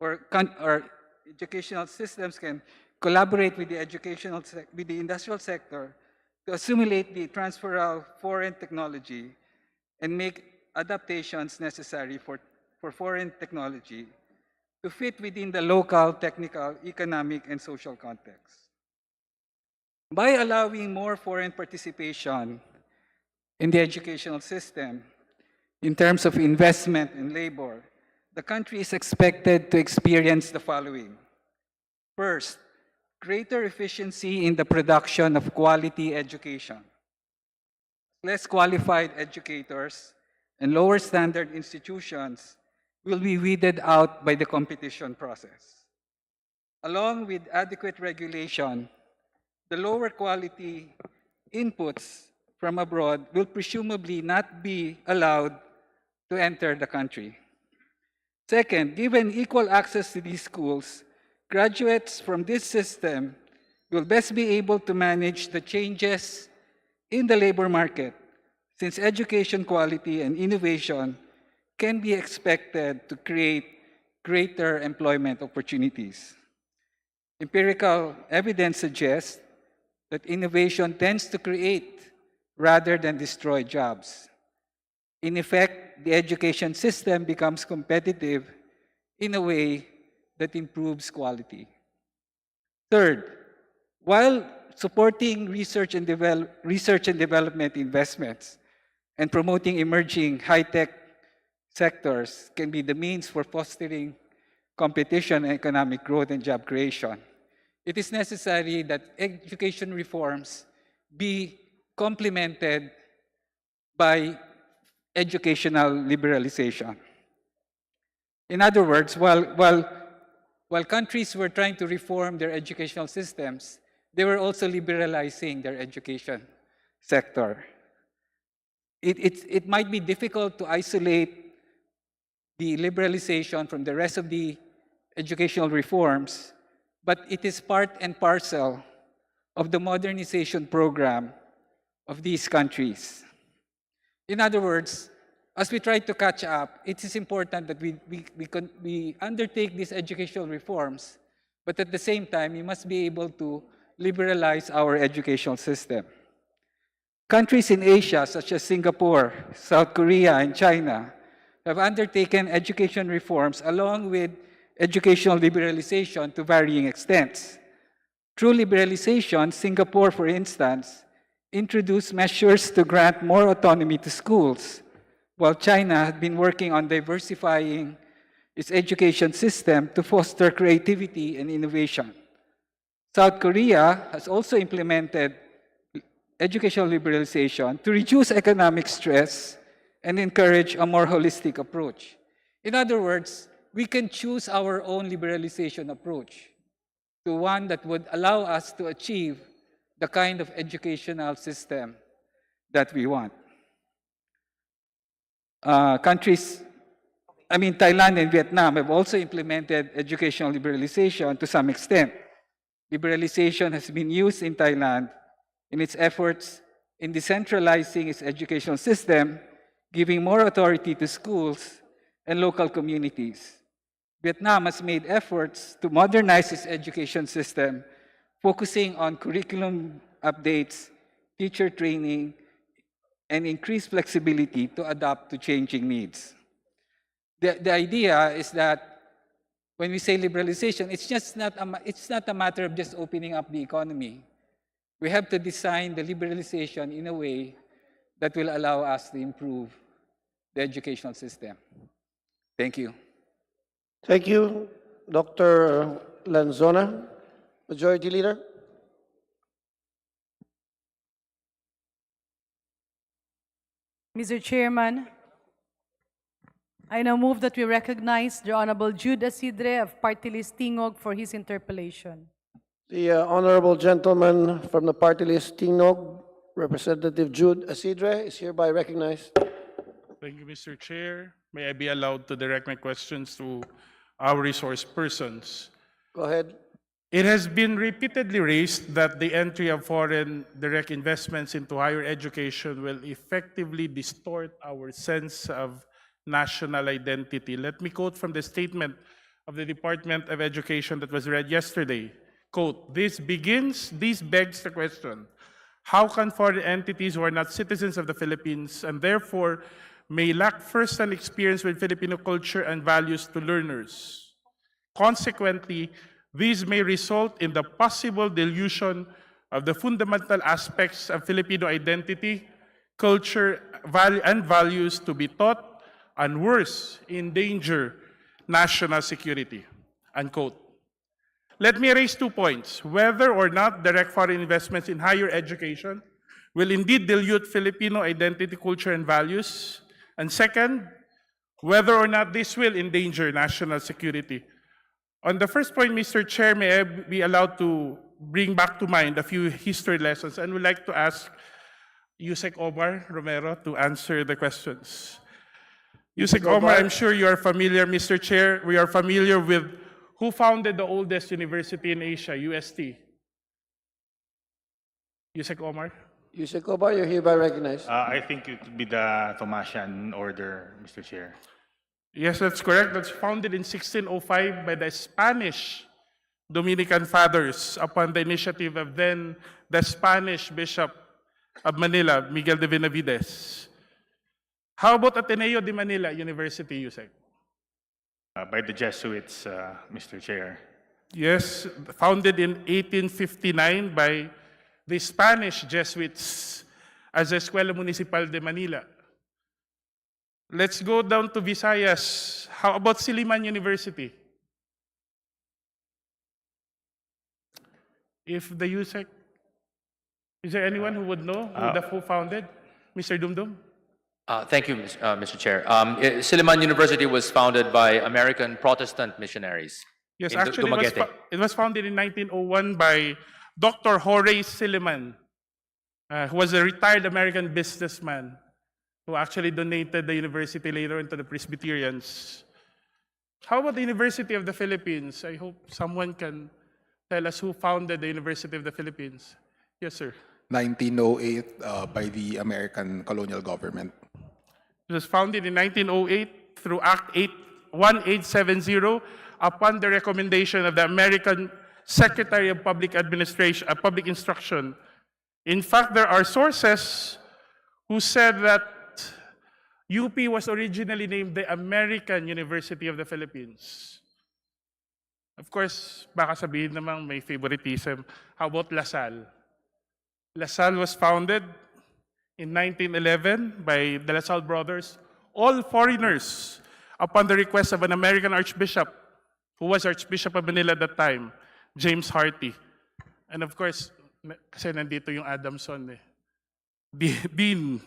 or educational systems can collaborate with the industrial sector to assimilate the transfer of foreign technology and make adaptations necessary for foreign technology to fit within the local, technical, economic, and social context. By allowing more foreign participation in the educational system, in terms of investment and labor, the country is expected to experience the following. First, greater efficiency in the production of quality education. Less qualified educators and lower standard institutions will be weeded out by the competition process. Along with adequate regulation, the lower quality inputs from abroad will presumably not be allowed to enter the country. Second, given equal access to these schools, graduates from this system will best be able to manage the changes in the labor market, since education quality and innovation can be expected to create greater employment opportunities. Empirical evidence suggests that innovation tends to create rather than destroy jobs. In effect, the education system becomes competitive in a way that improves quality. Third, while supporting research and development investments and promoting emerging high-tech sectors can be the means for fostering competition and economic growth and job creation, it is necessary that education reforms be complemented by educational liberalization. In other words, while countries were trying to reform their educational systems, they were also liberalizing their education sector. It might be difficult to isolate the liberalization from the rest of the educational reforms, but it is part and parcel of the modernization program of these countries. In other words, as we try to catch up, it is important that we undertake these educational reforms, but at the same time, we must be able to liberalize our educational system. Countries in Asia, such as Singapore, South Korea, and China, have undertaken education reforms along with educational liberalization to varying extents. Through liberalization, Singapore, for instance, introduced measures to grant more autonomy to schools, while China had been working on diversifying its education system to foster creativity and innovation. South Korea has also implemented educational liberalization to reduce economic stress and encourage a more holistic approach. In other words, we can choose our own liberalization approach to one that would allow us to achieve the kind of educational system that we want. Thailand and Vietnam have also implemented educational liberalization to some extent. Liberalization has been used in Thailand in its efforts in decentralizing its educational system, giving more authority to schools and local communities. Vietnam has made efforts to modernize its education system, focusing on curriculum updates, teacher training, and increased flexibility to adapt to changing needs. The idea is that when we say liberalization, it's not a matter of just opening up the economy. We have to design the liberalization in a way that will allow us to improve the educational system. Thank you. Thank you, Dr. Lanzona. Majority Leader. Mr. Chairman, I now move that we recognize the Honorable Jude Asidre of Party List Tingog for his interpellation. The honorable gentleman from the party list Tingog, Representative Jude Asidre, is hereby recognized. Thank you, Mr. Chair. May I be allowed to direct my questions to our resource persons? Go ahead. It has been repeatedly raised that the entry of foreign direct investments into higher education will effectively distort our sense of national identity. Let me quote from the statement of the Department of Education that was read yesterday. Quote, this begs the question, how can foreign entities who are not citizens of the Philippines and therefore may lack first-hand experience with Filipino culture and values to learners? Consequently, these may result in the possible dilution of the fundamental aspects of Filipino identity, culture, and values to be taught, and worse, endanger national security, unquote. Let me raise 2 points. Whether or not direct foreign investments in higher education will indeed dilute Filipino identity, culture, and values. And second, whether or not this will endanger national security. On the first point, Mr. Chair, may I be allowed to bring back to mind a few history lessons, and would like to ask Yusek Omar Romero to answer the questions. Yusek Omar, I'm sure you are familiar, Mr. Chair, we are familiar with who founded the oldest university in Asia, UST? Yusek Omar? Yusek Omar, you're hereby recognized. I think it would be the Thomasian order, Mr. Chair. Yes, that's correct. That's founded in 1605 by the Spanish Dominican Fathers upon the initiative of then the Spanish Bishop of Manila, Miguel de Benavides. How about Ateneo de Manila University, Yusek? By the Jesuits, Mr. Chair. Yes, founded in 1859 by the Spanish Jesuits as Escuela Municipal de Manila. Let's go down to Visayas. How about Silliman University? If the USEC, is there anyone who would know who founded? Mr. Dumdum? Thank you, Mr. Chair. Silliman University was founded by American Protestant missionaries. Yes, in actually, it was founded in 1901 by Dr. Horace Silliman, who was a retired American businessman who actually donated the university later into the Presbyterians. How about the University of the Philippines? I hope someone can tell us who founded the University of the Philippines. Yes, sir. 1908 by the American colonial government. It was founded in 1908 through Act 1870 upon the recommendation of the American Secretary of Public Administration, Public Instruction. In fact, there are sources who said that UP was originally named the American University of the Philippines. Of course, baka sabihin namang may favoritism. How about LaSalle? LaSalle was founded in 1911 by the LaSalle brothers, all foreigners, upon the request of an American archbishop, who was Archbishop of Manila at that time, James Harty. And of course, kasi nandito yung Adamson eh. Dean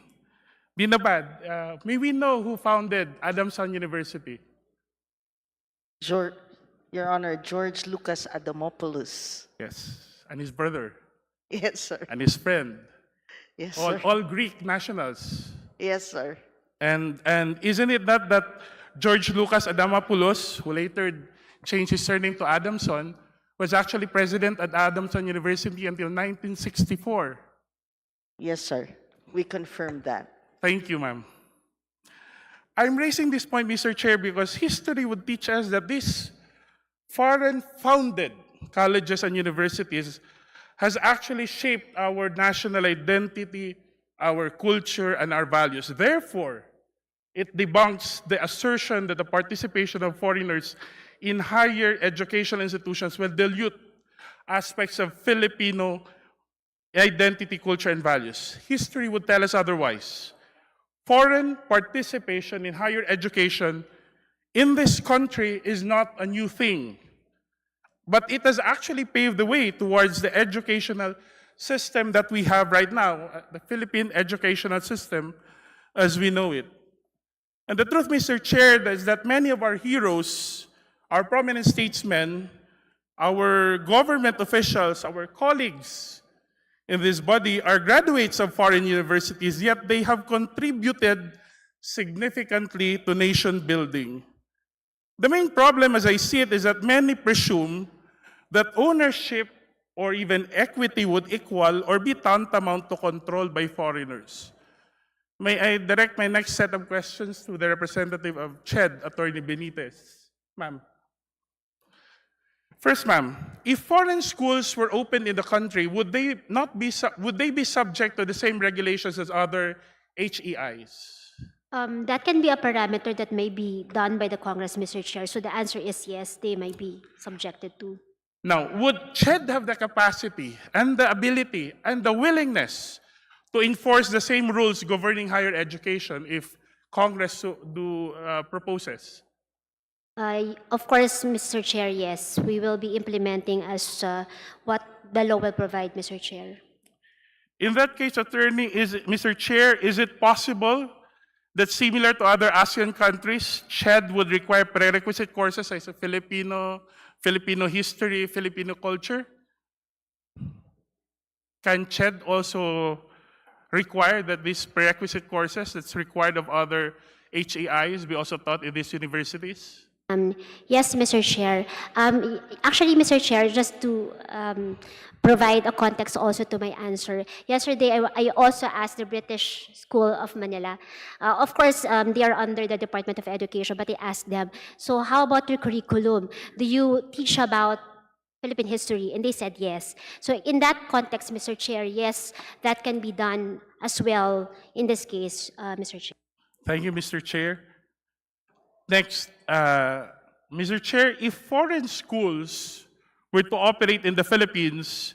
Abad, may we know who founded Adamson University? Your Honor, George Lucas Adamopoulos. Yes, and his brother. Yes, sir. And his friend. Yes, all, sir. all Greek nationals. Yes, sir. And isn't it that George Lucas Adamopoulos, who later changed his surname to Adamson, was actually president at Adamson University until 1964? Yes, sir. We confirm that. Thank you, ma'am. I'm raising this point, Mr. Chair, because history would teach us that these foreign-founded colleges and universities has actually shaped our national identity, our culture, and our values. Therefore, it debunks the assertion that the participation of foreigners in higher educational institutions will dilute aspects of Filipino identity, culture, and values. History would tell us otherwise. Foreign participation in higher education in this country is not a new thing, but it has actually paved the way towards the educational system that we have right now, the Philippine educational system as we know it. And the truth, Mr. Chair, is that many of our heroes, our prominent statesmen, our government officials, our colleagues in this body are graduates of foreign universities, yet they have contributed significantly to nation building. The main problem, as I see it, is that many presume that ownership or even equity would equal or be tantamount to control by foreigners. May I direct my next set of questions to the representative of CHED, Attorney Benitez. Ma'am. First, ma'am, if foreign schools were opened in the country, would they be subject to the same regulations as other HEIs? That can be a parameter that may be done by the Congress, Mr. Chair. So the answer is yes, they might be subjected to. Now, would CHED have the capacity and the ability and the willingness to enforce the same rules governing higher education if Congress proposes? Of course, Mr. Chair, yes. We will be implementing as what the law will provide, Mr. Chair. In that case, Mr. Chair, is it possible that similar to other ASEAN countries, CHED would require prerequisite courses as a Filipino history, Filipino culture? Can CHED also require that these prerequisite courses that's required of other HEIs be also taught in these universities? Yes, Mr. Chair. Actually, Mr. Chair, just to provide a context also to my answer. Yesterday, I also asked the British School of Manila. Of course, they are under the Department of Education, but I asked them, so how about your curriculum? Do you teach about Philippine history? And they said yes. So in that context, Mr. Chair, yes, that can be done as well in this case, Mr. Chair. Thank you, Mr. Chair. Next, Mr. Chair, if foreign schools were to operate in the Philippines,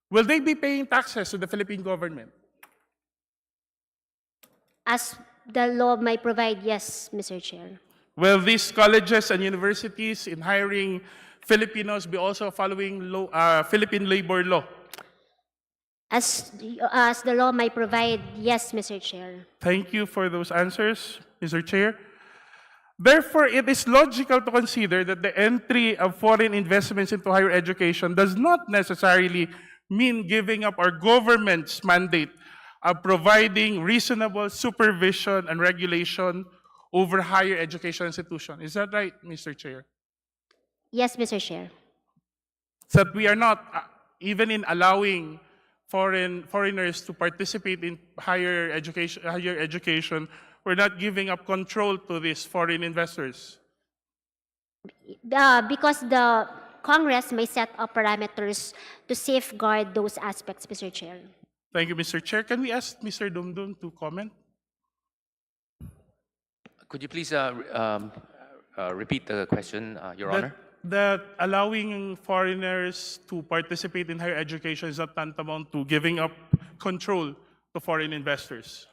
will they be paying taxes to the Philippine government? As the law might provide, yes, Mr. Chair. Will these colleges and universities in hiring Filipinos be also following Philippine labor law? As the law might provide, yes, Mr. Chair. Thank you for those answers, Mr. Chair. Therefore, it is logical to consider that the entry of foreign investments into higher education does not necessarily mean giving up our government's mandate of providing reasonable supervision and regulation over higher education institutions. Is that right, Mr. Chair? Yes, Mr. Chair. So that we are not, even in allowing foreigners to participate in higher education, we're not giving up control to these foreign investors. Because the Congress may set up parameters to safeguard those aspects, Mr. Chair. Thank you, Mr. Chair. Can we ask Mr. Dumdum to comment? Could you please repeat the question, Your Honor? that allowing foreigners to participate in higher education is not tantamount to giving up control to foreign investors?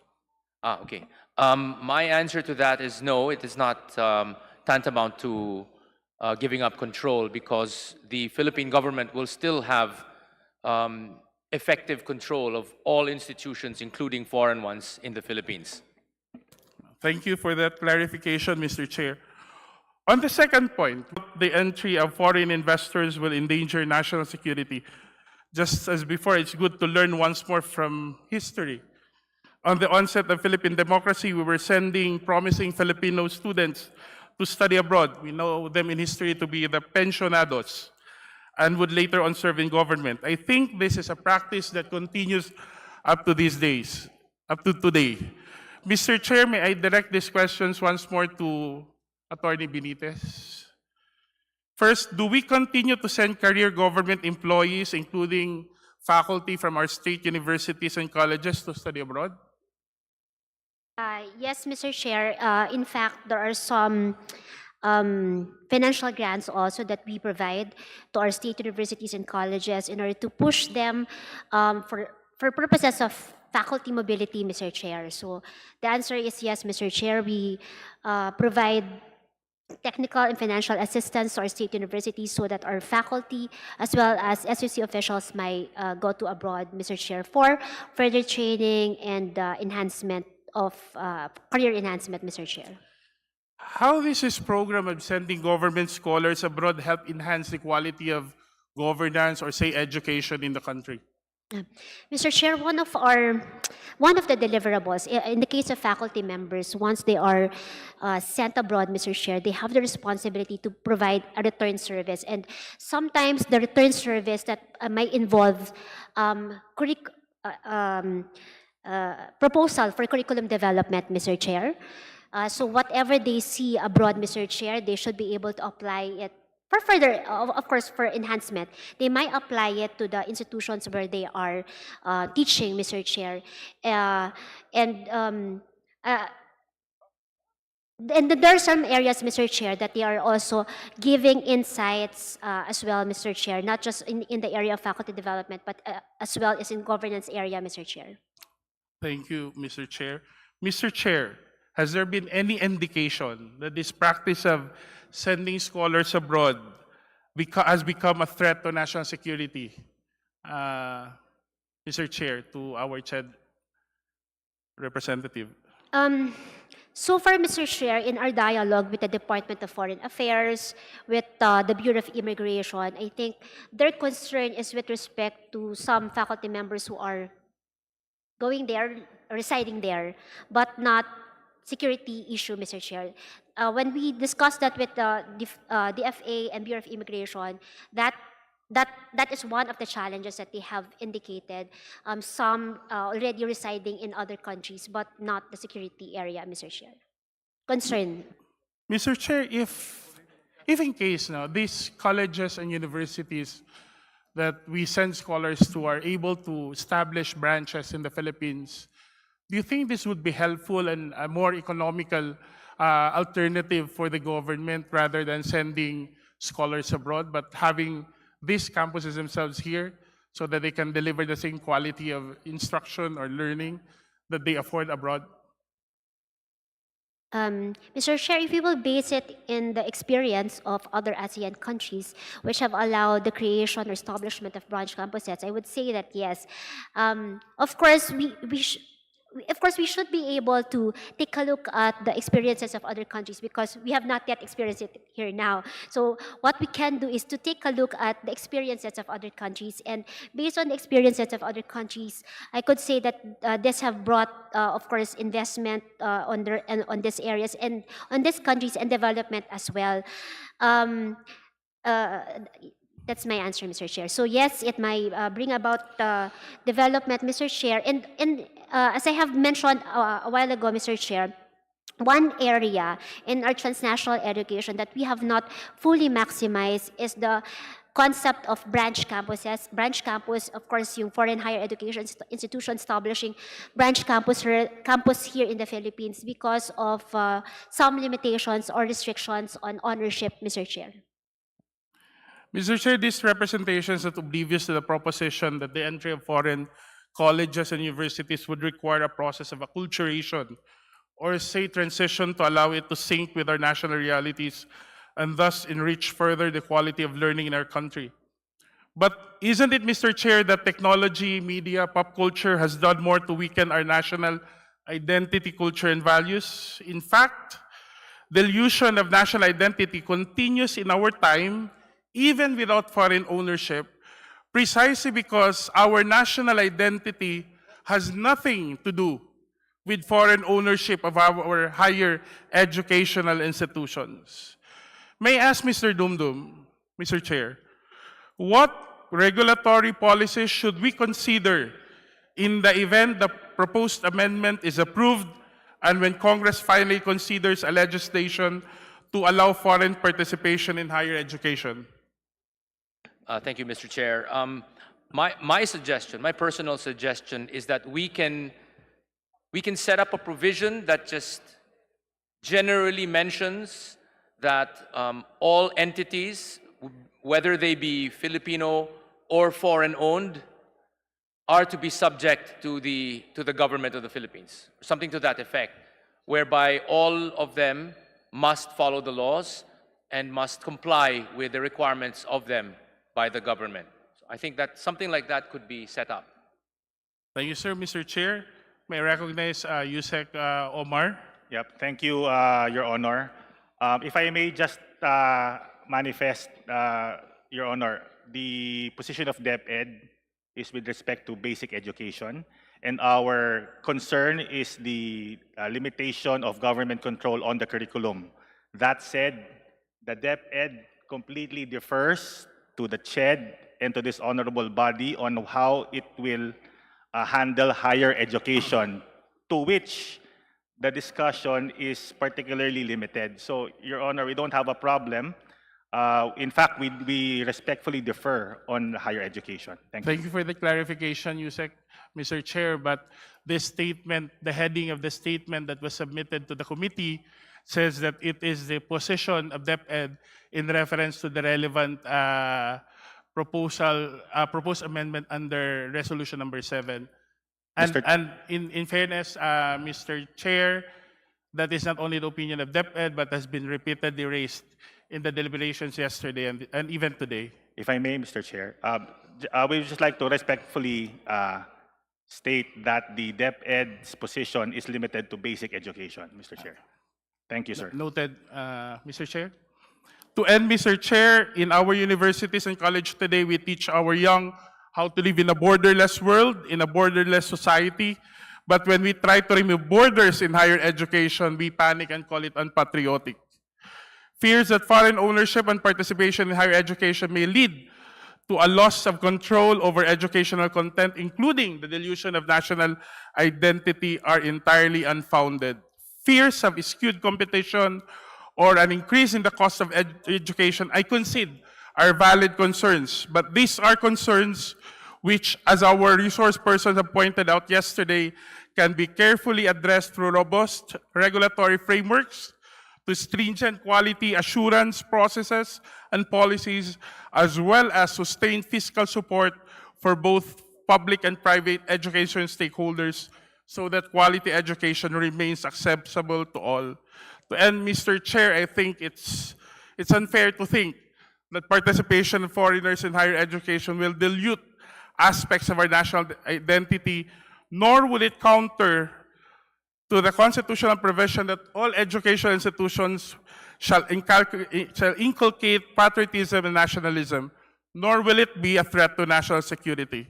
Okay. My answer to that is no, it is not tantamount to giving up control, because the Philippine government will still have effective control of all institutions, including foreign ones, in the Philippines. Thank you for that clarification, Mr. Chair. On the second point, the entry of foreign investors will endanger national security. Just as before, it's good to learn once more from history. On the onset of Philippine democracy, we were sending promising Filipino students to study abroad. We know them in history to be the pensionados, and would later on serve in government. I think this is a practice that continues up to these days, up to today. Mr. Chair, may I direct these questions once more to Attorney Benitez? First, do we continue to send career government employees, including faculty from our state universities and colleges, to study abroad? Yes, Mr. Chair. In fact, there are some financial grants also that we provide to our state universities and colleges in order to push them for purposes of faculty mobility, Mr. Chair. So the answer is yes, Mr. Chair. We provide technical and financial assistance to our state universities so that our faculty as well as SUC officials might go to abroad, Mr. Chair, for further training and enhancement of career enhancement, Mr. Chair. How does this program of sending government scholars abroad help enhance the quality of governance or, say, education in the country? Mr. Chair, one of the deliverables in the case of faculty members, once they are sent abroad, Mr. Chair, they have the responsibility to provide a return service, and sometimes the return service that might involve proposal for curriculum development, Mr. Chair. So whatever they see abroad, Mr. Chair, they should be able to apply it for further, of course, for enhancement. They might apply it to the institutions where they are teaching, Mr. Chair. And there are some areas, Mr. Chair, that they are also giving insights as well, Mr. Chair, not just in the area of faculty development, but as well as in governance area, Mr. Chair. Thank you, Mr. Chair. Mr. Chair, has there been any indication that this practice of sending scholars abroad has become a threat to national security? Mr. Chair, to our CHED representative. So far, Mr. Chair, in our dialogue with the Department of Foreign Affairs, with the Bureau of Immigration, I think their concern is with respect to some faculty members who are going there, residing there, but not security issue, Mr. Chair. When we discussed that with the DFA and Bureau of Immigration, that is one of the challenges that they have indicated. Some already residing in other countries, but not the security area, Mr. Chair. Concern. Mr. Chair, if in case now these colleges and universities that we send scholars to are able to establish branches in the Philippines, do you think this would be helpful and a more economical alternative for the government rather than sending scholars abroad, but having these campuses themselves here so that they can deliver the same quality of instruction or learning that they afford abroad? Mr. Chair, if we will base it in the experience of other ASEAN countries which have allowed the creation or establishment of branch campuses, I would say that yes. Of course, we should be able to take a look at the experiences of other countries because we have not yet experienced it here now. So what we can do is to take a look at the experiences of other countries, and based on the experiences of other countries, I could say that this have brought, of course, investment on these areas and on these countries and development as well. That's my answer, Mr. Chair. So yes, it might bring about development, Mr. Chair. And as I have mentioned a while ago, Mr. Chair, one area in our transnational education that we have not fully maximized is the concept of branch campuses. Branch campus, of course, yung foreign higher education institutions establishing branch campus here in the Philippines because of some limitations or restrictions on ownership, Mr. Chair. Mr. Chair, these representations are oblivious to the proposition that the entry of foreign colleges and universities would require a process of acculturation or say transition to allow it to sync with our national realities and thus enrich further the quality of learning in our country. But isn't it, Mr. Chair, that technology, media, pop culture has done more to weaken our national identity, culture, and values? In fact, the illusion of national identity continues in our time, even without foreign ownership, precisely because our national identity has nothing to do with foreign ownership of our higher educational institutions. May I ask Mr. Dumdum, Mr. Chair, what regulatory policies should we consider in the event the proposed amendment is approved and when Congress finally considers a legislation to allow foreign participation in higher education? Thank you, Mr. Chair. My suggestion, my personal suggestion, is that we can set up a provision that just generally mentions that all entities, whether they be Filipino or foreign-owned, are to be subject to the government of the Philippines, something to that effect, whereby all of them must follow the laws and must comply with the requirements of them by the government. So I think that something like that could be set up. Thank you, sir. Mr. Chair, may I recognize Yusek Omar? Yep, thank you, Your Honor. If I may just manifest, Your Honor, the position of DepEd is with respect to basic education, and our concern is the limitation of government control on the curriculum. That said, the DepEd completely defers to the CHED and to this honorable body on how it will handle higher education, to which the discussion is particularly limited. So, Your Honor, we don't have a problem. In fact, we respectfully defer on higher education. Thank you. Thank you for the clarification, Yusek, Mr. Chair, but this statement, the heading of the statement that was submitted to the committee says that it is the position of DepEd in reference to the relevant proposed amendment under Resolution Number 7. And in fairness, Mr. Chair, that is not only the opinion of DepEd, but has been repeatedly raised in the deliberations yesterday and even today. If I may, Mr. Chair, we would just like to respectfully state that the DepEd's position is limited to basic education, Mr. Chair. Thank you, sir. Noted, Mr. Chair. To end, Mr. Chair, in our universities and college today, we teach our young how to live in a borderless world, in a borderless society. But when we try to remove borders in higher education, we panic and call it unpatriotic. Fears that foreign ownership and participation in higher education may lead to a loss of control over educational content, including the dilution of national identity, are entirely unfounded. Fears of skewed competition or an increase in the cost of education, I concede, are valid concerns. But these are concerns which, as our resource persons have pointed out yesterday, can be carefully addressed through robust regulatory frameworks, to stringent quality assurance processes and policies, as well as sustained fiscal support for both public and private education stakeholders so that quality education remains accessible to all. To end, Mr. Chair, I think it's unfair to think that participation of foreigners in higher education will dilute aspects of our national identity, nor will it counter to the constitutional provision that all educational institutions shall inculcate patriotism and nationalism, nor will it be a threat to national security.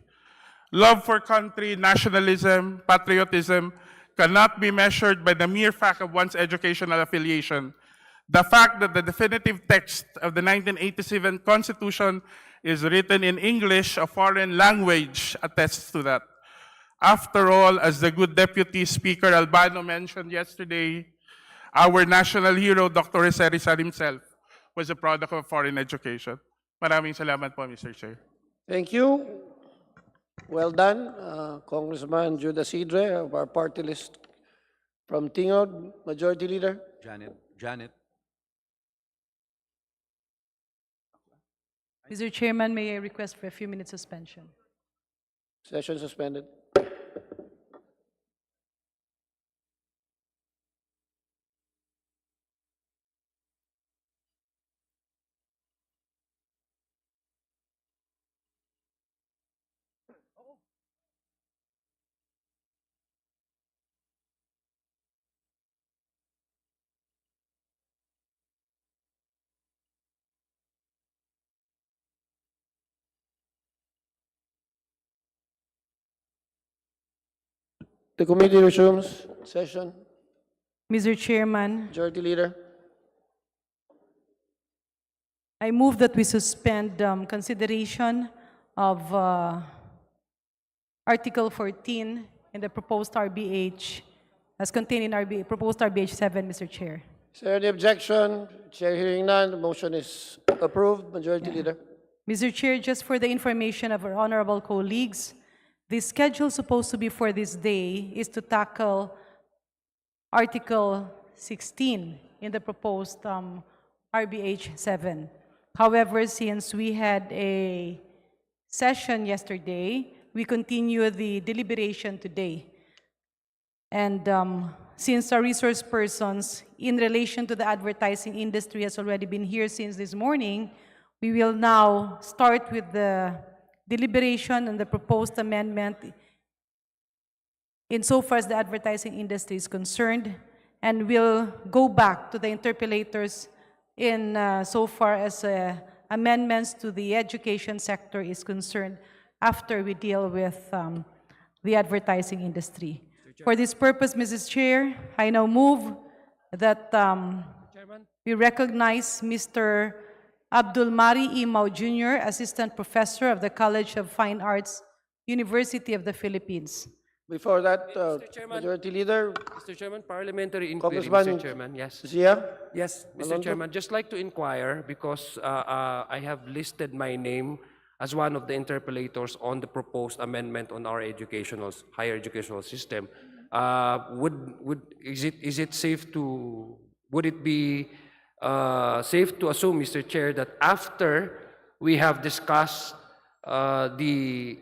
Love for country, nationalism, patriotism cannot be measured by the mere fact of one's educational affiliation. The fact that the definitive text of the 1987 Constitution is written in English, a foreign language, attests to that. After all, as the good Deputy Speaker Albano mentioned yesterday, our national hero, Dr. Jose Rizal himself, was a product of foreign education. Maraming salamat po, Mr. Chair. Thank you. Well done, Congressman Judas Idre of our party list from Tingog, Majority Leader. Janet. Mr. Chairman, may I request for a few minutes suspension? Session suspended. The committee resumes session. Mr. Chairman, Majority Leader. I move that we suspend consideration of Article 14 in the proposed RBH, as contained in proposed RBH7, Mr. Chair. Is there any objection? Chair hearing none, the motion is approved. Majority Leader. Mr. Chair, just for the information of our honorable colleagues, the schedule supposed to be for this day is to tackle Article 16 in the proposed RBH 7. However, since we had a session yesterday, we continue the deliberation today. And since our resource persons in relation to the advertising industry has already been here since this morning, we will now start with the deliberation on the proposed amendment insofar as the advertising industry is concerned, and we'll go back to the interpellators in so far as amendments to the education sector is concerned after we deal with the advertising industry. For this purpose, Mrs. Chair, I now move that we recognize Mr. Abdul Mari Imau Jr., Assistant Professor of the College of Fine Arts, University of the Philippines. Before that, Majority Leader. Mr. Chairman, parliamentary inquiry, Congressman Mr. Chairman, yes. Zia? Yes, Mr. Alonzo? Chairman, just like to inquire because I have listed my name as one of the interpellators on the proposed amendment on our higher educational system. Is it safe to, would it be safe to assume, Mr. Chair, that after we have discussed the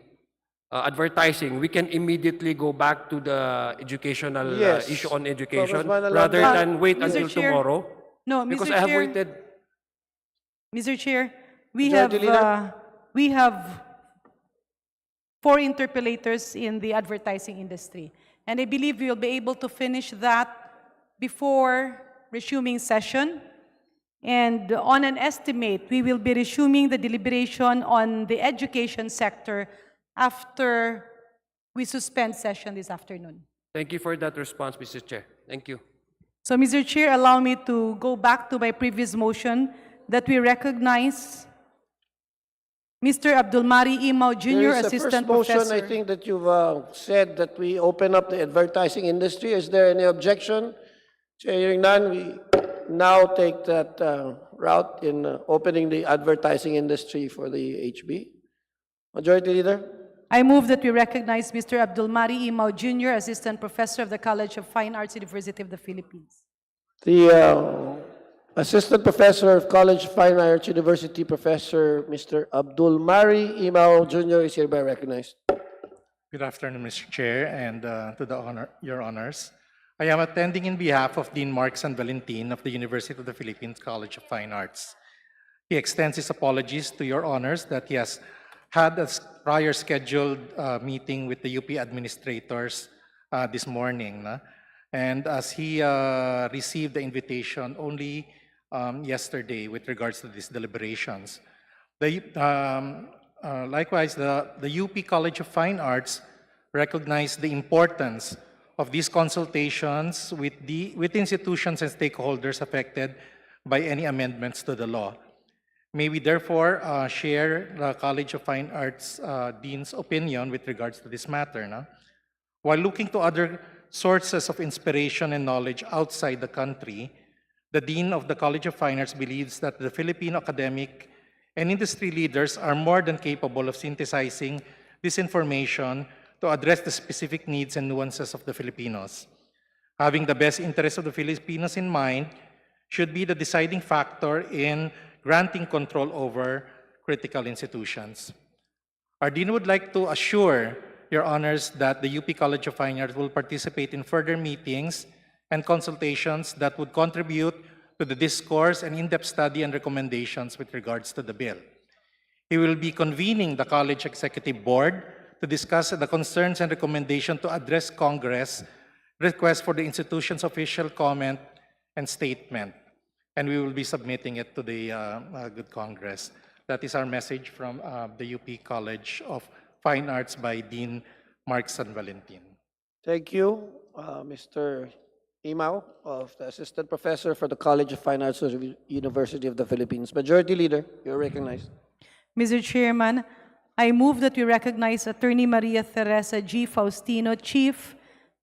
advertising, we can immediately go back to the educational Yes. issue on education Congressman Alonzo. rather than wait Mr. until Chair. tomorrow? No, Mr. Because I have Chair. waited. Mr. Chair, we Majority have 4 interpellators in the advertising industry. And I believe we will be able to finish that before resuming session. And on an estimate, we will be resuming the deliberation on the education sector after we suspend session this afternoon. Thank you for that response, Mr. Chair. Thank you. So, Mr. Chair, allow me to go back to my previous motion that we recognize Mr. Abdul Mari Imau Jr., There is a Assistant first motion, Professor. I think, that you've said that we open up the advertising industry. Is there any objection? Chair hearing none, we now take that route in opening the advertising industry for the HB. Majority Leader. I move that we recognize Mr. Abdul Mari Imau Jr., Assistant Professor of the College of Fine Arts, University of the Philippines. The Assistant Professor of College of Fine Arts University, Professor Mr. Abdul Mari Imau Jr. is hereby recognized. Good afternoon, Mr. Chair, and to your honors. I am attending in behalf of Dean Mark San Valentin of the University of the Philippines College of Fine Arts. He extends his apologies to your honors that he has had a prior scheduled meeting with the UP administrators this morning. And as he received the invitation only yesterday with regards to these deliberations. Likewise, the UP College of Fine Arts recognized the importance of these consultations with institutions and stakeholders affected by any amendments to the law. May we therefore share the College of Fine Arts Dean's opinion with regards to this matter. While looking to other sources of inspiration and knowledge outside the country, the Dean of the College of Fine Arts believes that the Filipino academic and industry leaders are more than capable of synthesizing this information to address the specific needs and nuances of the Filipinos. Having the best interests of the Filipinos in mind should be the deciding factor in granting control over critical institutions. Our Dean would like to assure Your Honors that the UP College of Fine Arts will participate in further meetings and consultations that would contribute to the discourse and in-depth study and recommendations with regards to the bill. He will be convening the College Executive Board to discuss the concerns and recommendations to address Congress request for the institution's official comment and statement. And we will be submitting it to the good Congress. That is our message from the UP College of Fine Arts by Dean Mark San Valentin. Thank you, Mr. Imao, of the Assistant Professor for the College of Fine Arts of the University of the Philippines. Majority Leader, you're recognized. Mr. Chairman, I move that we recognize Attorney Maria Teresa G. Faustino, Chief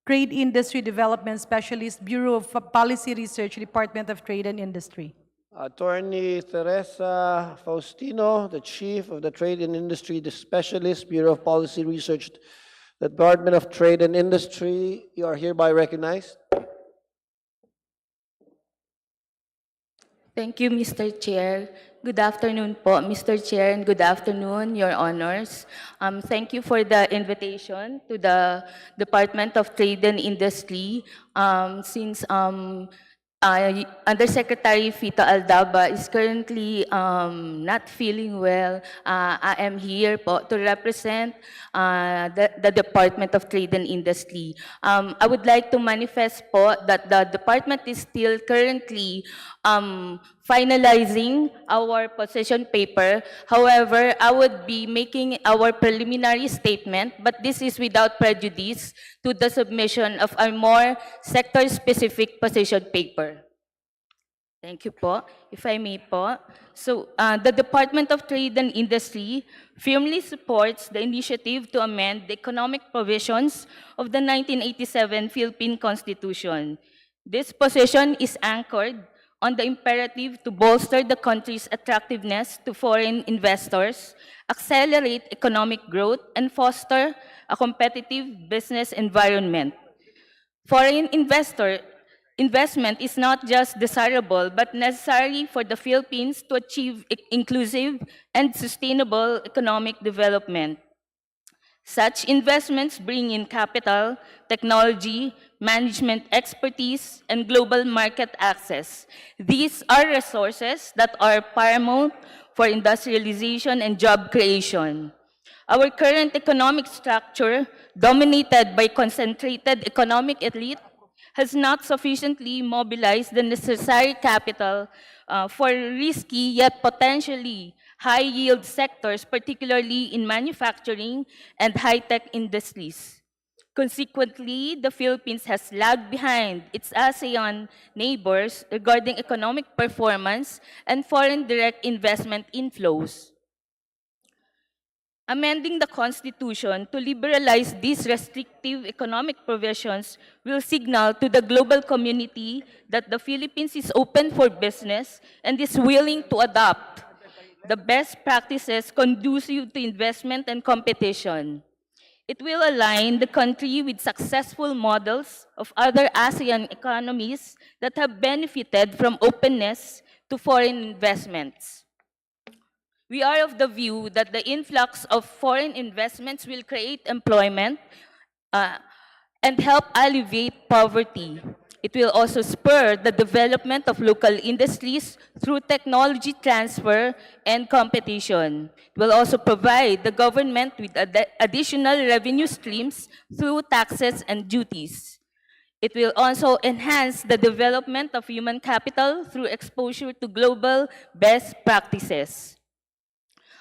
Trade Industry Development Specialist, Bureau of Policy Research, Department of Trade and Industry. Attorney Teresa Faustino, the Chief of the Trade and Industry Specialist, Bureau of Policy Research, Department of Trade and Industry, you are hereby recognized. Thank you, Mr. Chair. Good afternoon po, Mr. Chair, and good afternoon, Your Honors. Thank you for the invitation to the Department of Trade and Industry. Since Undersecretary Fito Aldaba is currently not feeling well, I am here po to represent the Department of Trade and Industry. I would like to manifest po that the department is still currently finalizing our position paper. However, I would be making our preliminary statement, but this is without prejudice to the submission of a more sector-specific position paper. Thank you po. If I may po. So, the Department of Trade and Industry firmly supports the initiative to amend the economic provisions of the 1987 Philippine Constitution. This position is anchored on the imperative to bolster the country's attractiveness to foreign investors, accelerate economic growth, and foster a competitive business environment. Foreign investment is not just desirable, but necessary for the Philippines to achieve inclusive and sustainable economic development. Such investments bring in capital, technology, management expertise, and global market access. These are resources that are paramount for industrialization and job creation. Our current economic structure, dominated by concentrated economic elite, has not sufficiently mobilized the necessary capital for risky yet potentially high-yield sectors, particularly in manufacturing and high-tech industries. Consequently, the Philippines has lagged behind its ASEAN neighbors regarding economic performance and foreign direct investment inflows. Amending the Constitution to liberalize these restrictive economic provisions will signal to the global community that the Philippines is open for business and is willing to adopt the best practices conducive to investment and competition. It will align the country with successful models of other ASEAN economies that have benefited from openness to foreign investments. We are of the view that the influx of foreign investments will create employment and help alleviate poverty. It will also spur the development of local industries through technology transfer and competition. It will also provide the government with additional revenue streams through taxes and duties. It will also enhance the development of human capital through exposure to global best practices.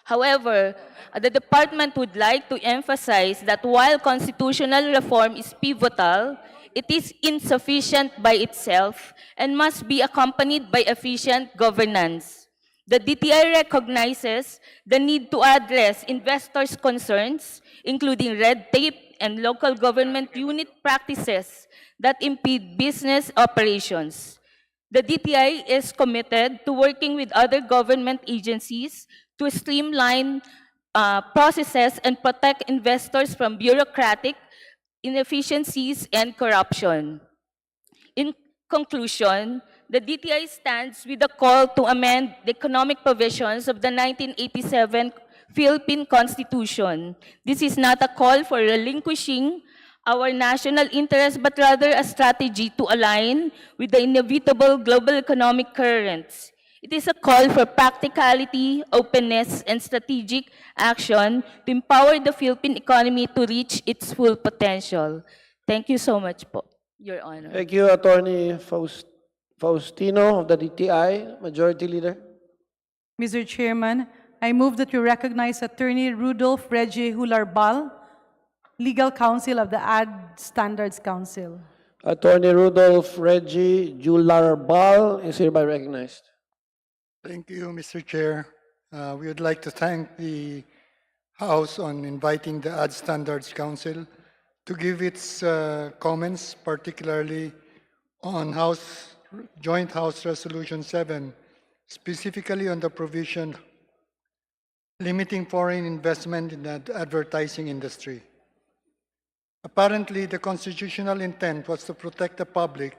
However, the department would like to emphasize that while constitutional reform is pivotal, it is insufficient by itself and must be accompanied by efficient governance. The DTI recognizes the need to address investors' concerns, including red tape and local government unit practices that impede business operations. The DTI is committed to working with other government agencies to streamline processes and protect investors from bureaucratic inefficiencies and corruption. In conclusion, the DTI stands with a call to amend the economic provisions of the 1987 Philippine Constitution. This is not a call for relinquishing our national interest, but rather a strategy to align with the inevitable global economic currents. It is a call for practicality, openness, and strategic action to empower the Philippine economy to reach its full potential. Thank you so much po, Your Honor. Thank you, Attorney Faustino of the DTI, Majority Leader. Mr. Chairman, I move that we recognize Attorney Rudolph Reggie Hularbal, Legal Counsel of the Ad Standards Council. Attorney Rudolph Reggie Jularbal is hereby recognized. Thank you, Mr. Chair. We would like to thank the House on inviting the Ad Standards Council to give its comments, particularly on Joint House Resolution 7, specifically on the provision limiting foreign investment in the advertising industry. Apparently, the constitutional intent was to protect the public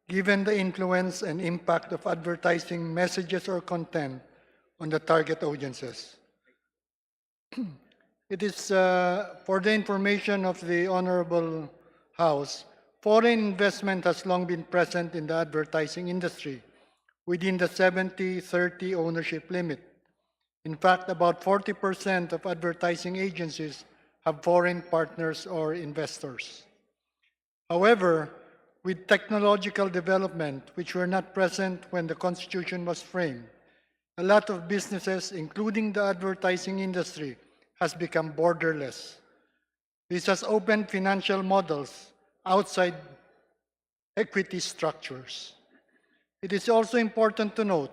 given the influence and impact of advertising messages or content on the target audiences. It is for the information of the Honorable House, foreign investment has long been present in the advertising industry within the 70-30 ownership limit. In fact, about 40% of advertising agencies have foreign partners or investors. However, with technological development, which were not present when the Constitution was framed, a lot of businesses, including the advertising industry, has become borderless. This has opened financial models outside equity structures. It is also important to note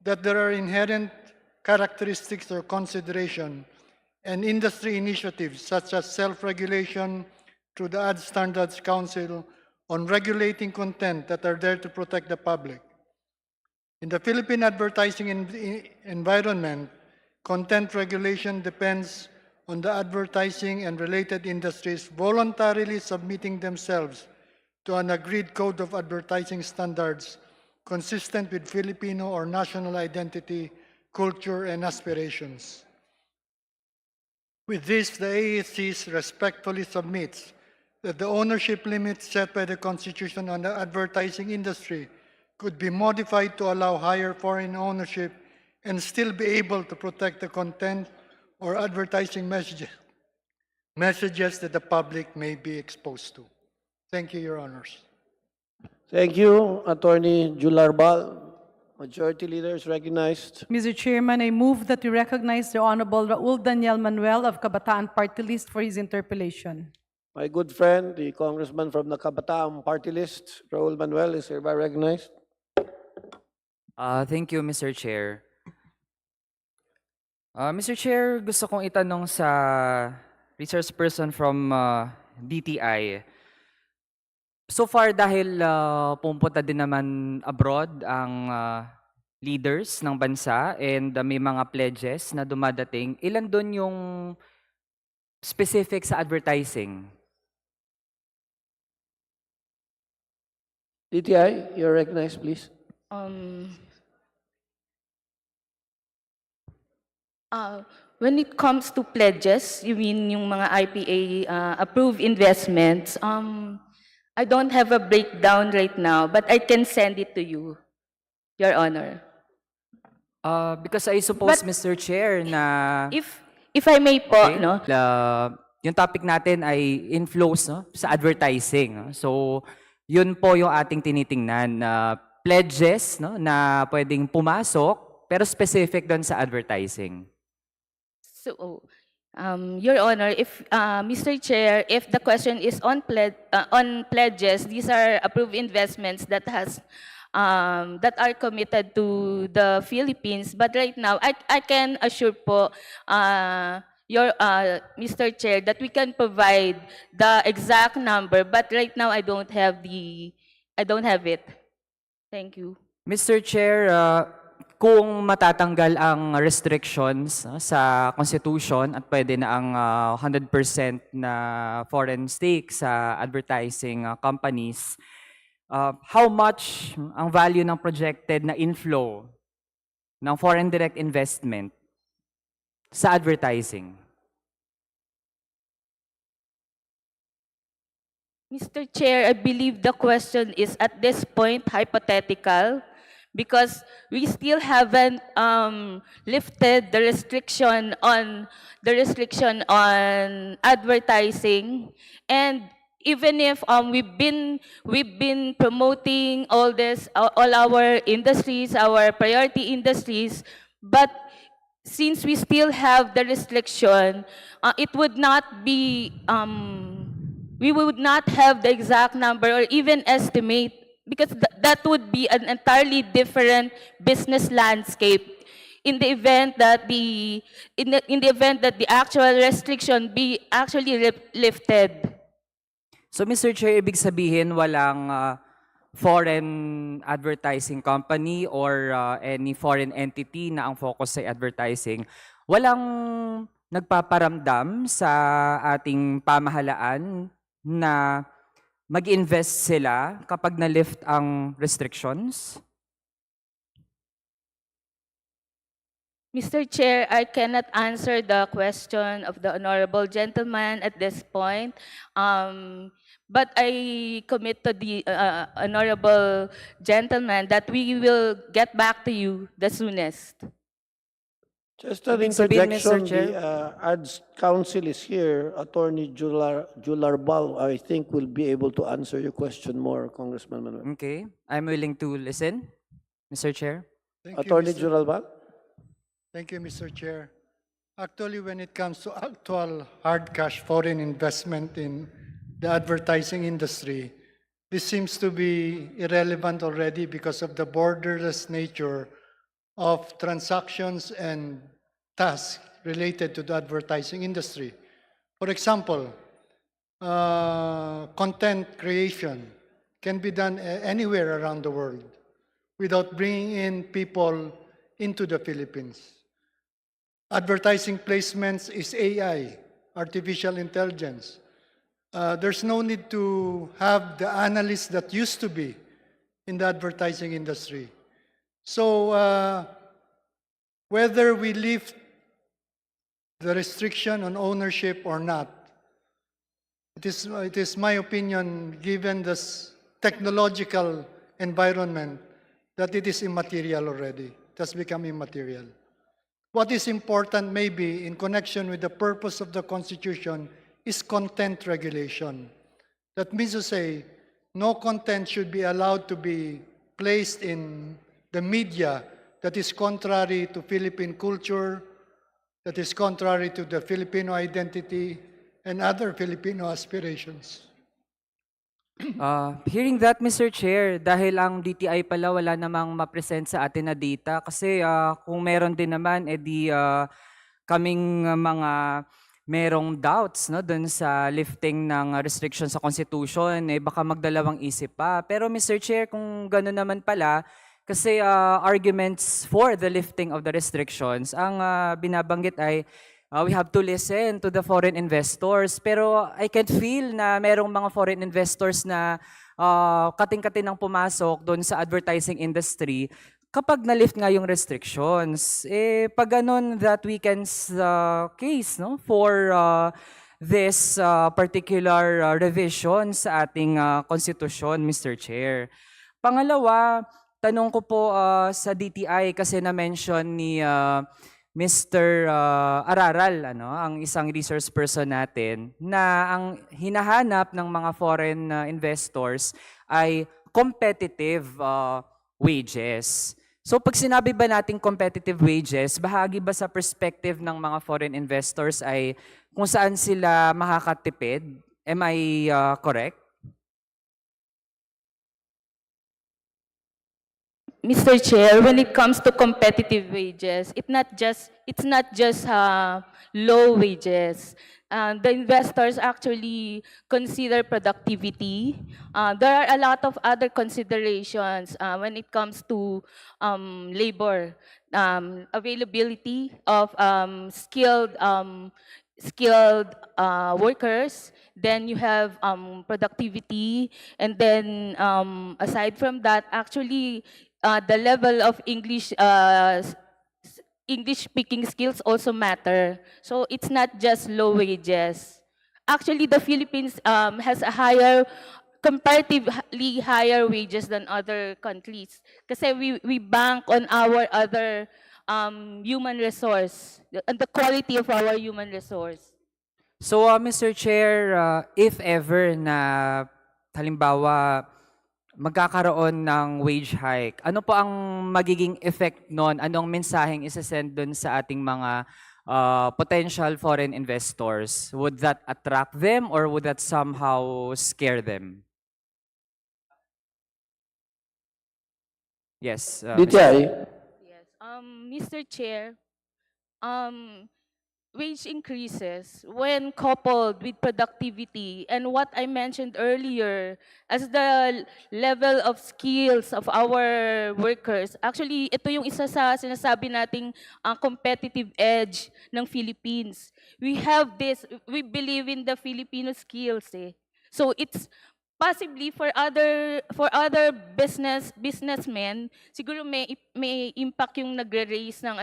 that there are inherent characteristics or consideration and industry initiatives such as self-regulation through the Ad Standards Council on regulating content that are there to protect the public. In the Philippine advertising environment, content regulation depends on the advertising and related industries voluntarily submitting themselves to an agreed code of advertising standards consistent with Filipino or national identity, culture, and aspirations. With this, the ASCs respectfully submits that the ownership limits set by the Constitution on the advertising industry could be modified to allow higher foreign ownership and still be able to protect the content or advertising messages that the public may be exposed to. Thank you, Your Honors. Thank you, Attorney Jularbal. Majority Leader is recognized. Mr. Chairman, I move that we recognize the Honorable Raul Daniel Manuel of Kabataan Party List for his interpellation. My good friend, the Congressman from the Kabataan Party List, Raul Manuel, is hereby recognized. Thank you, Mr. Chair. Mr. Chair, gusto kong itanong sa resource person from DTI. So far, dahil pumunta din naman abroad ang leaders ng bansa and may mga pledges na dumadating, ilan doon yung specific sa advertising? DTI, you're recognized, please. When it comes to pledges, you mean yung mga IPA approved investments, I don't have a breakdown right now, but I can send it to you, Your Honor. Because I suppose, Mr. Chair, na If I may po, okay, no? Yung topic natin ay inflows, no, sa advertising. No? So, yun po yung ating tinitingnan na pledges, no, na pwedeng pumasok, pero specific doon sa advertising. So, Your Honor, if Mr. Chair, if the question is on pledges, these are approved investments that that are committed to the Philippines. But right now, I can assure po Mr. Chair that we can provide the exact number. But right now, I don't have it. Thank you. Mr. Chair, kung matatanggal ang restrictions sa Constitution at pwede na ang 100% na foreign stake sa advertising companies, how much ang value ng projected na inflow ng foreign direct investment sa advertising? Mr. Chair, I believe the question is at this point hypothetical because we still haven't lifted the restriction on advertising, and even if we've been promoting all our industries, our priority industries, but since we still have the restriction, it would not be, we would not have the exact number or even estimate because that would be an entirely different business landscape in the event that the actual restriction be actually lifted. So Mr. Chair, ibig sabihin walang foreign advertising company or any foreign entity na ang focus sa advertising. Walang nagpaparamdam sa ating pamahalaan na mag-invest sila kapag na-lift ang restrictions? Mr. Chair, I cannot answer the question of the honorable gentleman at this point. But I commit to the honorable gentleman that we will get back to you the soonest. Just an Ibig sabihin, Mr. interjection, Chair? the Ads Council is here. Attorney Jularbal, I think, will be able to answer your question more, Congressman Manuel. Okay, I'm willing to listen, Mr. Chair. Thank you, Attorney Mr. Jularbal? Thank you, Mr. Chair. Actually, when it comes to actual hard cash foreign investment in the advertising industry, this seems to be irrelevant already because of the borderless nature of transactions and tasks related to the advertising industry. For example, content creation can be done anywhere around the world without bringing in people into the Philippines. Advertising placements is AI, artificial intelligence. There's no need to have the analysts that used to be in the advertising industry. So whether we lift the restriction on ownership or not, it is my opinion, given this technological environment, that it is immaterial already. It has become immaterial. What is important maybe in connection with the purpose of the Constitution is content regulation. That means to say, no content should be allowed to be placed in the media that is contrary to Philippine culture, that is contrary to the Filipino identity, and other Filipino aspirations. Hearing that, Mr. Chair, dahil ang DTI pala wala namang ma-present sa atin na data kasi kung meron din naman, edi kaming mga merong doubts no, dun sa lifting ng restriction sa Constitution, baka magdalawang isip pa. Pero Mr. Chair, kung gano'n naman pala, kasi arguments for the lifting of the restrictions, ang binabanggit ay we have to listen to the foreign investors. Pero I can feel na merong mga foreign investors na kating-kating ang pumasok doon sa advertising industry kapag na-lift nga yung restrictions. Pag ganun, that weakens the case no, for this particular revision sa ating konstitusyon, Mr. Chair. Pangalawa, tanong ko po sa DTI kasi na-mention ni Mr. Araral, ang isang resource person natin, na ang hinahanap ng mga foreign investors ay competitive wages. So pag sinabi ba nating competitive wages, bahagi ba sa perspective ng mga foreign investors ay kung saan sila makakatipid? Am I correct? Mr. Chair, when it comes to competitive wages, it's not just low wages. The investors actually consider productivity. There are a lot of other considerations when it comes to labor, availability of skilled skilled workers, then you have productivity, and then aside from that, actually the level of English speaking skills also matter. So it's not just low wages. Actually, the Philippines has a comparatively higher wages than other countries. Kasi we bank on our other human resource, and the quality of our human resource. So, Mr. Chair, if ever na halimbawa magkakaroon ng wage hike, ano po ang magiging effect nun? Anong mensaheng isa-send dun sa ating mga potential foreign investors? Would that attract them or would that somehow scare them? Yes, Mr. DTI. Yes, Mr. Chair, um, wage increases when coupled with productivity and what I mentioned earlier as the level of skills of our workers. Actually, ito yung isa sa sinasabi nating competitive edge ng Philippines. We believe in the Filipino skills eh. So it's possibly for other businessmen, siguro may impact yung nagre-raise ng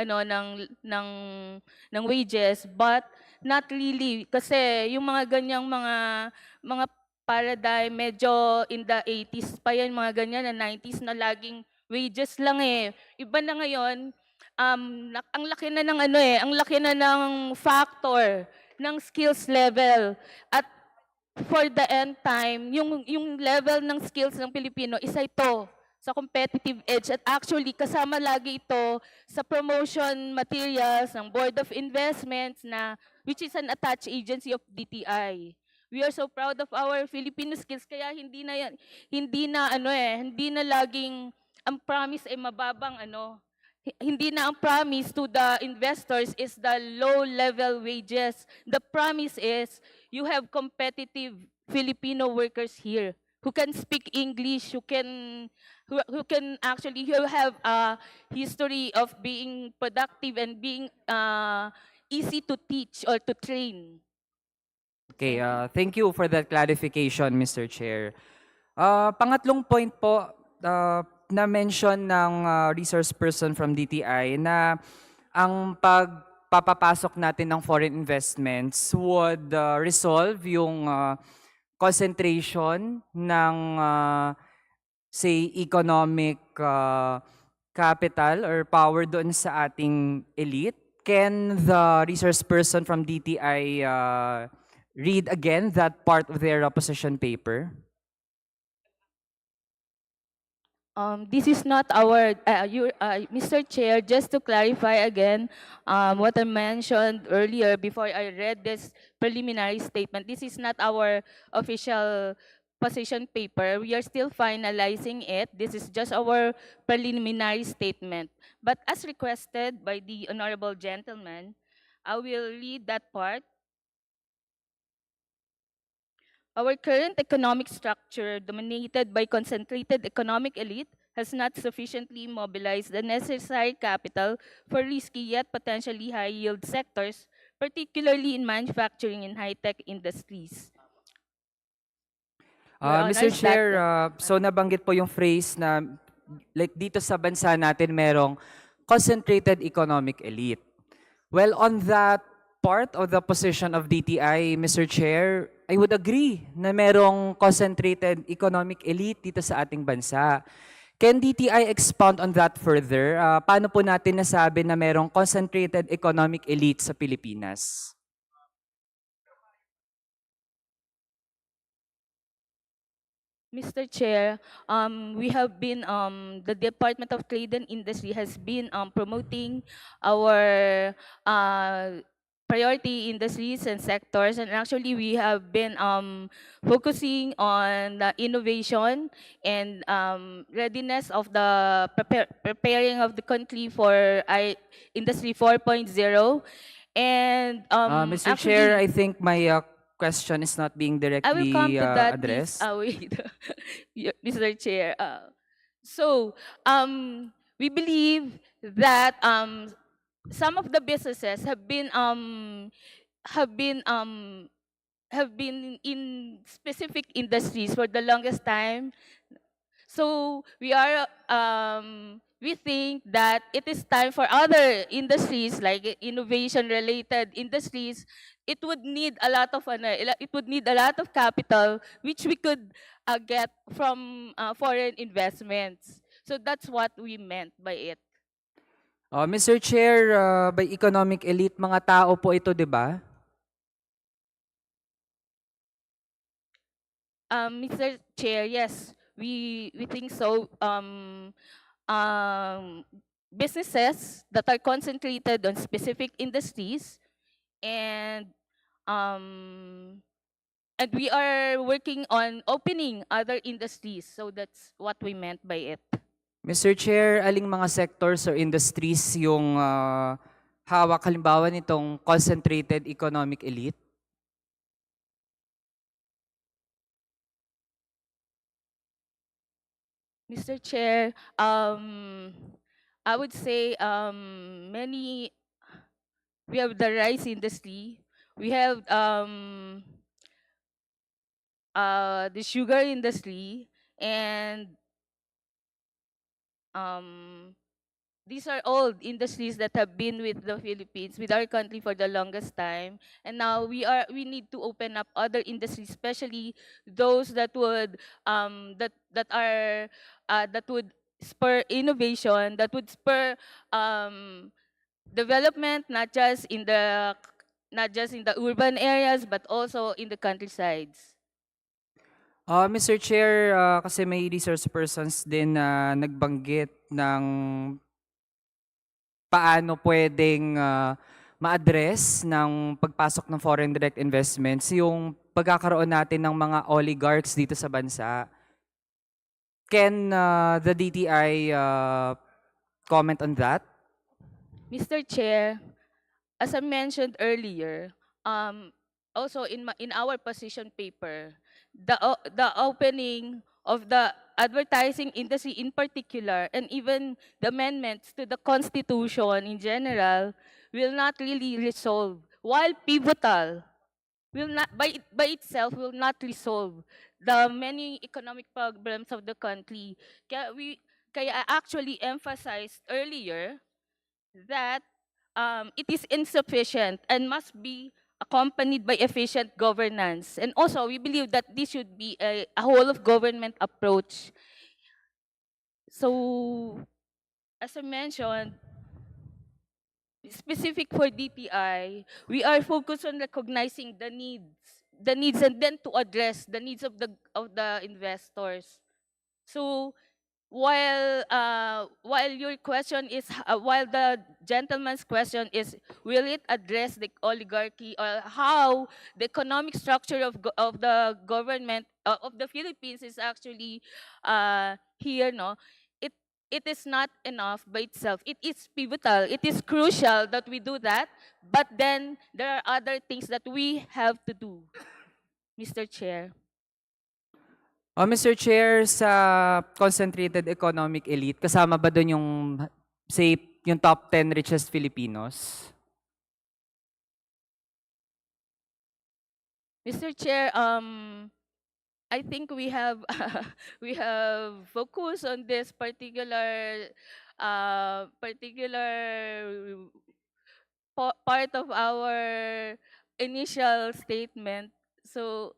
ng wages, but not really kasi yung mga ganyang mga paradigm medyo in the 80s pa yan, mga ganyan na 90s na laging wages lang eh. Iba na ngayon, ang laki na ng ang laki na ng factor ng skills level, at for the end time, yung level ng skills ng Pilipino, isa ito sa competitive edge, at actually kasama lagi ito sa promotion materials ng Board of Investments na which is an attached agency of DTI. We are so proud of our Filipino skills, kaya hindi na laging ang promise ay mababang hindi na ang promise to the investors is the low level wages. The promise is you have competitive Filipino workers here who can speak English, who can actually who have a history of being productive and being easy to teach or to train. Okay, thank you for that clarification, Mr. Chair. Pangatlong point po, na-mention ng resource person from DTI na ang pagpapapasok natin ng foreign investments would resolve yung concentration ng, say, economic capital or power doon sa ating elite. Can the resource person from DTI read again that part of their position paper? This is not our, Mr. Chair, just to clarify again what I mentioned earlier before I read this preliminary statement. This is not our official position paper. We are still finalizing it. This is just our preliminary statement. But as requested by the honorable gentleman, I will read that part. Our current economic structure, dominated by concentrated economic elite, has not sufficiently mobilized the necessary capital for risky yet potentially high-yield sectors, particularly in manufacturing and high-tech industries. Your Mr. Honors, Chair, so nabanggit po yung phrase na like dito sa bansa natin merong concentrated economic elite. Well, on that part of the position of DTI, Mr. Chair, I would agree na merong concentrated economic elite dito sa ating bansa. Can DTI expound on that further? Paano po natin nasabi na merong concentrated economic elite sa Pilipinas? Mr. Chair, we have been, the Department of Trade and Industry has been promoting our priority industries and sectors, and actually we have been focusing on the innovation and readiness of the preparing of the country for Industry 4.0. And Mr. Chair, I think my question is not being I will come directly to that, addressed. wait, Mr. Chair. So, we believe that some of the businesses have been have been um, have been in specific industries for the longest time. So we think that it is time for other industries like innovation related industries. It would need a lot of it would need a lot of capital which we could get from foreign investments. So that's what we meant by it. Mr. Chair, by economic elite, mga tao po ito, di ba? Mr. Chair, yes, we think so. Um, Businesses that are concentrated on specific industries, and um, and we are working on opening other industries. So that's what we meant by it. Mr. Chair, aling mga sectors or industries yung hawak halimbawa nitong concentrated economic elite? Mr. Chair, I would say we have the rice industry, we have the sugar industry, and um, these are all industries that have been with the Philippines, with our country for the longest time. And now we need to open up other industries, especially those that would that would spur innovation, that would spur development, not just in the urban areas, but also in the countrysides. Mr. Chair, kasi may resource persons din na nagbanggit ng paano pwedeng ma-address ng pagpasok ng foreign direct investments yung pagkakaroon natin ng mga oligarchs dito sa bansa. Can the DTI comment on that? Mr. Chair, as I mentioned earlier, also in our position paper, the opening of the advertising industry in particular, and even the amendments to the Constitution in general, will not really resolve, while pivotal, will not by itself will not resolve the many economic problems of the country. Kaya I actually emphasized earlier that it is insufficient and must be accompanied by efficient governance. And also, we believe that this should be a whole of government approach. So, as I mentioned, specific for DTI, we are focused on recognizing the needs, and then to address the needs of the investors. So, while your question is while the gentleman's question is, will it address the oligarchy, or how the economic structure of the government of the Philippines is actually here, no, it it is not enough by itself. It is pivotal, it is crucial that we do that, but then there are other things that we have to do, Mr. Chair. Mr. Chair, sa concentrated economic elite, kasama ba doon yung, say, yung top 10 richest Filipinos? Mr. Chair, I think we have we have focused on this particular part of our initial statement. So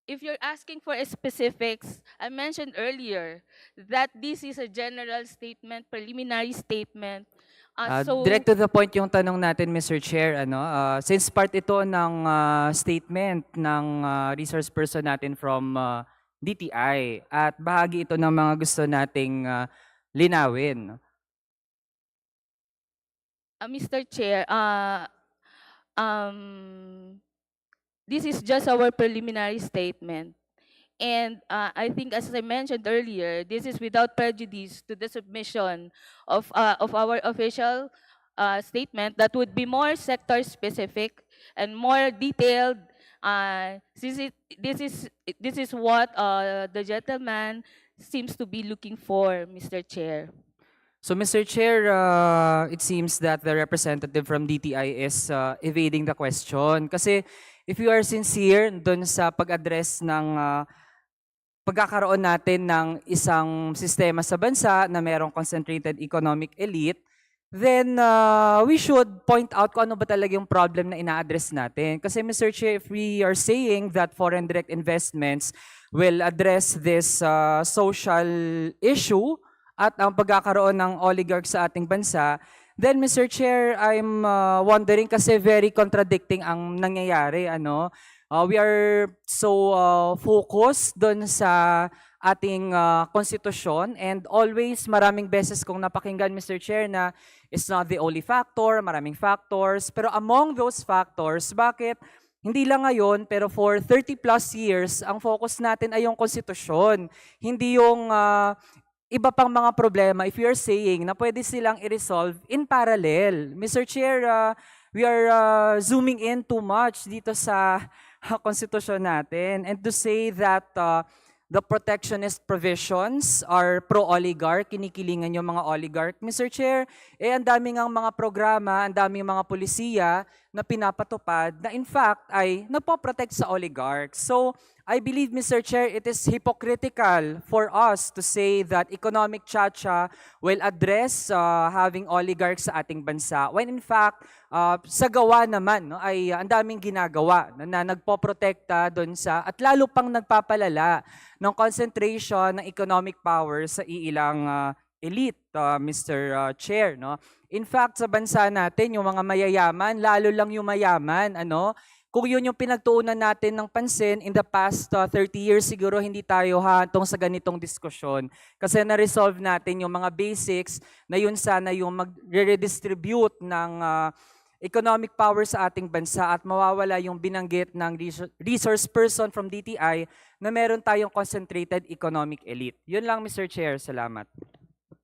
if you're asking for specifics, I mentioned earlier that this is a general statement, preliminary statement. Direct to the point yung tanong natin, Mr. Chair. Since part ito ng statement ng resource person natin from DTI at bahagi ito ng mga gusto nating linawin. Mr. Chair, this is just our preliminary statement. And I think, as I mentioned earlier, this is without prejudice to the submission of our official statement that would be more sector specific and more detailed. This is what the gentleman seems to be looking for, Mr. Chair. So, Mr. Chair, it seems that the representative from DTI is evading the question. Kasi if you are sincere dun sa pag-address ng pagkakaroon natin ng isang sistema sa bansa na merong concentrated economic elite, then we should point out kung ano ba talaga yung problem na ina-address natin. Kasi Mr. Chair, if we are saying that foreign direct investments will address this social issue at ang pagkakaroon ng oligarchs sa ating bansa, then Mr. Chair, I'm wondering kasi very contradicting ang nangyayari. We are so focused doon sa ating konstitusyon and always maraming beses kong napakinggan, Mr. Chair, na it's not the only factor, maraming factors. Pero among those factors, bakit hindi lang ngayon, pero for 30 plus years, ang focus natin ay yung konstitusyon. Hindi yung iba pang mga problema, if you're saying na pwede silang i-resolve in parallel. Mr. Chair, we are zooming in too much dito sa konstitusyon natin. And to say that the protectionist provisions are pro-oligarch, kinikilingan yung mga oligarch. Mr. Chair, ang daming ang mga programa, ang daming mga polisiya na pinapatupad na in fact ay nagpo-protect sa oligarchs. So, I believe, Mr. Chair, it is hypocritical for us to say that economic chacha will address having oligarchs sa ating bansa. When in fact, sa gawa naman ay ang daming ginagawa na nagpoprotekta doon sa at lalo pang nagpapalala ng concentration ng economic power sa iilang elite, Mr. Chair. In fact, sa bansa natin, yung mga mayayaman, lalo lang yung mayaman, kung yun yung pinagtuunan natin ng pansin, in the past 30 years, siguro hindi tayo hantong sa ganitong diskusyon. Kasi na-resolve natin yung mga basics na yun sana yung mag-redistribute ng economic power sa ating bansa at mawawala yung binanggit ng resource person from DTI na meron tayong concentrated economic elite. Yun lang, Mr. Chair. Salamat.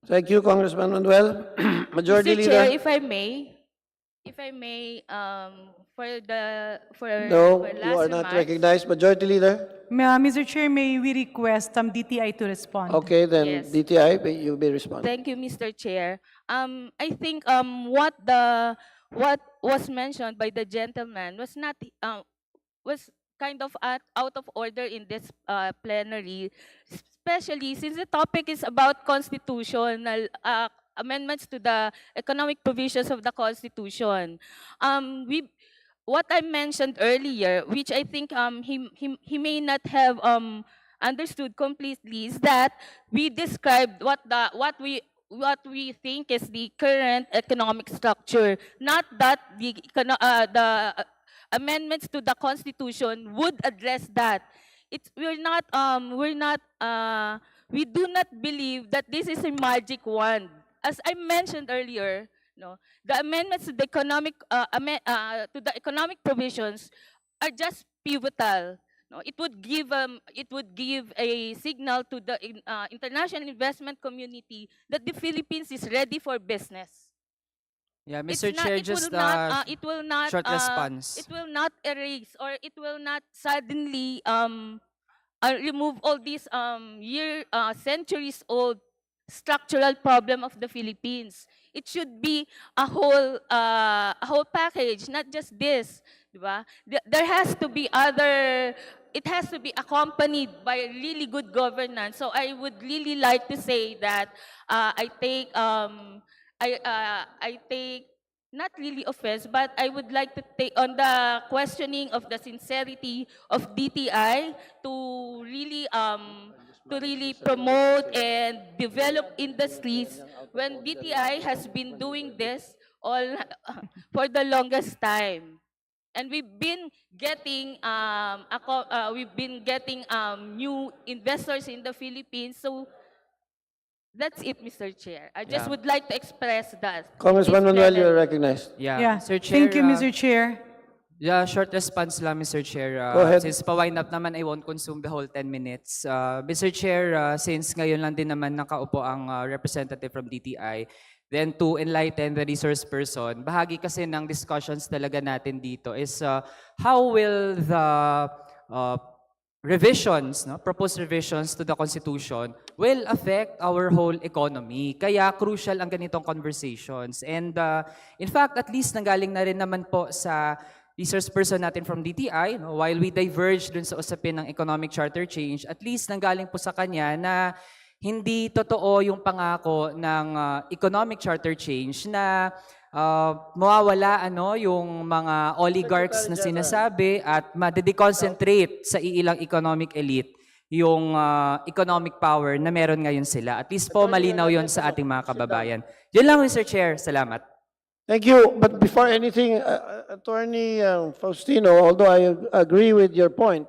Thank you, Congressman Manuel. Majority Mr. Leader. Chair, if I may, for No, for you are last not remarks, recognized. Majority Leader. Mr. Chair, may we request DTI to respond? Okay, then Yes. DTI, you'll be responding. Thank you, Mr. Chair. I think what was mentioned by the gentleman was not was kind of out of order in this plenary, especially since the topic is about constitutional amendments to the economic provisions of the Constitution. What I mentioned earlier, which I think he may not have understood completely, is that we described what we think is the current economic structure, not that the amendments to the Constitution would address that. We do not believe that this is a magic wand. As I mentioned earlier, the amendments to the economic provisions are just pivotal. It would give a signal to the international investment community that the Philippines is ready for business. Yeah, Mr. Chair, just short response. It will not erase or it will not suddenly remove all these centuries old structural problem of the Philippines. It should be a whole package, not just this, diba? There has to be it has to be accompanied by really good governance. So I would really like to say that I take not really offense, but I would like to take on the questioning of the sincerity of DTI to really promote and develop industries when DTI has been doing this all for the longest time. And we've been getting new investors in the Philippines. So that's it, Mr. Chair. I just would like to express that. Congressman This Manuel, plenary. you're recognized. Yeah. Mr. Chair, Thank you, Mr. Chair. Yeah, short response lang, Mr. Chair. Go ahead. Since pa-wind up naman, I won't consume the whole 10 minutes. Mr. Chair, since ngayon lang din naman nakaupo ang representative from DTI, then to enlighten the resource person, bahagi kasi ng discussions talaga natin dito is how will the revisions, no, proposed revisions to the Constitution will affect our whole economy. Kaya crucial ang ganitong conversations. And in fact, at least nanggaling na rin naman po sa resource person natin from DTI, no, while we diverge dun sa usapin ng economic charter change, at least nanggaling po sa kanya na hindi totoo yung pangako ng economic charter change na mawawala yung mga oligarchs na sinasabi at ma-deconcentrate sa iilang economic elite yung economic power na meron ngayon sila. At least po malinaw yon sa ating mga kababayan. Yun lang, Mr. Chair. Salamat. Thank you. But before anything, Attorney Faustino, although I agree with your point,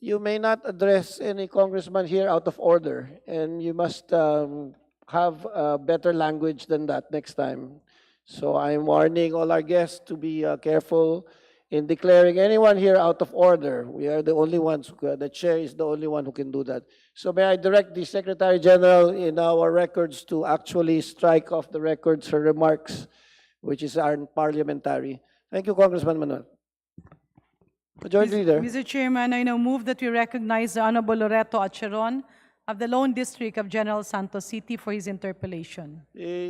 you may not address any congressman here out of order, and you must have better language than that next time. So I'm warning all our guests to be careful in declaring anyone here out of order. We are the only ones, the chair is the only one who can do that. So may I direct the Secretary General in our records to actually strike off the records her remarks, which is unparliamentary. Thank you, Congressman Manuel. Majority Leader. Mr. Chairman, I now move that we recognize the Honorable Loreto Acheron of the Lone District of General Santos City for his interpellation.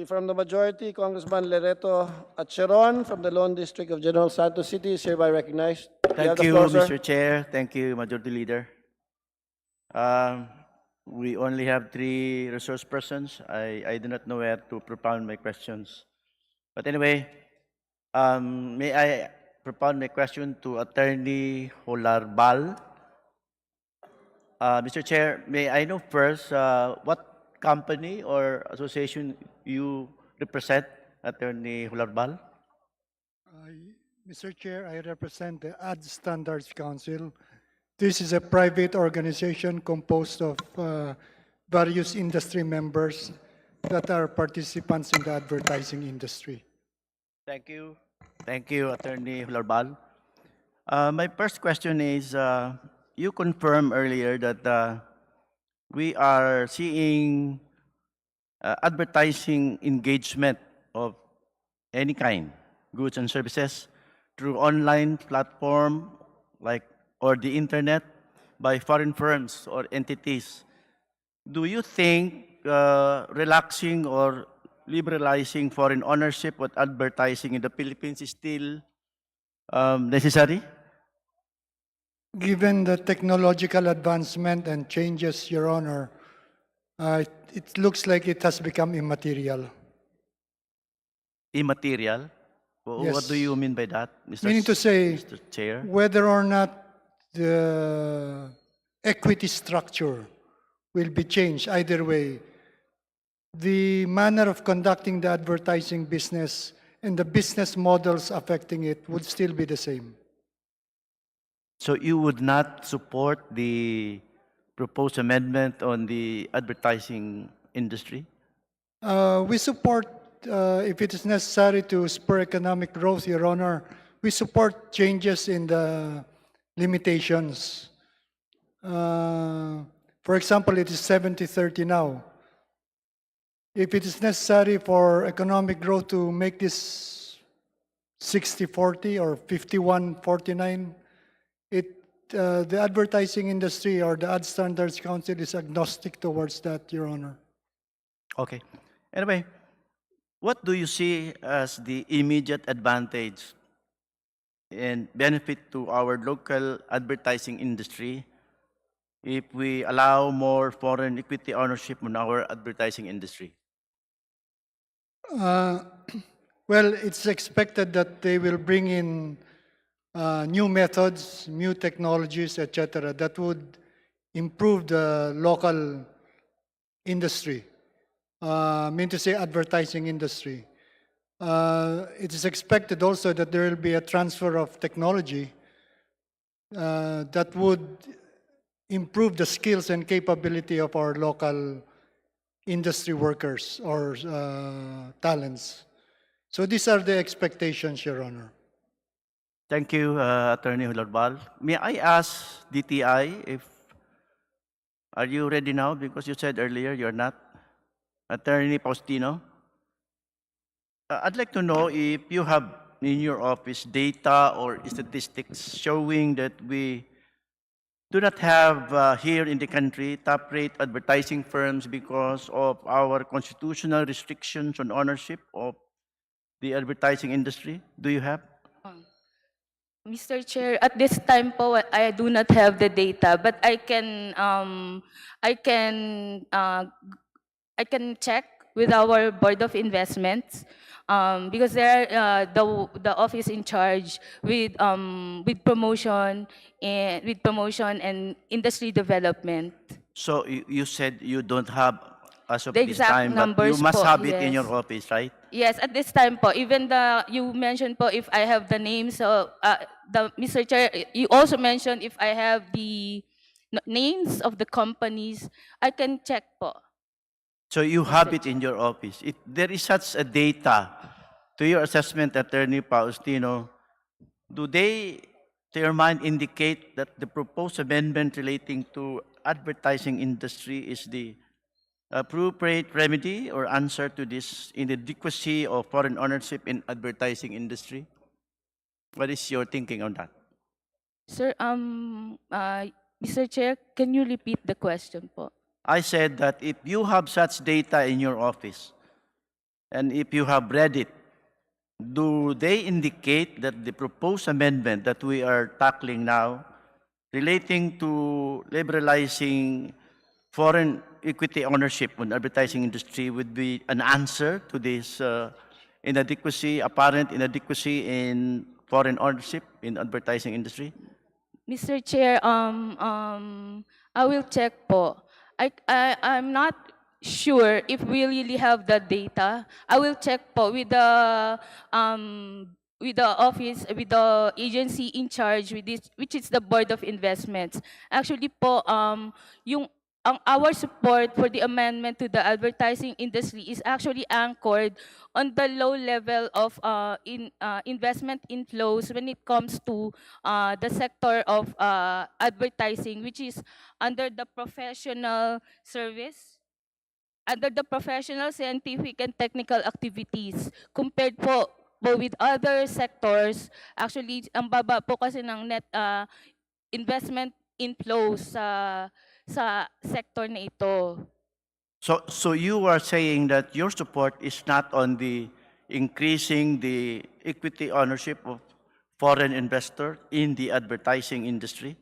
From the majority, Congressman Loreto Acheron from the Lone District of General Santos City is hereby recognized. Thank you, Mr. Chair. Thank you, Majority Leader. We only have 3 resource persons. I do not know where to propound my questions. But anyway, may I propound my question to Attorney Holarbal? Mr. Chair, may I know first what company or association you represent, Attorney Holarbal? Mr. Chair, I represent the Ad Standards Council. This is a private organization composed of various industry members that are participants in the advertising industry. Thank you. Thank you, Attorney Holarbal. My first question is, you confirmed earlier that we are seeing advertising engagement of any kind, goods and services, through online platform or the internet by foreign firms or entities. Do you think relaxing or liberalizing foreign ownership of advertising in the Philippines is still necessary? Given the technological advancement and changes, Your Honor, it looks like it has become immaterial. Immaterial? Yes. What do you mean by that, Mr. Meaning to say, Mr. Chair? whether or not the equity structure will be changed, either way, the manner of conducting the advertising business and the business models affecting it would still be the same. So you would not support the proposed amendment on the advertising industry? We support, if it is necessary to spur economic growth, Your Honor, we support changes in the limitations. For example, it is 70-30 now. If it is necessary for economic growth to make this 60-40 or 51-49, the advertising industry or the Ad Standards Council is agnostic towards that, Your Honor. Okay. Anyway, what do you see as the immediate advantage and benefit to our local advertising industry if we allow more foreign equity ownership on our advertising industry? Well, it's expected that they will bring in new methods, new technologies, etc., that would improve the local industry, mean to say advertising industry. It is expected also that there will be a transfer of technology that would improve the skills and capability of our local industry workers or talents. So these are the expectations, Your Honor. Thank you, Attorney Holarbal. May I ask DTI if, are you ready now? Because you said earlier you're not. Attorney Faustino, I'd like to know if you have in your office data or statistics showing that we do not have here in the country top-rate advertising firms because of our constitutional restrictions on ownership of the advertising industry? Do you have? Mr. Chair, at this time po, I do not have the data, but I can check with our Board of Investments because they're the office in charge with promotion and industry development. So you said you don't have as of The this exact time, but you numbers must po, have it in yes. your office, right? Yes, at this time po, even you mentioned po if I have the names, so Mr. Chair, you also mentioned if I have the names of the companies, I can check po. So you have it in your office. If there is such a data, to your assessment, Attorney Faustino, do they, to your mind, indicate that the proposed amendment relating to advertising industry is the appropriate remedy or answer to this inadequacy of foreign ownership in advertising industry? What is your thinking on that? Sir, Mr. Chair, can you repeat the question po? I said that if you have such data in your office, and if you have read it, do they indicate that the proposed amendment that we are tackling now, relating to liberalizing foreign equity ownership on advertising industry, would be an answer to this inadequacy, apparent inadequacy in foreign ownership in advertising industry? Mr. Chair, I will check po. I'm not sure if we really have the data. I will check po with the office, with the agency in charge with this, which is the Board of Investments. Actually po, our support for the amendment to the advertising industry is actually anchored on the low level of investment inflows when it comes to the sector of advertising, which is under the professional service, under the professional, scientific, and technical activities. Compared po with other sectors, actually, ang baba po kasi ng net investment inflows sa sector na ito. So you are saying that your support is not on the increasing the equity ownership of foreign investors in the advertising industry?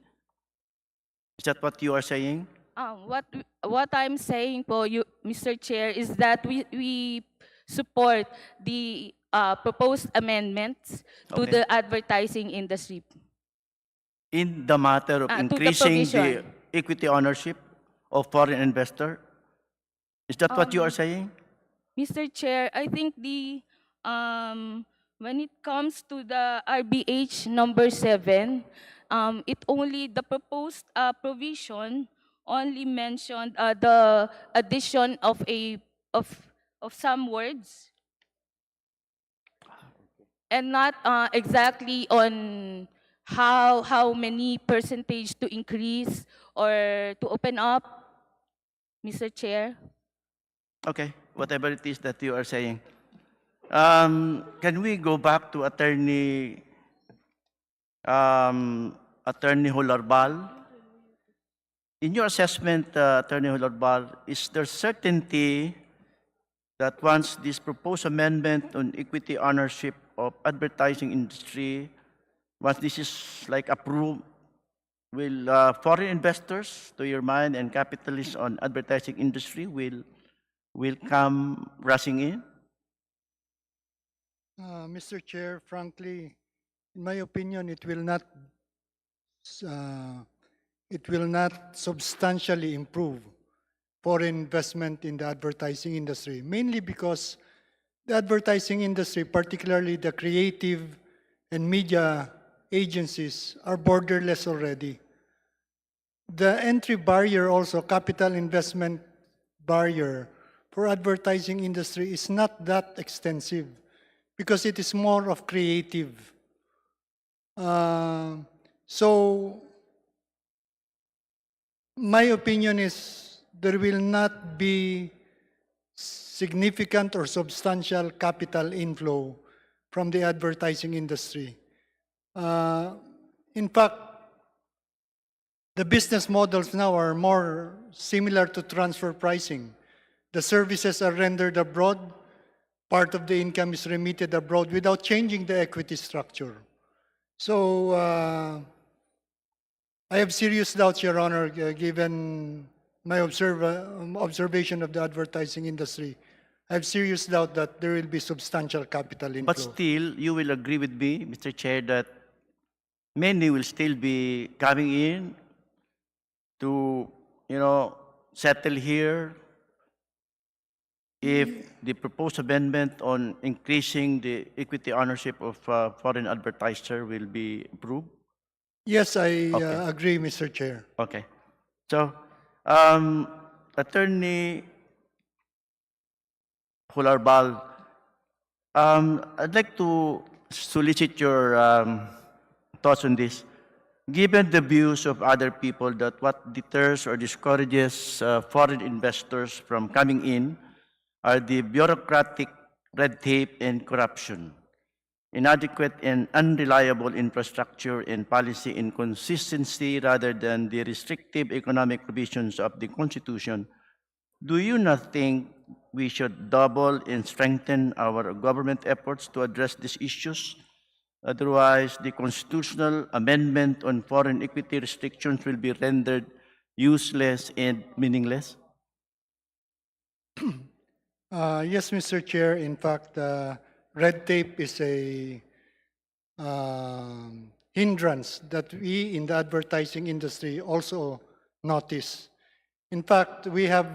Is that what you are saying? What I'm saying po, Mr. Chair, is that we support the proposed amendments to Okay. the advertising industry. In the matter of To the increasing the provision. equity ownership of foreign investor? Is that what you are saying? Mr. Chair, I think when it comes to the RBH number 7, the proposed provision only mentioned the addition of some words and not exactly on how many percentage to increase or to open up, Mr. Chair. Okay, whatever it is that you are saying. Can we go back to Attorney Holarbal? In your assessment, Attorney Holarbal, is there certainty that once this proposed amendment on equity ownership of advertising industry, once this is like approved, will foreign investors, to your mind, and capitalists on advertising industry will come rushing in? Mr. Chair, frankly, in my opinion, it will not substantially improve foreign investment in the advertising industry, mainly because the advertising industry, particularly the creative and media agencies, are borderless already. The entry barrier also, capital investment barrier for advertising industry is not that extensive because it is more of creative. So my opinion is there will not be significant or substantial capital inflow from the advertising industry. In fact, the business models now are more similar to transfer pricing. The services are rendered abroad, part of the income is remitted abroad without changing the equity structure. So I have serious doubts, Your Honor, given my observation of the advertising industry. I have serious doubt that there will be substantial capital inflow. But still, you will agree with me, Mr. Chair, that many will still be coming in to, settle here if the proposed amendment on increasing the equity ownership of foreign advertiser will be approved? Yes, I Okay. agree, Mr. Chair. Okay. So, Attorney Hularbal, I'd like to solicit your thoughts on this. Given the views of other people that what deters or discourages foreign investors from coming in are the bureaucratic red tape and corruption, inadequate and unreliable infrastructure and policy inconsistency rather than the restrictive economic provisions of the Constitution, do you not think we should double and strengthen our government efforts to address these issues? Otherwise, the constitutional amendment on foreign equity restrictions will be rendered useless and meaningless? Yes, Mr. Chair. In fact, red tape is a hindrance that we in the advertising industry also notice. In fact, we have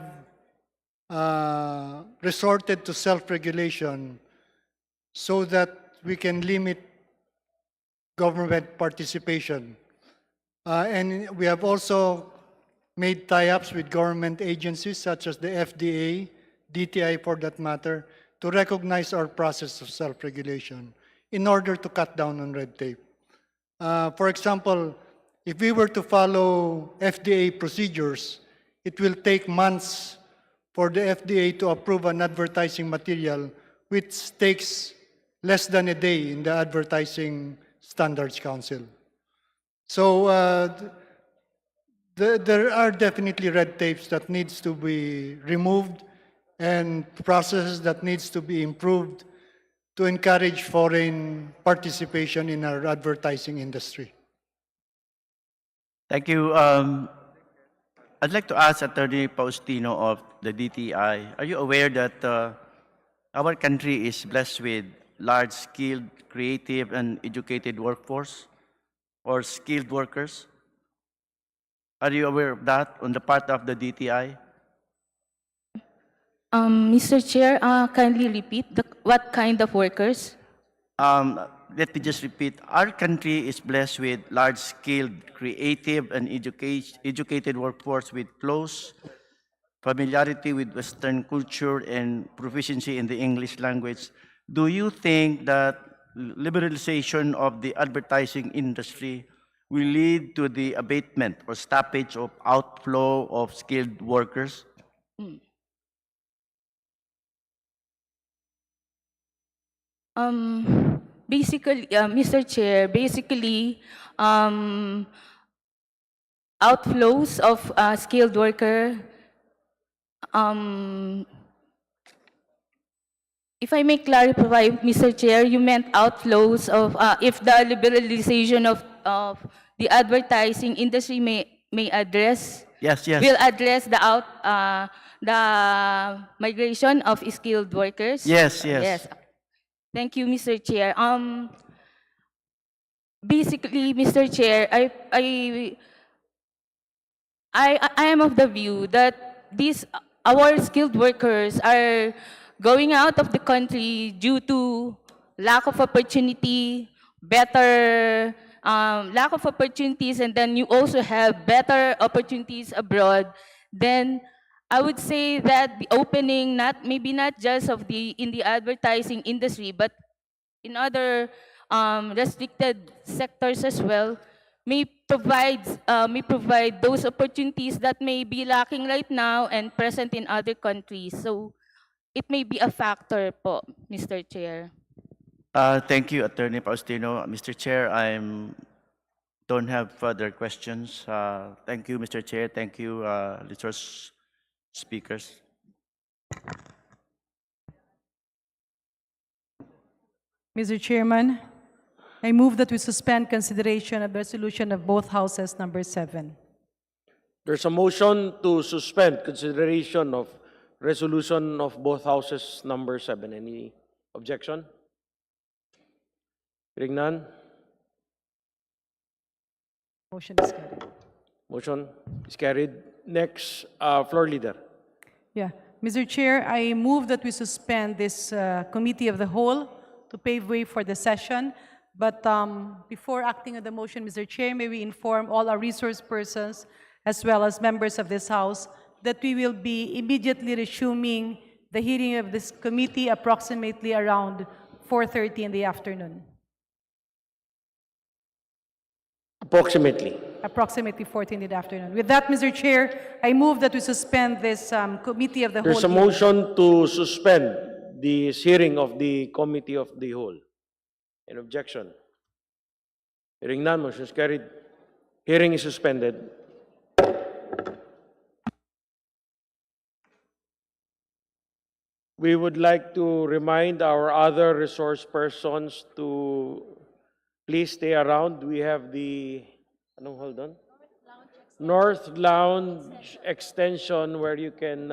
resorted to self-regulation so that we can limit government participation. And we have also made tie-ups with government agencies such as the FDA, DTI for that matter, to recognize our process of self-regulation in order to cut down on red tape. For example, if we were to follow FDA procedures, it will take months for the FDA to approve an advertising material, which takes less than a day in the Advertising Standards Council. So there are definitely red tapes that needs to be removed and processes that needs to be improved to encourage foreign participation in our advertising industry. Thank you. I'd like to ask Attorney Faustino of the DTI, are you aware that our country is blessed with large, skilled, creative, and educated workforce or skilled workers? Are you aware of that on the part of the DTI? Mr. Chair, kindly repeat what kind of workers? Let me just repeat. Our country is blessed with large, skilled, creative, and educated workforce with close familiarity with Western culture and proficiency in the English language. Do you think that liberalization of the advertising industry will lead to the abatement or stoppage of outflow of skilled workers? Basically, Mr. Chair, outflows of skilled worker, if I may clarify, Mr. Chair, you meant outflows of, if the liberalization of the advertising industry may address, Yes, yes. will address the migration of skilled workers? Yes, yes. Thank you, Mr. Chair. Basically, Mr. Chair, I am of the view that our skilled workers are going out of the country due to lack of opportunity, lack of opportunities, and then you also have better opportunities abroad. Then I would say that the opening, maybe not just in the advertising industry, but in other restricted sectors as well, may provide those opportunities that may be lacking right now and present in other countries. So it may be a factor po, Mr. Chair. Thank you, Attorney Faustino. Mr. Chair, I'm don't have further questions. Thank you, Mr. Chair. Thank you, resource speakers. Mr. Chairman, I move that we suspend consideration of the resolution of both houses number 7. There's a motion to suspend consideration of resolution of both houses number 7. Any objection? Hearing none. Motion is carried. Motion is carried. Next, floor leader. Yeah. Mr. Chair, I move that we suspend this committee of the whole to pave way for the session. But before acting on the motion, Mr. Chair, may we inform all our resource persons as well as members of this House that we will be immediately resuming the hearing of this committee approximately around 4:30 in the afternoon. Approximately. Approximately 4:30 in the afternoon. With that, Mr. Chair, I move that we suspend this committee of the whole. There's a hearing. motion to suspend the hearing of the committee of the whole. An objection? Hearing none, motion is carried. Hearing is suspended. We would like to remind our other resource persons to please stay around. We have the, hold on? North Lounge extension where you can